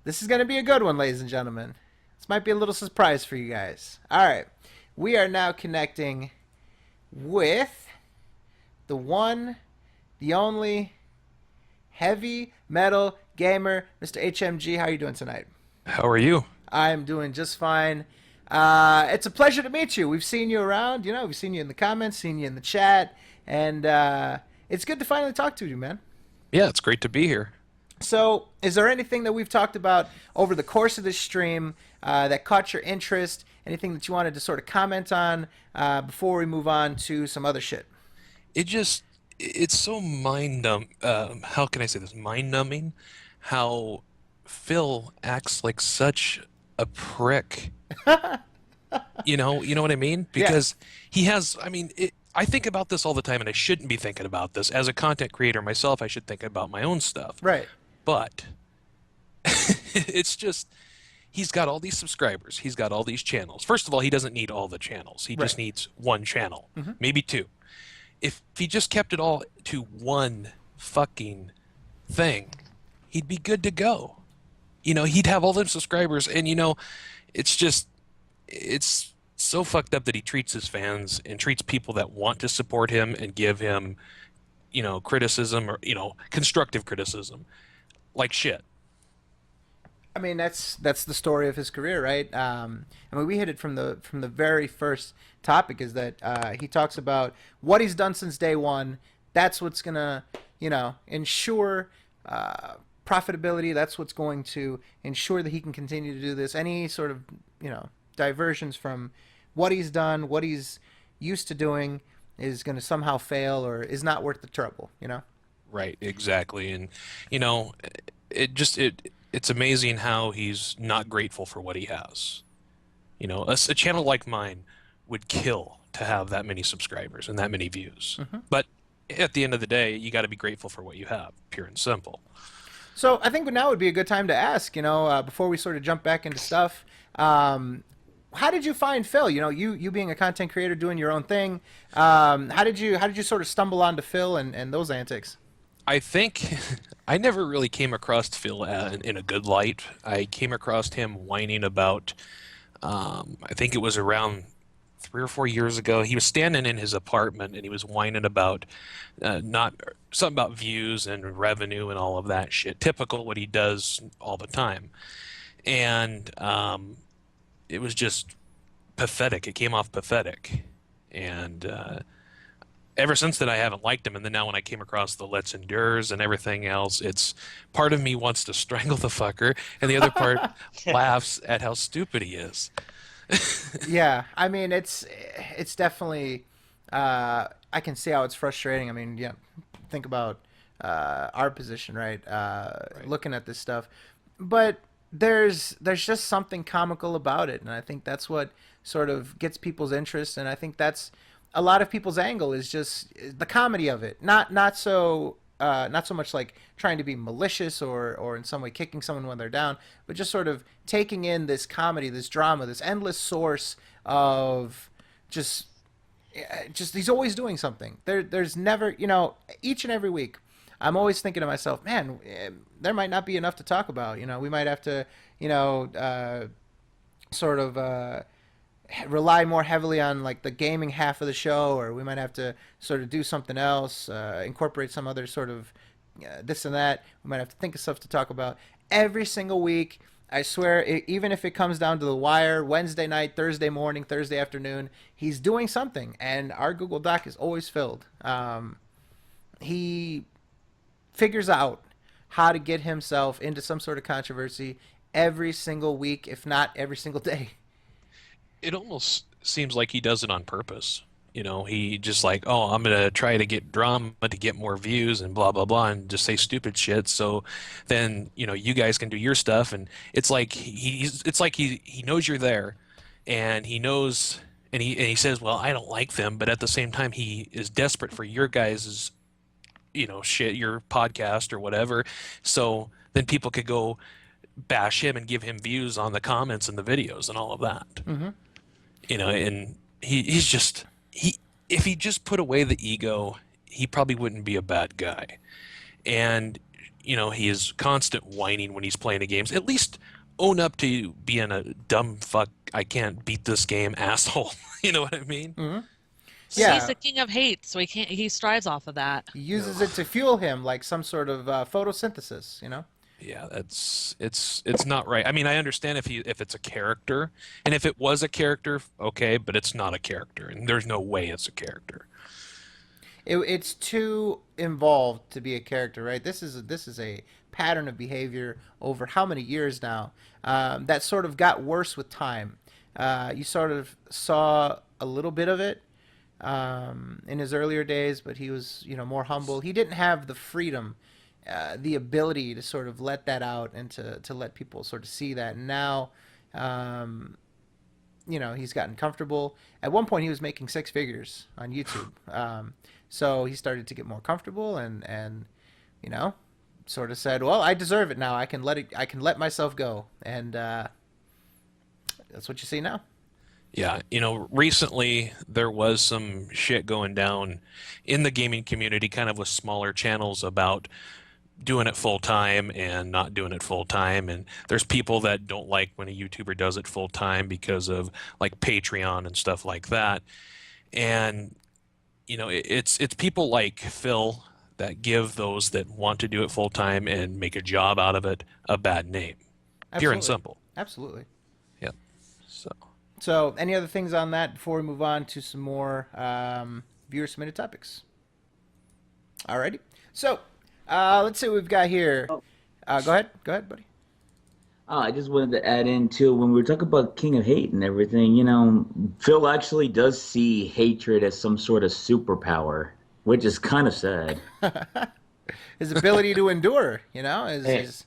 This is going to be a good one, ladies and gentlemen. This might be a little surprise for you guys. All right, we are now connecting with the one, the only heavy metal gamer, Mr. HMG. How are you doing tonight? How are you? I'm doing just fine. It's a pleasure to meet you. We've seen you around, we've seen you in the comments, seen you in the chat, and it's good to finally talk to you, man. Yeah, it's great to be here. So, is there anything that we've talked about over the course of this stream that caught your interest? Anything that you wanted to sort of comment on before we move on to some other shit? It's so how can I say this? Mind-numbing how Phil acts like such a prick. You know what I mean? Because he has, I think about this all the time, and I shouldn't be thinking about this. As a content creator myself, I should think about my own stuff. Right. But it's just, he's got all these subscribers. He's got all these channels. First of all, he doesn't need all the channels. He just needs one channel, maybe two. If he just kept it all to one fucking thing, he'd be good to go. He'd have all them subscribers, and it's so fucked up that he treats his fans and treats people that want to support him and give him, criticism or, constructive criticism like shit. I mean, that's the story of his career, right? We hit it from the very first topic, is that he talks about what he's done since day one. That's what's gonna, ensure profitability. That's what's going to ensure that he can continue to do this. Any sort of, diversions from what he's done, what he's used to doing, is going to somehow fail or is not worth the trouble. Right, exactly. And it's amazing how he's not grateful for what he has. A channel like mine would kill to have that many subscribers and that many views. But at the end of the day, you got to be grateful for what you have, pure and simple. So I think now would be a good time to ask, before we sort of jump back into stuff, how did you find Phil? You being a content creator, doing your own thing. How did you sort of stumble onto Phil and those antics? I think I never really came across Phil in a good light. I came across him whining about, I think it was around 3 or 4 years ago. He was standing in his apartment and he was whining about something about views and revenue and all of that shit. Typical what he does all the time. And it was just pathetic. It came off pathetic. And ever since then, I haven't liked him. And then now when I came across the Let's Endures and everything else, it's part of me wants to strangle the fucker, and the other part laughs at how stupid he is. Yeah, I mean, it's definitely, I can see how it's frustrating. I mean, think about our position, right? Looking at this stuff. But there's just something comical about it, and I think that's what sort of gets people's interest, and I think that's a lot of people's angle, is just the comedy of it. Not so much like trying to be malicious or in some way kicking someone when they're down, but just sort of taking in this comedy, this drama, this endless source of just he's always doing something. There's never, each and every week, I'm always thinking to myself, man, there might not be enough to talk about. We might have to, sort of rely more heavily on like the gaming half of the show, or we might have to sort of do something else, incorporate some other sort of this and that. We might have to think of stuff to talk about. Every single week, I swear, even if it comes down to the wire, Wednesday night, Thursday morning, Thursday afternoon, he's doing something, and our Google Doc is always filled. He figures out how to get himself into some sort of controversy every single week, if not every single day. It almost seems like he does it on purpose. You know, he just like, oh, I'm gonna try to get drama to get more views and blah blah blah, and just say stupid shit. So then, you guys can do your stuff, and it's like he knows you're there, and he knows, and he says, well, I don't like them, but at the same time, he is desperate for your guys's, shit, your podcast or whatever. So then people could go bash him and give him views on the comments and the videos and all of that. Mm-hmm. And he's just if he just put away the ego, he probably wouldn't be a bad guy. And he is constant whining when he's playing the games. At least own up to being a dumb fuck, I can't beat this game asshole. You know what I mean? Mm-hmm. Yeah. He's the king of hate, so he strives off of that. He uses it to fuel him like some sort of photosynthesis, Yeah, it's not right. I mean, I understand if it's a character, and if it was a character, okay, but it's not a character, and there's no way it's a character. It's too involved to be a character, right? This is a pattern of behavior over how many years now that sort of got worse with time. You sort of saw a little bit of it in his earlier days, but he was more humble. He didn't have the freedom. The ability to sort of let that out and to let people sort of see that. And now, he's gotten comfortable. At one point, he was making 6 figures on YouTube. So he started to get more comfortable and sort of said, well, I deserve it now. I can let myself go. And that's what you see now. Yeah, recently there was some shit going down in the gaming community, kind of with smaller channels about doing it full time and not doing it full time, and there's people that don't like when a YouTuber does it full time because of like Patreon and stuff like that. And it's people like Phil that give those that want to do it full time and make a job out of it a bad name. Absolutely. Pure and simple. Absolutely. Yeah. So any other things on that before we move on to some more viewer submitted topics? Alrighty. So let's see what we've got here. Go ahead, buddy. I just wanted to add in too, when we were talking about King of Hate and everything, Phil actually does see hatred as some sort of superpower, which is kind of sad. His ability to endure, he's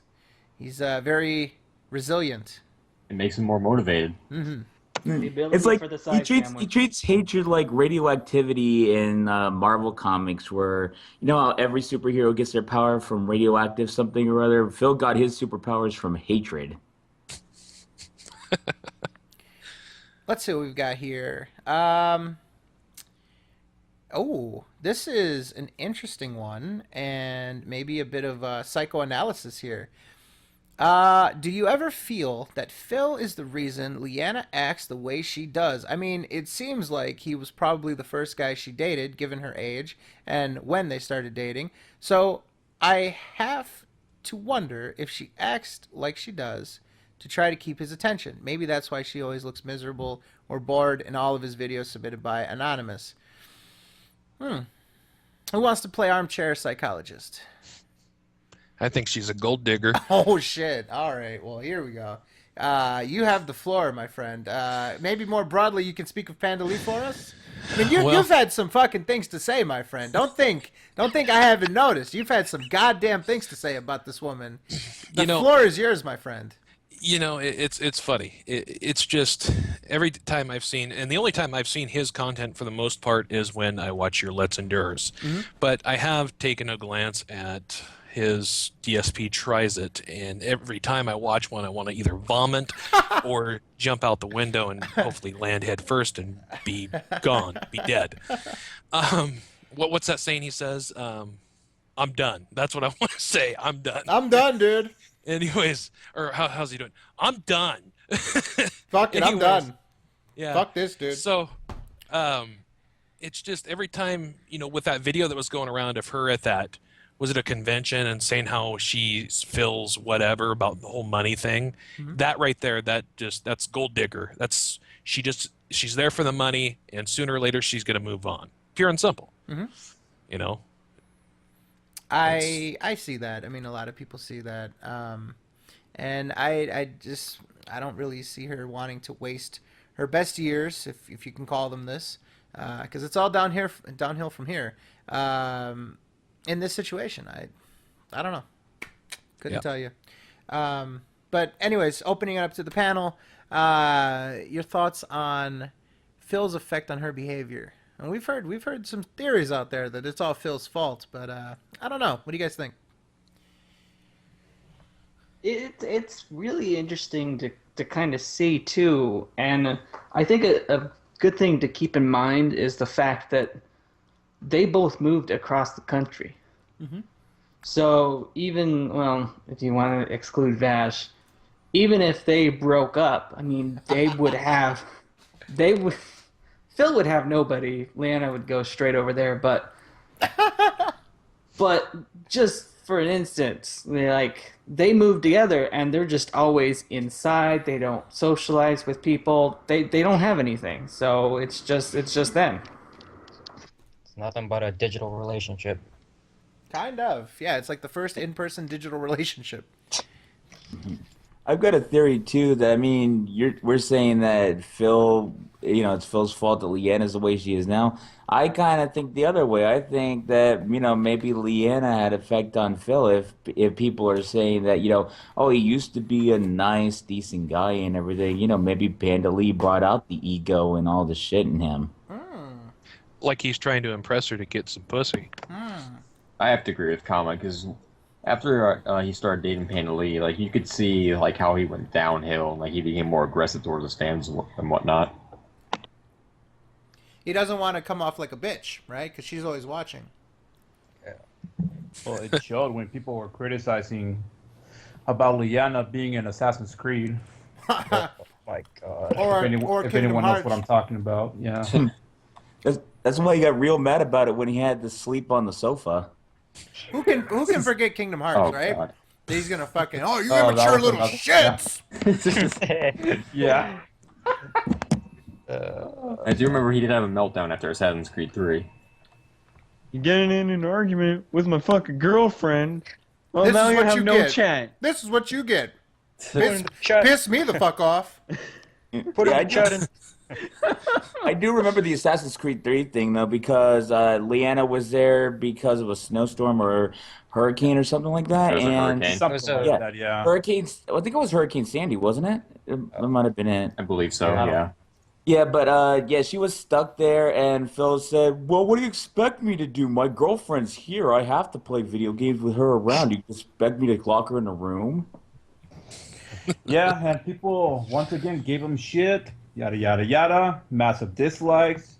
very resilient. It makes him more motivated. Mm-hmm. It's like he treats hatred like radioactivity in Marvel comics, where how every superhero gets their power from radioactive something or other. Phil got his superpowers from hatred. Let's see what we've got here. This is an interesting one, and maybe a bit of psychoanalysis here. Do you ever feel that Phil is the reason Leanna acts the way she does? I mean, it seems like he was probably the first guy she dated, given her age, and when they started dating. So I have to wonder if she acts like she does to try to keep his attention. Maybe that's why she always looks miserable or bored in all of his videos submitted by Anonymous. Who wants to play armchair psychologist? I think she's a gold digger. Oh, shit. All right. Well, here we go. You have the floor, my friend. Maybe more broadly, you can speak of Panda Lee for us? I mean, you've had some fucking things to say, my friend. Don't think I haven't noticed. You've had some goddamn things to say about this woman. The floor is yours, my friend. It's funny. It's just every time I've seen, and the only time I've seen his content for the most part is when I watch your Let's Endures. Mm-hmm. But I have taken a glance at his DSP Tries It, and every time I watch one, I want to either vomit or jump out the window and hopefully land head first and be gone, be dead. What's that saying he says? I'm done. That's what I want to say. I'm done. I'm done, dude. Anyways, or how's he doing? I'm done. Fuck it, I'm done. Yeah. Fuck this, dude. So, it's just every time, with that video that was going around of her at that was at a convention and saying how she feels whatever about the whole money thing. Mhm. That right there, that's gold digger. She's there for the money, and sooner or later she's going to move on. Pure and simple. Mhm. You know. I see that. I mean, a lot of people see that, and I don't really see her wanting to waste her best years, if you can call them this, because it's all downhill from here. In this situation, I don't know, couldn't tell you. But anyways, opening it up to the panel, your thoughts on Phil's effect on her behavior. And we've heard some theories out there that it's all Phil's fault, but I don't know. What do you guys think? It's really interesting to kind of see too, and I think a good thing to keep in mind is the fact that they both moved across the country. Mm-hmm. So even, well, if you want to exclude Vash, even if they broke up, I mean, Phil would have nobody. Leanna would go straight over there, but just for an instance, they move together and they're just always inside. They don't socialize with people. They don't have anything. So it's just them. It's nothing but a digital relationship. Kind of. Yeah, it's like the first in-person digital relationship. I've got a theory too that, I mean, we're saying that Phil, it's Phil's fault that Leanna's the way she is now. I kind of think the other way. I think that, maybe Leanna had effect on Phil if people are saying that, oh, he used to be a nice, decent guy and everything. Maybe Panda Lee brought out the ego and all the shit in him. Like he's trying to impress her to get some pussy. I have to agree with Kama because after he started dating Panda Lee, you could see how he went downhill, he became more aggressive towards his fans and whatnot. He doesn't want to come off like a bitch, right? Because she's always watching. Well, it showed when people were criticizing about Liana being in Assassin's Creed. Oh my god. If anyone knows what I'm talking about, yeah. That's why he got real mad about it when he had to sleep on the sofa. Who can forget Kingdom Hearts, right? God. He's gonna fucking you immature little shits. Yeah. I do remember he did have a meltdown after Assassin's Creed 3. You getting in an argument with my fucking girlfriend. Well, This now is you what have you no get. chat. This is what you get. in the chat. Piss me the fuck off. I do remember the Assassin's Creed 3 thing, though, because Leanna was there because of a snowstorm or hurricane or something like that. It was a and hurricane. Something like that, yeah. Hurricanes, I think it was Hurricane Sandy, wasn't it? It might have been it. I believe so, yeah. Yeah, but she was stuck there, and Phil said, well, what do you expect me to do? My girlfriend's here. I have to play video games with her around. You expect me to lock her in a room? Yeah, and people once again gave him shit, yada yada yada, massive dislikes,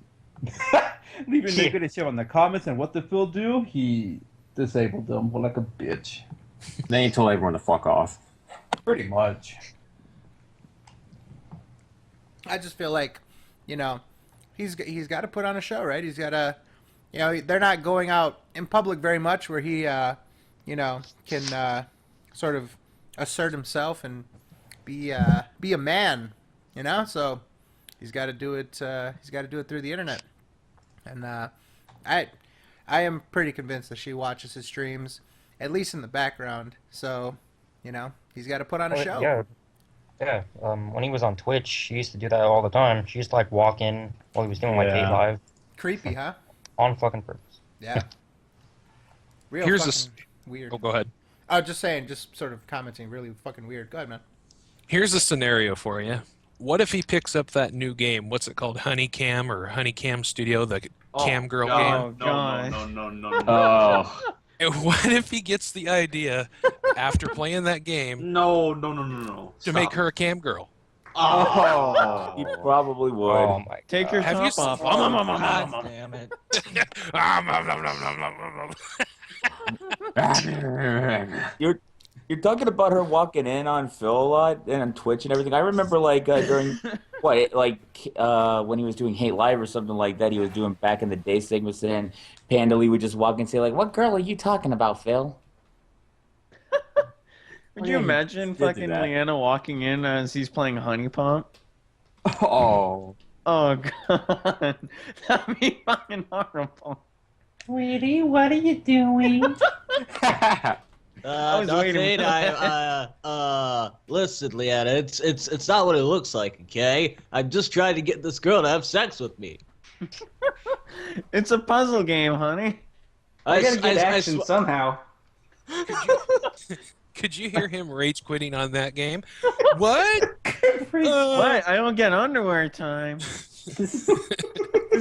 leaving negative shit on the comments. And what did Phil do? He disabled them like a bitch. Then he told everyone to fuck off. Pretty much. I just feel like, he's got to put on a show, right? He's got to, they're not going out in public very much where he, can sort of assert himself and be a man, So he's got to do it. He's got to do it through the internet. And I am pretty convinced that she watches his streams, at least in the background. So, he's got to put on a show. Yeah. Yeah, when he was on Twitch, he used to do that all the time. She used to walk in while he was doing Hate Live. Creepy, huh? On fucking purpose. Yeah. Real Here's fucking weird. Oh, go ahead. I was just saying, just sort of commenting, really fucking weird. Go ahead, man. Here's a scenario for you. What if he picks up that new game? What's it called? Honeycam or Honeycam Studio, the cam girl game? No. Oh. And what if he gets the idea after playing that game? No. To make her a cam girl. Oh, he probably would. Oh my Take your Have you top seen- off. God damn it. You're talking about her walking in on Phil a lot and on Twitch and everything. I remember during what, like when he was doing Hate Live or something like that, he was doing back in the day segments, and Panda Lee would just walk in and say like, "What girl are you talking about, Phil?" Would Oh, you yeah, he imagine did do fucking that. Leanna walking in as he's playing Honey Pump? Oh. Oh god, that'd be fucking horrible. Sweetie, what are you doing? was waiting Nothing. for that. Listen, Leanna, it's not what it looks like, okay? I'm just trying to get this girl to have sex with me. It's a puzzle game, honey. I gotta get action somehow. Could you hear him rage quitting on that game? What? What? I don't get underwear time. This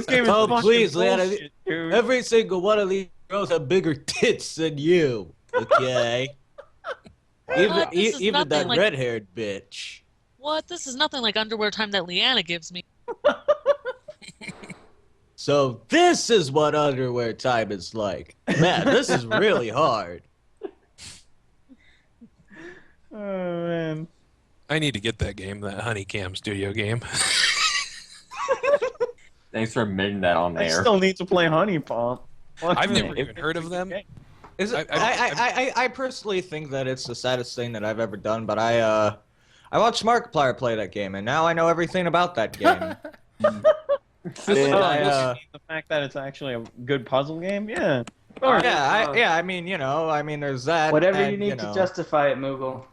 game is Oh, fucking please, Leanna. bullshit, dude. Every single one of these girls have bigger tits than you, okay? What? This is even nothing that like- red-haired bitch. What? This is nothing like underwear time that Leanna gives me. So this is what underwear time is like. Man, this is really hard. Oh man. I need to get that game, that Honeycam Studio game. Thanks for admitting that on I there. still need to play Honey Pump. I've never even heard of them. I personally think that it's the saddest thing that I've ever done, but I watched Markiplier play that game, and now I know everything about that game. The fact that it's actually a good puzzle game, yeah. I mean, there's that. Whatever and, you need know. to justify it, Moogle.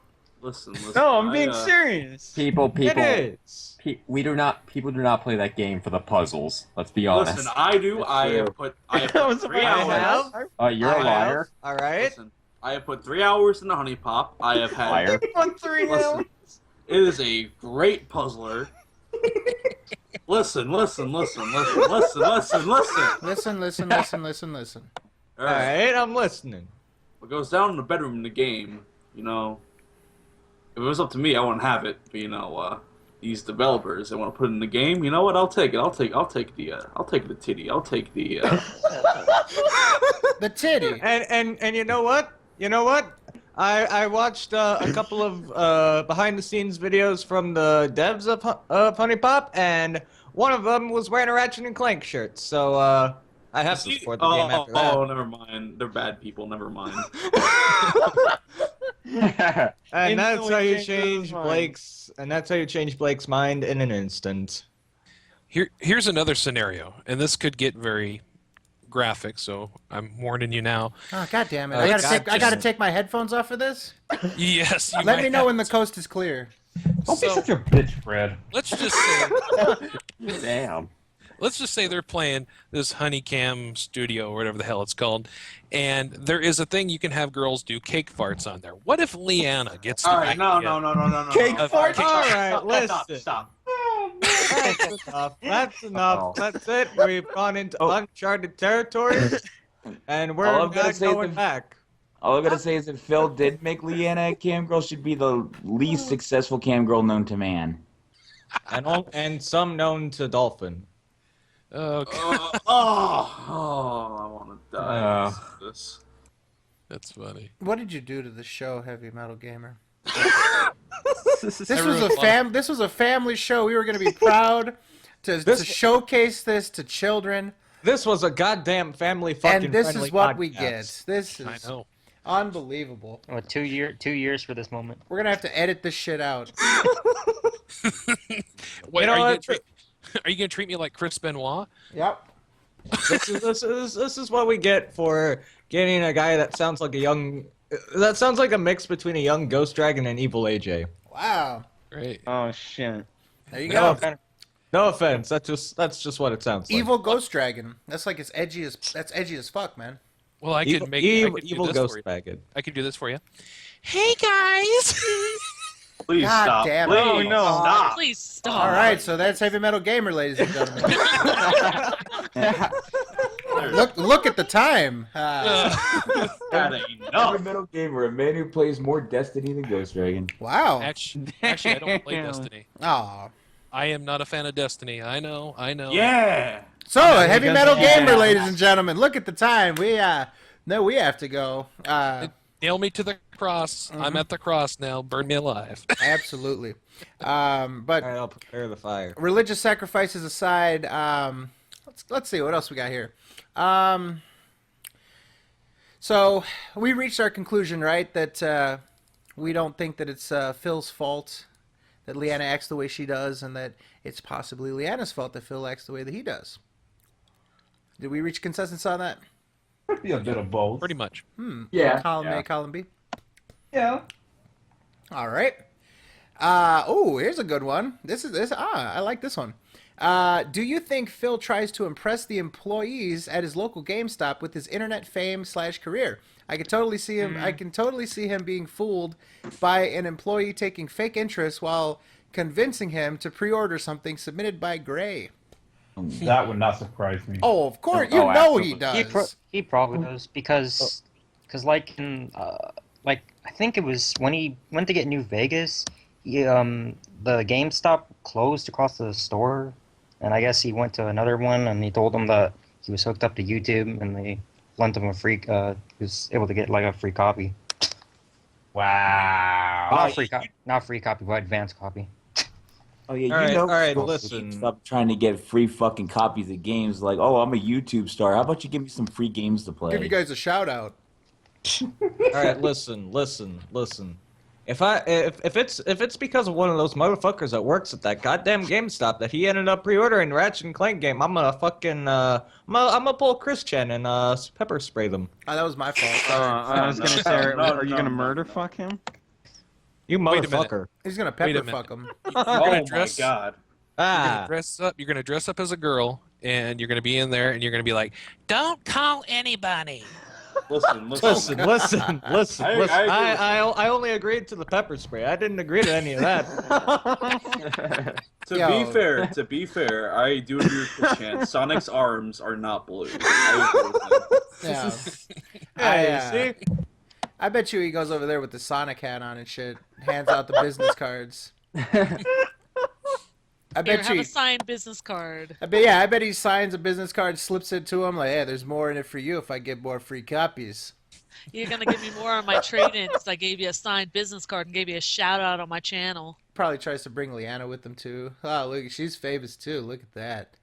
Listen. No, I'm being serious. People. It is. People do not play that game for the puzzles. Let's be honest. Listen, I do. It's I true. have put 3 hours. You're a liar. All right. Listen, I have put 3 hours in the Honey Pop. I have had. Liar. On 3 hours. It is a great puzzler. Listen. Listen. All All right, I'm listening. What goes down in the bedroom in the game, if it was up to me, I wouldn't have it. But these developers, they want to put it in the game. You know what? I'll take it. I'll take the titty. I'll take the. The titty. And you know what? I watched a couple of behind the scenes videos from the devs of Honey Pop, and one of them was wearing a Ratchet and Clank shirt. So I have to support the game after that. Oh, never mind. They're bad people. Never mind. And that's how you Instantly change changes mind. Blake's. And that's how you change Blake's mind in an instant. Here's another scenario, and this could get very graphic, so I'm warning you now. Oh, God damn it. Oh, I gotta take my headphones off for this? Yes. You Let might me know have when the to. coast is clear. Don't be such a bitch, Fred. Let's just say. Damn. Let's just say they're playing this Honeycam Studio or whatever the hell it's called, and there is a thing you can have girls do cake farts on there. What if Leanna gets the All right, no. Cake farts? All right, listen. Stop. That's enough. That's enough. That's it. We've gone into uncharted territories, and we're All I'm gonna not say is going if- back. All I'm gonna say is that Phil did make Leanna a cam girl, she'd be the least successful cam girl known to man. And some known to Dolphin. Okay. I want to die. This. That's funny. What did you do to the show, Heavy Metal Gamer? This was Everyone This was a family show. We were going to be proud to showcase this to children. This was a goddamn family fucking And this friendly is what we podcast. get. This is I know. Oh, unbelievable. 2 years for this moment. We're going to have to edit this shit out. Wait, You know are what? you gonna treat me like Chris Benoit? Yep. This is what we get for getting a guy that sounds like a mix between a young Ghost Dragon and Evil AJ. Wow. Great. Oh shit. There you No, go. no offense. That's just what it sounds like. Evil Ghost Dragon. That's like edgy as fuck, man. Well, I Evil, could make I could do evil this Ghost for you. Dragon. I could do this for you. Hey guys. Please God stop. damn it. Please stop. Please stop. All right, so that's Heavy Metal Gamer, ladies and gentlemen. look at the time. Every Metal Gamer, a man who plays more Destiny than Ghost Dragon. Wow. Actually, I don't play Destiny. Aw. I am not a fan of Destiny. I know. Yeah. So, Heavy Metal Gamer, ladies and gentlemen, look at the time. We have to go. Nail me to the cross. I'm Mhm. at the cross now. Burn me alive. Absolutely. But All right, I'll prepare the fire. religious sacrifices aside, let's see what else we got here. Um, so we reached our conclusion, right? That we don't think that it's Phil's fault that Leanna acts the way she does, and that it's possibly Leanna's fault that Phil acts the way that he does. Did we reach consensus on that? Could be a bit of both. Pretty much. Yeah. Column Yeah. A, column B. Yeah. All right. Here's a good one. I like this one. Do you think Phil tries to impress the employees at his local GameStop with his internet fame / career? I can totally see him. I can totally see him being fooled by an employee taking fake interest while convincing him to pre-order something submitted by Gray. That would not surprise me. Oh, of course, Oh, he does. He probably does because like in like I think it was when he went to get New Vegas, the GameStop closed across the store, and I guess he went to another one and he told them that he was hooked up to YouTube and they lent him a free. He was able to get like a free copy. Wow. Not free copy, but advanced copy. Oh yeah, All right, know. all right, so listen. Stop trying to get free fucking copies of games. Like, oh, I'm a YouTube star. How about you give me some free games to play? Give you guys a shout out. All right, listen. If it's because of one of those motherfuckers that works at that goddamn GameStop that he ended up pre-ordering the Ratchet and Clank game, I'm gonna fucking I'm gonna pull Chris Chen and pepper spray them. Oh, that was my fault. I was gonna say, are you gonna murder fuck him? You Wait a minute. motherfucker. He's gonna Wait a pepper minute. fuck him. You're gonna dress. God. You're Ah. gonna dress up. You're gonna dress up as a girl, and you're gonna be in there, and you're gonna be like, "Don't call anybody." Listen. Listen. I I only agreed to the pepper spray. I didn't agree to any of that. To be fair, I do agree with the chance. Sonic's arms are not blue. I agree with Yeah. I bet you he goes over there with the Sonic hat on and shit, hands out the business cards. I Here, bet have you. a signed business card. I bet he signs a business card, slips it to him, like, "Hey, there's more in it for you if I get more free copies." You're gonna give me more on my trade-in because I gave you a signed business card and gave you a shout out on my channel. Probably tries to bring Leanna with him too. Oh, look, she's famous too. Look at that.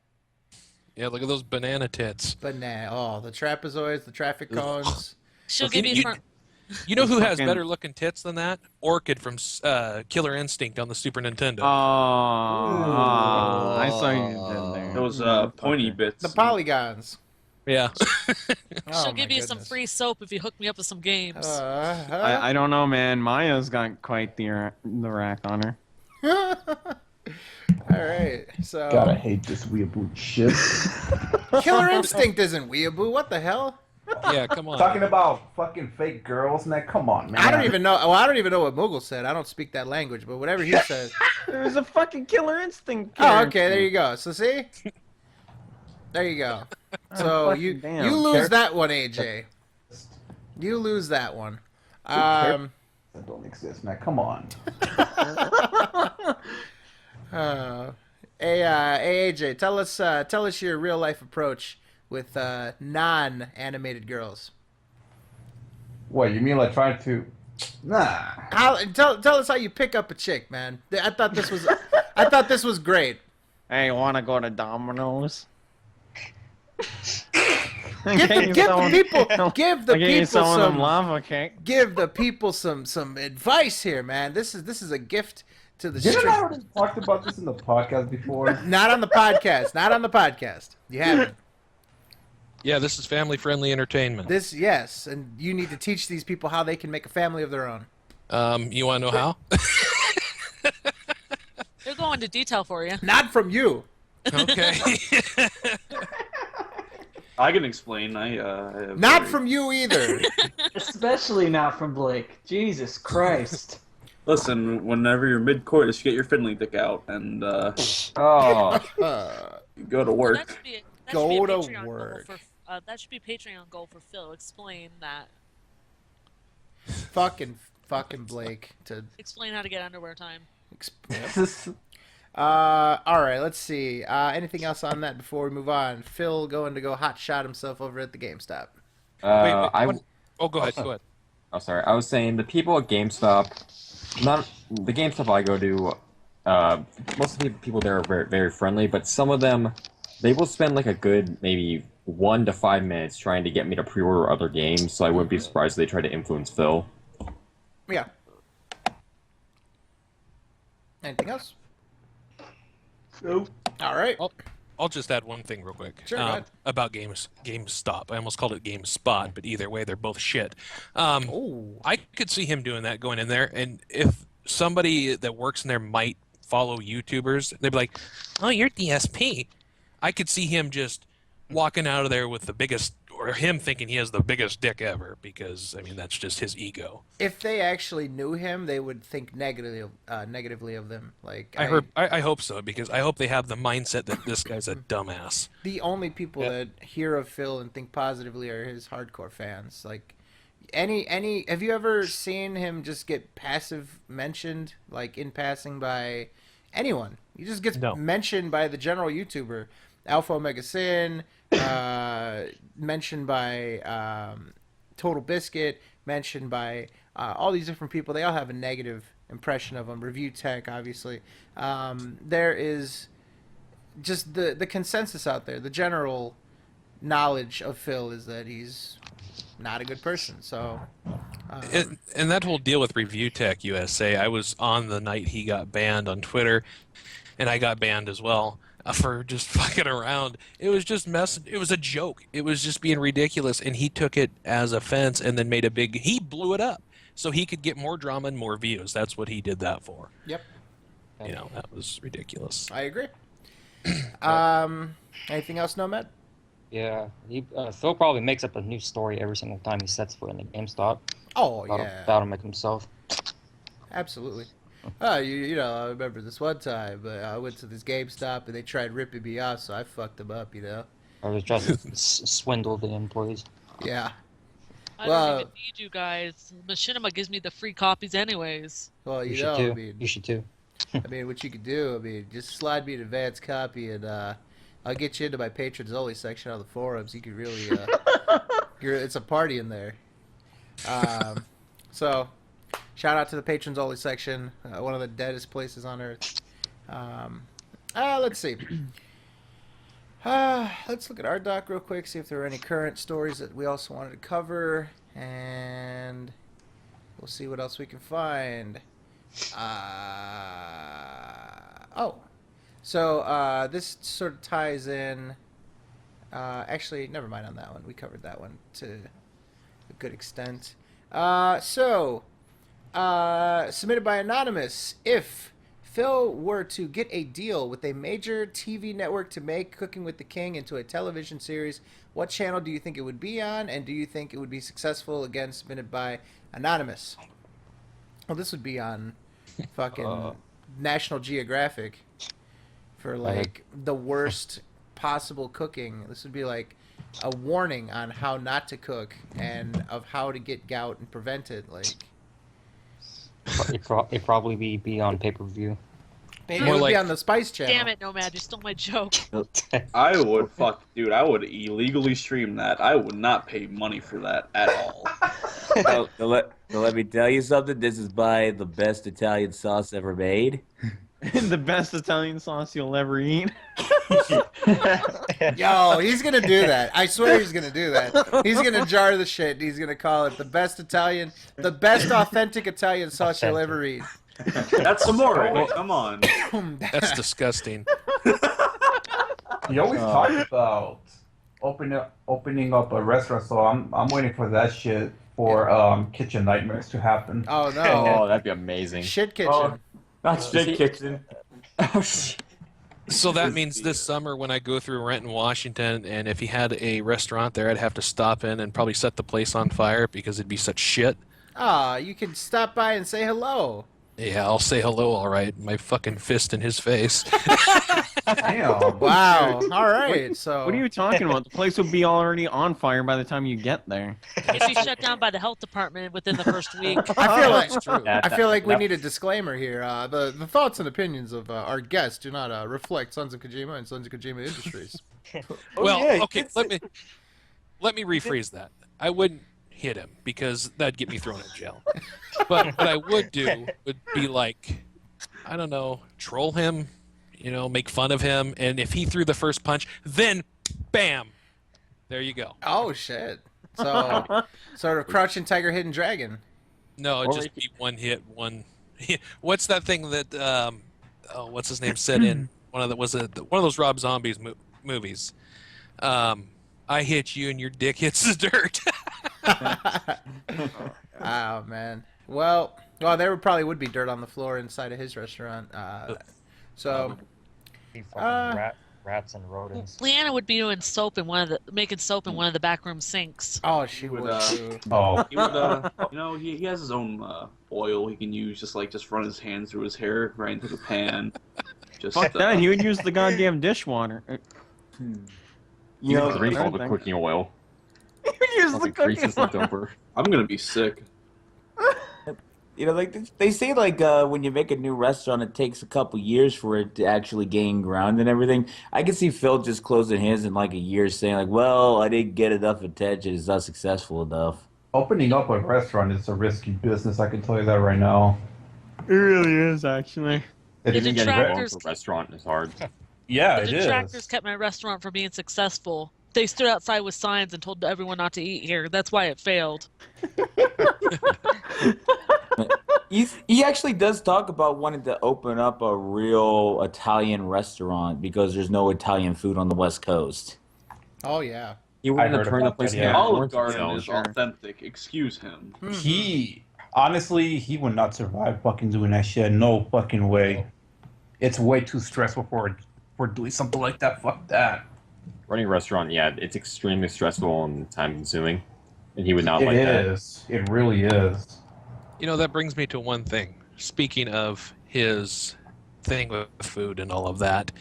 Yeah, look at those banana tits. Banana. Oh, the trapezoids, the traffic cones. She'll give you some. You know who has Fucking- better looking tits than that? Orchid from Killer Instinct on the Super Nintendo. Oh, I saw you did there. Those pointy bits. The polygons. Yeah. Oh, She'll give my you some goodness. free soap if you hook me up with some games. I don't know, man. Maya's got quite the rack on her. All right, so God, I hate this weeaboo shit. Killer Instinct isn't weeaboo. What the hell? Yeah, come on. Talking about fucking fake girls and that. Come on, man. I don't even know. Well, I don't even know what Moogle said. I don't speak that language, but whatever he said. There's a fucking Killer Instinct. Oh, okay. There you go. So see, there you go. So you damn. you lose that one, AJ. You lose that one. That don't exist, man. Come on. AJ, tell us your real life approach with non-animated girls. What, you mean like trying to? Nah. Tell us how you pick up a chick, man. I thought this was great. Hey, wanna go to Domino's? Give the people some lava cake. Give the people some advice here, man. This is a gift to the Didn't street. I already talked about this in the podcast before? Not on the podcast. Not on the podcast. You haven't. Yeah, this is family-friendly entertainment. Yes, and you need to teach these people how they can make a family of their own. You want to know how? They'll go into detail for you. Not from you. Okay. I can explain. I have Not from you either. Especially not from Blake. Jesus Christ. Listen, whenever you're mid-coitus, you get your Finley dick out and Oh. you go to work. That should be a Go to Patreon goal work. that should be a Patreon goal for Phil. Explain that. fucking Blake to Explain how to get underwear time. all right, let's see. Anything else on that before we move on? Phil going to go hot shot himself over at the GameStop. Wait, oh, go ahead. Go ahead. Oh, sorry. I was saying the people at GameStop, not the GameStop I go to. Most of the people there are very, very friendly, but some of them, they will spend like a good maybe 1 to 5 minutes trying to get me to pre-order other games. So I wouldn't be surprised if they try to influence Phil. Yeah. Anything else? Nope. All right. I'll just add one thing real quick. Sure, go ahead. About GameStop. I almost called it GameSpot, but either way, they're both shit. I could see him doing that, going in there, and if somebody that works in there might follow YouTubers, they'd be like, "Oh, you're DSP." I could see him just walking out of there with the biggest, or him thinking he has the biggest dick ever, because I mean that's just his ego. If they actually knew him, they would think negatively of them. Like I hope so, because I hope they have the mindset that this guy's a dumbass. the only people that hear of Phil and think positively are his hardcore fans. Like any have you ever seen him just get passive mentioned, like in passing, by anyone? He just gets mentioned by the general YouTuber, Alpha Omega Sin, mentioned by Total Biscuit, mentioned by all these different people. They all have a negative impression of him. Review Tech, obviously. There is just the consensus out there. The general knowledge of Phil is that he's not a good person. So, and that whole deal with Review Tech USA, I was on the night he got banned on Twitter, and I got banned as well. For just fucking around. It was just it was a joke. It was just being ridiculous, and he took it as offense and then made he blew it up so he could get more drama and more views. That's what he did that for. Yep. You know, that was ridiculous. I agree. Anything else, Nomad? Yeah, Phil probably makes up a new story every single time he sets foot in the GameStop. Oh, about yeah. About him himself. Absolutely. You know, I remember this one time, I went to this GameStop and they tried ripping me off, so I fucked them up, you know. Or they tried to swindle the employees. Yeah. I don't even need you guys. Machinima gives me the free copies anyways. Well, You you should know, too. I mean, You should too. I mean, what you could do, I mean, just slide me an advance copy and I'll get you into my patrons only section on the forums. You could really, it's a party in there. So, shout out to the patrons only section, one of the deadest places on earth. Let's see. Let's look at our doc real quick, see if there are any current stories that we also wanted to cover, and we'll see what else we can find. So this sort of ties in. Actually, never mind on that one. We covered that one to a good extent. Submitted by Anonymous. If Phil were to get a deal with a major TV network to make Cooking with the King into a television series, what channel do you think it would be on, and do you think it would be successful? Again, submitted by Anonymous. Well, this would be on fucking National Geographic for like the worst possible cooking. This would be like a warning on how not to cook and of how to get gout and prevent it. Like It'd probably be on pay-per-view. maybe it would be on the Spice Channel. Damn it, Nomad, you stole my joke. I would I would illegally stream that. I would not pay money for that at all. Let me tell you something. This is by the best Italian sauce ever made. The best Italian sauce you'll ever eat. Yo, he's gonna do that. I swear he's gonna do that. He's gonna jar the shit. He's gonna call it the best authentic Italian sauce you'll ever eat. That's amore. Come on. That's disgusting. He always talks about opening up a restaurant, so I'm waiting for that shit for Kitchen Nightmares to happen. Oh no! Oh, that'd be amazing. Shit Kitchen. Not Shit Kitchen. Oh shit. So that means this summer when I go through Renton, Washington, and if he had a restaurant there, I'd have to stop in and probably set the place on fire because it'd be such shit. You can stop by and say hello. Yeah, I'll say hello, all right. My fucking fist in his face. Damn. Wow. All right. So What are you talking about? The place will be already on fire by the time you get there. If you shut down by the health department within the first week. I feel like we need a disclaimer here. The thoughts and opinions of our guests do not reflect Sons of Kojima and Sons of Kojima Industries. Well, okay, let me rephrase that. I wouldn't hit him because that'd get me thrown in jail. But what I would do would be like, I don't know, troll him, make fun of him, and if he threw the first punch, then bam, there you go. Oh shit! So sort of crouching tiger, hidden dragon. No, it'd just be one hit, one. What's that thing that what's his name said in one of those Rob Zombies movies? I hit you and your dick hits the dirt. Oh man. Well, there probably would be dirt on the floor inside of his restaurant. So. Rats and rodents. Leanna would be doing soap in making soap in one of the backroom sinks. Oh, she would. He would. He has his own oil he can use. Just run his hand through his hair right into the pan. Fuck that. He would use the goddamn dishwater. You know, drink all the cooking oil. He would use the cooking oil. I'm gonna be sick. They say when you make a new restaurant, it takes a couple years for it to actually gain ground and everything. I can see Phil just closing his in like a year, saying well, I didn't get enough attention, it's not successful enough. Opening up a restaurant is a risky business. I can tell you that right now. It really is, actually. If you can get a restaurant, it's hard. Yeah, the detractors kept my restaurant from being successful. They stood outside with signs and told everyone not to eat here. That's why it failed. He actually does talk about wanting to open up a real Italian restaurant because there's no Italian food on the West Coast. Oh yeah. He wanted to turn the place into Olive Garden is authentic. Excuse him. He would not survive fucking doing that shit. No fucking way. It's way too stressful for doing something like that. Fuck that. Running a restaurant, it's extremely stressful and time consuming, and he would not like that. It is. It really is. That brings me to one thing. Speaking of his thing with food and all of that,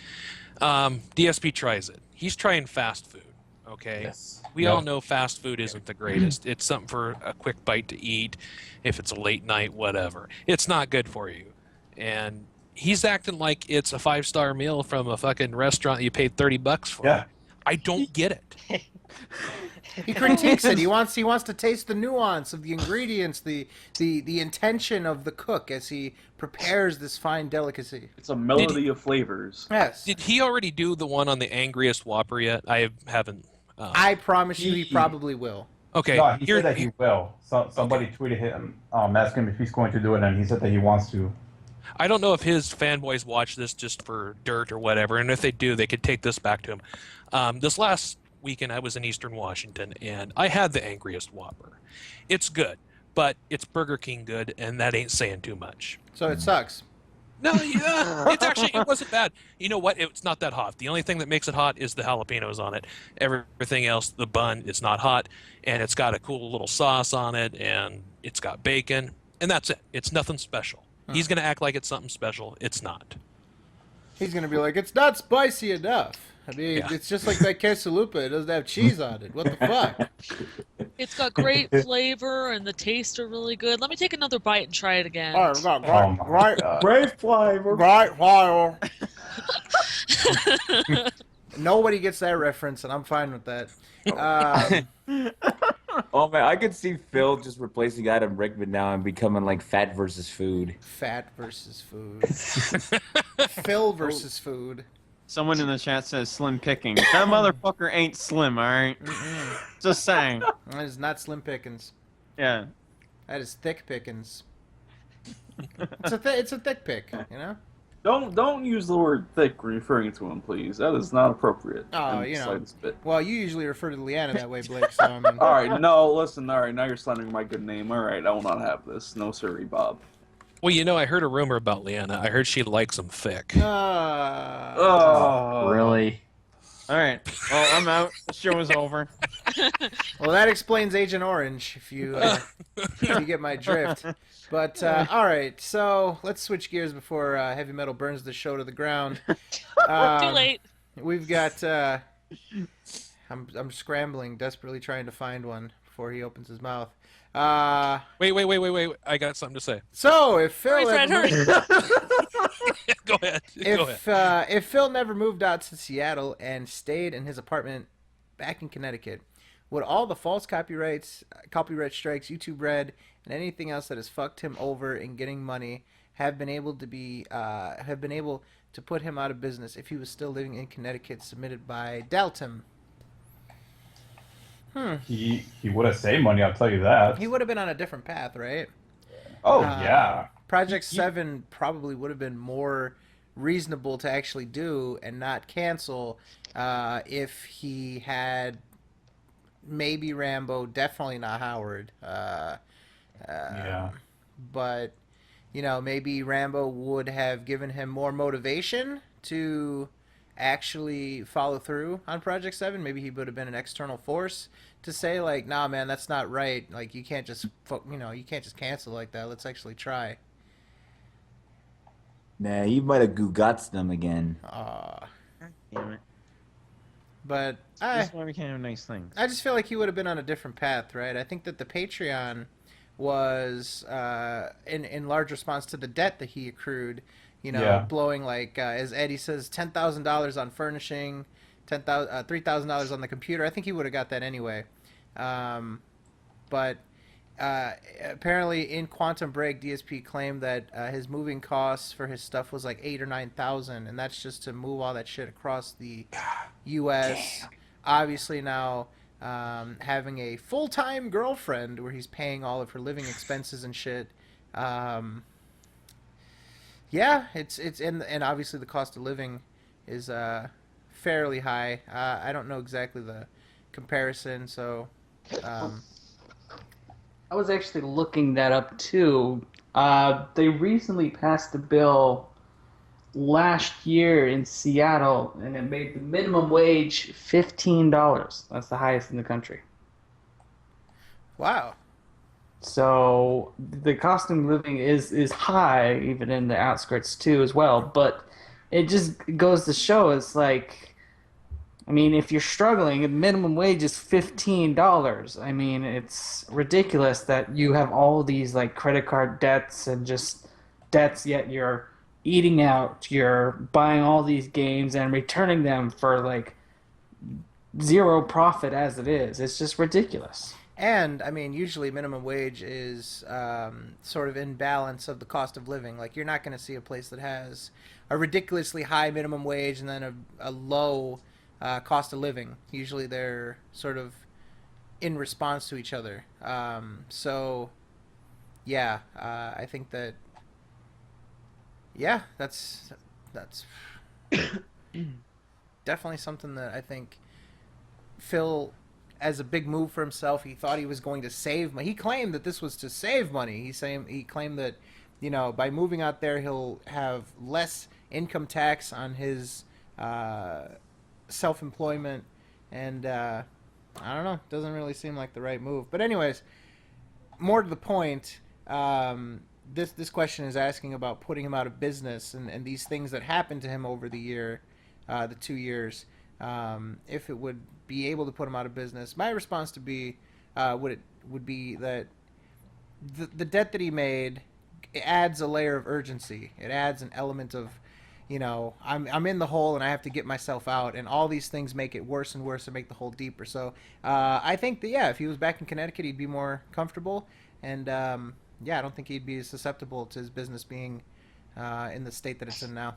DSP tries it. He's trying fast food, okay? Yes. We all know fast food isn't the greatest. It's something for a quick bite to eat, if it's a late night, whatever. It's not good for you. And he's acting like it's a 5-star meal from a fucking restaurant you paid $30 for. Yeah. I don't get it. He critiques it. He wants to taste the nuance of the ingredients, the intention of the cook as he prepares this fine delicacy. It's a melody of flavors. Yes. Did he already do the one on the angriest Whopper yet? I haven't. I promise you, he probably will. Okay. No, he said that he will. Somebody tweeted him, asking him if he's going to do it, and he said that he wants to. I don't know if his fanboys watch this just for dirt or whatever, and if they do, they could take this back to him. This last weekend, I was in Eastern Washington, and I had the angriest Whopper. It's good, but it's Burger King good, and that ain't saying too much. So it sucks. No, it wasn't bad. You know what? It's not that hot. The only thing that makes it hot is the jalapenos on it. Everything else, the bun, it's not hot, and it's got a cool little sauce on it, and it's got bacon, and that's it. It's nothing special. He's going to act like it's something special. It's not. He's going to be like, it's not spicy enough. I mean, It's just like that quesalupa. It doesn't have cheese on it. What the fuck? It's got great flavor, and the tastes are really good. Let me take another bite and try it again. Oh, it's got Great flavor. Great flavor. Nobody gets that reference, and I'm fine with that. Oh man, I could see Phil just replacing Adam Rickman now and becoming like Fat versus Food. Fat versus food. Phil versus food. Someone in the chat says Slim Pickings. That motherfucker ain't slim, alright? Just saying. That is not Slim Pickens. Yeah. That is thick pickings. It's a thick pick, you know? Don't use the word thick referring to him, please. That is not appropriate. Oh, in the slightest bit. Well, you usually refer to Leanna that way, Blake. So I mean... All right, no, listen. All right, now you're slandering my good name. All right, I will not have this. No, sirree, Bob. Well, I heard a rumor about Leanna. I heard she likes them thick. Really? All right. Well, I'm out. The show is over. Well, that explains Agent Orange, if you get my drift. But all right, so let's switch gears before heavy metal burns the show to the ground. Too late. We've got. I'm scrambling, desperately trying to find one before he opens his mouth. Wait! I got something to say. So if Phil Hurry. Go ahead. Go ahead. If Phil never moved out to Seattle and stayed in his apartment back in Connecticut, would all the false copyright strikes, YouTube Red, and anything else that has fucked him over in getting money have been able to put him out of business if he was still living in Connecticut? Submitted by Dalton. He would have saved money, I'll tell you that. He would have been on a different path, right? Oh, yeah. Project 7 probably would have been more reasonable to actually do and not cancel if he had maybe Rambo, definitely not Howard. Yeah. But, maybe Rambo would have given him more motivation to actually follow through on Project 7. Maybe he would have been an external force to say, like, nah, man, that's not right. Like, you can't just, you can't just cancel like that. Let's actually try. Nah, he might have Gugat's them again. Damn it. But This is why we can't have nice things. I just feel like he would have been on a different path, right? I think that the Patreon was in large response to the debt that he accrued, blowing, like, as Eddie says, $10,000 on furnishing, $3,000 on the computer. I think he would have got that anyway. But apparently in Quantum Break, DSP claimed that his moving costs for his stuff was like $8,000 or $9,000, and that's just to move all that shit across the U.S. Damn. Obviously now having a full-time girlfriend where he's paying all of her living expenses and shit. Yeah, it's and obviously the cost of living is fairly high. I don't know exactly the comparison, so. I was actually looking that up too. They recently passed a bill last year in Seattle, and it made the minimum wage $15. That's the highest in the country. Wow. So the cost of living is high, even in the outskirts too, as well. But it just goes to show, it's like, I mean, if you're struggling, the minimum wage is $15. I mean, it's ridiculous that you have all these like credit card debts and just debts, yet you're eating out, you're buying all these games and returning them for like zero profit as it is. It's just ridiculous. And, I mean, usually minimum wage is sort of in balance of the cost of living. Like, you're not going to see a place that has a ridiculously high minimum wage and then a low cost of living. Usually they're sort of in response to each other. So, yeah, I think that, yeah, that's definitely something that I think Phil, as a big move for himself, he thought he was going to save money. He claimed that this was to save money. He claimed that, by moving out there, he'll have less income tax on his self-employment, and I don't know, doesn't really seem like the right move. But anyways, more to the point, this question is asking about putting him out of business and these things that happened to him over the 2 years. If it would be able to put him out of business, my response would be that the debt that he made, it adds a layer of urgency. It adds an element of, I'm in the hole and I have to get myself out, and all these things make it worse and worse and make the hole deeper. So I think that, yeah, if he was back in Connecticut, he'd be more comfortable, and yeah, I don't think he'd be as susceptible to his business being in the state that it's in now.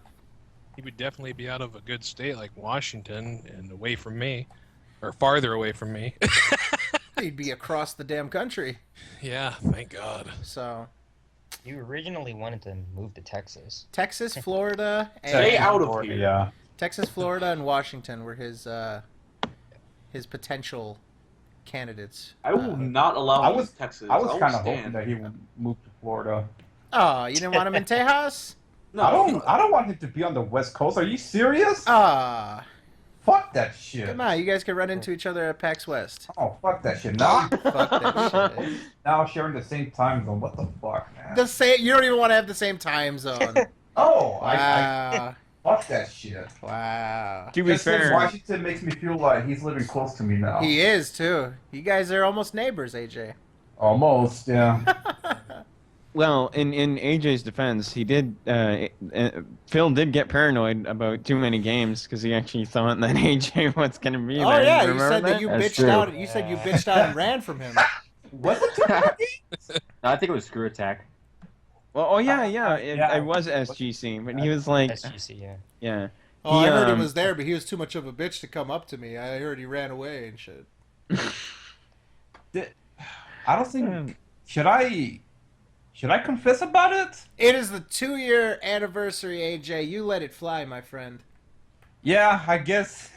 He would definitely be out of a good state like Washington and away from me, or farther away from me. He'd be across the damn country. Yeah, thank God. So, you originally wanted to move to Texas. Texas, Florida, and stay out of here. Yeah. Texas, Florida, and Washington were his potential candidates. I will not allow Texas. I was kind of hoping that he would move to Florida. Oh, you didn't want him in Tejas? No, I don't want him to be on the West Coast. Are you serious? Fuck that shit. Come on, you guys can run into each other at PAX West. Oh, fuck that shit. Now, fuck that shit. Now sharing the same time zone. What the fuck, man? You don't even want to have the same time zone. Oh, wow. Fuck that shit. Wow. To be fair, Washington makes me feel like he's living close to me now. He is too. You guys are almost neighbors, AJ. Almost, yeah. Well, in AJ's defense, he did. Phil did get paranoid about too many games because he actually thought that AJ was going to be Oh there. yeah, you Remember said that that? you That's bitched true. out. You said you bitched out and ran from him. Was it too many games? No, I think it was Screw Attack. Well, oh yeah, it was SGC, but he was like, SGC, yeah. yeah. Oh, I heard he was there, but he was too much of a bitch to come up to me. I heard he ran away and shit. I don't think. Should I confess about it? It is the 2-year anniversary, AJ. You let it fly, my friend. Yeah, I guess.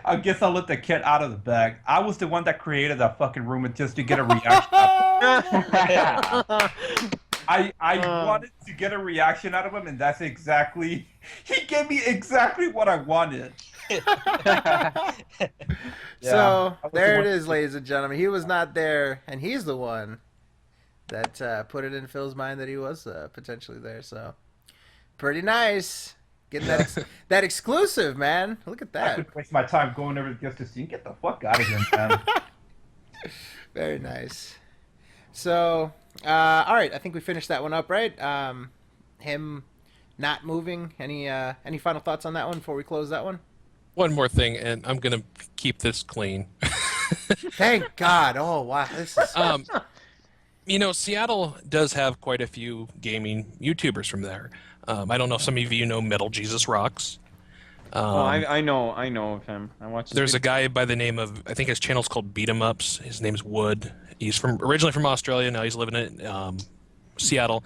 I guess I'll let the cat out of the bag. I was the one that created that fucking rumor just to get a reaction. I wanted to get a reaction out of him, and that's exactly. He gave me exactly what I wanted. So there it is, ladies and gentlemen. He was not there, and he's the one that put it in Phil's mind that he was potentially there. So pretty nice. Getting that exclusive, man. Look at I that. could waste my time going over just to see. Get the fuck out of here, man. Very nice. So, all right. I think we finished that one up, right? Him not moving. Any final thoughts on that one before we close that one? One more thing, and I'm gonna keep this clean. Thank God. Oh wow, this is. You know, Seattle does have quite a few gaming YouTubers from there. I don't know if some of you know Metal Jesus Rocks. I know of him. I watched. There's a guy by the name of, I think his channel's called Beat 'em Ups. His name's Wood. He's originally from Australia. Now he's living in Seattle.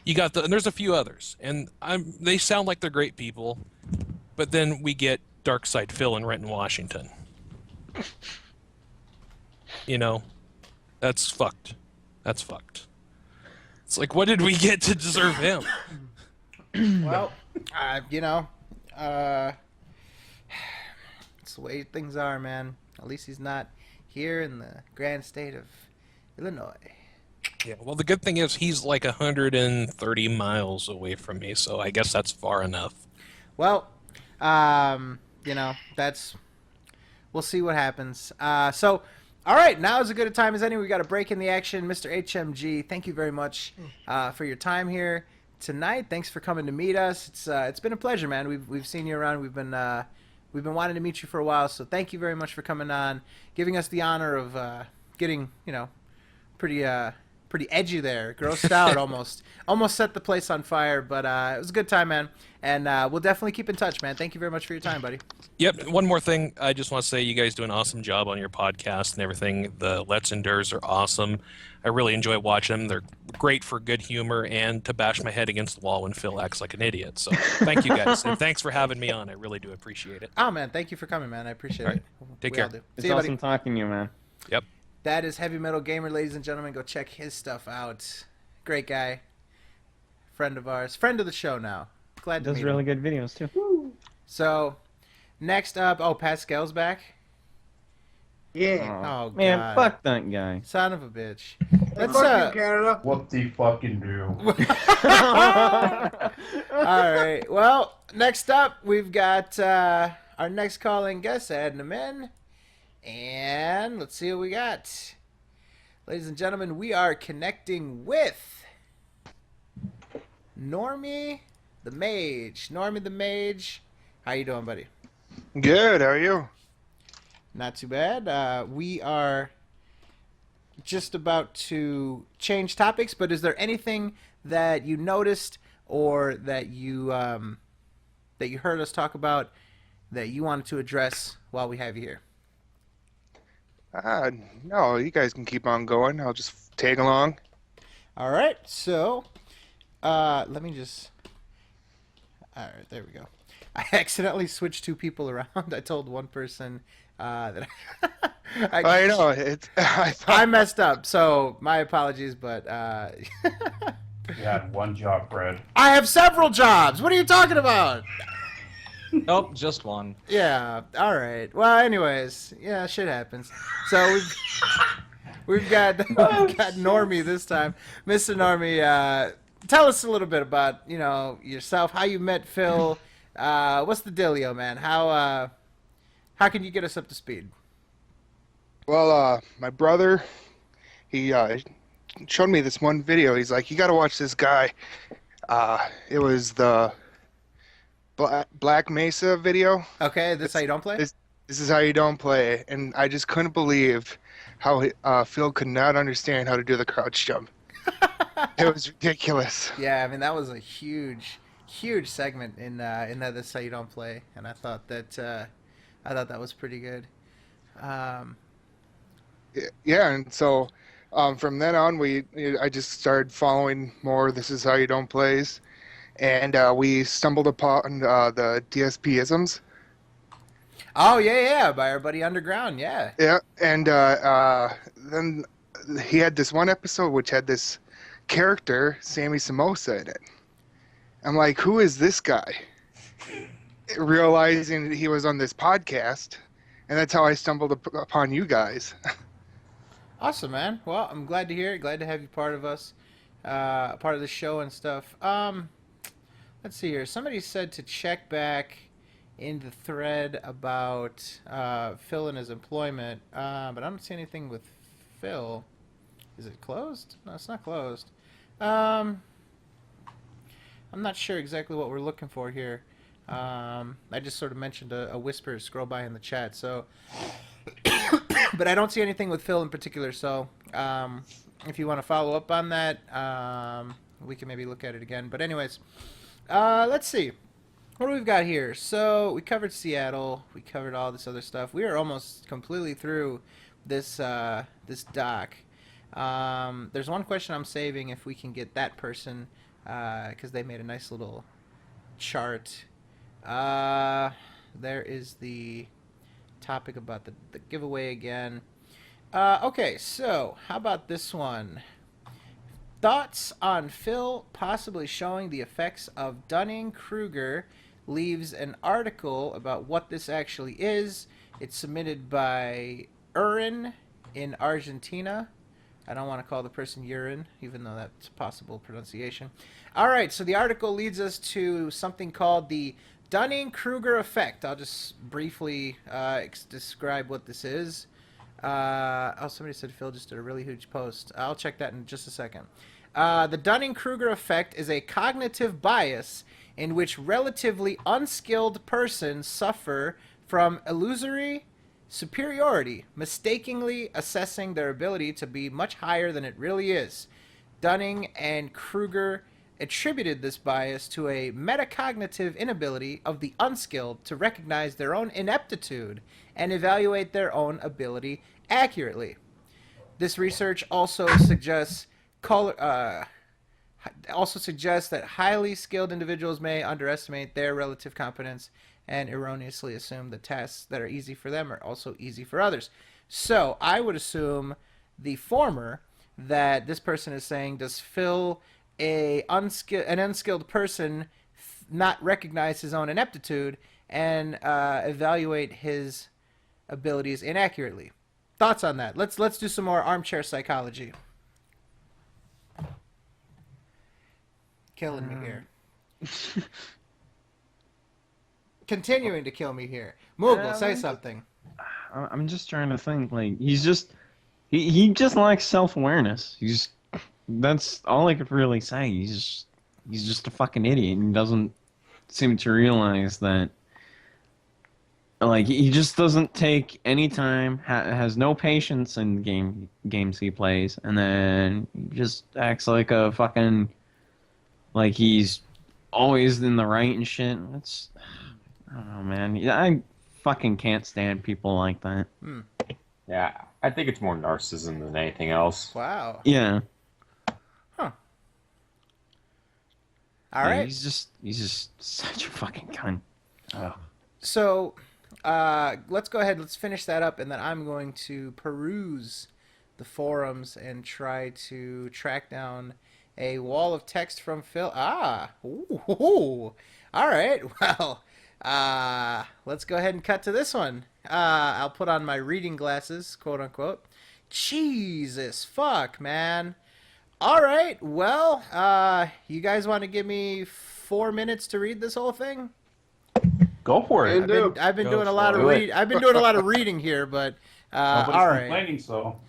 And there's a few others, and they sound like they're great people, but then we get Dark Side Phil in Renton, Washington. You know, that's fucked. That's fucked. It's like, what did we get to deserve him? Well, you know, it's the way things are, man. At least he's not here in the grand state of Illinois. Yeah, well, the good thing is he's like 130 miles away from me, so I guess that's far enough. Well, you know, we'll see what happens. So, all right, now is as good a time as any. We got a break in the action. Mr. HMG, thank you very much for your time here tonight. Thanks for coming to meet us. It's been a pleasure, man. We've seen you around. We've been wanting to meet you for a while. So thank you very much for coming on, giving us the honor of getting, you know, pretty edgy there, grossed out almost set the place on fire. But it was a good time, man. And we'll definitely keep in touch, man. Thank you very much for your time, buddy. Yep. One more thing. I just want to say you guys do an awesome job on your podcast and everything. The Let's Endures are awesome. I really enjoy watching them. They're great for good humor and to bash my head against the wall when Phil acts like an idiot. So thank you guys. And thanks for having me on. I really do appreciate it. Oh, man. Thank you for coming, man. I appreciate it. Take We care. all do. It's See you, buddy. awesome talking to you, man. Yep. That is Heavy Metal Gamer, ladies and gentlemen. Go check his stuff out. Great guy. Friend of ours. Friend of the show now. Glad to Does meet really him. good videos too. So, next up, Pascal's back. Yeah. Oh, Man, God. fuck that guy. Son of a bitch. Let's Let's Canada. What the fucking do? All right. Well, next up, we've got our next calling guest, Adna Men. And let's see what we got. Ladies and gentlemen, we are connecting with Normie the Mage. Normie the Mage. How you doing, buddy? Good. How are you? Not too bad. We are just about to change topics, but is there anything that you noticed or that you heard us talk about that you wanted to address while we have you here? No, you guys can keep on going. I'll just tag along. All right. So, let me just. All right, there we go. I accidentally switched two people around. I told one person that I know I messed up. So my apologies, but You had one job, Fred. I have several jobs. What are you talking about? Nope, just one. Yeah. All right. Well, anyways, yeah, shit happens. So we've got Normie this time, Mr. Normie. Tell us a little bit about yourself, how you met Phil. What's the dealio, man? How can you get us up to speed? Well, my brother, he showed me this one video. He's like, you got to watch this guy. It was the Black Mesa video. Okay, this is how you don't play? This is how you don't play. And I just couldn't believe how Phil could not understand how to do the crouch jump. It was ridiculous. Yeah, I mean that was a huge segment in that this is how you don't play, and I thought that was pretty good. Yeah, and so from then on, I just started following more This Is How You Don't Plays, and we stumbled upon the DSP-isms. Oh yeah, by our buddy Underground, yeah. Yeah, and then he had this one episode which had this character, Sammy Samosa, in it. I'm like, who is this guy? Realizing that he was on this podcast, and that's how I stumbled upon you guys. Awesome, man. Well, I'm glad to hear it. Glad to have you part of us, part of the show and stuff. Let's see here. Somebody said to check back in the thread about Phil and his employment, but I don't see anything with Phil. Is it closed? No, it's not closed. I'm not sure exactly what we're looking for here. I just sort of mentioned a whisper scroll by in the chat, so but I don't see anything with Phil in particular, so if you want to follow up on that, we can maybe look at it again. But anyways, let's see. What do we've got here? So we covered Seattle. We covered all this other stuff. We are almost completely through this this doc. There's one question I'm saving if we can get that person, because they made a nice little chart. There is the topic about the giveaway again. Okay, so how about this one? Thoughts on Phil possibly showing the effects of Dunning-Kruger. Leaves an article about what this actually is. It's submitted by Urin in Argentina. I don't want to call the person urine, even though that's a possible pronunciation. All right, so the article leads us to something called the Dunning-Kruger effect. I'll just briefly describe what this is. Oh, somebody said Phil just did a really huge post. I'll check that in just a second. The Dunning-Kruger effect is a cognitive bias in which relatively unskilled persons suffer from illusory superiority, mistakenly assessing their ability to be much higher than it really is. Dunning and Kruger attributed this bias to a metacognitive inability of the unskilled to recognize their own ineptitude and evaluate their own ability accurately. This research also suggests that highly skilled individuals may underestimate their relative competence and erroneously assume the tasks that are easy for them are also easy for others. So I would assume the former, that this person is saying, does Phil, an unskilled person, not recognize his own ineptitude and evaluate his abilities inaccurately? Thoughts on that? Let's do some more armchair psychology. Killing me here. Continuing to kill me here. Moogle, say something. I'm just trying to think. Like, he just lacks self-awareness. That's all I could really say. He's just a fucking idiot and doesn't seem to realize that. Like, he just doesn't take any time, has no patience in games he plays, and then he just acts like a fucking, like he's always in the right and shit. It's, I don't know, man. I fucking can't stand people like that. Yeah, I think it's more narcissism than anything else. Wow. Yeah. Huh. Yeah, All right. He's just such a fucking cunt. Oh. So, let's go ahead. Let's finish that up, and then I'm going to peruse the forums and try to track down a wall of text from Phil. Ooh. All right. Well, let's go ahead and cut to this one. I'll put on my reading glasses, quote unquote. Jesus fuck, man. All right. Well, you guys want to give me 4 minutes to read this whole thing? Go for it. I've been doing a lot of I've been doing a lot of reading here, but Nobody's all right. complaining, so.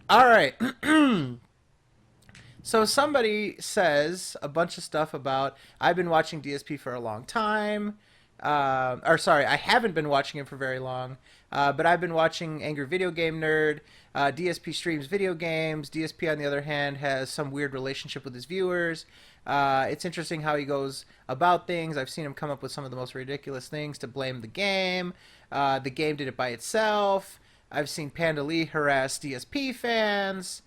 All right. So somebody says a bunch of stuff about I've been watching DSP for a long time. Or sorry, I haven't been watching him for very long. But I've been watching Angry Video Game Nerd. DSP streams video games. DSP, on the other hand, has some weird relationship with his viewers. It's interesting how he goes about things. I've seen him come up with some of the most ridiculous things to blame the game. The game did it by itself. I've seen Panda Lee harass DSP fans.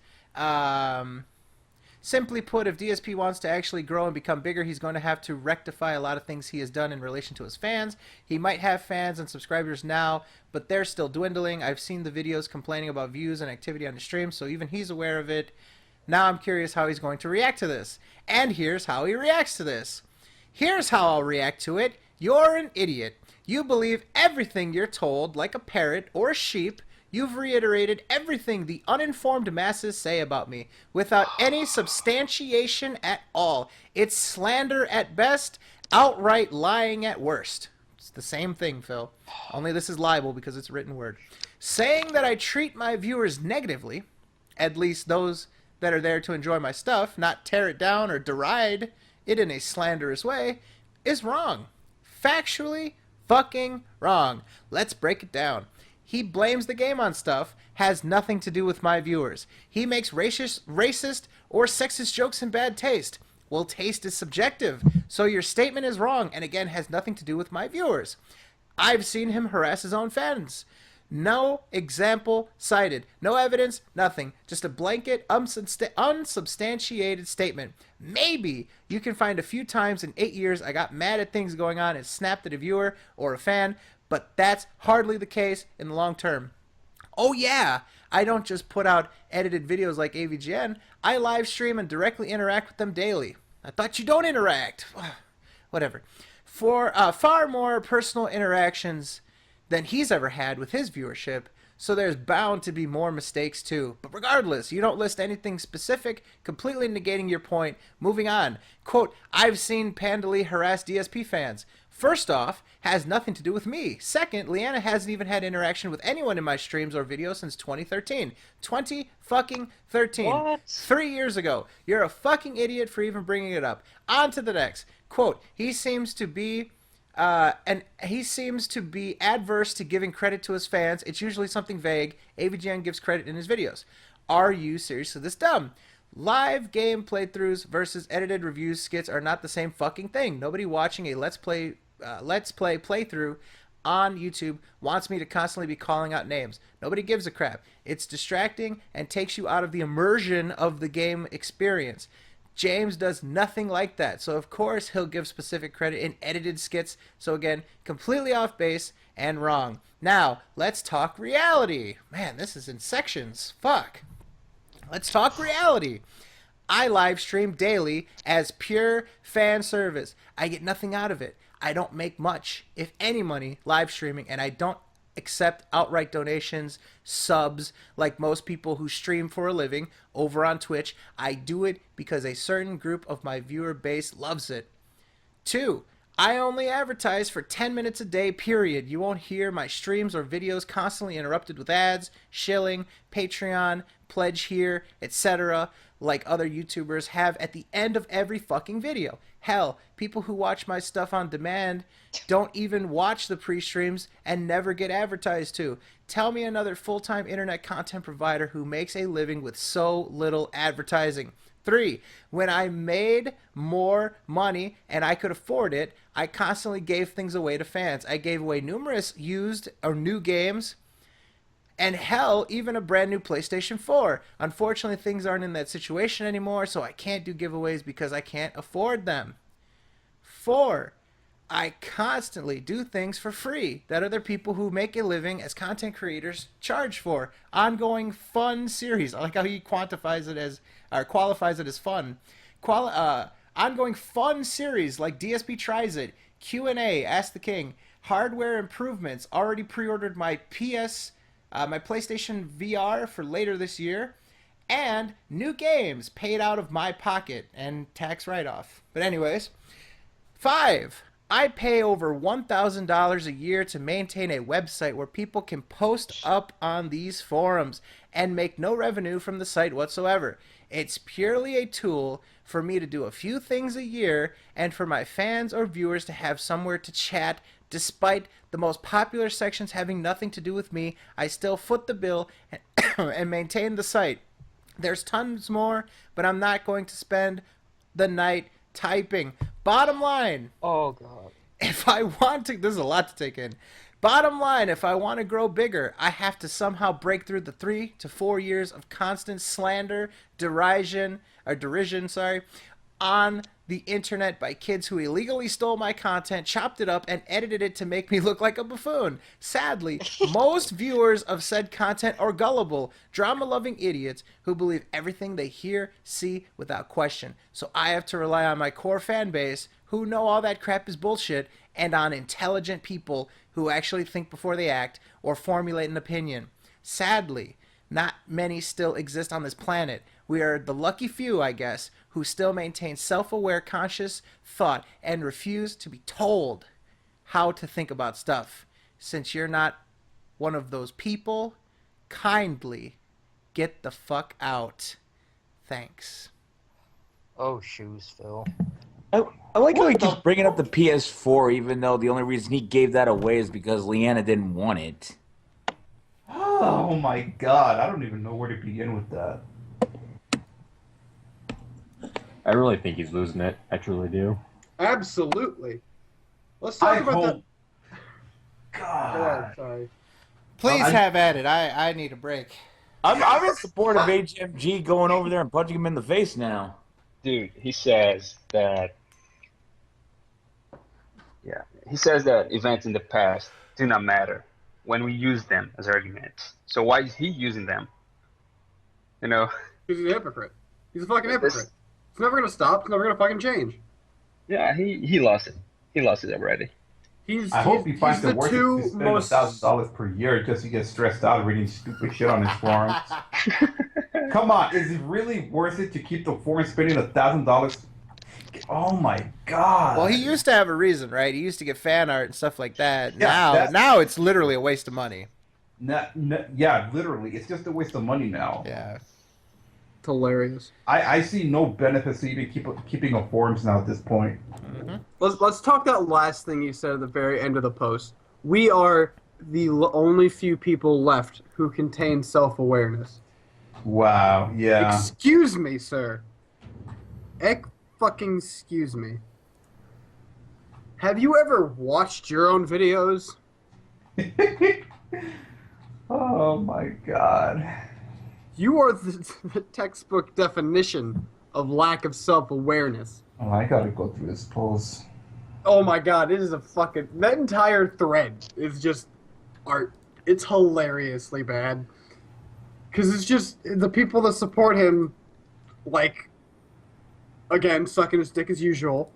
Simply put, if DSP wants to actually grow and become bigger, he's going to have to rectify a lot of things he has done in relation to his fans. He might have fans and subscribers now, but they're still dwindling. I've seen the videos complaining about views and activity on the stream, so even he's aware of it. Now I'm curious how he's going to react to this. And here's how he reacts to this. Here's how I'll react to it. You're an idiot. You believe everything you're told like a parrot or a sheep. You've reiterated everything the uninformed masses say about me without any substantiation at all. It's slander at best, outright lying at worst. It's the same thing, Phil. Only this is libel because it's a written word. Saying that I treat my viewers negatively, at least those that are there to enjoy my stuff, not tear it down or deride it in a slanderous way, is wrong. Factually fucking wrong. Let's break it down. He blames the game on stuff, has nothing to do with my viewers. He makes racist or sexist jokes in bad taste. Well, taste is subjective, so your statement is wrong, and again, has nothing to do with my viewers. I've seen him harass his own fans. No example cited. No evidence, nothing. Just a blanket, unsubstantiated statement. Maybe you can find a few times in 8 years I got mad at things going on and snapped at a viewer or a fan, but that's hardly the case in the long term. Oh yeah, I don't just put out edited videos like AVGN. I live stream and directly interact with them daily. I thought you don't interact. Whatever. For far more personal interactions than he's ever had with his viewership, so there's bound to be more mistakes too. But regardless, you don't list anything specific, completely negating your point. Moving on. Quote, I've seen Pandali harass DSP fans. First off, has nothing to do with me. Second, Leanna hasn't even had interaction with anyone in my streams or videos since 2013. 2013. What? 3 years ago. You're a fucking idiot for even bringing it up. On to the next. Quote, he seems to be adverse to giving credit to his fans. It's usually something vague. AVGN gives credit in his videos. Are you seriously this dumb? Live game playthroughs versus edited reviews skits are not the same fucking thing. Nobody watching a Let's Play playthrough on YouTube wants me to constantly be calling out names. Nobody gives a crap. It's distracting and takes you out of the immersion of the game experience. James does nothing like that, so of course he'll give specific credit in edited skits. So again, completely off base and wrong. Now, let's talk reality. Man, this is in sections. Fuck. Let's talk reality. I live stream daily as pure fan service. I get nothing out of it. I don't make much, if any money, live streaming, and I don't accept outright donations, subs, like most people who stream for a living over on Twitch. I do it because a certain group of my viewer base loves it. 2, I only advertise for 10 minutes a day, period. You won't hear my streams or videos constantly interrupted with ads, shilling, Patreon, pledge here, etc., like other YouTubers have at the end of every fucking video. Hell, people who watch my stuff on demand don't even watch the pre-streams and never get advertised to. Tell me another full-time internet content provider who makes a living with so little advertising. 3, when I made more money and I could afford it, I constantly gave things away to fans. I gave away numerous used or new games, and hell, even a brand new PlayStation 4. Unfortunately, things aren't in that situation anymore, so I can't do giveaways because I can't afford them. 4, I constantly do things for free that other people who make a living as content creators charge for. Ongoing fun series. I like how he qualifies it as fun. Ongoing fun series like DSP Tries It, Q&A, Ask the King, hardware improvements. Already pre-ordered my PlayStation VR for later this year, and new games paid out of my pocket and tax write-off. But anyways, 5, I pay over $1,000 a year to maintain a website where people can post up on these forums and make no revenue from the site whatsoever. It's purely a tool for me to do a few things a year and for my fans or viewers to have somewhere to chat. Despite the most popular sections having nothing to do with me, I still foot the bill and maintain the site. There's tons more, but I'm not going to spend the night typing. Bottom line. Oh, God. If I want to, this is a lot to take in. Bottom line, if I want to grow bigger, I have to somehow break through the 3 to 4 years of constant slander, derision, on the internet by kids who illegally stole my content, chopped it up, and edited it to make me look like a buffoon. Sadly, most viewers of said content are gullible, drama-loving idiots who believe everything they hear, see, without question. So I have to rely on my core fan base, who know all that crap is bullshit, and on intelligent people who actually think before they act or formulate an opinion. Sadly, not many still exist on this planet. We are the lucky few, I guess, who still maintain self-aware, conscious thought and refuse to be told how to think about stuff. Since you're not one of those people, kindly get the fuck out. Thanks. Oh, shoes, Phil. I like how he keeps bringing up the PS4, even though the only reason he gave that away is because Leanna didn't want it. Oh my god, I don't even know where to begin with that. I really think he's losing it. I truly do. Absolutely. Let's talk about that. God. Go ahead, sorry. Please have at it. I need a break. I'm in support of HMG going over there and punching him in the face now. Dude, he says that. Yeah, he says that events in the past do not matter when we use them as arguments. So why is he using them? You know? Because he's a hypocrite. He's a fucking hypocrite. It's never gonna stop. It's never gonna fucking change. Yeah, he lost it. He lost it already. I hope he finds it worth it to spend $1,000 per year just to get stressed out reading stupid shit on his forums. Come on, is it really worth it to keep the forum spending $1,000? Oh my god! Well, he used to have a reason, right? He used to get fan art and stuff like that. Yeah, now it's literally a waste of money. Yeah, literally, it's just a waste of money now. Yeah, it's hilarious. I see no benefits to even keeping a forums now at this point. Mm-hmm. Let's talk that last thing you said at the very end of the post. We are the only few people left who contain self-awareness. Wow. Yeah. Excuse me, sir. Fucking excuse me. Have you ever watched your own videos? Oh my god. You are the textbook definition of lack of self-awareness. Oh, I gotta go through this post. Oh my god, it is a fucking... That entire thread is just art. It's hilariously bad. Because it's just the people that support him, like... Again, sucking his dick as usual.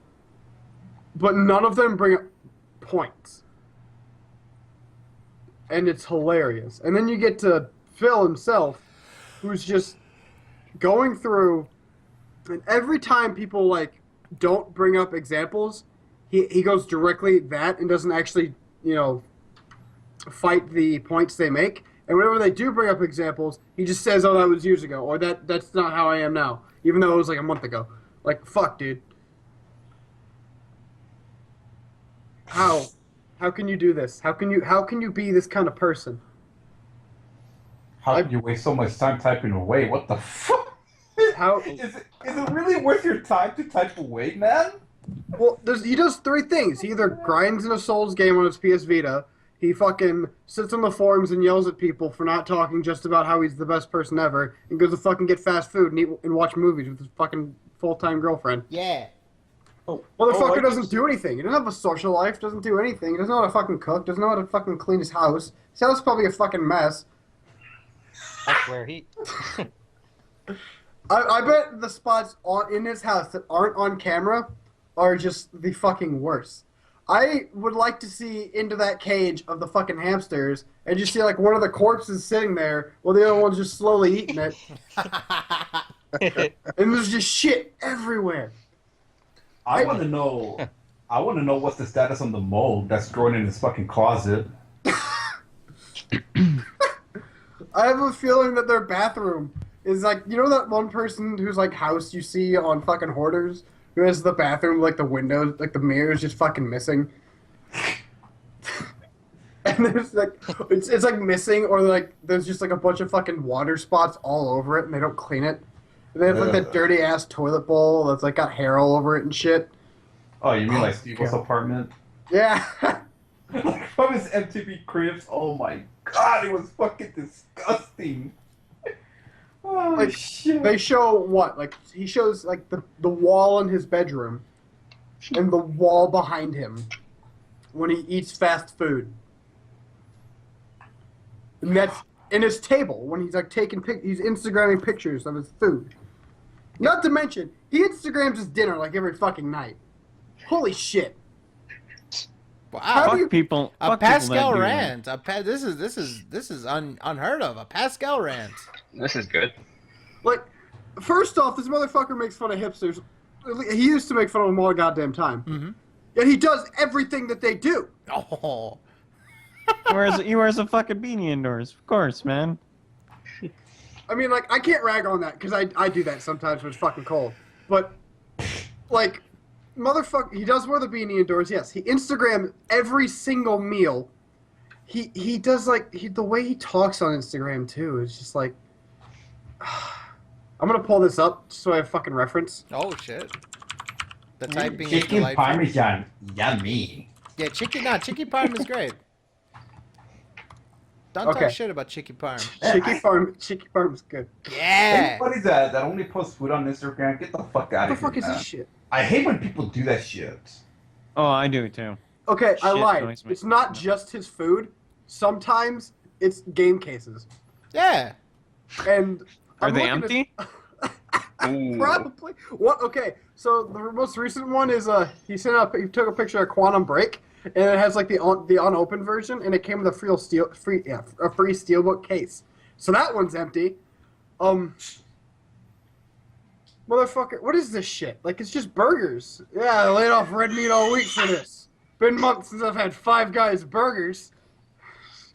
But none of them bring up points. And it's hilarious. And then you get to Phil himself, who's just going through... And every time people, like, don't bring up examples, he goes directly at that and doesn't actually, you know, fight the points they make. And whenever they do bring up examples, he just says, oh, that was years ago. Or that's not how I am now. Even though it was, like, a month ago. Like, fuck, dude. How? How can you do this? How can you be this kind of person? How can you waste so much time typing away? What the fuck? How is it really worth your time to type away, man? Well, he does three things. He either grinds in a Souls game on his PS Vita, he fucking sits on the forums and yells at people for not talking just about how he's the best person ever, and goes to fucking get fast food and eat and watch movies with his fucking full-time girlfriend. Yeah. Motherfucker doesn't do anything. He doesn't have a social life, doesn't do anything. He doesn't know how to fucking cook, doesn't know how to fucking clean his house. His house is probably a fucking mess. I swear he... I bet the spots in his house that aren't on camera are just the fucking worst. I would like to see into that cage of the fucking hamsters and just see like one of the corpses sitting there while the other one's just slowly eating it. And there's just shit everywhere. I want to know I want to know what's the status on the mold that's growing in his fucking closet. I have a feeling that their bathroom is like, you know that one person whose like house you see on fucking Hoarders, who has the bathroom like the windows, like the mirrors just fucking missing. And there's like, it's like missing, or like there's just like a bunch of fucking water spots all over it, and they don't clean it. And they have like that dirty ass toilet bowl that's like got hair all over it and shit. Oh, you mean like Steve's apartment? Yeah. Like from his MTV cribs. Oh my god, it was fucking disgusting. Oh Like, shit. they show what? Like he shows like the wall in his bedroom, and the wall behind him when he eats fast food. And that's in his table when he's like he's Instagramming pictures of his food. Not to mention, he Instagrams his dinner like every fucking night. Holy shit. Wow. Fuck people. A fuck people Pascal that do rant. This is unheard of. A Pascal rant. This is good. Like, first off, this motherfucker makes fun of hipsters. He used to make fun of them all the goddamn time. Mm-hmm. Yet he does everything that they do. Oh. He wears a fucking beanie indoors. Of course, man. I mean, like, I can't rag on that, because I do that sometimes when it's fucking cold. But, like, motherfucker, he does wear the beanie indoors, yes. He Instagrams every single meal. He does, like, the way he talks on Instagram, too, is just like... I'm gonna pull this up, just so I have fucking reference. Oh, shit. The typing is Chicken delightful. parmesan, yummy. Yeah, chicken parm is great. Don't talk shit about chicken parm. Chicken parm is good. Yeah. Anybody that only posts food on Instagram, get the fuck out of here. What the fuck is man. this shit? I hate when people do that shit. Oh, I do too. Okay, I Shit lied. annoys me. It's not just his food. Sometimes it's game cases. Yeah. And Are I'm they looking at- empty? Probably. What? Okay, so the most recent one is he took a picture of Quantum Break, and it has like the unopened version, and it came with a free steelbook case. So that one's empty. Motherfucker, what is this shit? Like, it's just burgers. Yeah, I laid off red meat all week for this. Been months since I've had Five Guys burgers.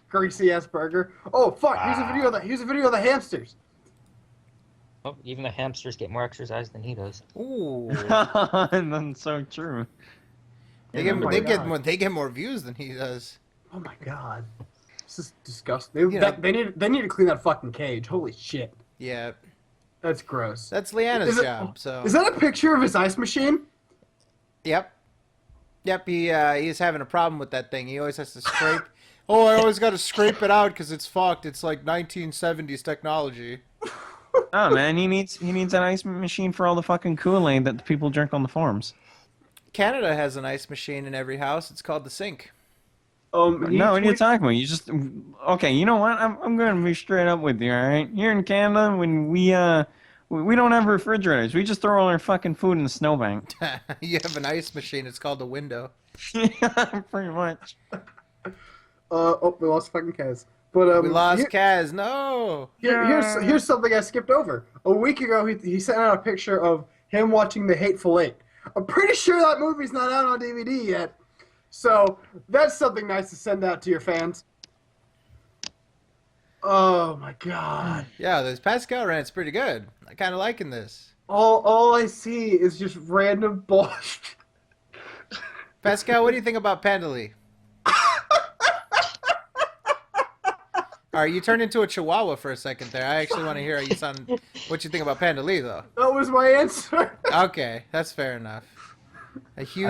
Greasy ass burger. Oh fuck! Here's a video of the hamsters. Oh, even the hamsters get more exercise than he does. Ooh. And that's so true. They get more views than he does. Oh my god. This is disgusting. They need to clean that fucking cage. Holy shit. Yeah. That's gross. That's Leanna's job. So. Is that a picture of his ice machine? Yep. Yep. He's having a problem with that thing. He always has to scrape. Oh, I always got to scrape it out because it's fucked. It's like 1970s technology. Oh man, he needs an ice machine for all the fucking Kool-Aid that the people drink on the farms. Canada has an ice machine in every house. It's called the sink. No, what are you talking about? You just okay. You know what? I'm going to be straight up with you. All right. Here in Canada, when we don't have refrigerators, we just throw all our fucking food in the snowbank. You have an ice machine. It's called a window. Yeah, pretty much. We lost fucking Kaz. But we lost Kaz. No. Here's something I skipped over. A week ago, he sent out a picture of him watching The Hateful Eight. I'm pretty sure that movie's not out on DVD yet. So that's something nice to send out to your fans. Oh my god. Yeah, this Pascal rant's pretty good. I kind of liking this. All I see is just random bullshit. Pascal, what do you think about Pandalay? All right, you turned into a chihuahua for a second there. I actually want to hear what you think about Pandalay, though. That was my answer. Okay, that's fair enough. A Hugh.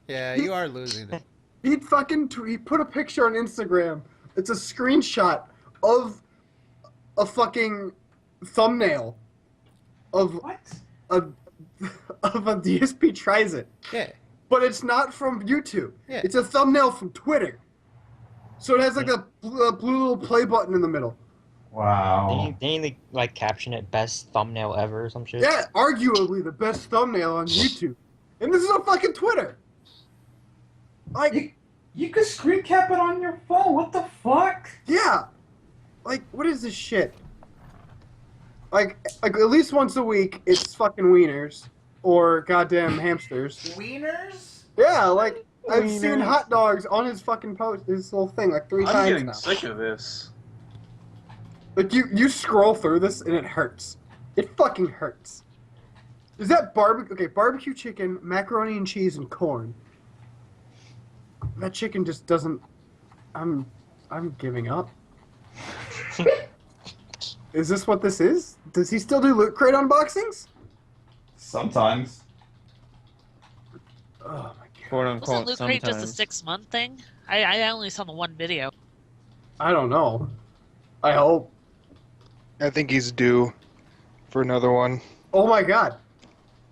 Yeah, you are losing it. He put a picture on Instagram. It's a screenshot of a fucking thumbnail of a DSP tries it. Yeah. But it's not from YouTube. Yeah. It's a thumbnail from Twitter. So it has like a blue little play button in the middle. Wow. Didn't they like caption it best thumbnail ever or some shit? Yeah, arguably the best thumbnail on YouTube. And this is on fucking Twitter. Like you could screen cap it on your phone. What the fuck? Yeah. Like, what is this shit? Like at least once a week, it's fucking wieners or goddamn hamsters. Wieners? Yeah, like I've Wieners. seen hot dogs on his fucking post, his little thing, like 3 I'm times getting now. sick of this. Like you scroll through this and it hurts. It fucking hurts. Is that barbecue? Okay, barbecue chicken, macaroni and cheese, and corn. That chicken just doesn't. I'm giving up. Is this what this is? Does he still do Loot Crate unboxings? Sometimes. Oh my Quote Wasn't unquote. Loot Crate just a Sometimes. 6-month thing? I only saw the one video. I don't know. I hope. I think he's due for another one. Oh my god,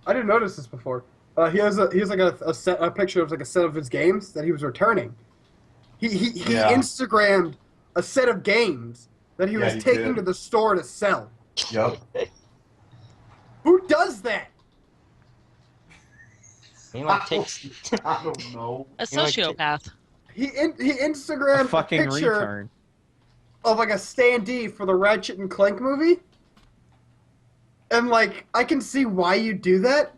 I didn't notice this before. He has like a picture of like a set of his games that he was returning. He Yeah. Instagrammed a set of games that he Yeah, was he taking did. to the store to sell. Yup. Who does that? He like takes. I don't know. A sociopath. He Instagrammed A fucking picture retard. of like a standee for the Ratchet and Clank movie. And like I can see why you do that,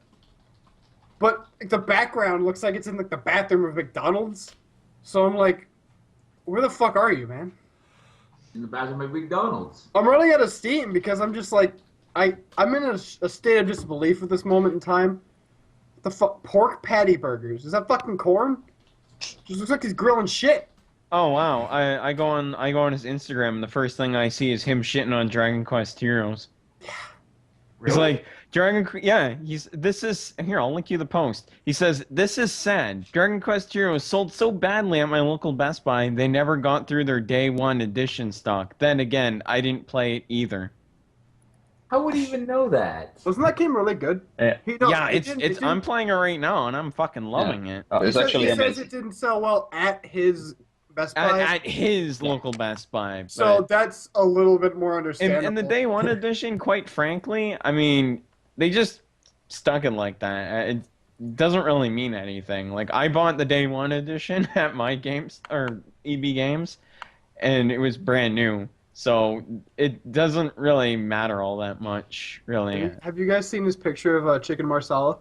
but the background looks like it's in like the bathroom of McDonald's. So I'm like, where the fuck are you, man? In the bathroom of McDonald's. I'm running out of steam because I'm just like, I'm in a state of disbelief at this moment in time. The fuck, pork patty burgers? Is that fucking corn? Just looks like he's grilling shit. Oh wow! I go on his Instagram and the first thing I see is him shitting on Dragon Quest Heroes. He's like this is here. I'll link you the post. He says this is sad. Dragon Quest Heroes sold so badly at my local Best Buy they never got through their day one edition stock. Then again, I didn't play it either. How would he even know that? Wasn't that game really good? I'm playing it right now and I'm fucking loving it. It's actually he amazing. says it didn't sell well at his Best Buy. At his local Best Buy. So but- that's a little bit more understandable. in the day one edition, quite frankly, I mean, they just stuck it like that. It doesn't really mean anything. Like I bought the day one edition at my games or EB Games, and it was brand new. So it doesn't really matter all that much, really. Have you guys seen this picture of chicken marsala?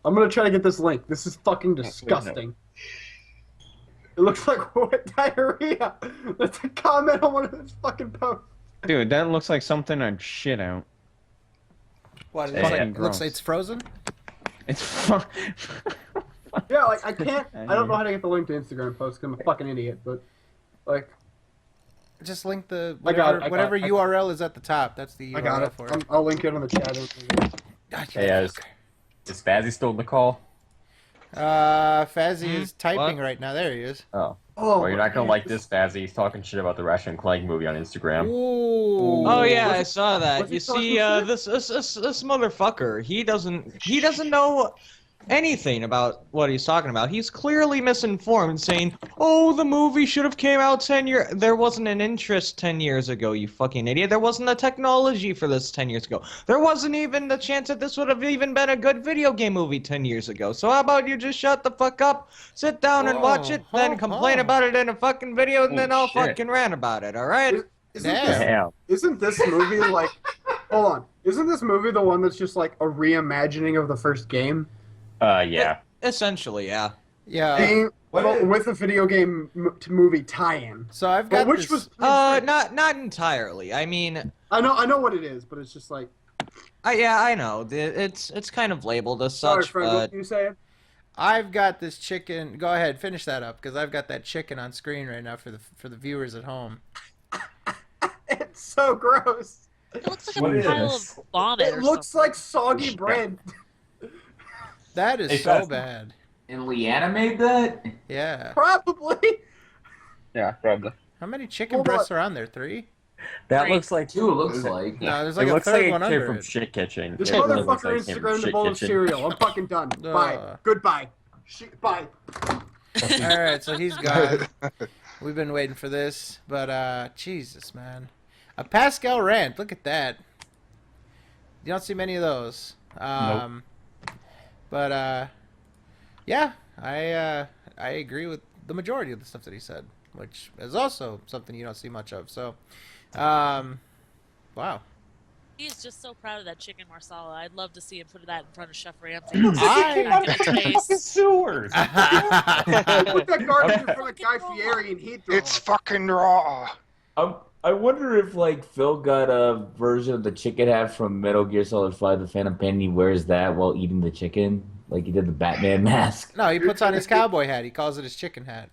I'm gonna try to get this link. This is fucking disgusting. It looks like diarrhea. That's a comment on one of his fucking posts. Dude, that looks like something I'd shit out. What? It Fucking looks like, it looks gross. like it's frozen. It's Yeah, like I can't. I don't know how to get the link to Instagram post because I'm a fucking idiot. But like, Just link the I got whatever, it, I got whatever it, I- URL is at the top. That's the URL I got it. for it. I'll link it on the chat. Gotcha. Hey, is Spazzy still in the call? Fazzy is typing right now. There he is. Oh. Oh, Well, you're not gonna like this, Spazzy. He's talking shit about the Ratchet and Clank movie on Instagram. Oh yeah, I saw that. was You he see, talking this motherfucker. He doesn't know anything about what he's talking about. He's clearly misinformed, saying, "Oh, the movie should have came out 10 years. There wasn't an interest 10 years ago. You fucking idiot. There wasn't the technology for this 10 years ago. There wasn't even the chance that this would have even been a good video game movie 10 years ago. So how about you just shut the fuck up, sit down and watch it, then complain about it in a fucking video, and then I'll fucking rant about it. All right?" Isn't this movie like? Hold on. Isn't this movie the one that's just like a reimagining of the first game? Yeah. Essentially, yeah. Yeah. Game, well, with a video game to movie tie-in. So I've But got which this- was not entirely. I mean, I know what it is, but it's just like. Yeah, I know. It's kind of labeled as Sorry, such. Fred. but... What were you saying? I've got this chicken. Go ahead, finish that up because I've got that chicken on screen right now for the viewers at home. It's so gross. It looks like a pile of vomit. It looks like soggy bread. That is Hey, so Fast. bad. And Leanna made that? Yeah. Probably. Yeah, probably. How many chicken breasts are on there? 3? That looks like Two, it looks like. No, there's like it a looks third like one it came under from it. Shit Kitchen. This It really looks motherfucker like it came from Instagrammed a Shit bowl of Kitchen. cereal. I'm fucking done. Bye. Goodbye. Bye. All right, so he's gone. We've been waiting for this, but Jesus, man, a Pascal rant. Look at that. You don't see many of those. But yeah, I agree with the majority of the stuff that he said, which is also something you don't see much of. So, wow. He's just so proud of that chicken marsala. I'd love to see him put that in front of Chef Ramsay. I- Get a taste. Sewers. Put that garbage in front of Guy Fieri and he'd throw It's up. fucking raw. I wonder if like Phil got a version of the chicken hat from Metal Gear Solid 5: The Phantom Pain. And he wears that while eating the chicken, like he did the Batman mask. No, he puts on his cowboy hat. He calls it his chicken hat.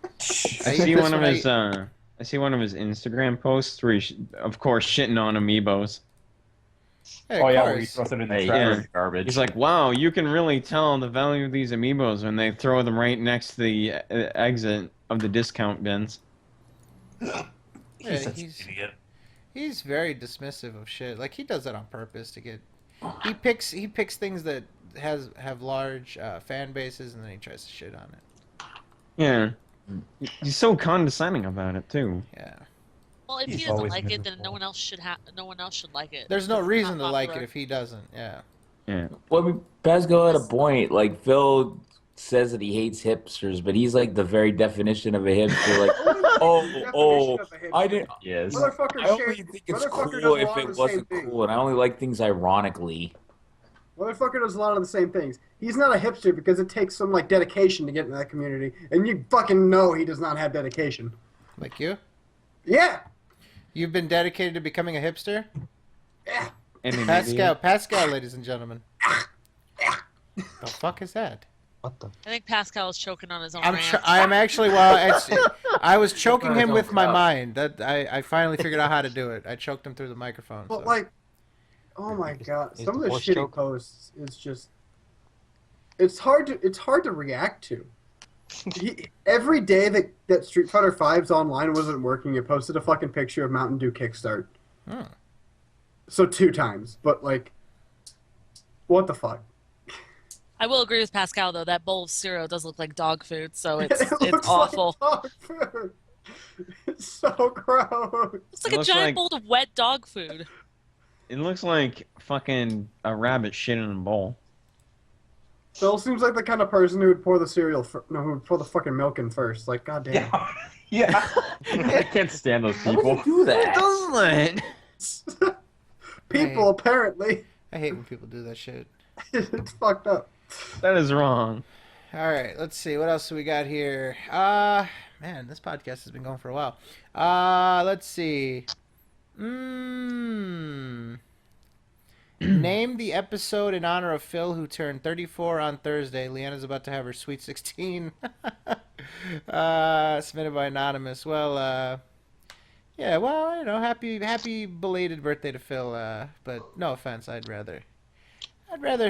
I see one of his I see one of his Instagram posts where he's, of course, shitting on amiibos. Hey, Oh of yeah, where he course. throws it in the Yeah. trash garbage. He's like, wow, you can really tell the value of these amiibos when they throw them right next to the exit of the discount bins. Yeah, he's very dismissive of shit. Like he does that on purpose to get. He picks things that have large fan bases and then he tries to shit on it. Yeah. He's so condescending about it too. Yeah. Well, if he doesn't like it, then no one else should like it. There's no It's reason not to like it popular. if he doesn't. Yeah. Yeah. Well, I mean, Pascal had a point. Like Phil says that he hates hipsters, but he's like the very definition of a hipster. Like, I didn't. Yes. Motherfucker I only shit- think it's motherfucker cool does a if lot of it the same wasn't thing. cool, and I only like things ironically. Motherfucker does a lot of the same things. He's not a hipster because it takes some like dedication to get into that community, and you fucking know he does not have dedication. Like you? Yeah. You've been dedicated to becoming a hipster? And Pascal, ladies and gentlemen. The fuck is that? What the? I think Pascal is choking on his own I rant. am actually. I was choking him with my mind. That I finally figured out how to do it. I choked him through the microphone. But so. like, oh my god, is some of the the horse shit he choke? posts is just. It's hard to react to. Every day that Street Fighter V's online wasn't working, it posted a fucking picture of Mountain Dew Kickstart. Hmm. So 2 times, but like, what the fuck? I will agree with Pascal though. That bowl of cereal does look like dog food, so it's It looks it's awful. like dog food. It's so gross. It's like It a looks giant like- bowl of wet dog food. It looks like fucking a rabbit shit in a bowl. Phil seems like the kind of person who would pour the cereal, who would pour the fucking milk in first. Like, goddamn. Yeah. I can't stand those people. Do that. Doesn't People, apparently. I hate when people do that shit. It's fucked up. That is wrong. All right, let's see what else do we got here. Man, this podcast has been going for a while. Let's see. Name the episode in honor of Phil, who turned 34 on Thursday. Leanna's about to have her sweet 16. Submitted by Anonymous. Well, yeah, well, you know, happy belated birthday to Phil. But no offense, I'd rather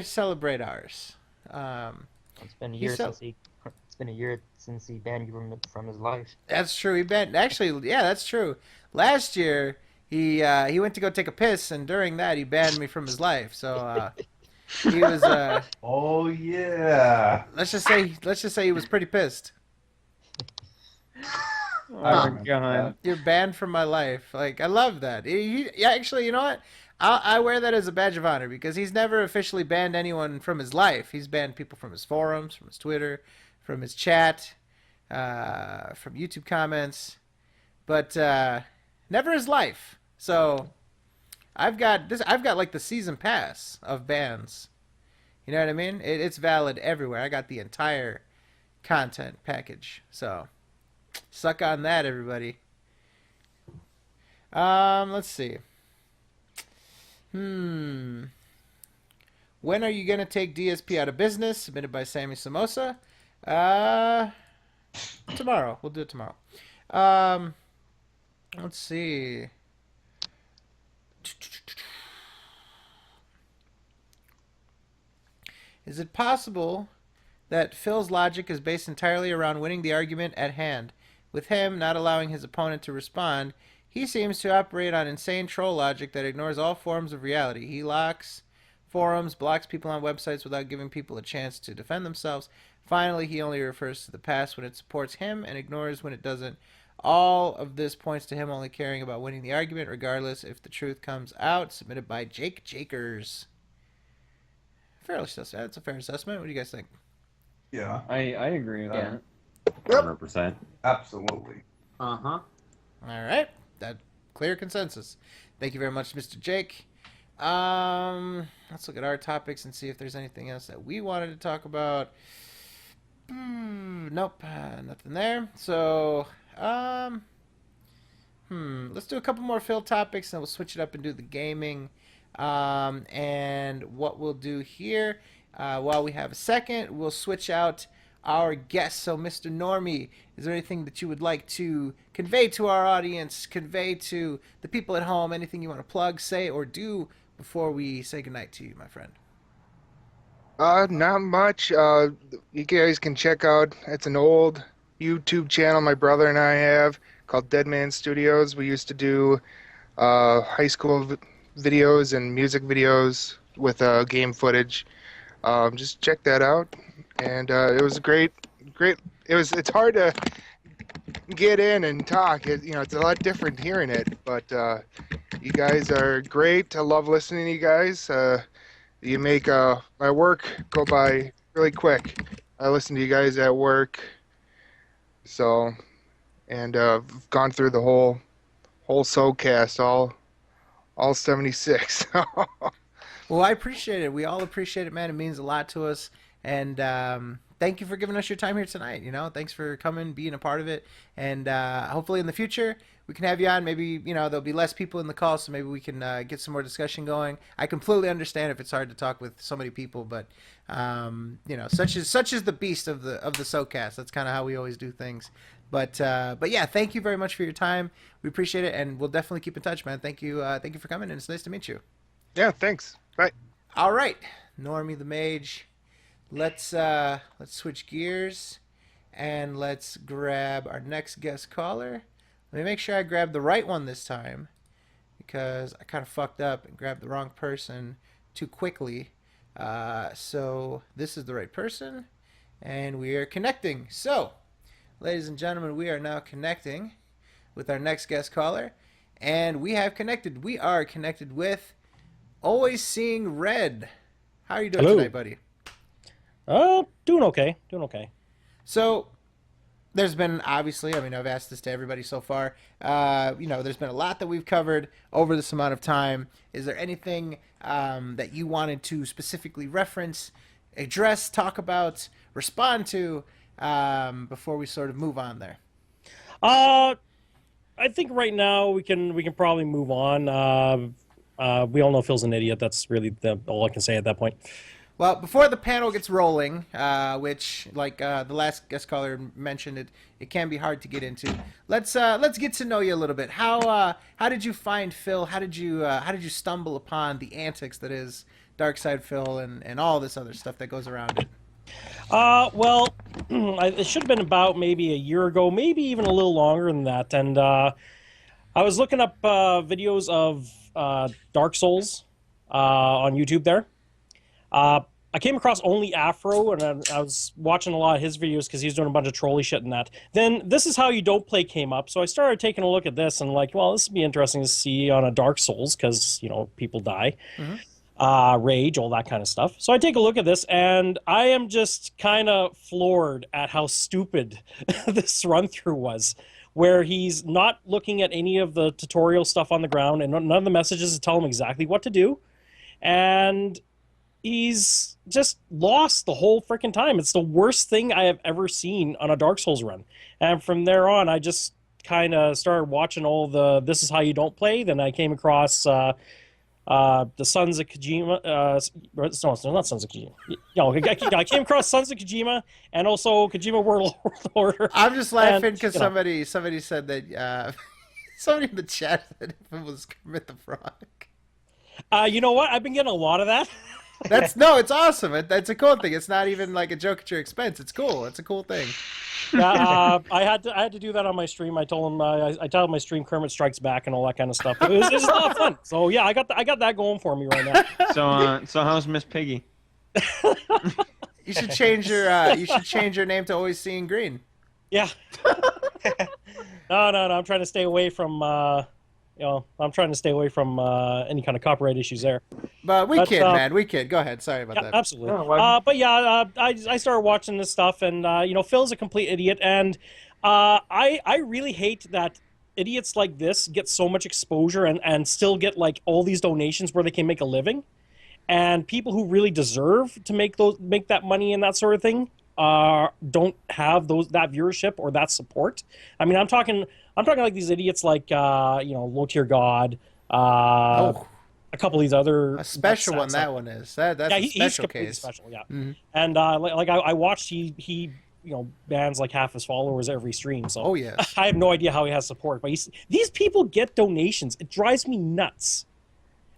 celebrate ours. It's been a year since he banned you from his life. That's true. He banned. Actually, yeah, that's true. Last year, he went to go take a piss, and during that, he banned me from his life. So he was. Oh yeah. Let's just say he was pretty pissed. Oh my god. You're banned from my life. Like, I love that. Yeah, actually, you know what? I wear that as a badge of honor because he's never officially banned anyone from his life. He's banned people from his forums, from his Twitter, from his chat, from YouTube comments, but never his life. So I've got like the season pass of bans. You know what I mean? It's valid everywhere. I got the entire content package. So suck on that, everybody. Let's see. When are you gonna take DSP out of business? Submitted by Sammy Samosa. Tomorrow. We'll do it tomorrow. Let's see. Is it possible that Phil's logic is based entirely around winning the argument at hand? With him not allowing his opponent to respond, he seems to operate on insane troll logic that ignores all forms of reality. He locks forums, blocks people on websites without giving people a chance to defend themselves. Finally, he only refers to the past when it supports him and ignores when it doesn't. All of this points to him only caring about winning the argument, regardless if the truth comes out. Submitted by Jake Jakers. That's a fair assessment. What do you guys think? Yeah. I agree with that. 100%. Absolutely. All right. That clear consensus. Thank you very much, Mr. Jake. Let's look at our topics and see if there's anything else that we wanted to talk about. Nope, nothing there. So, let's do a couple more Phil topics, and we'll switch it up and do the gaming. And what we'll do here, while we have a second, we'll switch out our guest. So, Mr. Normie, is there anything that you would like to convey to our audience, convey to the people at home, anything you want to plug, say, or do before we say goodnight to you, my friend? Not much. You guys can check out, it's an old YouTube channel my brother and I have called Dead Man Studios. We used to do high school videos and music videos with game footage. Just check that out. And it was great. It's hard to get in and talk. It's a lot different hearing it, but you guys are great. I love listening to you guys. You make my work go by really quick. I listen to you guys at work. So, and I've gone through the whole SoKast, all 76. Well, I appreciate it. We all appreciate it, man. It means a lot to us. And thank you for giving us your time here tonight. Thanks for coming, being a part of it. And hopefully in the future, we can have you on. Maybe, there'll be less people in the call, so maybe we can get some more discussion going. I completely understand if it's hard to talk with so many people, but, such is the beast of the SoKast. That's kind of how we always do things. But yeah, thank you very much for your time. We appreciate it, and we'll definitely keep in touch, man. Thank you for coming, and it's nice to meet you. Yeah, thanks. Bye. All right, Normie the Mage. Let's switch gears, and let's grab our next guest caller. Let me make sure I grab the right one this time, because I kind of fucked up and grabbed the wrong person too quickly. So this is the right person, and we are connecting. So, ladies and gentlemen, we are now connecting with our next guest caller, and we have connected. We are connected with Always Seeing Red. How are you doing tonight, buddy? Doing okay. So, there's been, obviously, I've asked this to everybody so far, there's been a lot that we've covered over this amount of time. Is there anything that you wanted to specifically reference, address, talk about, respond to, before we sort of move on there? I think right now we can probably move on. We all know Phil's an idiot. That's really all I can say at that point. Well, before the panel gets rolling, which, like the last guest caller mentioned, it can be hard to get into. Let's get to know you a little bit. How did you find Phil? How did you stumble upon the antics that is Darkside Phil and all this other stuff that goes around it? Well, it should have been about maybe a year ago, maybe even a little longer than that. And I was looking up videos of Dark Souls on YouTube there. I came across Only Afro, and I was watching a lot of his videos because he was doing a bunch of trolly shit and that. Then This Is How You Don't Play came up, so I started taking a look at this and well, this would be interesting to see on a Dark Souls because, people die, rage, all that kind of stuff. So I take a look at this, and I am just kind of floored at how stupid this run-through was, where he's not looking at any of the tutorial stuff on the ground, and none of the messages tell him exactly what to do, and he's just lost the whole freaking time. It's the worst thing I have ever seen on a Dark Souls run. And from there on, I just kind of started watching all the This Is How You Don't Play. Then I came across the Sons of Kojima. No, not Sons of Kojima. I came across Sons of Kojima and also Kojima World Order. I'm just laughing because somebody said that somebody in the chat said it was Kermit the Frog. You know what? I've been getting a lot of that. It's awesome. That's a cool thing. It's not even like a joke at your expense. It's cool. It's a cool thing. Yeah, I had to do that on my stream. I told him I told my stream Kermit Strikes Back and all that kind of stuff. It was a lot of fun. So yeah, I got that going for me right now. So how's Miss Piggy? You should change your name to Always Seeing Green. Yeah. No. I'm trying to stay away from any kind of copyright issues there. But we kid, man. We kid. Go ahead. Sorry about that. Absolutely. But yeah, I started watching this stuff, and Phil's a complete idiot, and I really hate that idiots like this get so much exposure and still get like all these donations where they can make a living, and people who really deserve to make that money and that sort of thing don't have that viewership or that support. I mean, I'm talking like these idiots like Low Tier God, a couple of these other a special one. That one is that's a he's special completely case. special, yeah. Mm-hmm. And I watched he bans like half his followers every stream. So oh yes, I have no idea how he has support, but these people get donations. It drives me nuts.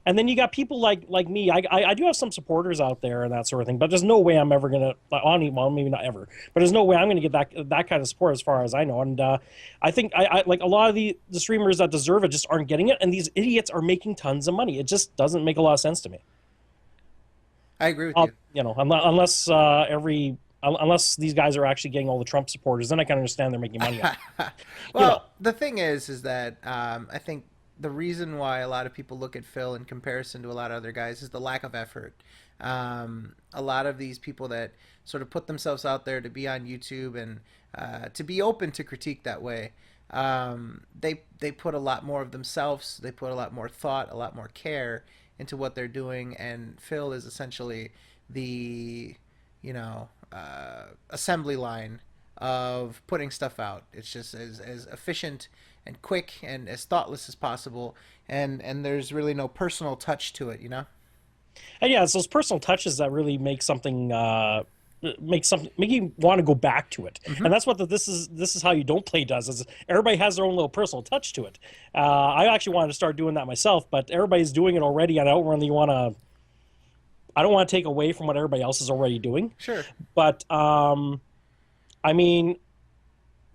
And then you got people like me. I do have some supporters out there and that sort of thing, but there's no way I'm ever gonna well, maybe not ever, but there's no way I'm gonna get that kind of support as far as I know. And I think I like a lot of the streamers that deserve it just aren't getting it, and these idiots are making tons of money. It just doesn't make a lot of sense to me. I agree with you. You know, unless unless these guys are actually getting all the Trump supporters, then I can understand they're making money. Well, the thing is that I think the reason why a lot of people look at Phil in comparison to a lot of other guys is the lack of effort. A lot of these people that sort of put themselves out there to be on YouTube and to be open to critique that way, they put a lot more of themselves. They put a lot more thought, a lot more care into what they're doing. And Phil is essentially the, assembly line of putting stuff out. It's just as efficient and quick and as thoughtless as possible, and there's really no personal touch to it, And yeah, it's those personal touches that really make something make you want to go back to it. Mm-hmm. And that's what this is how You Don't Play does. Is everybody has their own little personal touch to it. I actually wanted to start doing that myself, but everybody's doing it already, and I don't want to take away from what everybody else is already doing. Sure. But I mean,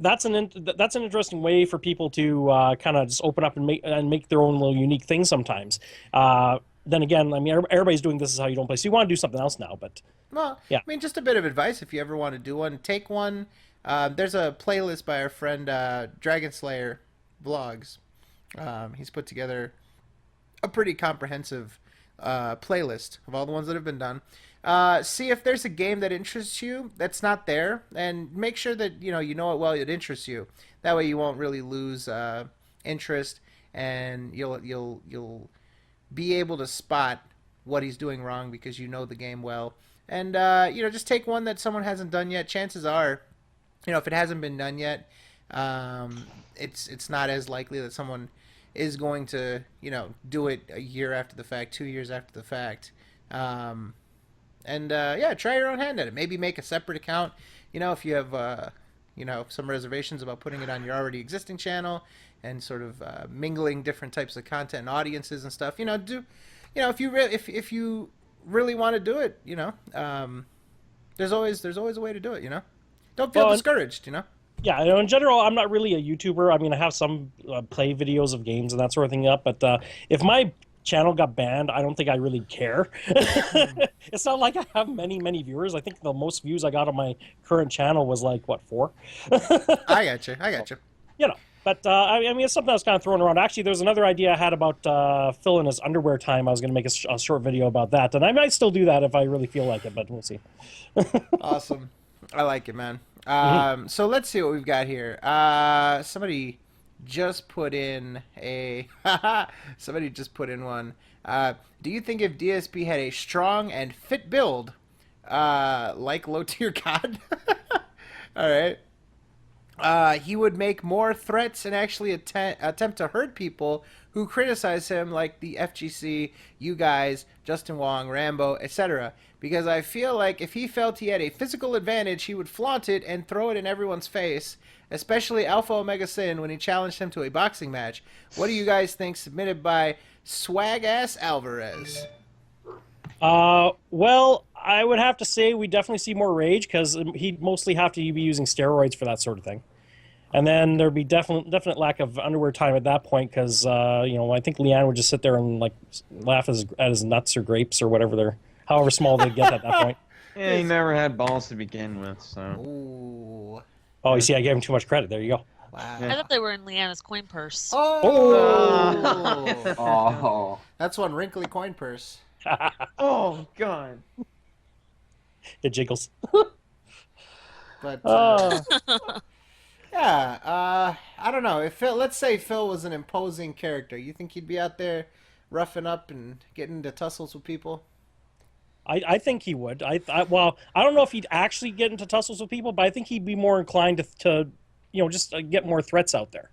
that's an interesting way for people to kind of just open up and make their own little unique thing sometimes. Then again, I mean, everybody's doing This Is How You Don't Play, so you want to do something else now, but well, yeah. I mean, just a bit of advice if you ever want to do one, take one. There's a playlist by our friend Dragon Slayer Vlogs. He's put together a pretty comprehensive playlist of all the ones that have been done. See if there's a game that interests you that's not there, and make sure that you know it well. It interests you. That way, you won't really lose interest, and you'll be able to spot what he's doing wrong because you know the game well. And just take one that someone hasn't done yet. Chances are, if it hasn't been done yet, it's not as likely that someone is going to do it a year after the fact, 2 years after the fact. Try your own hand at it. Maybe make a separate account. If you have some reservations about putting it on your already existing channel and sort of mingling different types of content and audiences and stuff. If you really want to do it, there's always a way to do it. Don't feel discouraged. Yeah, in general, I'm not really a YouTuber. I mean, I have some play videos of games and that sort of thing up, but if my channel got banned, I don't think I really care. It's not like I have many viewers. I think the most views I got on my current channel was like 4. I got you. But I mean, it's something I was kind of throwing around. Actually, there's another idea I had about Phil in his underwear time. I was going to make a short video about that, and I might still do that if I really feel like it, but we'll see. Awesome. I like it, man. So let's see what we've got here. Somebody just put in one. Do you think if DSP had a strong and fit build, like Low Tier God, all right, he would make more threats and actually attempt to hurt people who criticize him, like the FGC, you guys, Justin Wong, Rambo, etc. Because I feel like if he felt he had a physical advantage, he would flaunt it and throw it in everyone's face, especially Alpha Omega Sin when he challenged him to a boxing match. What do you guys think? Submitted by Swag Ass Alvarez. Well, I would have to say we definitely see more rage because he'd mostly have to be using steroids for that sort of thing. And then there'd be definite lack of underwear time at that point because, I think Leanne would just sit there and like laugh at his nuts or grapes or whatever however small they get at that point. Yeah, he never had balls to begin with, so. Ooh. Oh, you see, I gave him too much credit. There you go. Wow. I thought they were in Leanna's coin purse. Oh. Oh. That's one wrinkly coin purse. Oh, God. It jiggles. But Yeah, I don't know. If Phil, let's say Phil was an imposing character, you think he'd be out there roughing up and getting into tussles with people? I think he would. Well, I don't know if he'd actually get into tussles with people, but I think he'd be more inclined to just get more threats out there.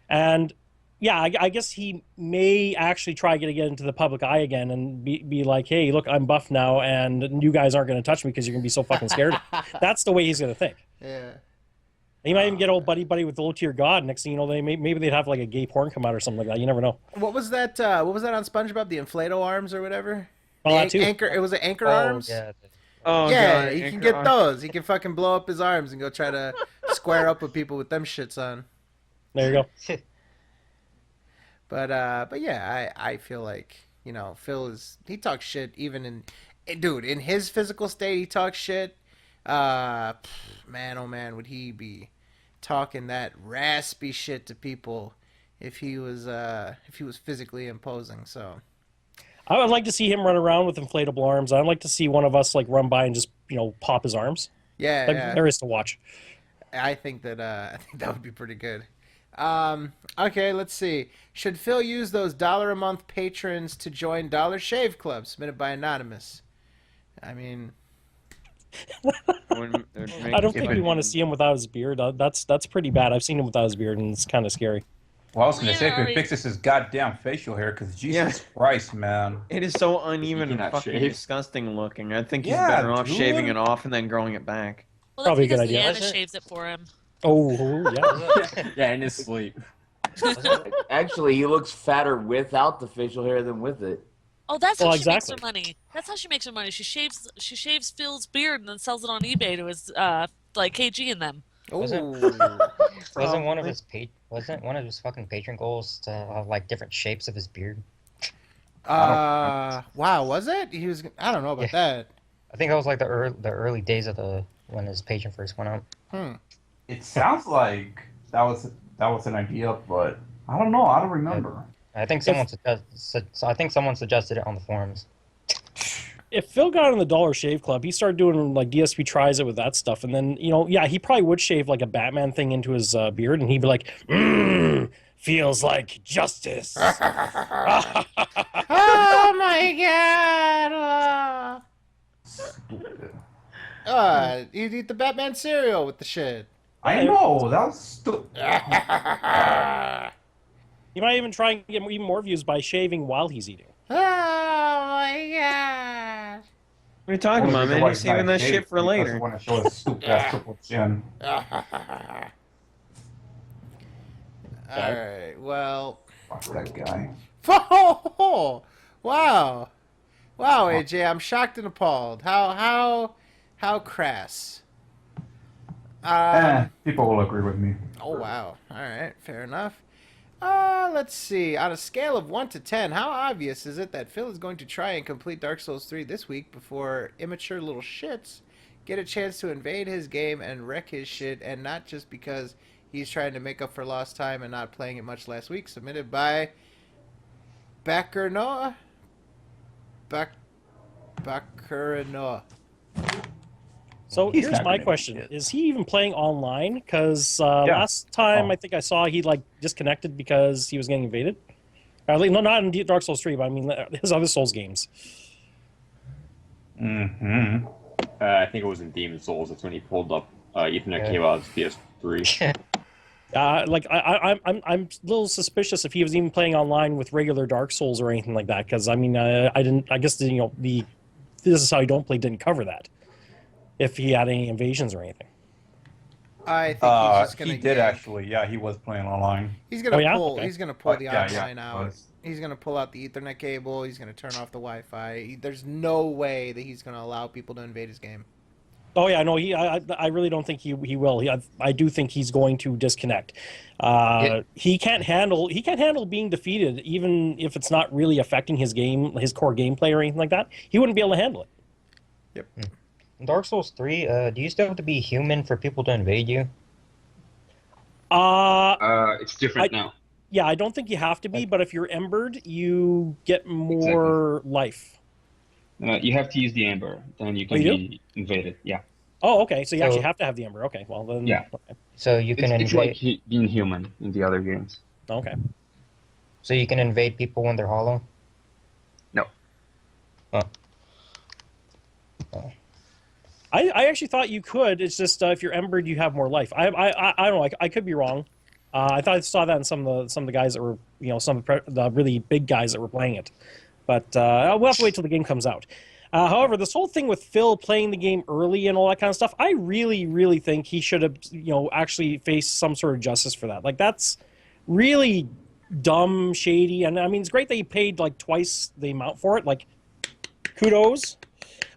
And yeah, I guess he may actually try to get into the public eye again and be like, hey, look, I'm buff now, and you guys aren't going to touch me because you're going to be so fucking scared. That's the way he's going to think. Yeah. He might even get old buddy with the low tier god. Next thing you know, maybe they'd have like a gay porn come out or something like that. You never know. What was that? What was that on SpongeBob? The inflatable arms or whatever? That too. Anchor. It was an anchor arms. Yeah. Oh, Yeah, God, he can anchor get arm. those. He can fucking blow up his arms and go try to square up with people with them shits on. There you go. But yeah, I feel like Phil he talks shit even in his physical state he talks shit. Man, oh man, would he be talking that raspy shit to people if he was physically imposing? So I would like to see him run around with inflatable arms. I'd like to see one of us like run by and just pop his arms. Yeah, That'd be hilarious to watch. I think that would be pretty good. Okay, let's see. Should Phil use those $1 a month patrons to join Dollar Shave Club? Submitted by Anonymous. I mean, I don't think we want to see him without his beard. That's pretty bad. I've seen him without his beard, and it's kind of scary. Well, I was going to say, if he fixes his goddamn facial hair, because Jesus Christ, man. It is so uneven and cannot fucking shave. disgusting looking. I think he's Yeah, better off dude. shaving it off and then growing it back. Well, that's Probably a good because idea. Leanna shaves it for him. Oh, yeah. Yeah, in his sleep. Actually, he looks fatter without the facial hair than with it. Oh, that's how Well, she makes her exactly. money. That's how she makes her money. She shaves Phil's beard and then sells it on eBay to his like KG and them. Wasn't one of his fucking patron goals to have like different shapes of his beard? wow, was it? He was. I don't know about that. I think that was like the early days of when his patron first went out. It sounds like that was an idea, but I don't know. I don't remember. I think someone suggested it on the forums. If Phil got in the Dollar Shave Club, he started doing like DSP tries it with that stuff, and then he probably would shave like a Batman thing into his beard, and he'd be like, feels like justice. Oh my god! You'd eat the Batman cereal with the shit. I know. That was stupid. He might even try and get even more views by shaving while he's eating. Oh my god! What are you talking about, man? He's saving that shit for later. I want to show his stupid ass triple chin. Alright, well. Fuck that guy. Oh, wow. Wow, AJ, I'm shocked and appalled. How crass. People will agree with me. Oh, wow. Alright, fair enough. Let's see. On a scale of 1 to 10, how obvious is it that Phil is going to try and complete Dark Souls 3 this week before immature little shits get a chance to invade his game and wreck his shit, and not just because he's trying to make up for lost time and not playing it much last week? Submitted by Bakurnoa? Bakurnoa. So He's here's not my gonna question: get it. is he even playing online? Because last time I think I saw he like disconnected because he was getting invaded. At least, no, not in Dark Souls 3, but I mean his other Souls games. Mm-hmm. I think it was in Demon Souls. That's when he pulled up Ethernet cable out of his PS3. I'm a little suspicious if he was even playing online with regular Dark Souls or anything like that. Because I mean, I didn't. I guess this is how you don't play didn't cover that. If he had any invasions or anything. I think he's just gonna. He did actually. Yeah, he was playing online. He's gonna pull. Okay. He's gonna pull the Yeah, online out. He's gonna pull out the Ethernet cable. He's gonna turn off the Wi-Fi. There's no way that he's gonna allow people to invade his game. Oh yeah, no, I really don't think he will. I do think he's going to disconnect. He can't handle being defeated, even if it's not really affecting his core gameplay or anything like that. He wouldn't be able to handle it. Yep. In Dark Souls 3, do you still have to be human for people to invade you? It's different now. Yeah, I don't think you have to be, but if you're embered, you get more life. You have to use the Amber, then you can you be invaded. Yeah. Oh, okay. So you actually have to have the ember. Okay, well then. Yeah. Okay. So you can It's like invade. being human in the other games. Okay. So you can invade people when they're hollow. No. Oh. I actually thought you could. It's just if you're embered, you have more life. I don't know. I could be wrong. I thought I saw that in some of the guys that were some of the really big guys that were playing it. But we'll have to wait till the game comes out. However, this whole thing with Phil playing the game early and all that kind of stuff, I really, really think he should have, actually faced some sort of justice for that. Like, that's really dumb, shady, and I mean, it's great that he paid like twice the amount for it. Like, kudos.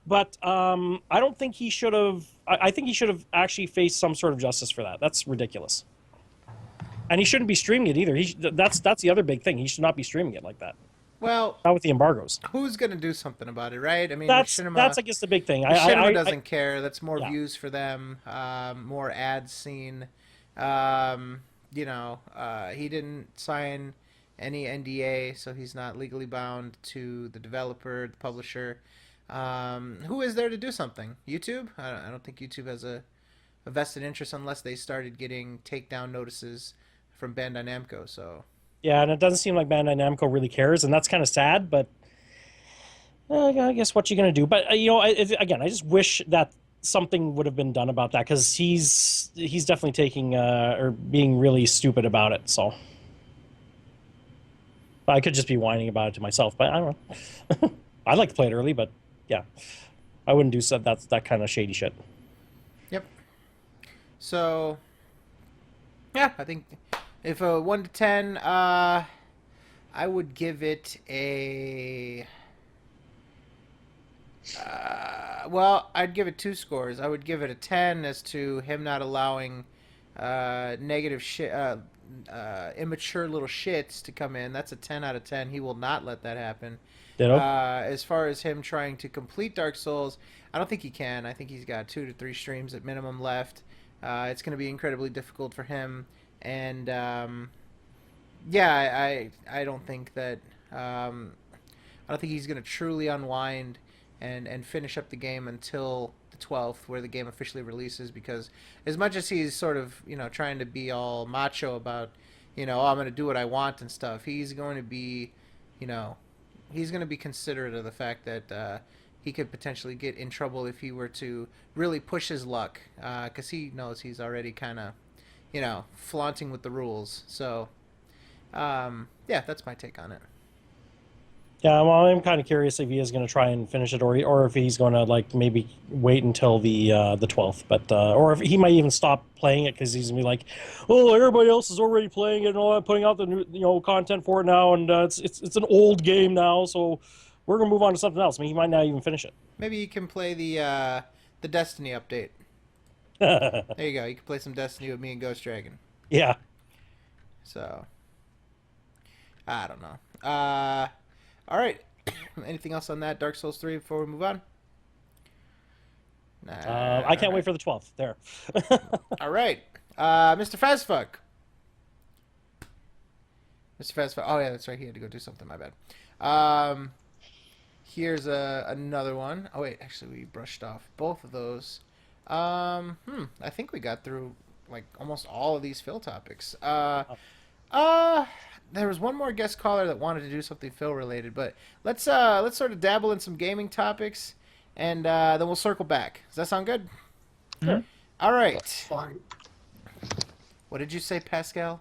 But I don't think he should have. I think he should have actually faced some sort of justice for that. That's ridiculous. And he shouldn't be streaming it either. That's the other big thing. He should not be streaming it like that. Well, not with the embargoes. Who's going to do something about it, right? I mean, that's I guess the big thing. Machinima doesn't care. That's more views for them, more ads seen. He didn't sign any NDA, so he's not legally bound to the developer, the publisher. Who is there to do something? YouTube? I don't think YouTube has a vested interest unless they started getting takedown notices from Bandai Namco. So yeah, and it doesn't seem like Bandai Namco really cares, and that's kind of sad. But I guess what you're gonna do. But again, I just wish that something would have been done about that because he's definitely taking or being really stupid about it. So I could just be whining about it to myself, but I don't know. I'd like to play it early, but yeah, I wouldn't do that kind of shady shit. Yep. So yeah, I think if 1 to 10, I would give it a. I'd give it 2 scores. I would give it a 10 as to him not allowing negative shit, immature little shits to come in. That's a 10 out of 10. He will not let that happen. As far as him trying to complete Dark Souls, I don't think he can. I think he's got 2 to 3 streams at minimum left. It's going to be incredibly difficult for him, and I don't think that I don't think he's going to truly unwind and finish up the game until the 12th, where the game officially releases. Because as much as he's sort of trying to be all macho about I'm going to do what I want and stuff, he's going to be he's going to be considerate of the fact that he could potentially get in trouble if he were to really push his luck, because he knows he's already kind of, flaunting with the rules. So, yeah, that's my take on it. Yeah, well, I'm kind of curious if he is going to try and finish it, or if he's going to maybe wait until the 12th, but or if he might even stop playing it because he's gonna be like, oh, everybody else is already playing it and all that, putting out the new content for it now, and it's an old game now, so we're gonna move on to something else. I mean, he might not even finish it. Maybe you can play the Destiny update. There you go. You can play some Destiny with me and Ghost Dragon. Yeah. So, I don't know. All right. Anything else on that Dark Souls 3 before we move on? Nah, I can't wait for the 12th. There. All right. Mr. Fazfuck. Mr. Fazfuck. Oh, yeah, that's right. He had to go do something. My bad. Here's another one. Oh, wait. Actually, we brushed off both of those. I think we got through, almost all of these Phil topics. There was one more guest caller that wanted to do something Phil related, but let's sort of dabble in some gaming topics, and then we'll circle back. Does that sound good? Sure. All right. Fine. What did you say, Pascal?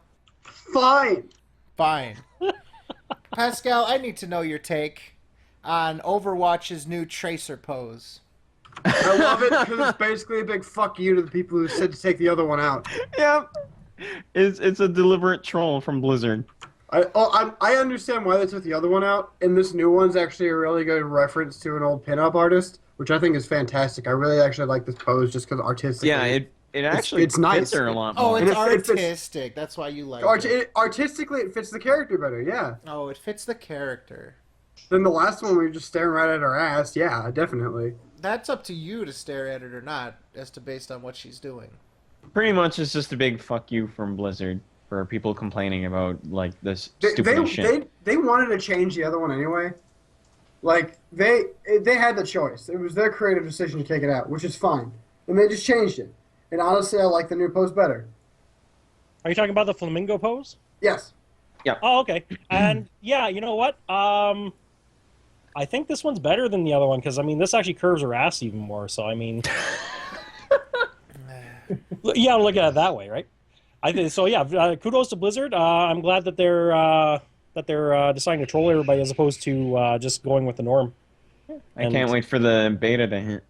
Fine. Fine. Pascal, I need to know your take on Overwatch's new Tracer pose. I love it because it's basically a big fuck you to the people who said to take the other one out. Yep. It's a deliberate troll from Blizzard. I understand why they took the other one out, and this new one's actually a really good reference to an old pinup artist, which I think is fantastic. I really actually like this pose just because artistically. Yeah, it actually it's nice. fits her a lot more. Oh, it's artistic. That's why you like it. Artistically, it fits the character better, yeah. Oh, it fits the character. Then the last one, we were just staring right at her ass. Yeah, definitely. That's up to you to stare at it or not, as to based on what she's doing. Pretty much, it's just a big fuck you from Blizzard for people complaining about this stupid shit. They wanted to change the other one anyway. They had the choice. It was their creative decision to take it out, which is fine, and they just changed it. And honestly, I like the new post better. Are you talking about the flamingo pose? Yes. Yeah. Oh, okay. And yeah, you know what? I think this one's better than the other one because I mean, this actually curves her ass even more. So I mean, yeah, look at it that way, right? I think so. Yeah, kudos to Blizzard. I'm glad that they're deciding to troll everybody as opposed to just going with the norm. I can't wait for the beta to hit.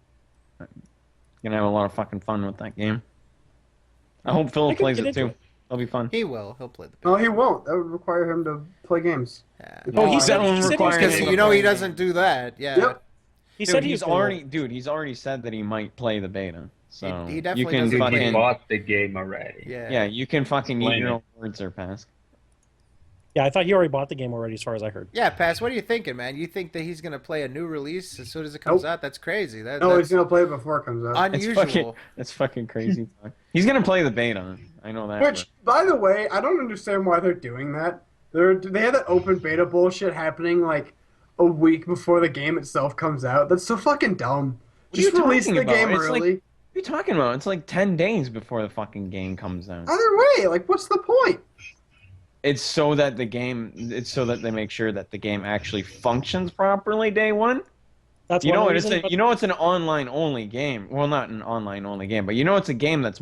Gonna have a lot of fucking fun with that game. I hope Phil plays it too. That'll be fun. He will. He'll play the. No, he won't. That would require him to play games. Oh, he said because you know he doesn't do that. Yeah. Yep. He Dude, said he's already said that he might play the beta. So He you definitely can doesn't fucking He bought the game already. Yeah. yeah, you can fucking eat Explain your it. own words there, Pask. Yeah, I thought he already bought the game already, as far as I heard. Yeah, Pass. What are you thinking, man? You think that he's gonna play a new release as soon as it comes out? That's crazy. No, That's he's gonna play it before it comes out. unusual. That's fucking crazy. He's gonna play the beta. I know that. Which, by the way, I don't understand why they're doing that. They had that open beta bullshit happening like a week before the game itself comes out. That's so fucking dumb. What are you Just release talking the about? game It's early. What are you talking about? It's like 10 days before the fucking game comes out. Either way, like, what's the point? It's so that they make sure that the game actually functions properly day one. That's you one know, reason, but- it's an online only game. Well, not an online only game, but you know it's a game that's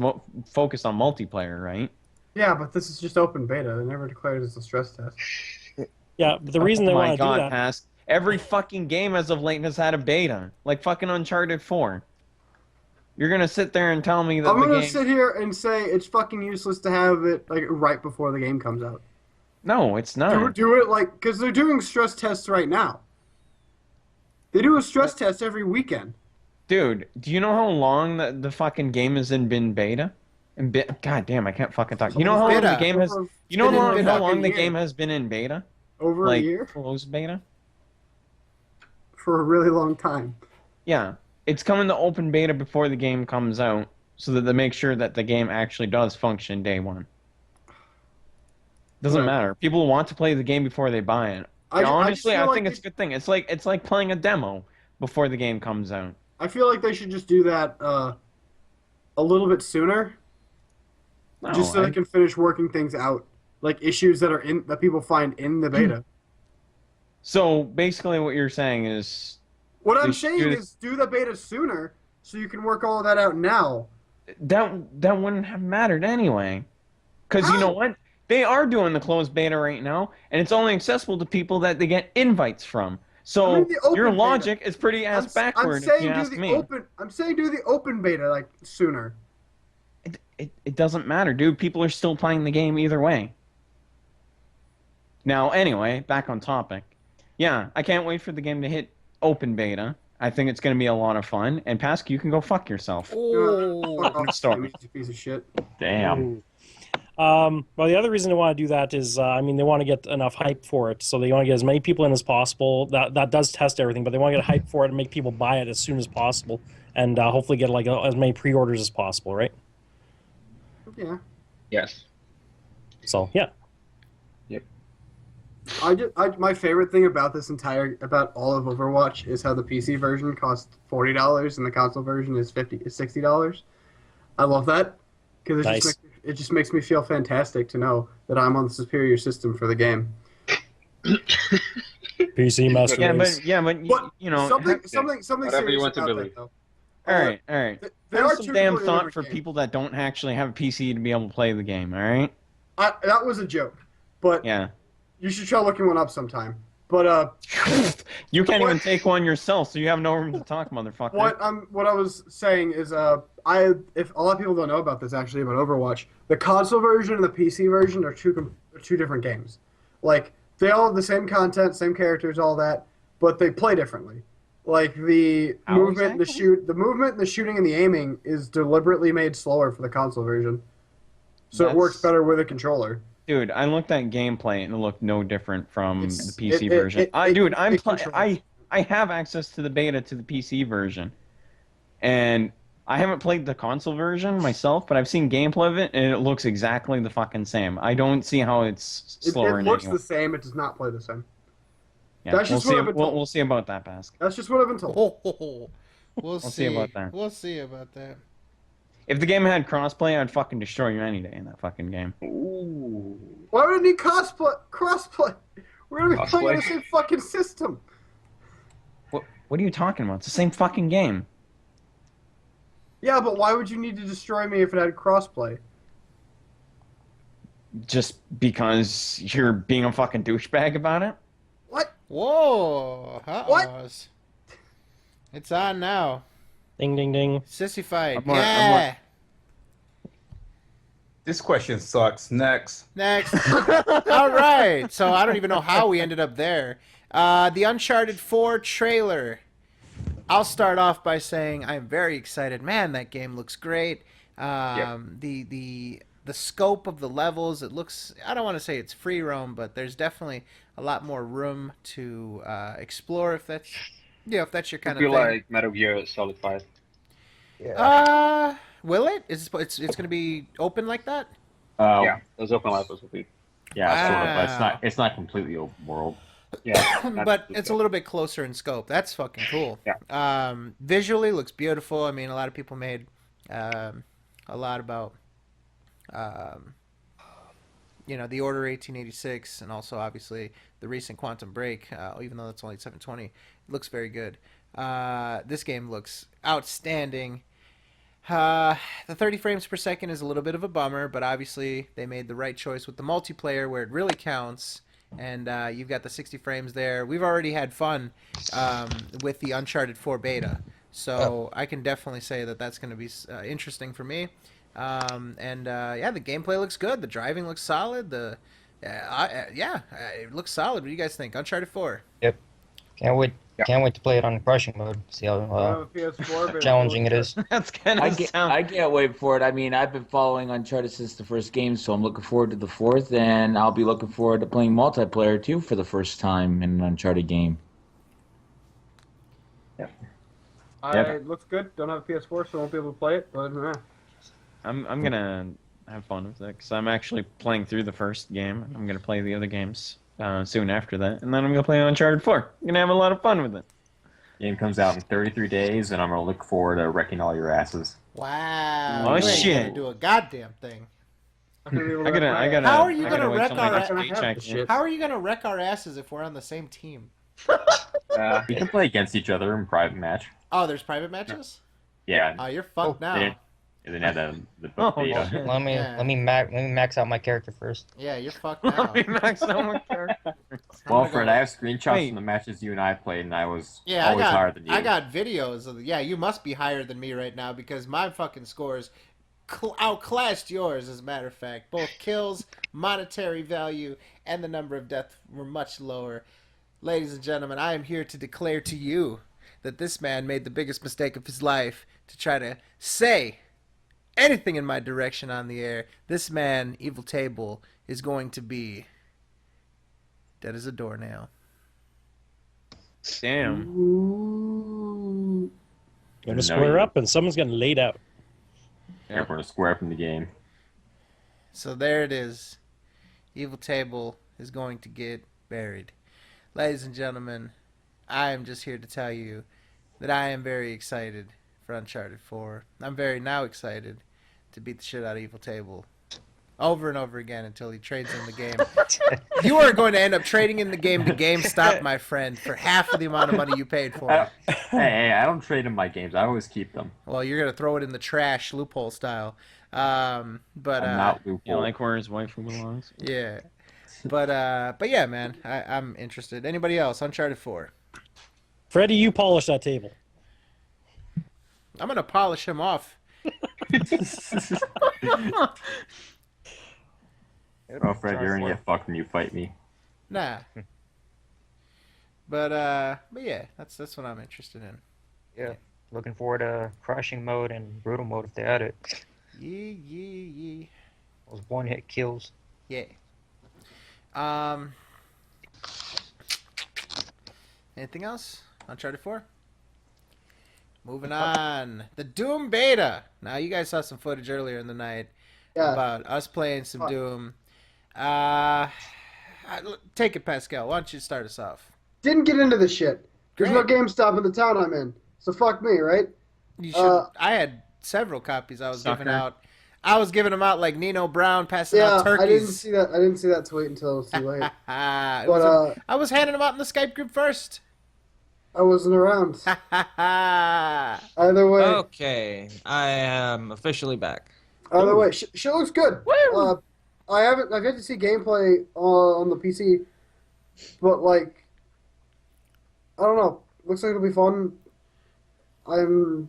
focused on multiplayer, right? Yeah, but this is just open beta. They never declared it as a stress test. Yeah, but the reason they want to do that. Pask. Every fucking game as of late has had a beta, like fucking Uncharted 4. You're gonna sit there and tell me that I'm the gonna game... sit here and say it's fucking useless to have it like right before the game comes out. No, it's not. Do it like because they're doing stress tests right now. They do a stress test every weekend. Dude, do you know how long the fucking game has been beta? God damn, I can't fucking talk. You know how long the game has? You know how long the game has been in beta? Over like, a year? Closed beta? For a really long time. Yeah, it's coming to open beta before the game comes out, so that they make sure that the game actually does function day one. Doesn't matter. People want to play the game before they buy it. Honestly, I think it's a good thing. It's like playing a demo before the game comes out. I feel like they should just do that a little bit sooner, No, just so they can finish working things out, like issues that people find in the beta. So basically, what you're saying is, What I'm saying is, do the beta sooner so you can work all of that out now. that wouldn't have mattered anyway, because you know what? They are doing the closed beta right now, and it's only accessible to people that they get invites from. So I mean, the open your beta. logic is pretty ass backward, if you ask me. I'm saying do the open beta like sooner. It doesn't matter, dude. People are still playing the game either way. Now, anyway, back on topic. Yeah, I can't wait for the game to hit open beta. I think it's going to be a lot of fun. And Pask, you can go fuck yourself. Oh, Story. piece of shit. Damn. Well, the other reason they want to do that is, I mean, they want to get enough hype for it, so they want to get as many people in as possible. That does test everything, but they want to get hype for it and make people buy it as soon as possible, and hopefully get like as many pre-orders as possible, right? Yeah. Yes. So yeah. Yep. My favorite thing about about all of Overwatch is how the PC version costs $40 and the console version is $60. I love that because it just makes me feel fantastic to know that I'm on the superior system for the game. PC Master Race. But you know, something Whatever you serious want to about believe. that, though. all right. There Have are some two damn completely thought different for games. people that don't actually have a PC to be able to play the game. All right. That was a joke, but Yeah. you should try looking one up sometime. But You can't even take one yourself, so you have no room to talk, motherfucker. what I was saying is if a lot of people don't know about this actually about Overwatch, the console version and the PC version are two different games. Like they all have the same content, same characters, all that, but they play differently. Like the movement, the movement, the shooting, and the aiming is deliberately made slower for the console version, so it works better with a controller. Dude, I looked at gameplay and it looked no different from the PC version. I have access to the beta to the PC version, and I haven't played the console version myself, but I've seen gameplay of it, and it looks exactly the fucking same. I don't see how it's slower. It looks the same. It does not play the same. Yeah, That's just what I've been told. we'll see about that, Pask. That's just what I've been told. We'll see about that. We'll see about that. If the game had crossplay, I'd fucking destroy you any day in that fucking game. Ooh. Why would it need crossplay? We're gonna be playing on the same fucking system. What are you talking about? It's the same fucking game. Yeah, but why would you need to destroy me if it had crossplay? Just because you're being a fucking douchebag about it? What? Whoa. What? It's on now. Ding, ding, ding. Sissy fight. I'm like- This question sucks. Next. Next. All right. So I don't even know how we ended up there. The Uncharted 4 trailer. I'll start off by saying I'm very excited. Man, that game looks great. The scope of the levels, it looks, I don't want to say it's free roam, but there's definitely a lot more room to explore if that's your kind of thing. feel like Metal Gear Solid 5. Will it? It's going to be open like that? Yeah, those open levels will be. Yeah, sort of, Wow. but it's not completely open world. Yeah, But it's a little bit closer in scope. That's fucking cool. Yeah. Visually looks beautiful. I mean, a lot of people made a lot about the Order 1886 and also obviously the recent Quantum Break, even though that's only 720. It looks very good. This game looks outstanding. The 30 frames per second is a little bit of a bummer, but obviously they made the right choice with the multiplayer where it really counts. And you've got the 60 frames there. We've already had fun with the Uncharted 4 beta. So I can definitely say that that's going to be interesting for me. The gameplay looks good. The driving looks solid. It looks solid. What do you guys think? Uncharted 4. Yep. Can't wait. Can't wait to play it on crushing mode. See how challenging it is. That's kind I can't wait for it. I mean, I've been following Uncharted since the first game, so I'm looking forward to the fourth, and I'll be looking forward to playing multiplayer too for the first time in an Uncharted game. It looks good. Don't have a PS4, so I won't be able to play it. But I'm gonna have fun with it because I'm actually playing through the first game. And I'm gonna play the other games soon after that, and then I'm gonna play Uncharted 4. I'm gonna have a lot of fun with it. Game comes out in 33 days, and I'm gonna look forward to wrecking all your asses. Wow. Oh, you ain't shit. gonna do a goddamn thing. How are you gonna wreck our asses? How are you gonna wreck our asses if we're on the same team? We can play against each other in private match. Oh, there's private matches? Yeah. Oh, you're fucked now. They didn't have the book beta. Let me max out my character first. Yeah, you're fucked now. Well, Fred, I have screenshots from the matches you and I played, and I was always higher than you. I got videos of you must be higher than me right now because my fucking scores outclassed yours, as a matter of fact. Both kills, monetary value, and the number of deaths were much lower. Ladies and gentlemen, I am here to declare to you that this man made the biggest mistake of his life to try to say anything in my direction on the air. This man, Evil Table, is going to be dead as a doornail. Damn. Gonna square up and someone's getting laid out. Yeah, we're going to square up in the game. So there it is. Evil Table is going to get buried. Ladies and gentlemen, I am just here to tell you that I am very excited for Uncharted 4. I'm very now excited to beat the shit out of Evil Table over and over again until he trades in the game. You are going to end up trading in the game to GameStop, my friend, for half of the amount of money you paid for it. Hey, I don't trade in my games. I always keep them. Well, you're going to throw it in the trash, loophole style. But I'm not loophole. You like where his wife belongs? Yeah. But yeah, man, I'm interested. Anybody else? Uncharted 4. Freddie, you polish that table. I'm going to polish him off. Oh, Fred, you're gonna get fucked when you fight me. Nah. But yeah, that's what I'm interested in. Yeah. Looking forward to crushing mode and brutal mode if they add it. Yeah. Those one-hit kills. Yeah. Anything else? Uncharted 4? Moving on. The Doom beta. Now, you guys saw some footage earlier in the night about us playing some Doom. Take it, Pascal. Why don't you start us off? Didn't get into the shit. There's no GameStop in the town I'm in, so fuck me, right? You should. I had several copies I was Sucker. giving out. I was giving them out like Nino Brown, passing Yeah, out turkeys. I didn't see that. I didn't see that tweet until it was too late. I was handing them out in the Skype group first. I wasn't around. Either way. Okay, I am officially back. Either way, shit looks good. I've yet to see gameplay on the PC, but like, I don't know. Looks like it'll be fun. I'm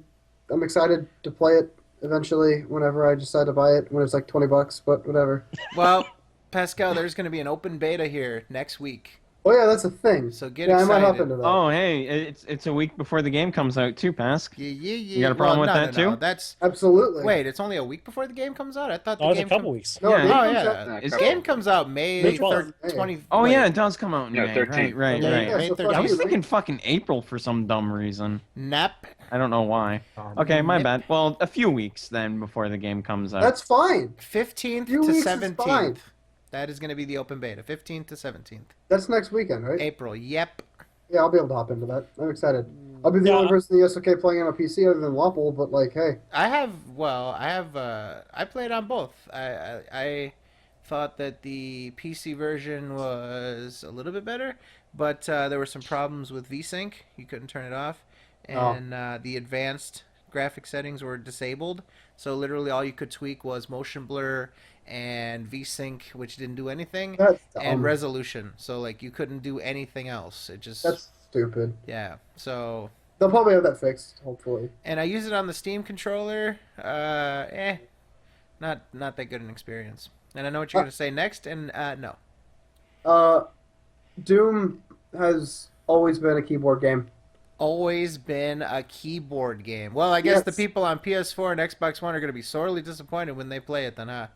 excited to play it eventually. Whenever I decide to buy it, when it's like $20, but whatever. Well, Pascal, there's going to be an open beta here next week. Oh yeah, that's a thing. So get I excited. might hop into that. Oh, hey, it's a week before the game comes out too, Pask. Yeah. You got a problem with that too? That's absolutely. Wait, it's only a week before the game comes out? I thought the No, it's game a couple weeks. No, yeah. His game comes out May 12th. 20. Oh yeah, it does come out in May. 13th. Right. Yeah, May so 13th. I was thinking fucking April for some dumb reason. Nap. I don't know why. Okay, my bad. Well, a few weeks then before the game comes out. That's fine. 15th Few to weeks is fine. 17th. That is going to be the open beta. 15th to 17th. That's next weekend, right? April. Yep. Yeah, I'll be able to hop into that. I'm excited. I'll be the only person in the SOK playing on a PC other than Lopple, but like, hey. I played on both. I thought that the PC version was a little bit better, but there were some problems with VSync. You couldn't turn it off, and the advanced graphic settings were disabled. So literally all you could tweak was motion blur and VSync, which didn't do anything, and resolution. So like you couldn't do anything else. It just That's stupid. Yeah. So they'll probably have that fixed, hopefully. And I use it on the Steam controller. Not that good an experience. And I know what you're gonna say next, and no. Doom has always been a keyboard game. Always been a keyboard game. Well, I guess the people on PS4 and Xbox One are gonna be sorely disappointed when they play it. Then,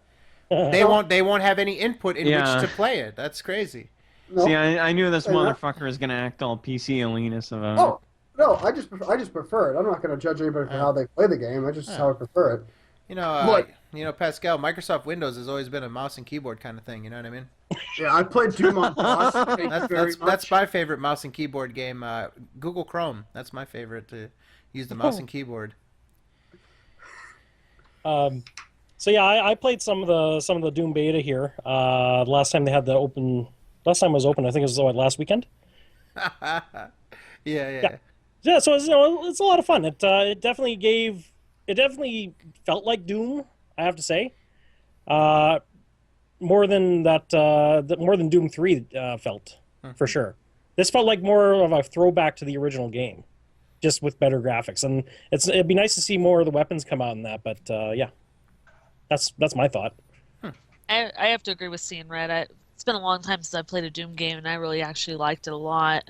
They won't have any input in which to play it. That's crazy. No. See, I knew this motherfucker was gonna act all PC elitist about it. Oh no, I just prefer it. I'm not going to judge anybody for how they play the game. I just how I prefer it. You know, Pascal, Microsoft Windows has always been a mouse and keyboard kind of thing. You know what I mean? Yeah, I played Doom on DOS. That's my favorite mouse and keyboard game. Google Chrome. That's my favorite to use the mouse and keyboard. So yeah, I played some of the Doom beta here. Last time it was open, I think it was last weekend. Yeah. Yeah, so it's a lot of fun. It definitely felt like Doom, I have to say. More than Doom 3 felt, for sure. This felt like more of a throwback to the original game, just with better graphics. And it'd be nice to see more of the weapons come out in that, but yeah. That's my thought. I have to agree with Seeing Red. It's been a long time since I played a Doom game, and I really actually liked it a lot.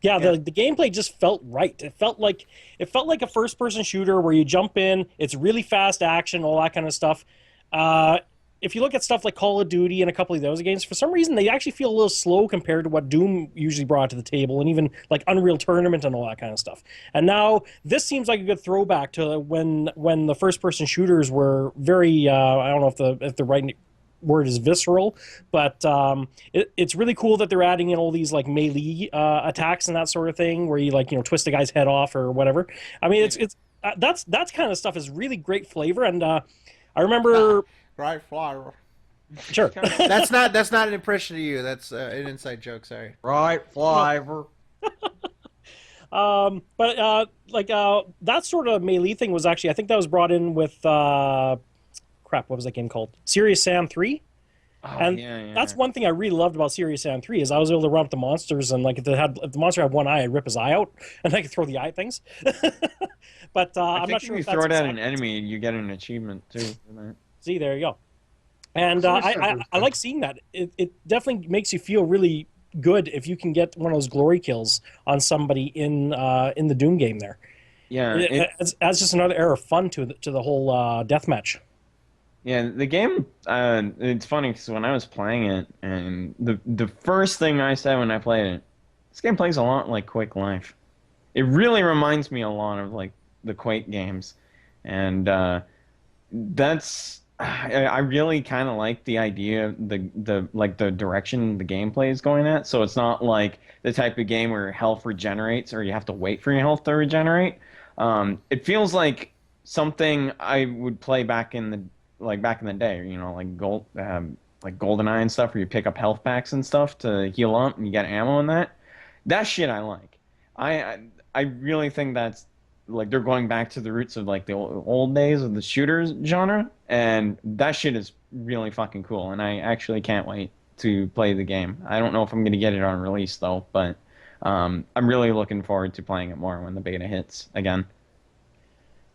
Yeah, the gameplay just felt right. It felt like a first-person shooter where you jump in. It's really fast action, all that kind of stuff. If you look at stuff like Call of Duty and a couple of those games, for some reason they actually feel a little slow compared to what Doom usually brought to the table, and even like Unreal Tournament and all that kind of stuff. And now this seems like a good throwback to when the first-person shooters were very I don't know if the right word is visceral, but it's really cool that they're adding in all these like melee attacks and that sort of thing, where you twist a guy's head off or whatever. I mean, it's that's kind of stuff is really great flavor, and I remember. Right flavor. Sure. That's not an impression of you. That's an inside joke. Sorry. Right flavor. But that sort of melee thing was actually, I think that was brought in with what was that game called? Serious Sam 3. And that's one thing I really loved about Serious Sam 3 is I was able to run up the monsters, and like if the monster had one eye, I'd rip his eye out, and I could throw the eye things. But I'm not sure if if you throw that's it at an enemy, you get an achievement too. For that. See, there you go. And I like seeing that. It definitely makes you feel really good if you can get one of those glory kills on somebody in the Doom game there. Yeah, it adds just another air of fun to the whole deathmatch. Yeah, the game. It's funny because when I was playing it, and the first thing I said when I played it, this game plays a lot like Quake Life. It really reminds me a lot of like the Quake games, and that's. I really kind of like the idea, the direction the gameplay is going at. So it's not like the type of game where health regenerates or you have to wait for your health to regenerate. It feels like something I would play back in the day, like GoldenEye and stuff, where you pick up health packs and stuff to heal up and you get ammo in that. That shit I like. I really think that's like they're going back to the roots of like the old days of the shooters genre, and that shit is really fucking cool. And I actually can't wait to play the game. I don't know if I'm gonna get it on release though, but I'm really looking forward to playing it more when the beta hits again.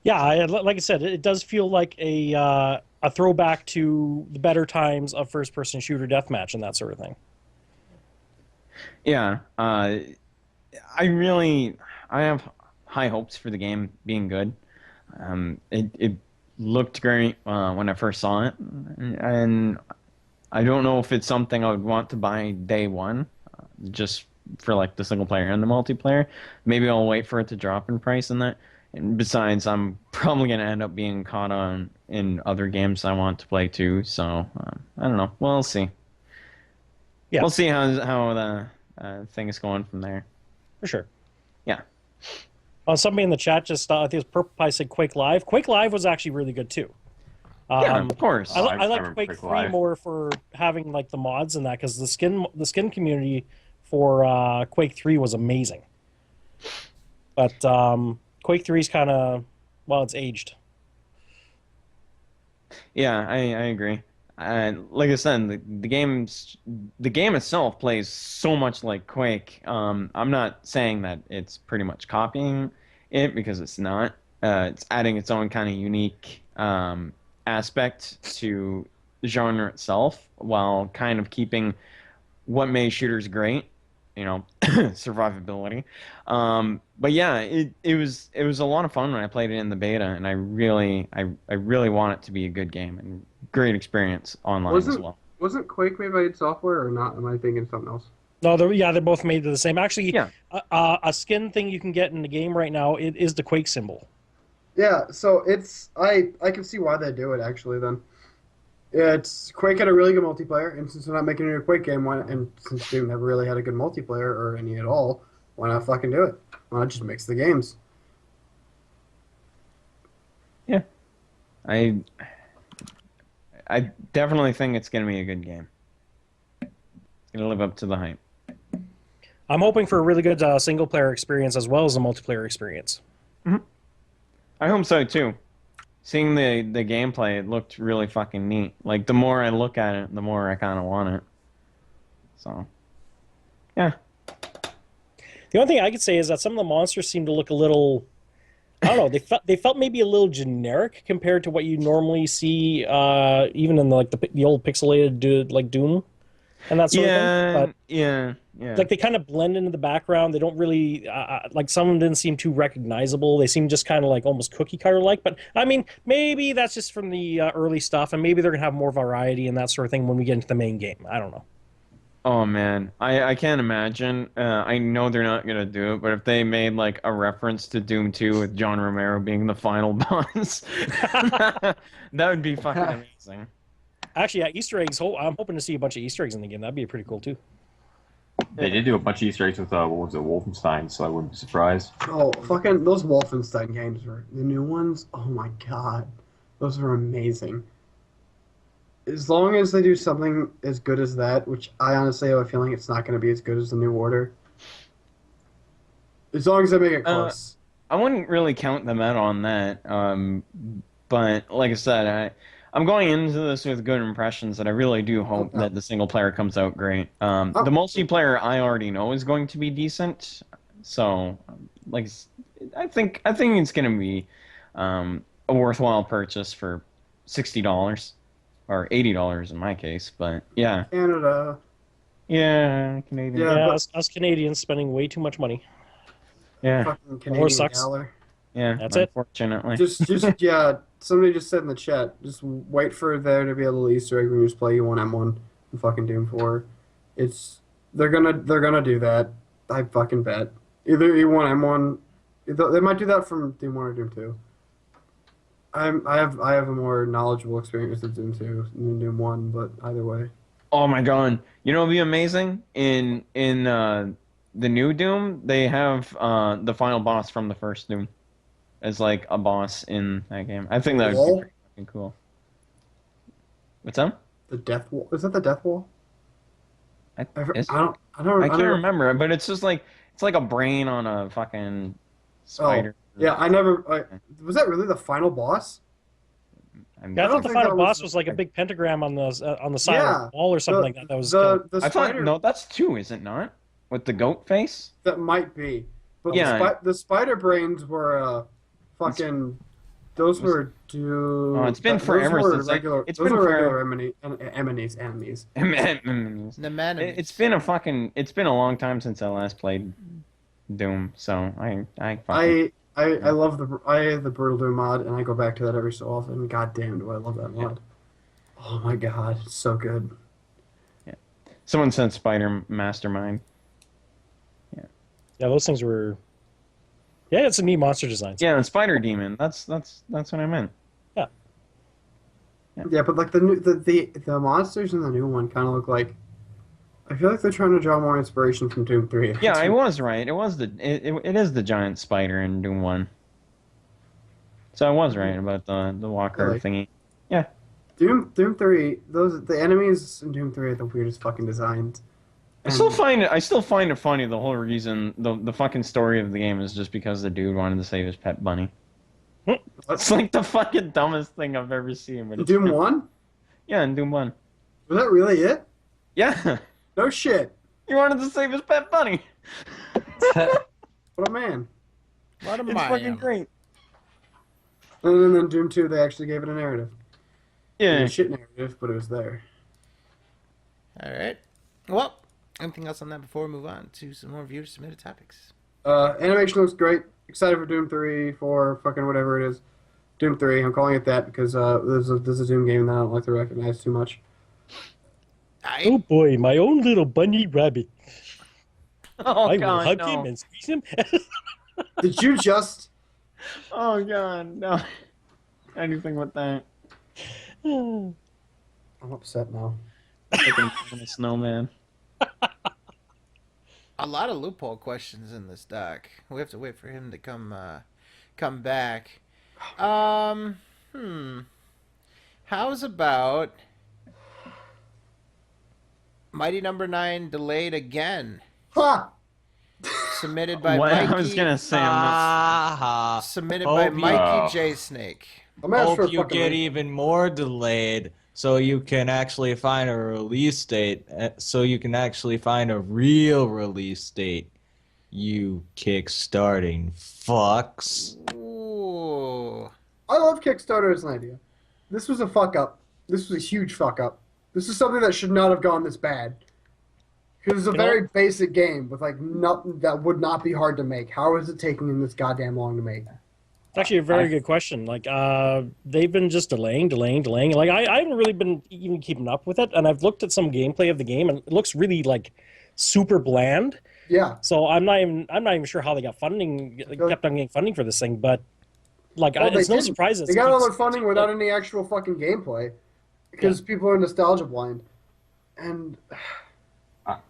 Yeah, like I said, it does feel like a throwback to the better times of first-person shooter deathmatch and that sort of thing. Yeah, I have high hopes for the game being good. It looked great when I first saw it, and I don't know if it's something I would want to buy day one, just for like the single player and the multiplayer. Maybe I'll wait for it to drop in price and that. And besides, I'm probably gonna end up being caught on in other games I want to play too. So I don't know. We'll see. Yeah, we'll see how the thing is going from there. For sure. Yeah. Somebody in the chat just I think it was Purple Pie said Quake Live. Quake Live was actually really good too. Yeah, of course. I like Quake 3 more for having like the mods and that, because the skin community for Quake 3 was amazing. But Quake 3 is kind of, well, it's aged. Yeah, I agree. Like I said, the game itself plays so much like Quake. I'm not saying that it's pretty much copying it, because it's not. It's adding its own kind of unique aspect to the genre itself, while kind of keeping what made shooters great, survivability. But yeah, it was a lot of fun when I played it in the beta, and I really want it to be a good game and great experience online as well. Wasn't Quake made by id Software or not? Am I thinking of something else? No, they're both made the same. Actually, yeah. A skin thing you can get in the game right now, it is the Quake symbol. Yeah, so it's I can see why they do it actually. Then it's Quake had a really good multiplayer, and since they're not making a Quake game, and since Doom never really had a good multiplayer or any at all, why not fucking do it? Why not just mix the games? Yeah, I definitely think it's gonna be a good game. It's gonna live up to the hype. I'm hoping for a really good single player experience as well as a multiplayer experience. Mm-hmm. I hope so too. Seeing the gameplay, it looked really fucking neat. Like, the more I look at it, the more I kind of want it. So, yeah. The only thing I could say is that some of the monsters seem to look a little, I don't know, they felt maybe a little generic compared to what you normally see, even in the old pixelated like Doom and that sort of thing. But yeah. Like, they kind of blend into the background. They don't really like, some of them didn't seem too recognizable. They seem just kind of like almost cookie cutter like. But I mean, maybe that's just from the early stuff, and maybe they're gonna have more variety and that sort of thing when we get into the main game. I don't know. Oh man, I can't imagine. I know they're not gonna do it, but if they made like a reference to Doom 2 with John Romero being the final boss, that would be fucking amazing. Actually, yeah, Easter eggs. I'm hoping to see a bunch of Easter eggs in the game. That'd be pretty cool too. They did do a bunch of Easter eggs with what was it, Wolfenstein? So I wouldn't be surprised. Oh, fucking those Wolfenstein games were the new ones. Oh my god, those are amazing. As long as they do something as good as that, which I honestly have a feeling it's not going to be as good as the New Order. As long as they make it close. I wouldn't really count them out on that. But like I said, I'm going into this with good impressions, and I really do hope that the single player comes out great. The multiplayer I already know is going to be decent, so like I think it's going to be a worthwhile purchase for $60 or $80 in my case. But yeah, Canada. Yeah, Canadian. Yeah, us Canadians spending way too much money. Yeah, Fucking Canadian sucks. dollar. Yeah, That's it. Unfortunately, Just yeah. Somebody just said in the chat, just wait for there to be a little Easter egg when you just play U1 M1 and fucking Doom 4. They're gonna do that. I fucking bet. Either U1 M1, they might do that from Doom 1 or Doom 2. I have a more knowledgeable experience with Doom 2 than Doom 1, but either way. Oh my god! You know, it'd be amazing in the new Doom. They have the final boss from the first Doom. as like a boss in that game. I think that would be Wall? pretty fucking cool. What's up? The death wall. Is that the death wall? I don't. I can't remember, but it's just like it's like a brain on a fucking spider. Yeah, I never. Was that really the final boss? Yeah, I thought the final boss was like a big pentagram on the side of the wall or something like that. That was I thought no, that's 2, is it not? With the goat face. That might be, but Yeah. the spider brains were fucking. Those were Oh, it's been forever since regular. it's Those been were forever. regular enemies. It's been a long time since I last played Doom, so I love the Brutal Doom mod, and I go back to that every so often. God damn, do I love that mod! Oh my god, it's so good. Someone said Spider Mastermind. Yeah, those things were. Yeah, it's a neat monster design. Yeah, and Spider Demon. That's what I meant. Yeah, but like the monsters in the new one kind of look like. I feel like they're trying to draw more inspiration from Doom 3. Yeah, I was right. It is the giant spider in Doom 1. So I was right about the walker Really? thingy. Yeah. Doom 3. The enemies in Doom 3 are the weirdest fucking designs. I still find it funny. The whole reason the fucking story of the game is just because the dude wanted to save his pet bunny. It's like the fucking dumbest thing I've ever seen. But Doom 1? Yeah, in Doom 1. Was that really it? Yeah. No shit. He wanted to save his pet bunny. What a man. What a It's man. fucking great. And then Doom 2, they actually gave it a narrative. Yeah. A shit narrative, but it was there. All right. Well, anything else on that before we move on to some more viewer submitted topics? Animation looks great. Excited for Doom 3, 4, fucking whatever it is. Doom 3, I'm calling it that because this is a Doom game that I don't like to recognize too much. Oh boy, my own little bunny rabbit. Oh, I will God, hug no. him and squeeze him. Did you just... Oh, God, no. Anything with that. I'm upset now. Fucking a snowman. A lot of loophole questions in this doc. We have to wait for him to come back. How's about Mighty Number 9 delayed again? Ha! Submitted by What? Mikey. I was gonna say Submitted by Hope Mikey J Snake. Hope you get even more delayed so you can actually find a release date, so you can actually find a real release date. You kickstarting fucks. Ooh. I love Kickstarter as an idea. This was a fuck up. This was a huge fuck up. This is something that should not have gone this bad. Because it's a very basic game with like nothing that would not be hard to make. How is it taking them this goddamn long to make? It's actually a very good question. Like, they've been just delaying. Like, I haven't really been even keeping up with it, and I've looked at some gameplay of the game, and it looks really like super bland. Yeah. So I'm not even sure how they got funding, kept on getting funding for this thing. But like, Well, it's they no didn't. surprise They got all their funding without any actual fucking gameplay, because people are nostalgia blind, and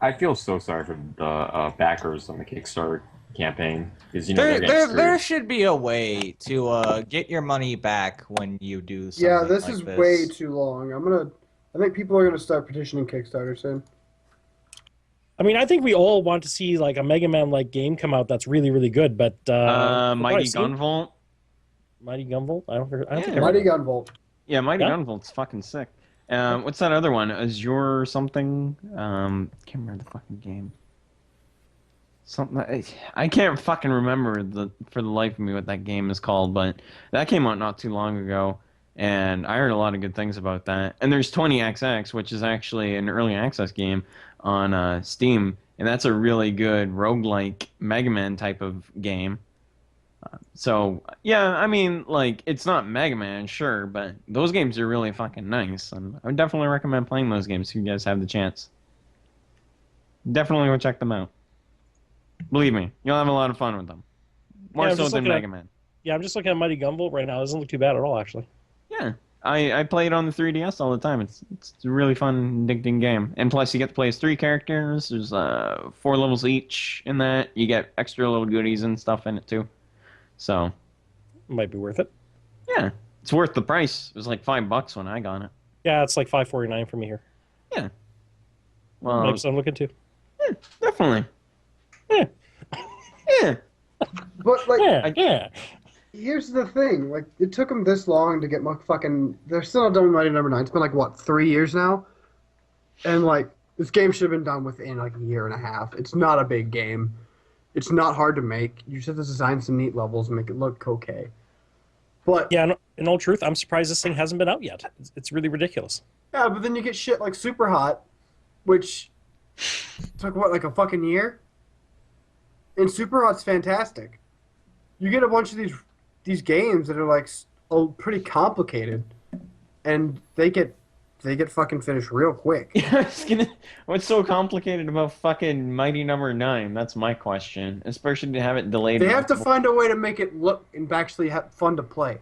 I feel so sorry for the backers on the Kickstarter campaign because they're getting screwed. There should be a way to get your money back when you do something yeah, this like is this. way too long. I think people are gonna start petitioning Kickstarter soon. I mean, I think we all want to see like a Mega Man like game come out that's really, really good. But Mighty Gunvolt. Mighty Gunvolt. I don't think Mighty Gunvolt. Yeah, Mighty Yeah. Gunvolt's fucking sick. What's that other one? Azure something? Can't remember the fucking game. Something I can't fucking remember for the life of me what that game is called, but that came out not too long ago, and I heard a lot of good things about that. And there's 20XX, which is actually an early access game on Steam, and that's a really good roguelike Mega Man type of game. So, yeah, I mean, like, it's not Mega Man, sure, but those games are really fucking nice, and I would definitely recommend playing those games if you guys have the chance. Definitely go check them out. Believe me, you'll have a lot of fun with them. More Yeah, I'm so just than looking at- Mega Man. Yeah, I'm just looking at Mighty Gunvolt right now. It doesn't look too bad at all, actually. Yeah, I play it on the 3DS all the time. It's a really fun, addicting game. And plus, you get to play as 3 characters. There's 4 levels each in that. You get extra little goodies and stuff in it, too. So, Might be worth it. Yeah, it's worth the price. It was like $5 when I got it. Yeah, it's like $5.49 for me here. Yeah. Well, Maybe I'm looking too. definitely. Yeah. Yeah. But like, yeah. Here's the thing: like, it took them this long to get my fucking. They're still not done with Mighty Number 9. It's been like what, 3 years now, and like this game should have been done within like a year and a half. It's not a big game. It's not hard to make. You just have to design some neat levels and make it look okay. But yeah, in all truth, I'm surprised this thing hasn't been out yet. It's really ridiculous. Yeah, but then you get shit like Super Hot, which took what, like a fucking year? And Super Hot's fantastic. You get a bunch of these games that are like pretty complicated, and they get fucking finished real quick. What's so complicated about fucking Mighty Number 9? That's my question. Especially to have it delayed. They have to find a way to make it look and actually have fun to play.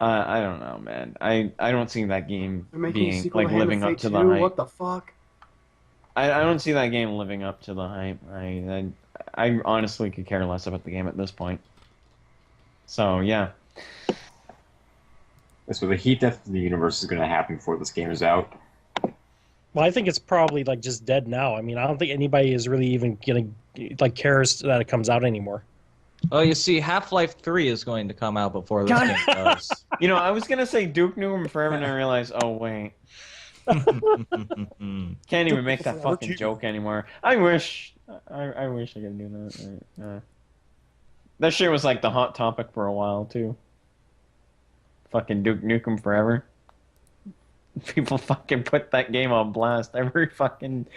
I don't know, man. I don't see that game They're making a being sequel like to Hand of living up Fate to the 2? hype. What the fuck? I don't see that game living up to the hype. I honestly could care less about the game at this point. So yeah. So the heat death of the universe is going to happen before this game is out. Well, I think it's probably like just dead now. I mean, I don't think anybody is really even cares that it comes out anymore. Oh, you see, Half-Life 3 is going to come out before this game does. You know, I was gonna say Duke Nukem Forever, and I realized, oh wait, can't even make that fucking joke anymore. I wish I could do that. That shit was like the hot topic for a while too. Fucking Duke Nukem Forever. People fucking put that game on blast every fucking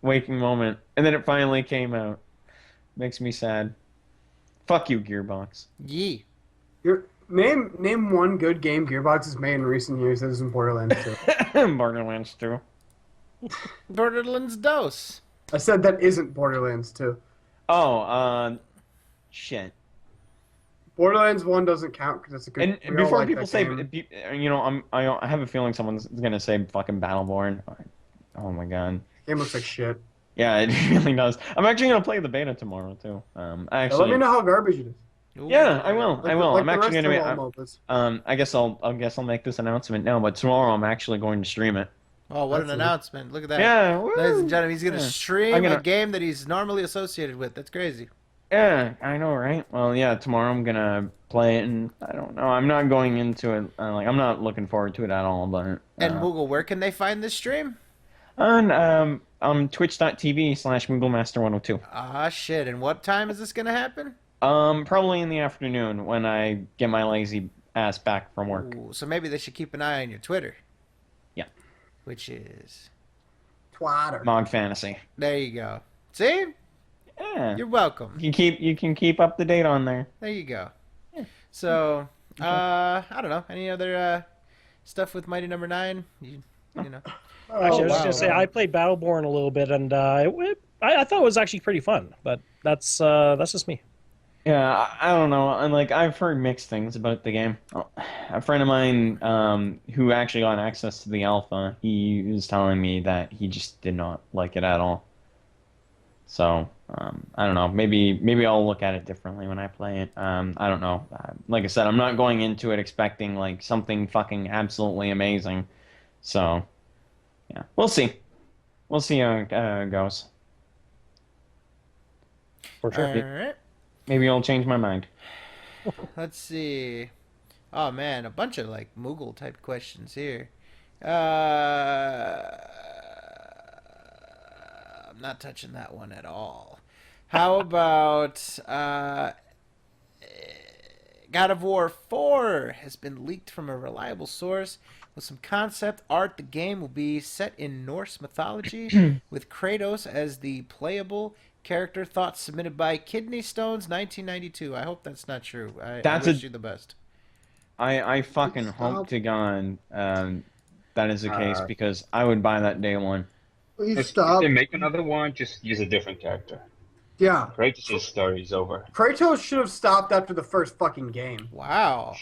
waking moment, and then it finally came out. Makes me sad. Fuck you, Gearbox. Yee. Name one good game Gearbox has made in recent years that isn't Borderlands 2. Borderlands 2. Borderlands DOS. I said that isn't Borderlands 2. Oh, shit. Borderlands 1 doesn't count because it's a good. And before people say, you know, I have a feeling someone's gonna say fucking Battleborn. Oh my god. Game looks like shit. Yeah, it really does. I'm actually gonna play the beta tomorrow too. Let me know how garbage it is. Yeah, I will. I will. Like I'm the actually rest gonna. of all MOBAs. I guess I'll make this announcement now. But tomorrow I'm actually going to stream it. Oh, what an announcement! Look at that. Yeah, ladies and gentlemen, he's gonna Yeah. stream I'm gonna- a game that he's normally associated with. That's crazy. Yeah, I know, right? Well, yeah, tomorrow I'm gonna play it, and I don't know. I'm not going into it. I'm not looking forward to it at all. But And Moogle, where can they find this stream? on twitch.tv/MoogleMaster102. Ah, shit. And what time is this gonna happen? Probably in the afternoon when I get my lazy ass back from work. Ooh, so maybe they should keep an eye on your Twitter. Yeah. Which is Twatter. Mog Fantasy. There you go. See? Yeah. You're welcome. You can keep up to date on there. There you go. So, I don't know. Any other stuff with Mighty Number 9? You know. Actually, I was just gonna say I played Battleborn a little bit, and I thought it was actually pretty fun. But that's just me. Yeah, I don't know. And I've heard mixed things about the game. A friend of mine who actually got access to the alpha, he was telling me that he just did not like it at all. So, I don't know. Maybe I'll look at it differently when I play it. I don't know. Like I said, I'm not going into it expecting like something fucking absolutely amazing. So, yeah, we'll see. We'll see how it goes. For sure. All right. Maybe I'll change my mind. Let's see. Oh man, a bunch of like Moogle type questions here. I'm not touching that one at all. How about God of War 4 has been leaked from a reliable source with some concept art. The game will be set in Norse mythology with Kratos as the playable character. Thoughts submitted by Kidney Stones 1992. I hope that's not true. I wish you the best. I fucking hope to God that is the case because I would buy that day one. If they make another one, just use a different character. Yeah. Kratos' story is over. Kratos should have stopped after the first fucking game. Wow.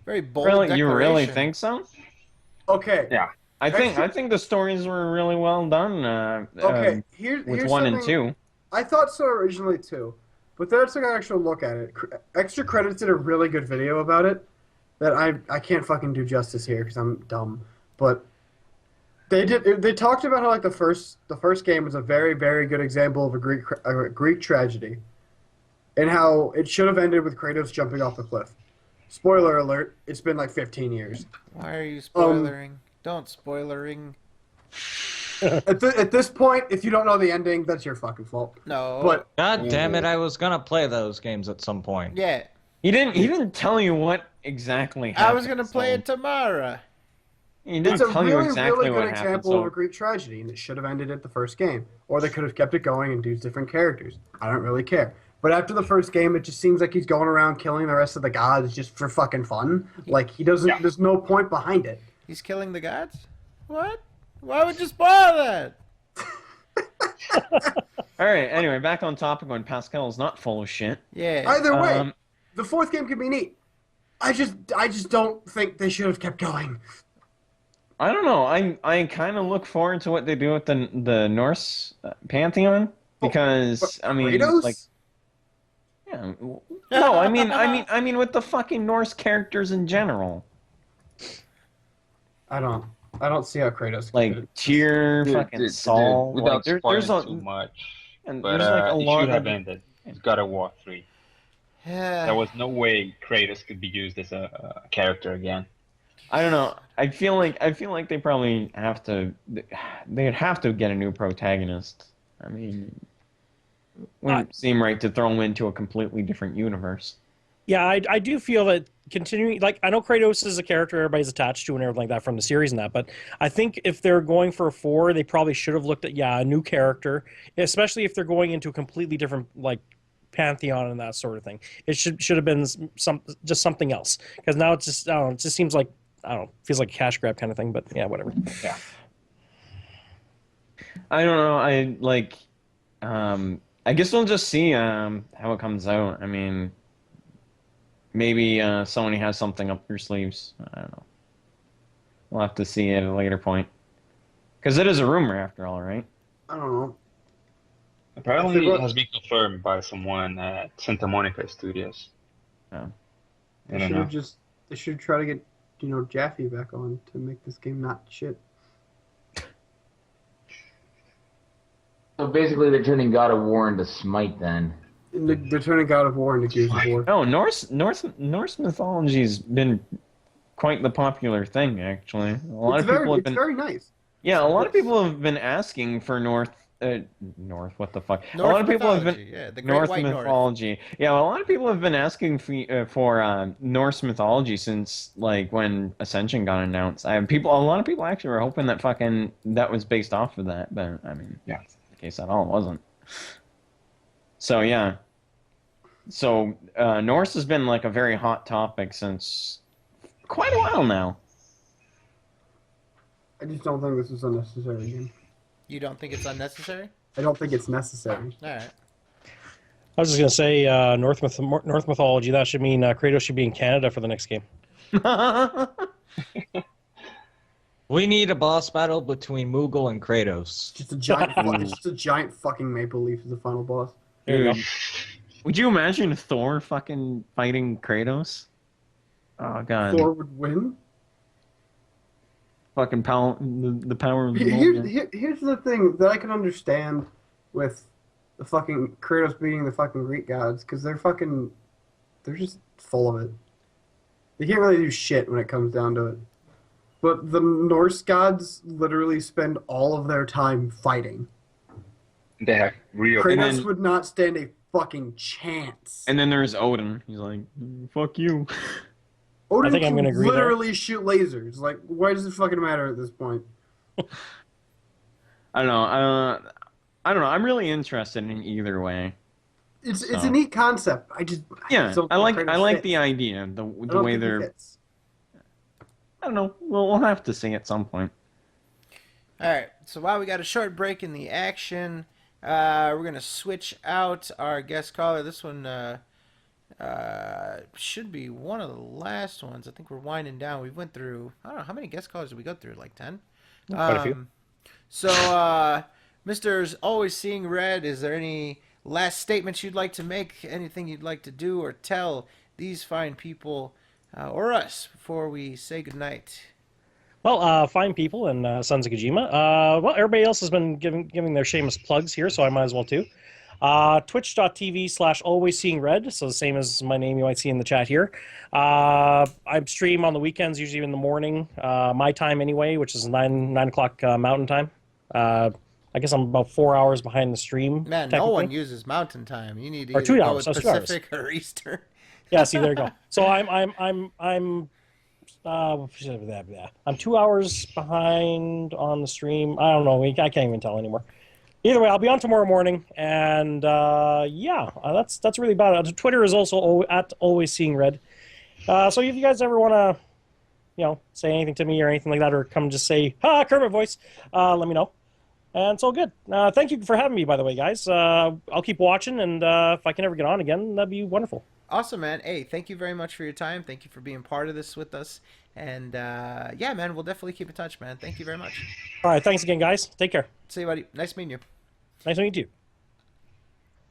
Very bold Really, declaration. you really think so? Okay. Yeah. I think the stories were really well done. Okay, with here's 1 and something- 2. I thought so originally too, But then I took an actual look at it. Extra Credits did a really good video about it that I can't fucking do justice here because I'm dumb. But they talked about how like the first game was a very, very good example of a Greek tragedy, and how it should have ended with Kratos jumping off the cliff. Spoiler alert, it's been like 15 years. Why are you spoilering? Don't spoilering. At this point, if you don't know the ending, that's your fucking fault. No. But God damn it! I was gonna play those games at some point. Yeah. He didn't tell you what exactly happened. I was gonna play it tomorrow. He didn't it's a tell you really, exactly really what good happened. example So of a Greek tragedy, and it should have ended at the first game. Or they could have kept it going and used different characters. I don't really care. But after the first game, it just seems like he's going around killing the rest of the gods just for fucking fun. Like, he doesn't, there's no point behind it. He's killing the gods? What? Why would you spoil that? all right. Anyway, back on topic when Pascal's not full of shit. Yeah. Either way, the fourth game could be neat. I just don't think they should have kept going. I don't know. I kind of look forward to what they do with the Norse pantheon because I mean, Kratos? like, yeah. No, I mean with the fucking Norse characters in general. I don't see how Kratos like Tyr, fucking Saul. Without like, spoiling there's a, too much, and but there's like a it lot should have of ended. It's God of War 3. There was no way Kratos could be used as a character again. I don't know. I feel like they probably have to. They'd have to get a new protagonist. I mean, wouldn't seem right to throw him into a completely different universe. Yeah, I do feel that continuing, like, I know Kratos is a character everybody's attached to and everything like that from the series and that, but I think if they're going for a 4, they probably should have looked at, a new character, especially if they're going into a completely different, like, pantheon and that sort of thing. It should have been just something else, because now it's just, I don't know, it just seems like, I don't know, feels like a cash grab kind of thing, but yeah, whatever. Yeah. I don't know. I guess we'll just see how it comes out. I mean, maybe Sony has something up their sleeves. I don't know. We'll have to see at a later point. Because it is a rumor, after all, right? I don't know. Apparently, it has been confirmed by someone at Santa Monica Studios. Oh. I don't know. They should try to get, Jaffe back on to make this game not shit. So basically, they're turning God of War into Smite then. They're turning God of War into Gears of War. No, Norse mythology's been quite the popular thing, actually. A lot of people have been. It's very nice. Yeah, a lot of people have been asking for North. What the fuck? A lot of people have been the Great North White mythology. Yeah, a lot of people have been asking for Norse mythology since like when Ascension got announced. A lot of people actually were hoping that that was based off of that, but I mean, yeah, it's not the case at all. It wasn't. So yeah. So Norse has been like a very hot topic since quite a while now. I just don't think this is unnecessary game. You don't think it's unnecessary? I don't think it's necessary. All right. I was just going to say North mythology, that should mean Kratos should be in Canada for the next game. We need a boss battle between Moogle and Kratos. Just a giant fucking maple leaf as the final boss. Dude, would you imagine Thor fucking fighting Kratos? Oh god. Thor would win? Fucking power, the power of the moment. Here's the thing that I can understand with the fucking Kratos beating the fucking Greek gods, because they're just full of it. They can't really do shit when it comes down to it. But the Norse gods literally spend all of their time fighting. They have real. Kratos would not stand a fucking chance. And then there's Odin. He's like, fuck you. Odin I think I'm can gonna agree there. literally shoot lasers. Like, why does it fucking matter at this point? I don't know. I don't know. I'm really interested in either way. It's a neat concept. I just I like fits. the idea. The way they're. Fits. I don't know. We'll have to see at some point. All right. So while we got a short break in the action, we're gonna switch out our guest caller. This one should be one of the last ones. I think we're winding down. We went through. I don't know how many guest callers did we go through. Like 10. Quite a few. So, Mr.'s always seeing red. Is there any last statements you'd like to make, anything you'd like to do or tell these fine people or us before we say goodnight. Well, fine people and Sons of Kojima. Well, everybody else has been giving their shameless plugs here, so I might as well too. Twitch.tv/always seeing red, so the same as my name you might see in the chat here. I stream on the weekends, usually in the morning, my time anyway, which is 9 o'clock Mountain Time. I guess I'm about 4 hours behind the stream. Man, no one uses Mountain Time. You need to Or either 2 go hours. with That's 2 hours. Pacific or Eastern. Yeah, see, there you go. So I'm 2 hours behind on the stream. I don't know. I can't even tell anymore. Either way, I'll be on tomorrow morning, and that's really about it. Twitter is also at always seeing red. So if you guys ever want to, say anything to me or anything like that, or come just say Kermit voice, let me know. And it's all good. Thank you for having me, by the way, guys. I'll keep watching, and if I can ever get on again, that'd be wonderful. Awesome, man. Hey, thank you very much for your time. Thank you for being part of this with us. And yeah, man, we'll definitely keep in touch, man. Thank you very much. All right, thanks again, guys. Take care. See you, buddy. Nice meeting you. Nice meeting you.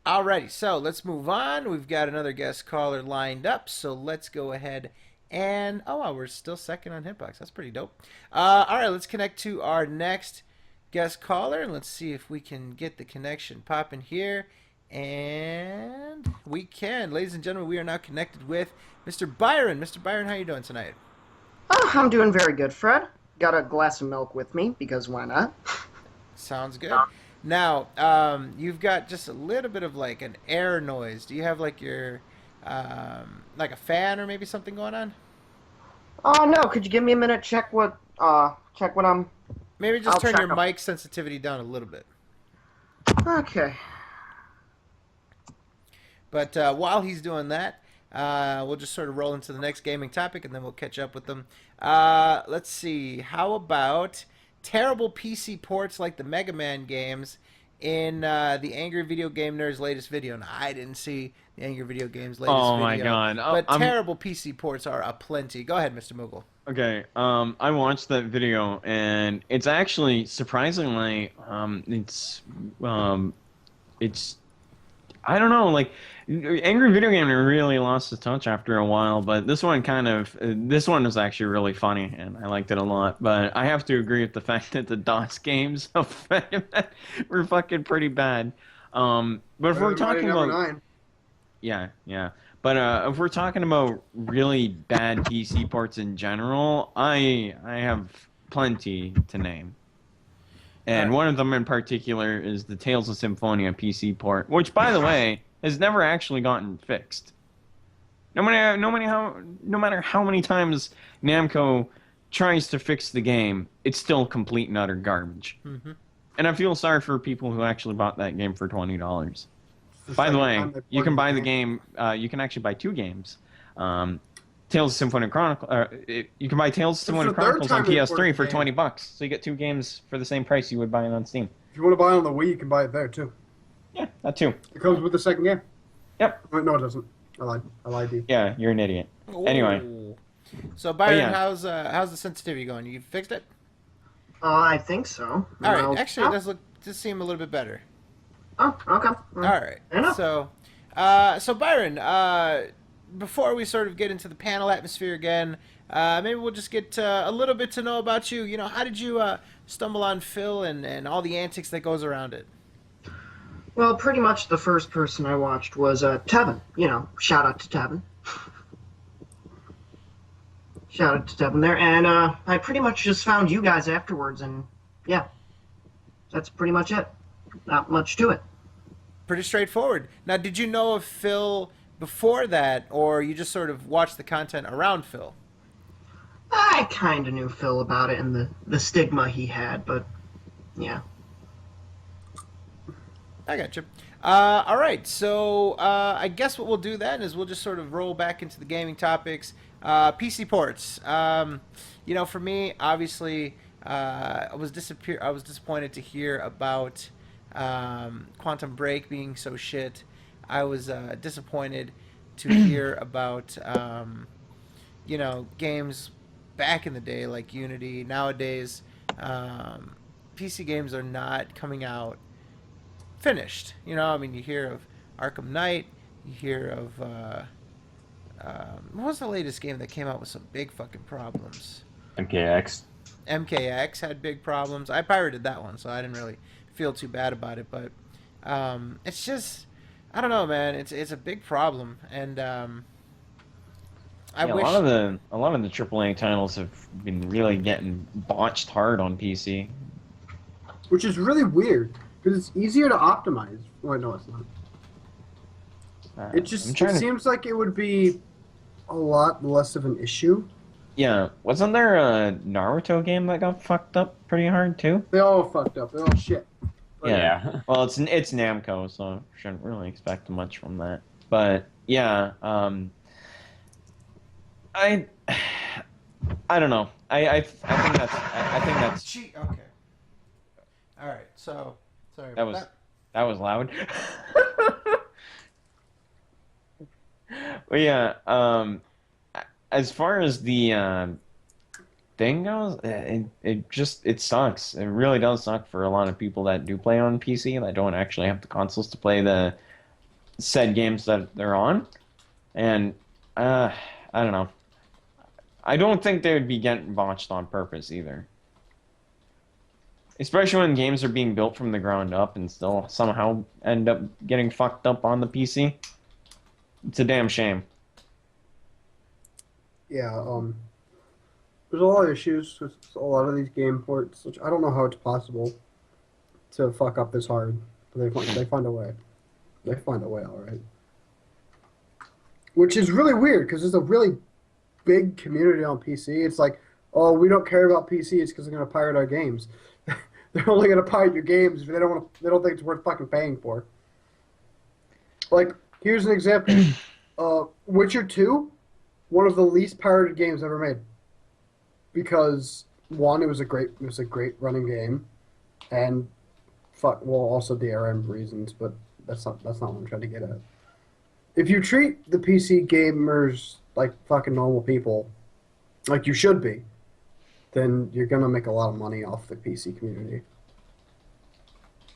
Alrighty, so let's move on. We've got another guest caller lined up, so let's go ahead and... Oh, wow, we're still second on Hitbox. That's pretty dope. All right, let's connect to our next guest caller, and let's see if we can get the connection popping here. And we can. Ladies and gentlemen, we are now connected with Mr. Byron. Mr. Byron, how you doing tonight? Oh, I'm doing very good, Fred. Got a glass of milk with me, because why not? Sounds good. Now, you've got just a little bit of like an air noise. Do you have like your, like a fan or maybe something going on? Oh, no, could you give me a minute, check what I'm... Maybe just I'll turn check your up. mic sensitivity down a little bit. Okay. But while he's doing that, we'll just sort of roll into the next gaming topic, and then we'll catch up with them. Let's see. How about terrible PC ports like the Mega Man games in the Angry Video Game Nerd's latest video? Now, I didn't see the Angry Video Game's latest video. Oh my god. But terrible PC ports are aplenty. Go ahead, Mr. Moogle. Okay, I watched that video, and it's actually surprisingly, it's, I don't know, like, Angry Video Game really lost its touch after a while, but this one was actually really funny, and I liked it a lot. But I have to agree with the fact that the DOS games were fucking pretty bad. But if we're talking about... Yeah. But if we're talking about really bad PC ports in general, I have plenty to name. And one of them in particular is the Tales of Symphonia PC port, which, by the way, has never actually gotten fixed. No matter how many times Namco tries to fix the game, it's still complete and utter garbage. Mm-hmm. And I feel sorry for people who actually bought that game for $20. By the way, you can buy the game. You can actually buy two games. Tales of Symphonia Chronicle. You can buy Tales of Symphonia Chronicles on PS3 for $20, so you get two games for the same price you would buy it on Steam. If you want to buy it on the Wii, you can buy it there too. Yeah, that too. It comes with the second game. Yep. No, it doesn't. I lied to you. Yeah, you're an idiot. Anyway. So Byron, yeah. how's the sensitivity going? You fixed it? I think so. All right. Actually, it does seem a little bit better. Oh, okay. All right. So Byron, before we sort of get into the panel atmosphere again, maybe we'll just get a little bit to know about you. You know, how did you stumble on Phil and all the antics that goes around it? Well, pretty much the first person I watched was Tevin. You know, shout out to Tevin. Shout out to Tevin there. And I pretty much just found you guys afterwards, and yeah, that's pretty much it. Not much to it. Pretty straightforward. Now, did you know of Phil before that, or you just sort of watched the content around Phil? I kind of knew Phil about it and the stigma he had, but yeah. I got you. All right, so I guess what we'll do then is we'll just sort of roll back into the gaming topics. PC ports. You know, for me, obviously, I was disappointed to hear about Quantum Break being so shit. I was disappointed to hear about you know, games back in the day like Unity. Nowadays, PC games are not coming out finished. You know, I mean, you hear of Arkham Knight, you hear of what was the latest game that came out with some big fucking problems? MKX. MKX had big problems. I pirated that one, so I didn't really feel too bad about it. But it's just, I don't know, man. It's a big problem, and I Yeah, wish a lot of the AAA titles have been really getting botched hard on PC. Which is really weird because it's easier to optimize. Well, no, it's not. It seems like it would be a lot less of an issue. Yeah, wasn't there a Naruto game that got fucked up pretty hard too? They all fucked up. They all shit. But Yeah. Well, it's Namco, so shouldn't really expect much from that. But yeah, I don't know. I think that's Gee, okay. All right. So sorry. that about was that was loud. But yeah, as far as the thing goes, it sucks. It really does suck for a lot of people that do play on PC that don't actually have the consoles to play the said games that they're on. And I don't know. I don't think they would be getting botched on purpose either. Especially when games are being built from the ground up and still somehow end up getting fucked up on the PC. It's a damn shame. yeah, there's a lot of issues with a lot of these game ports, which I don't know how it's possible to fuck up this hard. But they find a way. They find a way, all right. Which is really weird because there's a really big community on PC. It's like, oh, we don't care about PC. It's because they're gonna pirate our games. They're only gonna pirate your games if they don't want. They don't think it's worth fucking paying for. Like, here's an example. Witcher 2, one of the least pirated games ever made. Because one, it was a great running game, and also DRM reasons, but that's not what I'm trying to get at. If you treat the PC gamers like fucking normal people, like you should be, then you're gonna make a lot of money off the PC community.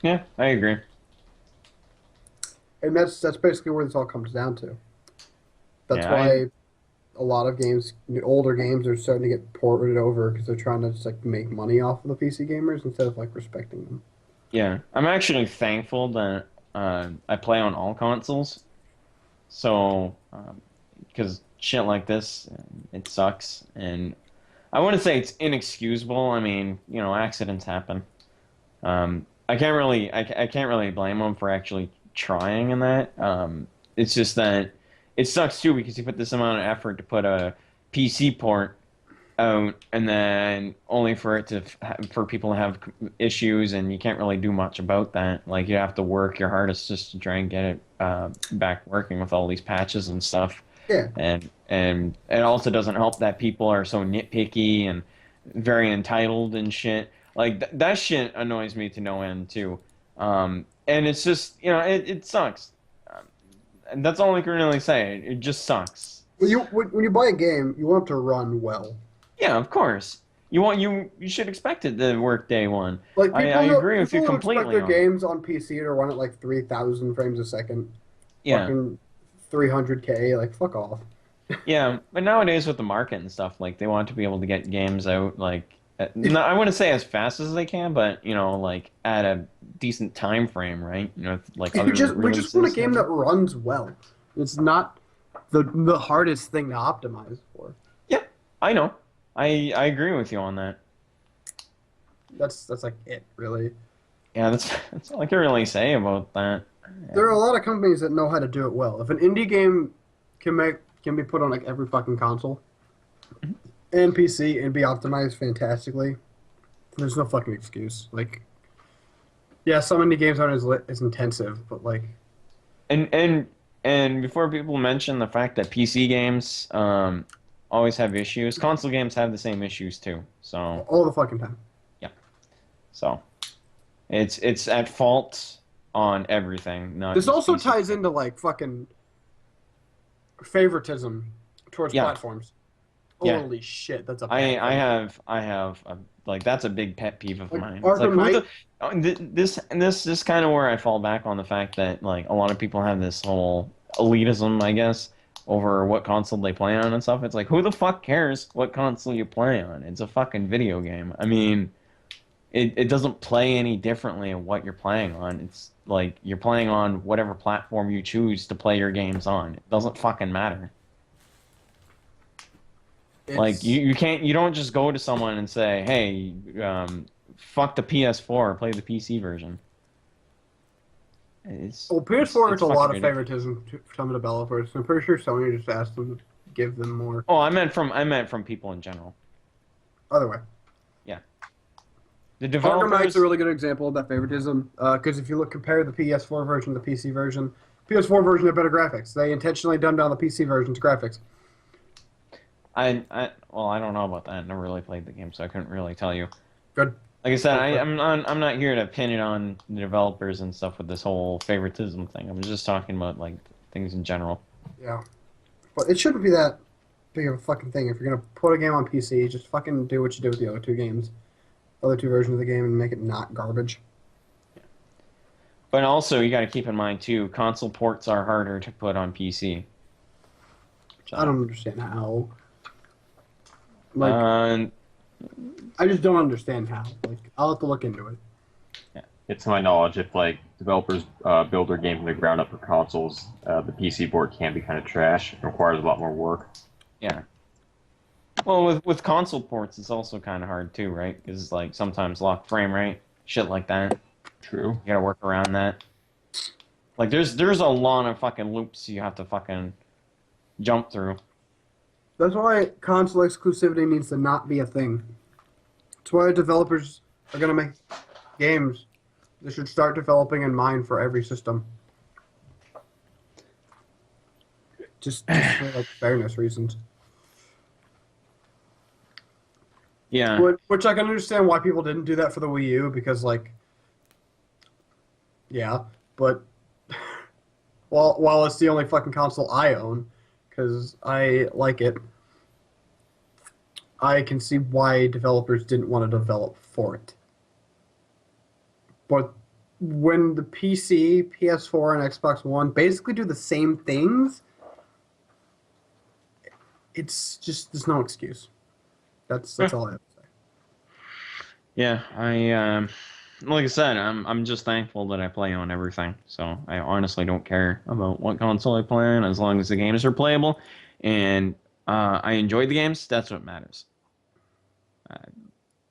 Yeah, I agree. And that's basically where this all comes down to. That's Yeah, why a lot of games, older games, are starting to get ported over because they're trying to just like make money off of the PC gamers instead of like respecting them. Yeah, I'm actually thankful that I play on all consoles. So, because shit like this, it sucks, and I wouldn't say it's inexcusable. I mean, you know, accidents happen. I can't really blame them for actually trying in that. It's just that it sucks too because you put this amount of effort to put a PC port out, and then only for it to for people to have issues, and you can't really do much about that. Like, you have to work your hardest just to try and get it back working with all these patches and stuff. Yeah. And it also doesn't help that people are so nitpicky and very entitled and shit. Like, that shit annoys me to no end too. And it's just, you know, it sucks. And that's all I can really say. It just sucks. When you buy a game, you want it to run well. Yeah, of course. You should expect it to work day one. Like, I agree with you people completely. expect their games on PC to run at like 3,000 frames a second. Yeah. Fucking 300K, like, fuck off. Yeah, but nowadays with the market and stuff, like, they want to be able to get games out, like, I wouldn't say as fast as they can, but, you know, like, at a decent time frame, right? You know, like, We just want a game that runs well. It's not the hardest thing to optimize for. Yeah, I know. I agree with you on that. That's like it, really. Yeah, that's all I can really say about that. There are a lot of companies that know how to do it well. If an indie game can be put on like every fucking console and PC and be optimized fantastically, there's no fucking excuse. Like, yeah, some indie games aren't as intensive, but like, and before people mention the fact that PC games always have issues, console games have the same issues too. So all the fucking time. Yeah. So it's at fault on everything. Not This just also PC. ties into like fucking favoritism towards Yeah. platforms. Yeah. Holy shit, that's a I bad thing. I have like that's a big pet peeve of Like, mine. It's like Arkham who the Knight. this kind of where I fall back on the fact that like a lot of people have this whole elitism, I guess, over what console they play on and stuff. It's like who the fuck cares what console you play on? It's a fucking video game. I mean, it doesn't play any differently in what you're playing on. It's like you're playing on whatever platform you choose to play your games on. It doesn't fucking matter. Like you don't just go to someone and say, "Hey, fuck the PS4, play the PC version." Well, PS4 it's gets a lot fucking of ridiculous. favoritism from developers. I'm pretty sure Sony just asked them to give them more. Oh, I meant from people in general. Other way. Yeah. The Arkham developers. Knight's a really good example of that favoritism. Because if you compare the PS4 version to the PC version, PS4 version had better graphics. They intentionally dumbed down the PC version's graphics. Well, I don't know about that. I never really played the game, so I couldn't really tell you. Good. Like I said, I'm not here to pin it on the developers and stuff with this whole favoritism thing. I'm just talking about like things in general. Yeah. But it shouldn't be that big of a fucking thing. If you're going to put a game on PC, just fucking do what you did with the other two games. Other two versions of the game and make it not garbage. But also, you got to keep in mind too, console ports are harder to put on PC. I don't understand how. Like, Uh, I just don't understand how. Like, I'll have to look into it. It's to my knowledge, if like developers build their game from the ground up for consoles, the PC board can be kind of trash. It requires a lot more work. Yeah. Well, with console ports, it's also kind of hard too, right? Because like sometimes locked frame rate, shit like that. True. You gotta work around that. Like there's a lot of fucking loops you have to fucking jump through. That's why console exclusivity needs to not be a thing. That's why developers are going to make games. They should start developing in mind for every system. Just for like fairness reasons. Yeah. Which I can understand why people didn't do that for the Wii U because like, yeah, but while it's the only fucking console I own, because I like it, I can see why developers didn't want to develop for it. But when the PC, PS4, and Xbox One basically do the same things, it's just, there's no excuse. That's all I have to say. Yeah, like I said, I'm just thankful that I play on everything. So I honestly don't care about what console I play on as long as the games are playable and I enjoy the games. That's what matters.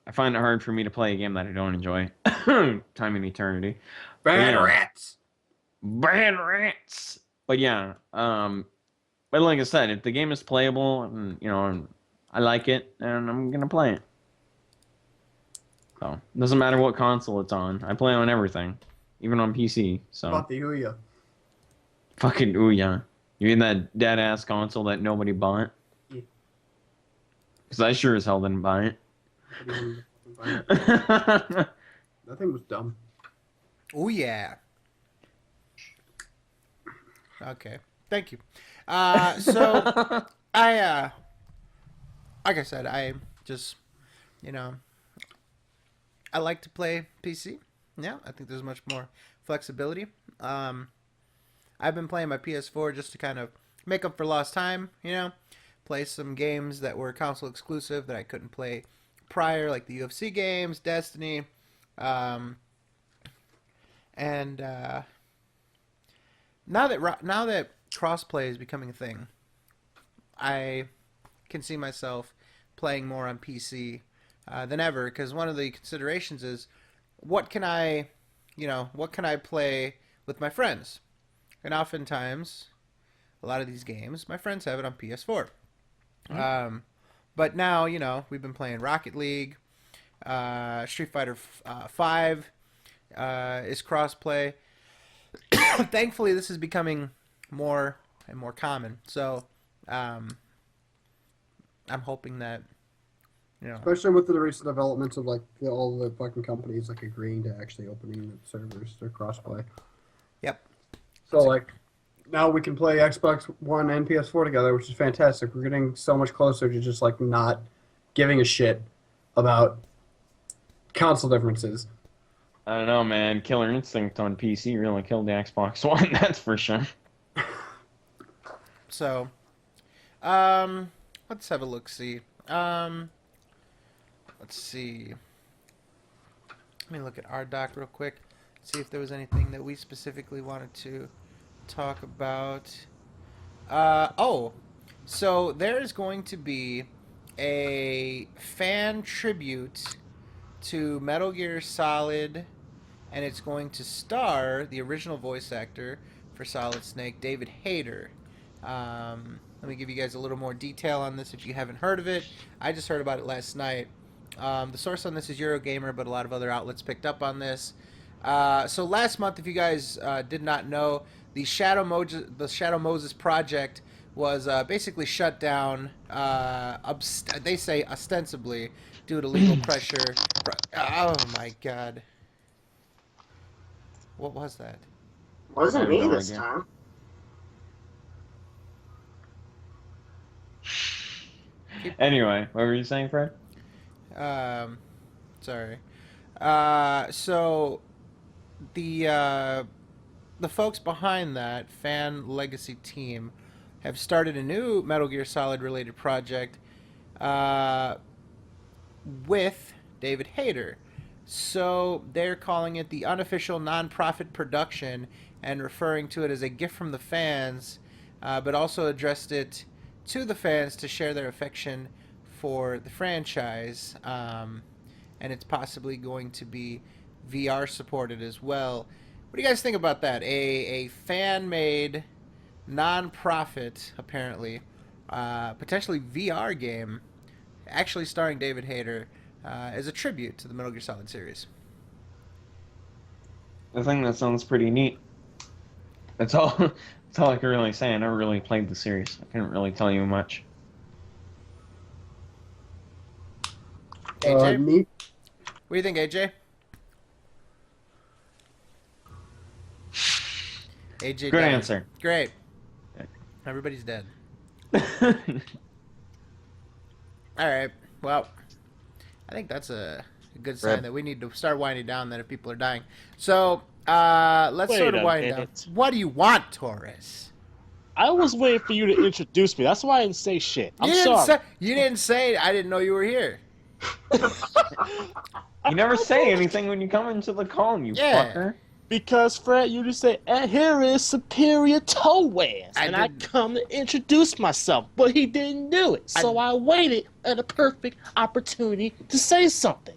I find it hard for me to play a game that I don't enjoy. Time and eternity. Bad rats. Bad rats. But yeah, but like I said, if the game is playable and and I like it, then I'm gonna play it. So it doesn't matter what console it's on. I play on everything, even on PC. So About the Ouya. fucking Ouya. You mean that dead ass console that nobody bought? Yeah. Because I sure as hell didn't buy it. That thing was dumb. Oh yeah. Okay. Thank you. So I like I said, I just I like to play PC. Yeah, I think there's much more flexibility. I've been playing my PS4 just to kind of make up for lost time, play some games that were console exclusive that I couldn't play prior, like the UFC games, Destiny, and now that crossplay is becoming a thing, I can see myself playing more on PC than ever, because one of the considerations is what can I play with my friends, and oftentimes a lot of these games my friends have it on PS4. Mm-hmm. But now we've been playing Rocket League, Street Fighter 5 is crossplay. Thankfully, this is becoming more and more common. So I'm hoping that Especially with the recent developments of like all the fucking companies like agreeing to actually opening the servers to crossplay. Yep. So like, now we can play Xbox One and PS4 together, which is fantastic. We're getting so much closer to just like not giving a shit about console differences. I don't know, man. Killer Instinct on PC really killed the Xbox One. That's for sure. So, let's have a look. See, let's see. Let me look at our doc real quick. See if there was anything that we specifically wanted to talk about. So there is going to be a fan tribute to Metal Gear Solid, and it's going to star the original voice actor for Solid Snake, David Hayter. Let me give you guys a little more detail on this if you haven't heard of it. I just heard about it last night. The source on this is Eurogamer, but a lot of other outlets picked up on this. So last month, if you guys did not know, the Shadow Moses project was basically shut down. They say ostensibly due to legal pressure. Oh my God! What was that? Wasn't me this time. Anyway, what were you saying, Fred? Sorry. So the folks behind that fan legacy team have started a new Metal Gear Solid related project with David Hayter. So they're calling it the unofficial non-profit production and referring to it as a gift from the fans, but also addressed it to the fans to share their affection for the franchise. And it's possibly going to be VR supported as well. What do you guys think about that? A fan-made, non-profit, apparently, potentially VR game, actually starring David Hayter, as a tribute to the Metal Gear Solid series. I think that sounds pretty neat. That's all. That's all I can really say. I never really played the series. I couldn't really tell you much. AJ? Me? What do you think, AJ? AJ Good died. answer. Great. Everybody's dead. All right. Well, I think that's a good sign that we need to start winding down then if people are dying. So, let's Wait sort of a wind down. minute. What do you want, Torres? I was waiting for you to introduce me. That's why I didn't say shit. I'm you didn't sorry. Say, you didn't say I didn't know you were here. You never say anything when you come into the call, you fucker. Because, Fred, you just say, and here is Superior Toe-Ass. And I come to introduce myself, but he didn't do it. So I waited at a perfect opportunity to say something.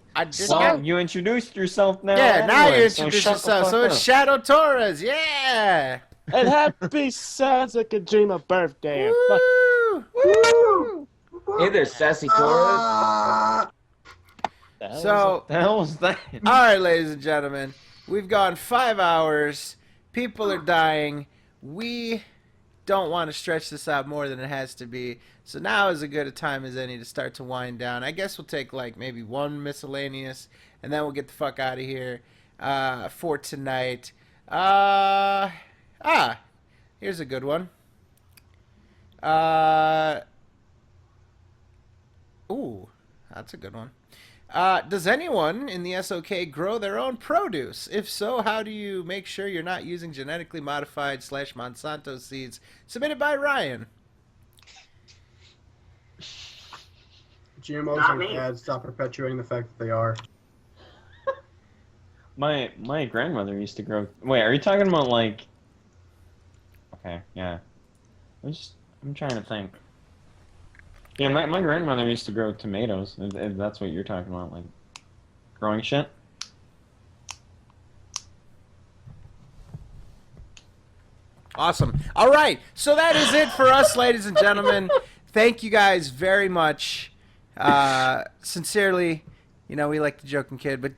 Well, you introduced yourself now. Yeah, now you anyway, introduce shut the yourself. fuck So it's up. Shadow Torres. Yeah. And happy Santa Kojima birthday. Hey there, Sassy Torres. So, the hell was that? All right, ladies and gentlemen, we've gone 5 hours. People are dying. We don't want to stretch this out more than it has to be. So now is as good a time as any to start to wind down. I guess we'll take like maybe one miscellaneous, and then we'll get the fuck out of here for tonight. Here's a good one. Ooh, that's a good one. Does anyone in the SOK grow their own produce? If so, how do you make sure you're not using genetically modified / Monsanto seeds? Submitted by Ryan. GMOs Not are me. bad. Stop perpetuating the fact that they are. My grandmother used to grow. Wait, are you talking about like? Okay, yeah. I'm trying to think. Yeah, my grandmother used to grow tomatoes. If that's what you're talking about, like growing shit. Awesome. All right, so that is it for us, ladies and gentlemen. Thank you guys very much. Sincerely, we like the joking kid, but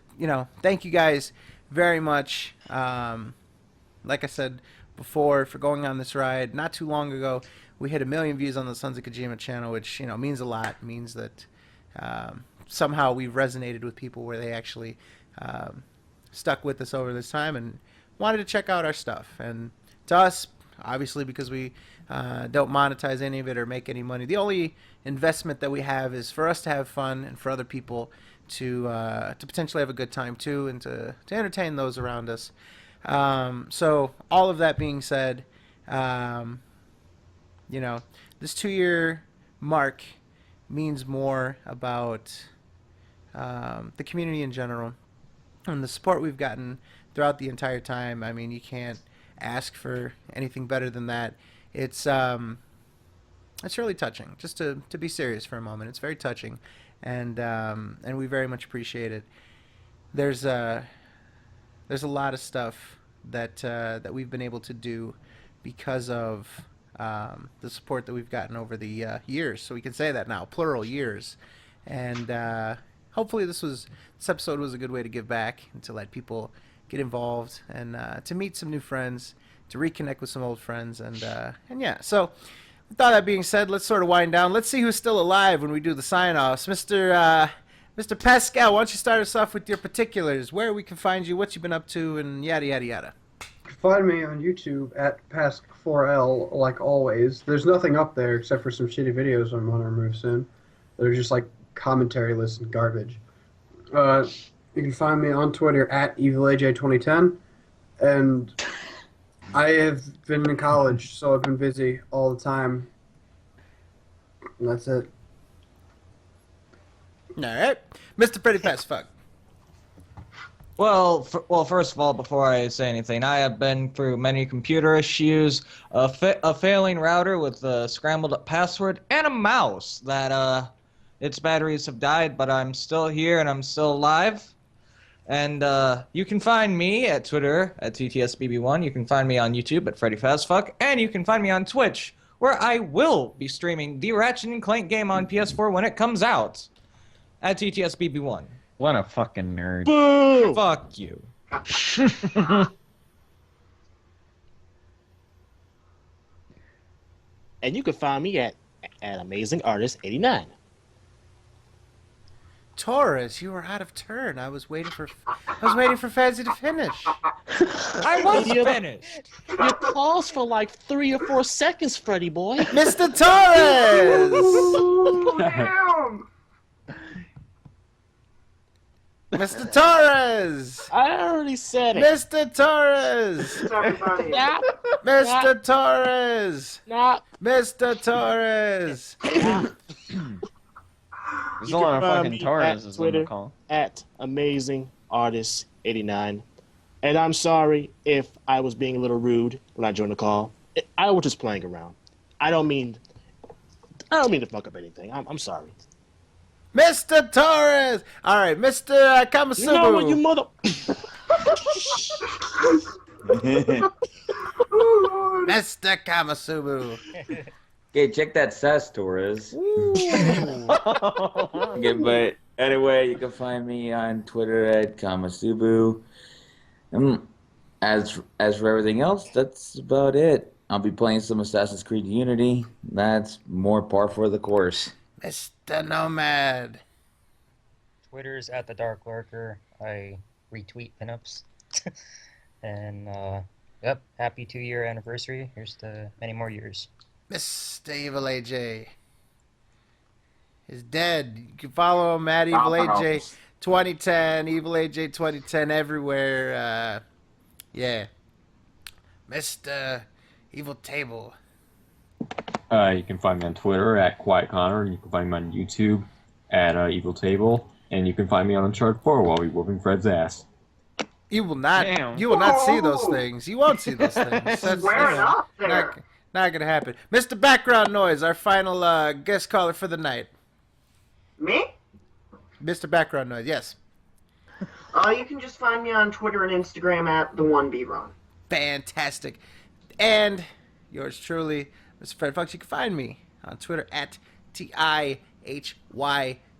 thank you guys very much. Like I said before, for going on this ride not too long ago. We hit 1 million views on the Sons of Kojima channel, which means a lot. It means that somehow we've resonated with people where they actually stuck with us over this time and wanted to check out our stuff. And to us, obviously, because we don't monetize any of it or make any money. The only investment that we have is for us to have fun and for other people to potentially have a good time too, and to entertain those around us. So all of that being said, this 2-year mark means more about the community in general and the support we've gotten throughout the entire time. I mean, you can't ask for anything better than that. It's really touching. Just to be serious for a moment, it's very touching, and we very much appreciate it. There's a lot of stuff that we've been able to do because of the support that we've gotten over the years. So we can say that now, plural years, and hopefully this episode was a good way to give back and to let people get involved and to meet some new friends, to reconnect with some old friends, and yeah. So with all that being said, let's sort of wind down. Let's see who's still alive when we do the sign-offs. Mr. Pascal, why don't you start us off with your particulars, where we can find you, what you've been up to, and yada, yada, yada. Find me on YouTube at Pask4L, like always. There's nothing up there except for some shitty videos I'm going to remove soon. They're just like commentary lists and garbage. You can find me on Twitter at EvilAJ2010, and I have been in college, so I've been busy all the time. And that's it. All right. Mr. Pretty Fast Fuck. Well, first of all, before I say anything, I have been through many computer issues, a failing router with a scrambled up password, and a mouse that its batteries have died, but I'm still here and I'm still alive. And you can find me at Twitter at TTSBB1. You can find me on YouTube at FreddyFastFuck, and you can find me on Twitch, where I will be streaming the Ratchet & Clank game on PS4 when it comes out at TTSBB1. What a fucking nerd. Boo! Fuck you. And you can find me at Amazing Artist 89. Taurus, you were out of turn. I was waiting for Fazzy to finish. I was finished. You paused for like 3 or 4 seconds, Freddy boy. Mr. Torres! Mr. Torres! I already said it. Mr. Torres! Nah. Mr. Torres! Nah. Mr. Torres! There's a lot of fucking Torres is what Twitter they call. At Amazing Artist 89. And I'm sorry if I was being a little rude when I joined the call. I was just playing around. I don't mean to fuck up anything. I'm sorry. Mr. Torres! Alright, Mr. Kamasubu! You know what, you mother... Mr. Kamasubu! Okay, check that sass, Torres. Okay, but anyway, you can find me on Twitter at Kamasubu. As for everything else, that's about it. I'll be playing some Assassin's Creed Unity. That's more par for the course. Mr. Nomad. Twitter's at the Dark Lurker. I retweet pinups. And yep, happy 2-year anniversary. Here's to many more years. Mr. Evil AJ is dead. You can follow him at Evil AJ 2010, Evil AJ 2010 everywhere. Yeah. Mr. Evil Table. You can find me on Twitter at Quiet Connor, and you can find me on YouTube at Evil Table, and you can find me on Uncharted 4 while we whooping Fred's ass. You will not. Damn. You will not see those things. You won't see those things. That's not gonna happen. Mr. Background Noise, our final guest caller for the night. Me? Mr. Background Noise, yes. You can just find me on Twitter and Instagram at the1bron. Fantastic. And yours truly, Mr. Fred Fox. You can find me on Twitter at TIHYDP,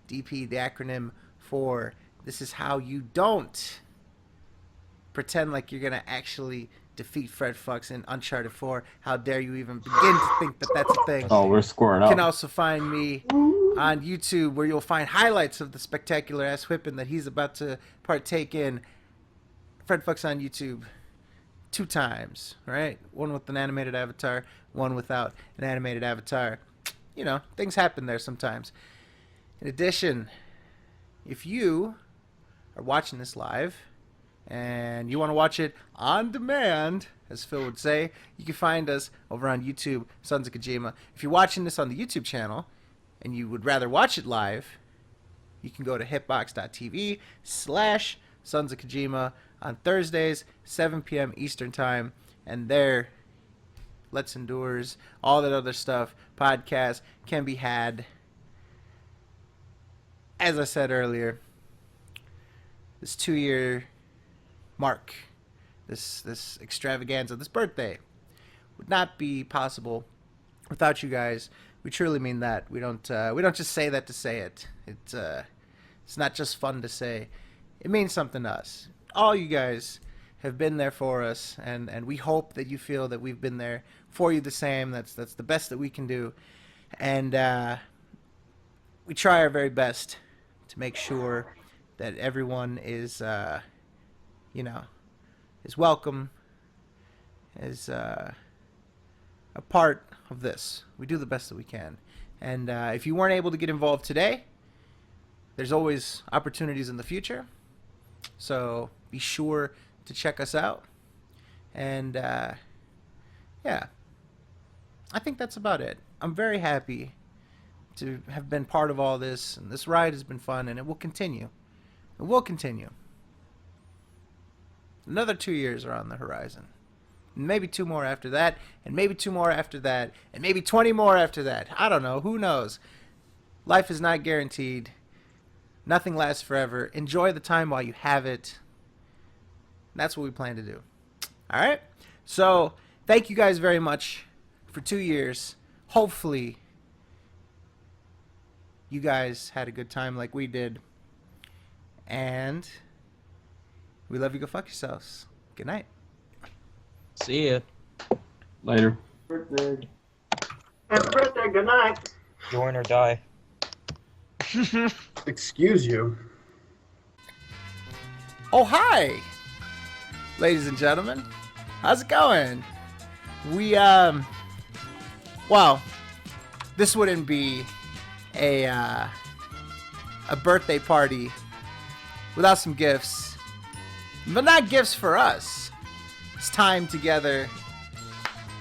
the acronym for This Is How You Don't Pretend Like You're Gonna Actually Defeat Fred Fox in Uncharted 4. How dare you even begin to think that that's a thing. Oh, we're scoring up. You can also find me on YouTube, where you'll find highlights of the spectacular ass whipping that he's about to partake in. Fred Fox on YouTube. 2 times, right? One with an animated avatar, one without an animated avatar. You know, things happen there sometimes. In addition, if you are watching this live and you want to watch it on demand, as Phil would say, you can find us over on YouTube, Sons of Kojima. If you're watching this on the YouTube channel and you would rather watch it live, you can go to hitbox.tv/Sons of Kojima on Thursdays, 7 p.m. Eastern Time, and there, Let's Endures, all that other stuff, podcasts can be had. As I said earlier, this 2-year mark, this extravaganza, this birthday, would not be possible without you guys. We truly mean that. We don't just say that to say it. It's not just fun to say. It means something to us. All you guys have been there for us, and we hope that you feel that we've been there for you the same. That's the best that we can do, and we try our very best to make sure that everyone is, is welcome, is a part of this. We do the best that we can, and if you weren't able to get involved today, there's always opportunities in the future. So be sure to check us out. And yeah, I think that's about it. I'm very happy to have been part of all this, and this ride has been fun, and it will continue. It will continue. Another 2 years are on the horizon. And maybe 2 more after that, and maybe 2 more after that, and maybe 20 more after that. I don't know. Who knows? Life is not guaranteed. Nothing lasts forever. Enjoy the time while you have it. That's what we plan to do. All right? So, thank you guys very much for 2 years. Hopefully, you guys had a good time like we did. And we love you. Go fuck yourselves. Good night. See ya. Later. Birthday. Happy birthday. Good night. Join or die. Excuse you. Oh, hi, ladies and gentlemen. How's it going? Well, this wouldn't be a birthday party without some gifts, but not gifts for us. It's time together.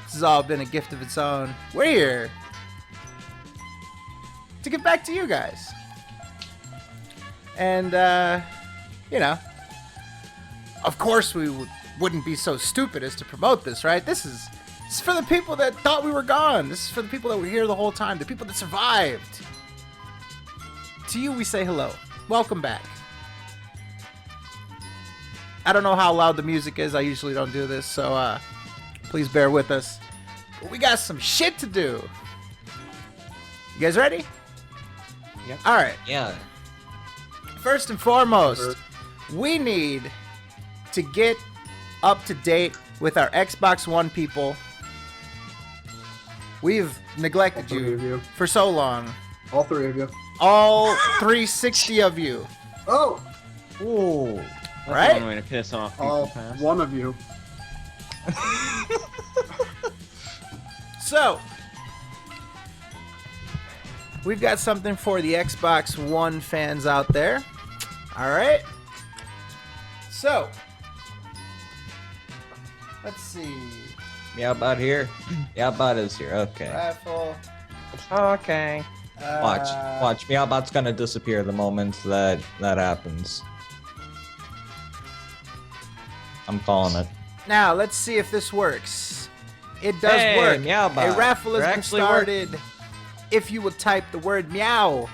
This has all been a gift of its own. We're here to give back to you guys. And, of course we wouldn't be so stupid as to promote this, right? This is for the people that thought we were gone. This is for the people that were here the whole time, the people that survived. To you, we say hello. Welcome back. I don't know how loud the music is. I usually don't do this, so please bear with us. But we got some shit to do. You guys ready? Yep. All right. Yeah. First and foremost, we need to get up to date with our Xbox One people. We've neglected you for so long. All 3 of you. All 360 of you. Oh! Ooh. That's Right? one way to piss off people All fast. 1 of you. So, we've got something for the Xbox One fans out there. All right. So, let's see. Meowbot here. Meowbot is here. Okay. Raffle. Okay. Watch. Meowbot's gonna disappear the moment that happens. I'm calling it. Now, let's see if this works. It does Hey, work. Meowbot. A raffle has We're been actually started. If you will type the word meow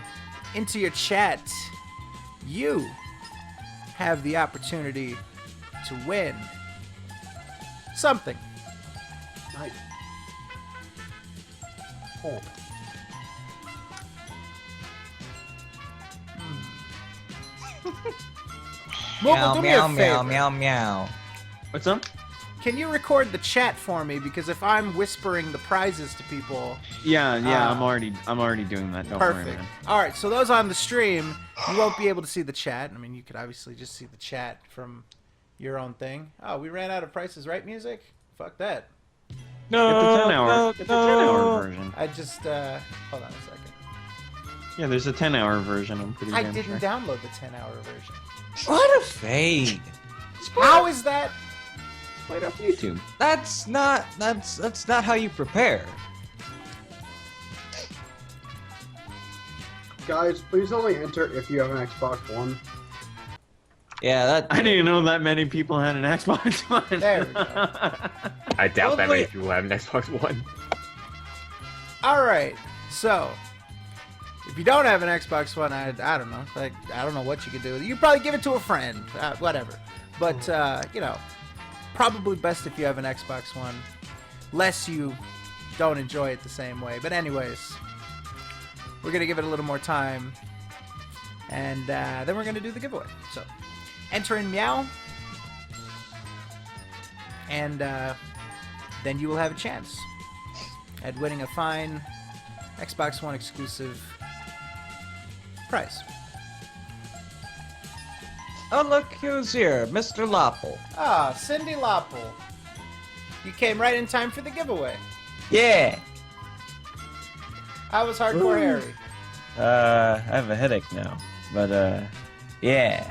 into your chat, you have the opportunity to win something. Nice. Hold. Mobile, do me a Meow, favor. meow, meow. What's up? Can you record the chat for me? Because if I'm whispering the prizes to people, Yeah, Ah. I'm already doing that. Don't worry, perfect. man. All right, so those on the stream, you won't be able to see the chat. I mean, you could obviously just see the chat from your own thing. Oh, we ran out of Price is Right music? Fuck that. Get the 10-hour version. I just, hold on a second. Yeah, there's a 10-hour version. I'm pretty I damn didn't sure. download the 10-hour version. What a fade. How is that? Right off YouTube. That's not how you prepare. Guys, please only enter if you have an Xbox One. Yeah, that. I didn't know that many people had an Xbox One. There we go. I doubt that many people have an Xbox One. All right, so if you don't have an Xbox One, I don't know. Like, I don't know what you could do with it. You probably give it to a friend, whatever. But you know, probably best if you have an Xbox One, less you don't enjoy it the same way. But anyways, we're gonna give it a little more time, and then we're gonna do the giveaway. So enter in Meow, and then you will have a chance at winning a fine Xbox One exclusive prize. Oh, look who's here, Mr. Lopple. Ah, Cindy Lopple. You came right in time for the giveaway. Yeah. How was Hardcore Harry? I have a headache now, but yeah.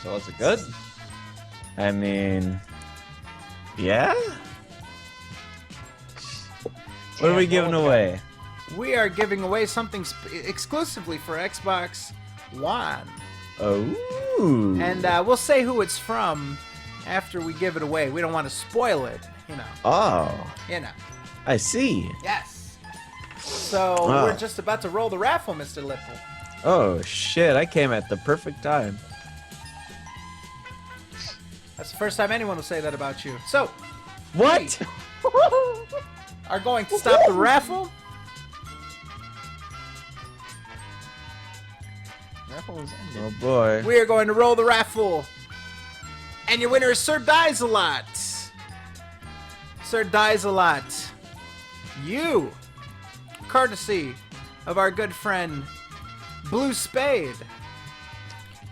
So is it good? I mean, yeah. What are we giving away? We are giving away something exclusively for Xbox One. Oh. And we'll say who it's from after we give it away. We don't want to spoil it, you know. Oh. You know. I see. Yes. So we're just about to roll the raffle, Mr. Lipple. Oh shit! I came at the perfect time. That's the first time anyone will say that about you. So, what? We are going to stop the raffle. Raffle is ended. Oh boy. We are going to roll the raffle. And your winner is Sir Dies a Lot. Sir Dies a Lot. You, courtesy of our good friend Blue Spade,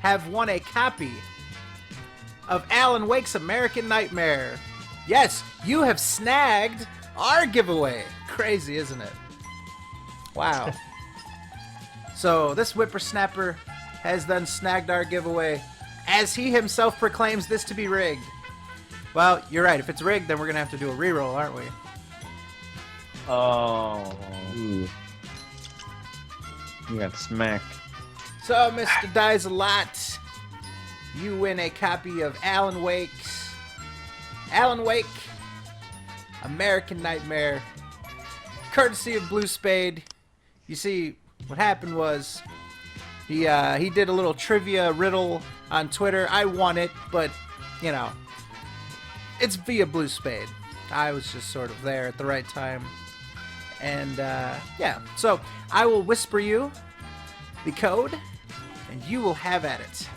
have won a copy of Alan Wake's American Nightmare. Yes, you have snagged our giveaway. Crazy, isn't it? Wow. So this whippersnapper has then snagged our giveaway, as he himself proclaims this to be rigged. Well, you're right. If it's rigged, then we're gonna have to do a reroll, aren't we? Oh. Ooh. You got smacked. So, Mr. Dies a Lot, you win a copy of Alan Wake, American Nightmare, courtesy of Blue Spade. You see, what happened was he did a little trivia riddle on Twitter. I won it, but you know, it's via Blue Spade. I was just sort of there at the right time, and yeah. So I will whisper you the code, and you will have at it.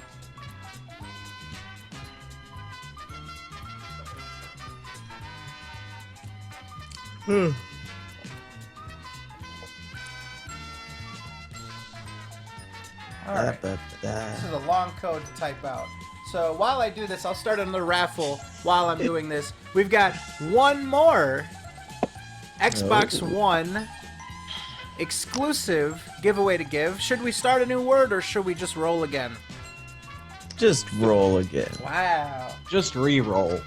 All right. This is a long code to type out. So while I do this, I'll start another raffle while I'm doing this. We've got one more Xbox One exclusive giveaway to give. Should we start a new word or should we just roll again? Just roll again. Wow. Just re-roll.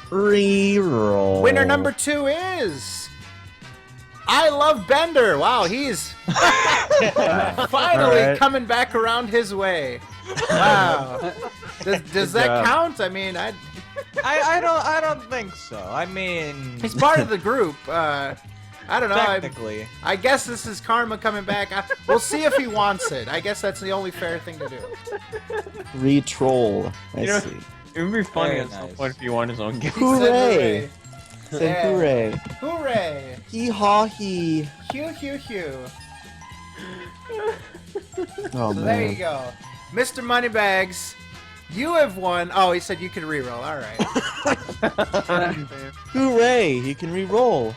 Re-roll. Winner number 2 is I Love Bender. Wow, he's finally coming back around his way. Wow. Does that count? I mean, I don't think so. I mean, he's part of the group. I don't know. Technically. I guess this is karma coming back. We'll see if he wants it. I guess that's the only fair thing to do. Re-troll. I You know, see. It would be funny Very at some nice. point if you won his own game. Hooray! Say Yeah. hooray. Hooray! Hee haw hee. Hugh, Hugh, Hugh. Oh So there you go. Mr. Moneybags, you have won. Oh, he said you could reroll. All right. Hooray! He can re-roll.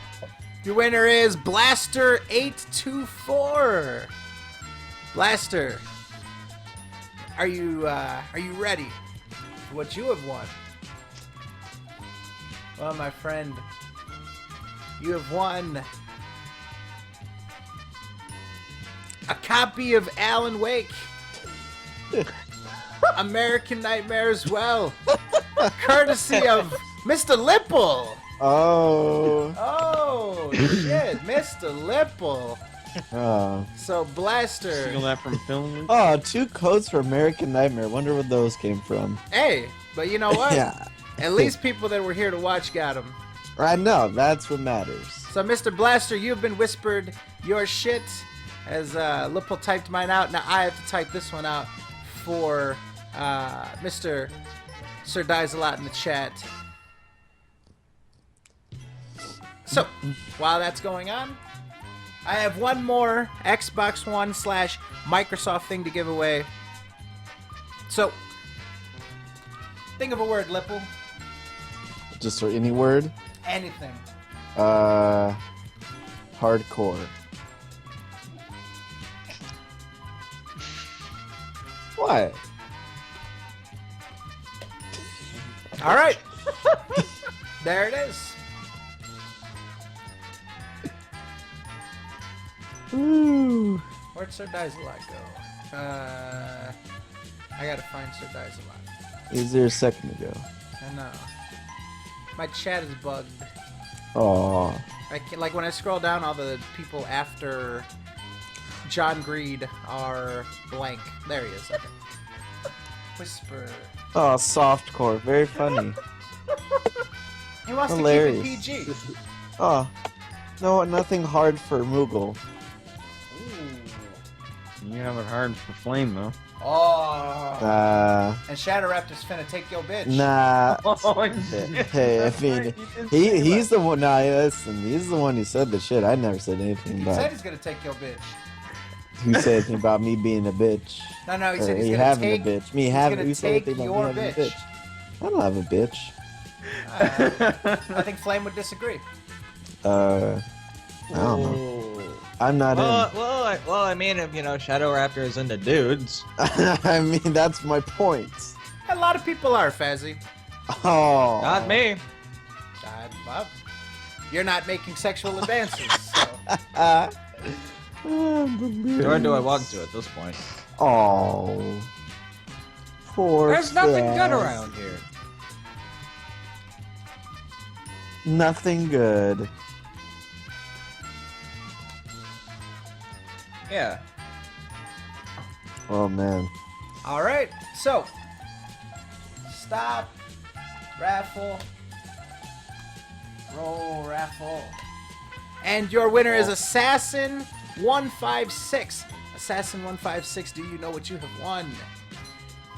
Your winner is Blaster824. Blaster, are you ready? what you have won. Well, my friend, you have won a copy of Alan Wake, American Nightmare as well, courtesy of Mr. Lipple. Oh. Oh, shit, Mr. Lipple. Oh. So, Blaster. Steal that from film. Oh, 2 codes for American Nightmare. Wonder where those came from. Hey, but you know what? Yeah. At least people that were here to watch got them. I know. That's what matters. So, Mr. Blaster, you've been whispered your shit as Lipple typed mine out. Now I have to type this one out for Mr. Sir Dies a Lot in the chat. So, while that's going on, I have one more Xbox One / Microsoft thing to give away. So, think of a word, Lipple. Just for any word? Anything. Hardcore. What? All right. There it is. Woo. Where'd Sir Dies a Lot go? I gotta find Sir Dies a Lot. Is there a second ago? I know. My chat is bugged. Oh. Like when I scroll down, all the people after John Greed are blank. There he is. Okay. Whisper. Oh, softcore. Very funny. He wants Hilarious. to keep it PG. Oh. No, nothing hard for Moogle. You have it hard for Flame, though. Oh. And Shadow Raptor's finna take your bitch. Nah. Oh, Hey, I mean, he's the one. Nah, listen, he's the one who said the shit. I never said anything He about. said he's gonna take your bitch. Who said anything about me being a bitch? No, he Or said he's me gonna having take. a bitch. Me he's having. gonna Who said take anything about your me having a bitch. bitch? I don't have a bitch. I think Flame would disagree. I don't know. I'm not Well, I mean, if, Shadow Raptor is into dudes. I mean, that's my point. A lot of people are, Fazzy. Oh. Not me. Bob, you're not making sexual advances. So. Nor do I want to at this point. Oh. Poor There's nothing Faz. good around here. Nothing good. Yeah. Oh man. All right, so stop, raffle, roll, raffle, and your winner is Assassin 156. Assassin 156. Do you know what you have won?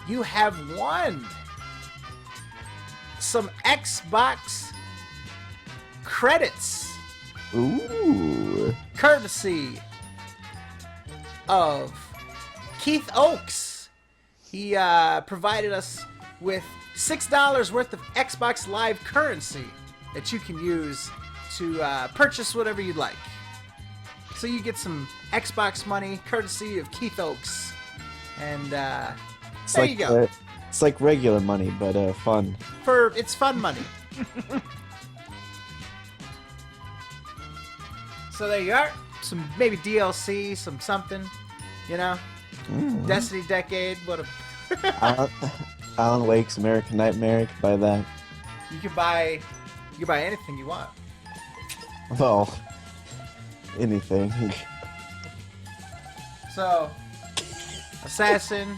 You have won some Xbox credits. Ooh. Courtesy of Keith Oakes. He provided us with $6 worth of Xbox Live currency that you can use to purchase whatever you'd like. So you get some Xbox money courtesy of Keith Oakes. And there you go. It's like regular money, but fun. It's fun money. So there you are. Some maybe DLC, some something, Destiny Decade. What a Alan Wake's American Nightmare. You can buy that. you can buy anything you want. Well, anything. So, Assassin,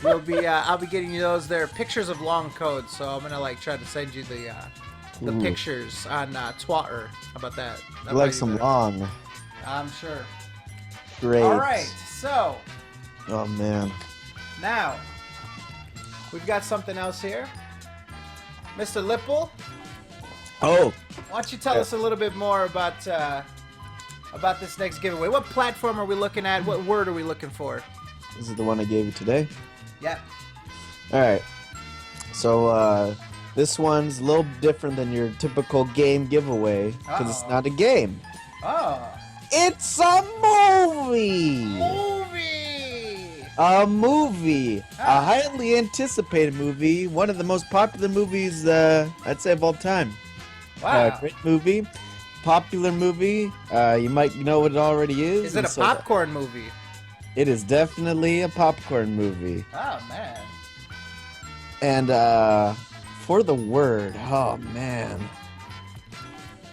you'll be I'll be getting you those. They're pictures of long codes, so I'm gonna try to send you the Ooh. pictures on Twitter. How about that? You That'll like be some better. long. I'm sure. Great. All right, so Oh man. now we've got something else here, Mr. Lipple. Oh. Why don't you tell us a little bit more about this next giveaway? What platform are we looking at? What word are we looking for? This is the one I gave you today. Yep. All right. So this one's a little different than your typical game giveaway because it's not a game. Oh. It's a movie. Movie. A movie, a highly anticipated movie, one of the most popular movies I'd say of all time. Wow. Great movie, popular movie. You might know what it already is. Is it a and so popcorn movie? It is definitely a popcorn movie. Oh man. And for the word, oh man,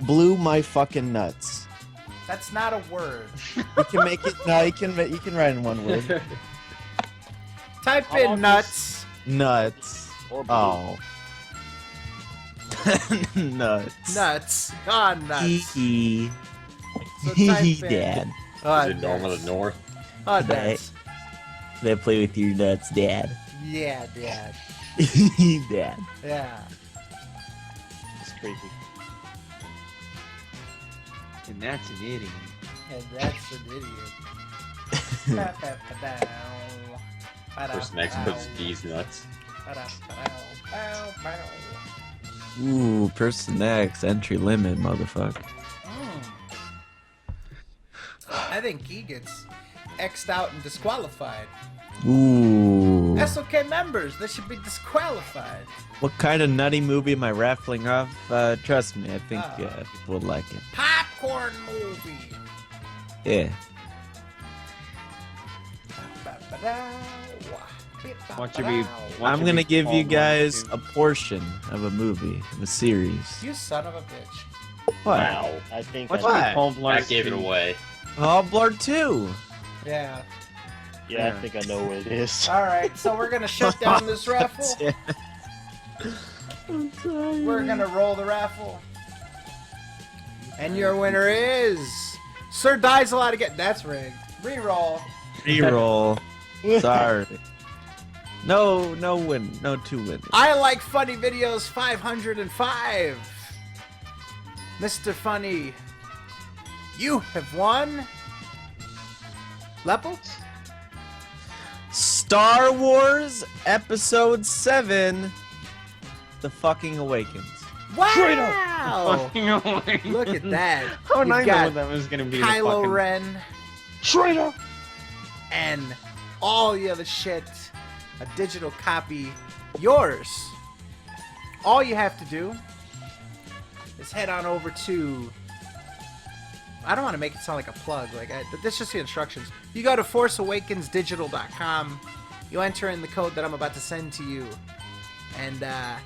blew my fucking nuts. That's not a word. You can make it. No, you can write in one word. Type in nuts. Nuts. Oh. Nuts. Nuts. Ah, nuts. Hee So type hee. in- Dad. Oh, Is it normal nuts. the north? Oh, Dad. nuts. They play with your nuts, Dad. Yeah, Dad. Dad. Yeah. It's creepy. And that's an idiot. And that's an idiot. Person X puts these nuts. Ooh, Person X, entry limit, motherfucker. I think he gets X'd out and disqualified. Ooh. SOK members, they should be disqualified. What kind of nutty movie am I raffling off? Trust me, I think people would like it. Popcorn movie. Yeah. I'm gonna give you guys a portion of a movie, of a series. You son of a bitch. What? Wow. I think What? That gave it away. Oh, Blur 2. Yeah. Yeah, I think I know what it is. Alright, so we're gonna shut down this raffle. We're gonna roll the raffle. And your winner is Sir Dies a Lot again. That's rigged. Reroll. Reroll. Sorry. No two winners. I like funny videos 505. Mr. Funny, you have won. Lepo? Star Wars Episode 7, The Fucking Awakens. Wow! Fucking away. Look at that. How would You've I know got that was gonna be Kylo the fucking... Ren. Traitor! And all the other shit. A digital copy. Yours. All you have to do is head on over to... I don't want to make it sound like a plug. That's just the instructions. You go to forceawakensdigital.com. You enter in the code that I'm about to send to you. And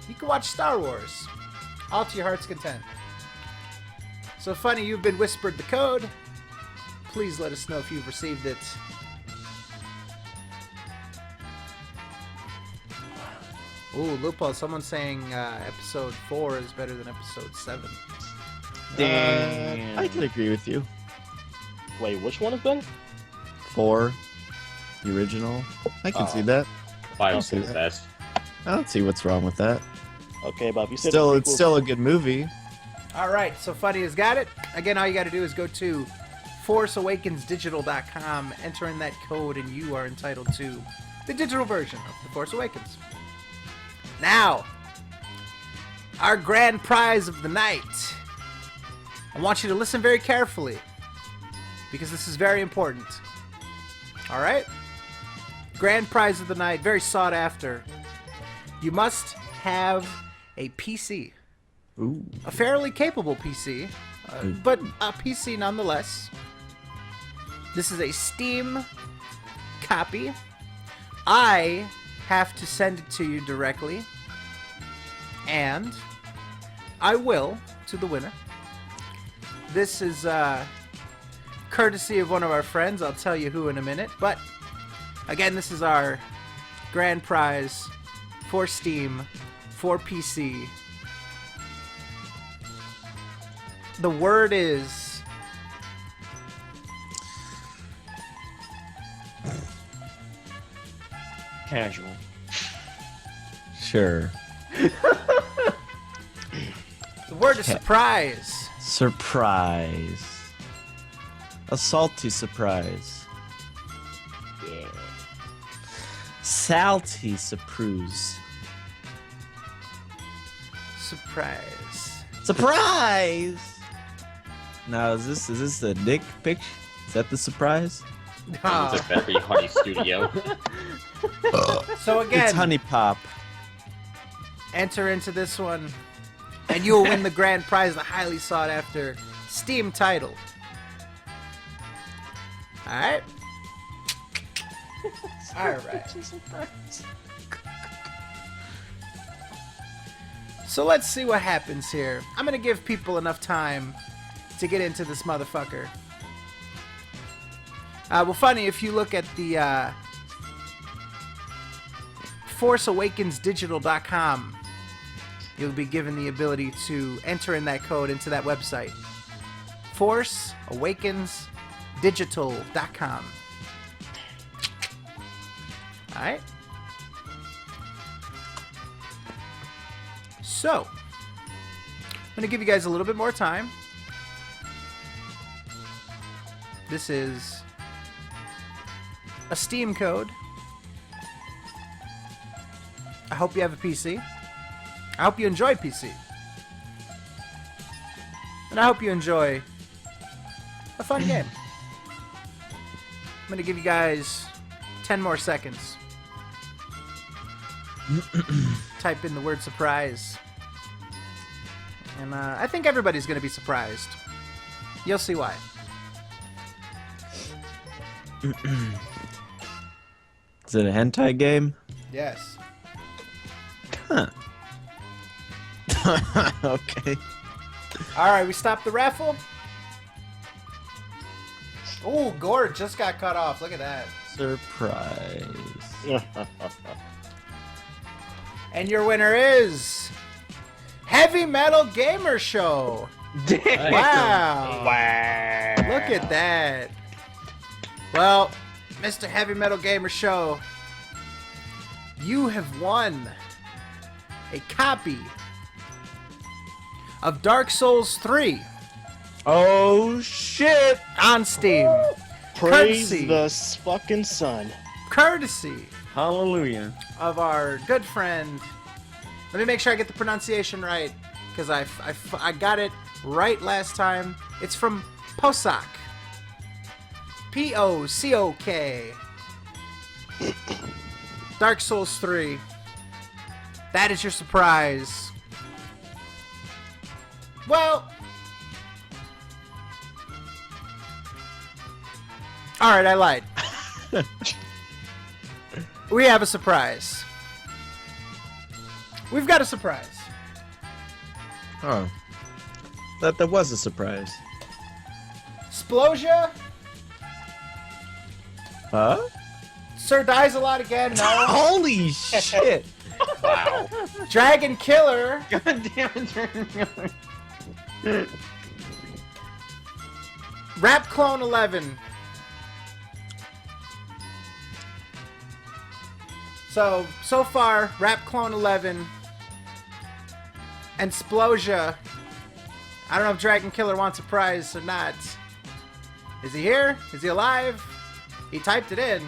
you can watch Star Wars. All to your heart's content. So Funny, you've been whispered the code. Please let us know if you've received it. Ooh, Lupo, someone's saying episode 4 is better than episode 7. Damn. I can agree with you. Wait, which one has been? 4, the original. I can see that. Five's the best. I don't see what's wrong with that. Okay, but if you said It's still a good movie. Alright, so Funny has got it. Again, all you got to do is go to forceawakensdigital.com, enter in that code, and you are entitled to the digital version of The Force Awakens. Now, our grand prize of the night. I want you to listen very carefully, because this is very important. Alright? Grand prize of the night, very sought after. You must have a PC. Ooh. A fairly capable PC, but a PC nonetheless. This is a Steam copy. I have to send it to you directly, and I will to the winner. This is courtesy of one of our friends. I'll tell you who in a minute, but again, this is our grand prize for Steam, for PC. The word is Casual. Sure. the word is surprise. Surprise. A salty surprise. Yeah. Salty surprise. Surprise. Surprise! Now is this the dick pic? Is that the surprise? It's a very honey studio. So again, It's Honey Pop. enter into this one, and you will win the grand prize, the highly sought after Steam title. Alright? Alright. So let's see what happens here. I'm gonna give people enough time to get into this motherfucker. Well, funny, if you look at the ForceAwakensDigital.com, you'll be given the ability to enter in that code into that website. ForceAwakensDigital.com. Alright? So, I'm going to give you guys a little bit more time. This is a Steam code. I hope you have a PC. I hope you enjoy PC. And I hope you enjoy a fun game. I'm going to give you guys 10 more seconds. Type in the word surprise. And I think everybody's going to be surprised. You'll see why. Is it a hentai game? Yes. Huh. Okay. Alright, we stopped the raffle. Oh, Gord just got cut off. Look at that. Surprise. And your winner is Heavy Metal Gamer Show. Wow. Wow. Look at that. Well, Mr. Heavy Metal Gamer Show, you have won a copy of Dark Souls 3. Oh shit! On Steam. Praise Courtesy. the fucking sun. Courtesy Hallelujah. of our good friend. Let me make sure I get the pronunciation right, because I got it right last time. It's from Posok. P-O-C-O-K. Dark Souls 3. That is your surprise. Well, alright, I lied. We have a surprise. We've got a surprise. Oh. Thought that was a surprise. Splosia? Huh? Sir dies a lot again, no. Holy shit! Wow. Dragon Killer. God damn it, Dragon Killer. Rap Clone 11. So far, Rap Clone 11 and Splosia. I don't know if Dragon Killer wants a prize or not. Is he here? Is he alive? He typed it in.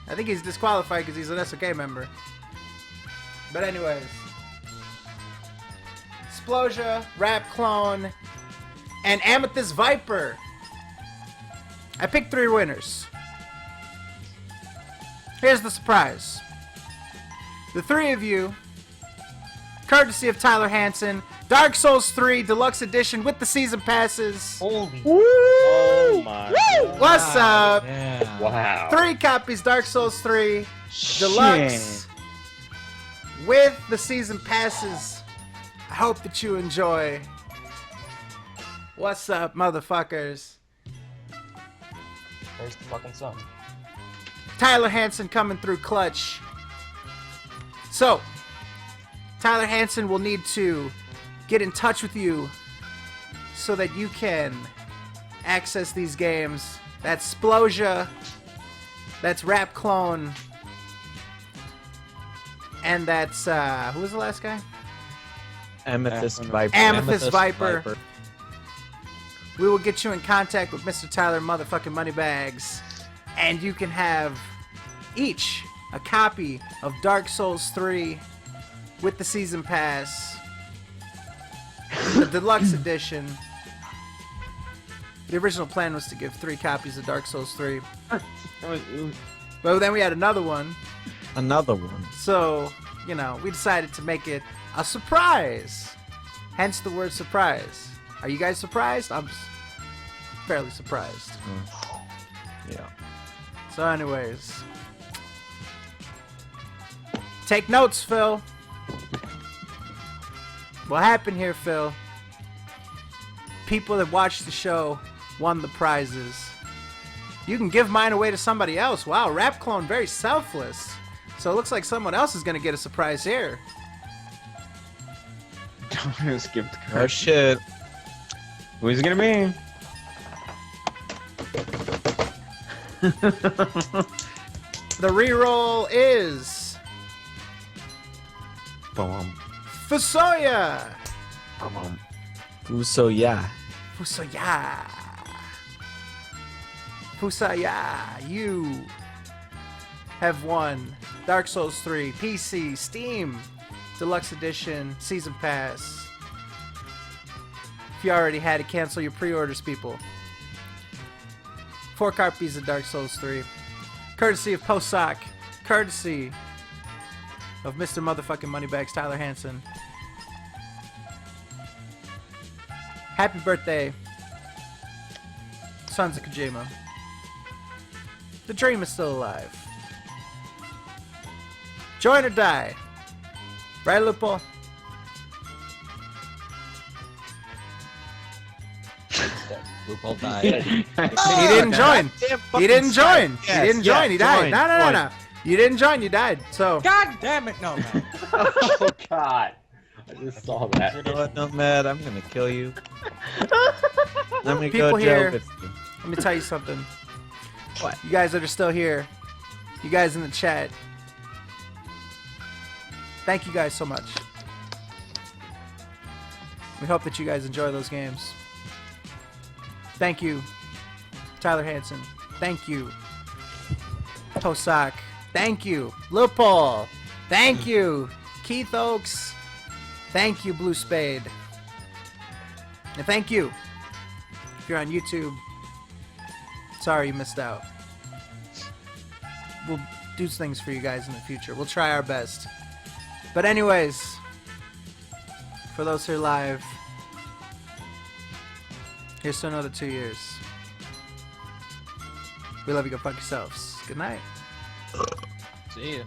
I think he's disqualified because he's an SoK member. But anyways. Splosia, Rap Clone, and Amethyst Viper. I picked 3 winners. Here's the surprise. The 3 of you, courtesy of Tyler Hansen, Dark Souls 3 Deluxe Edition with the season passes. Holy. Oh my. What's up? Yeah. Wow. 3 copies Dark Souls 3 Deluxe with the season passes. I hope that you enjoy. What's up, motherfuckers? Praise the fucking sun. Tyler Hansen coming through clutch. So, Tyler Hansen will need to get in touch with you so that you can access these games. That's Splosia, that's Rap Clone, and that's, who was the last guy? Amethyst Viper. Amethyst Viper. We will get you in contact with Mr. Tyler motherfucking Moneybags, and you can have each a copy of Dark Souls 3 with the season pass, the deluxe edition, The original plan was to give 3 copies of Dark Souls 3. But then we had another one. Another one. So, you know, we decided to make it a surprise. Hence the word surprise. Are you guys surprised? I'm fairly surprised. Yeah. So anyways. Take notes, Phil. What happened here, Phil? People that watched the show won the prizes. You can give mine away to somebody else. Wow, Rap Clone, very selfless. So it looks like someone else is going to get a surprise here. I'm gonna skip the Oh card. shit. Who's it gonna be? The reroll is Boom. Fusoya. Boom. Fusoya. Fusoya. Fusoya. You have won Dark Souls 3 PC, Steam, Deluxe Edition, Season Pass. If you already had it, cancel your pre-orders, people. 4 copies of Dark Souls 3. Courtesy of Posak. Courtesy of Mr. Motherfucking Moneybags, Tyler Hansen. Happy birthday, Sons of Kojima. The dream is still alive. Join or die. Right, Lupo? Loophole died. He didn't join. He didn't join. He didn't join. He died. No. You didn't join. You died. So. God damn it, no, man. Oh God! I just saw that. You know what, Nomad? I'm gonna kill you. I'm gonna People go here. Joe with you. Let me tell you something. What? You guys that are still here, you guys in the chat, thank you guys so much. We hope that you guys enjoy those games. Thank you, Tyler Hansen. Thank you, Posak. Thank you, Lil Paul. Thank you, Keith Oaks. Thank you, Blue Spade. And thank you, if you're on YouTube. Sorry you missed out. We'll do things for you guys in the future. We'll try our best. But anyways, for those who are live, here's to another 2 years. We love you. Go fuck yourselves. Good night. See ya.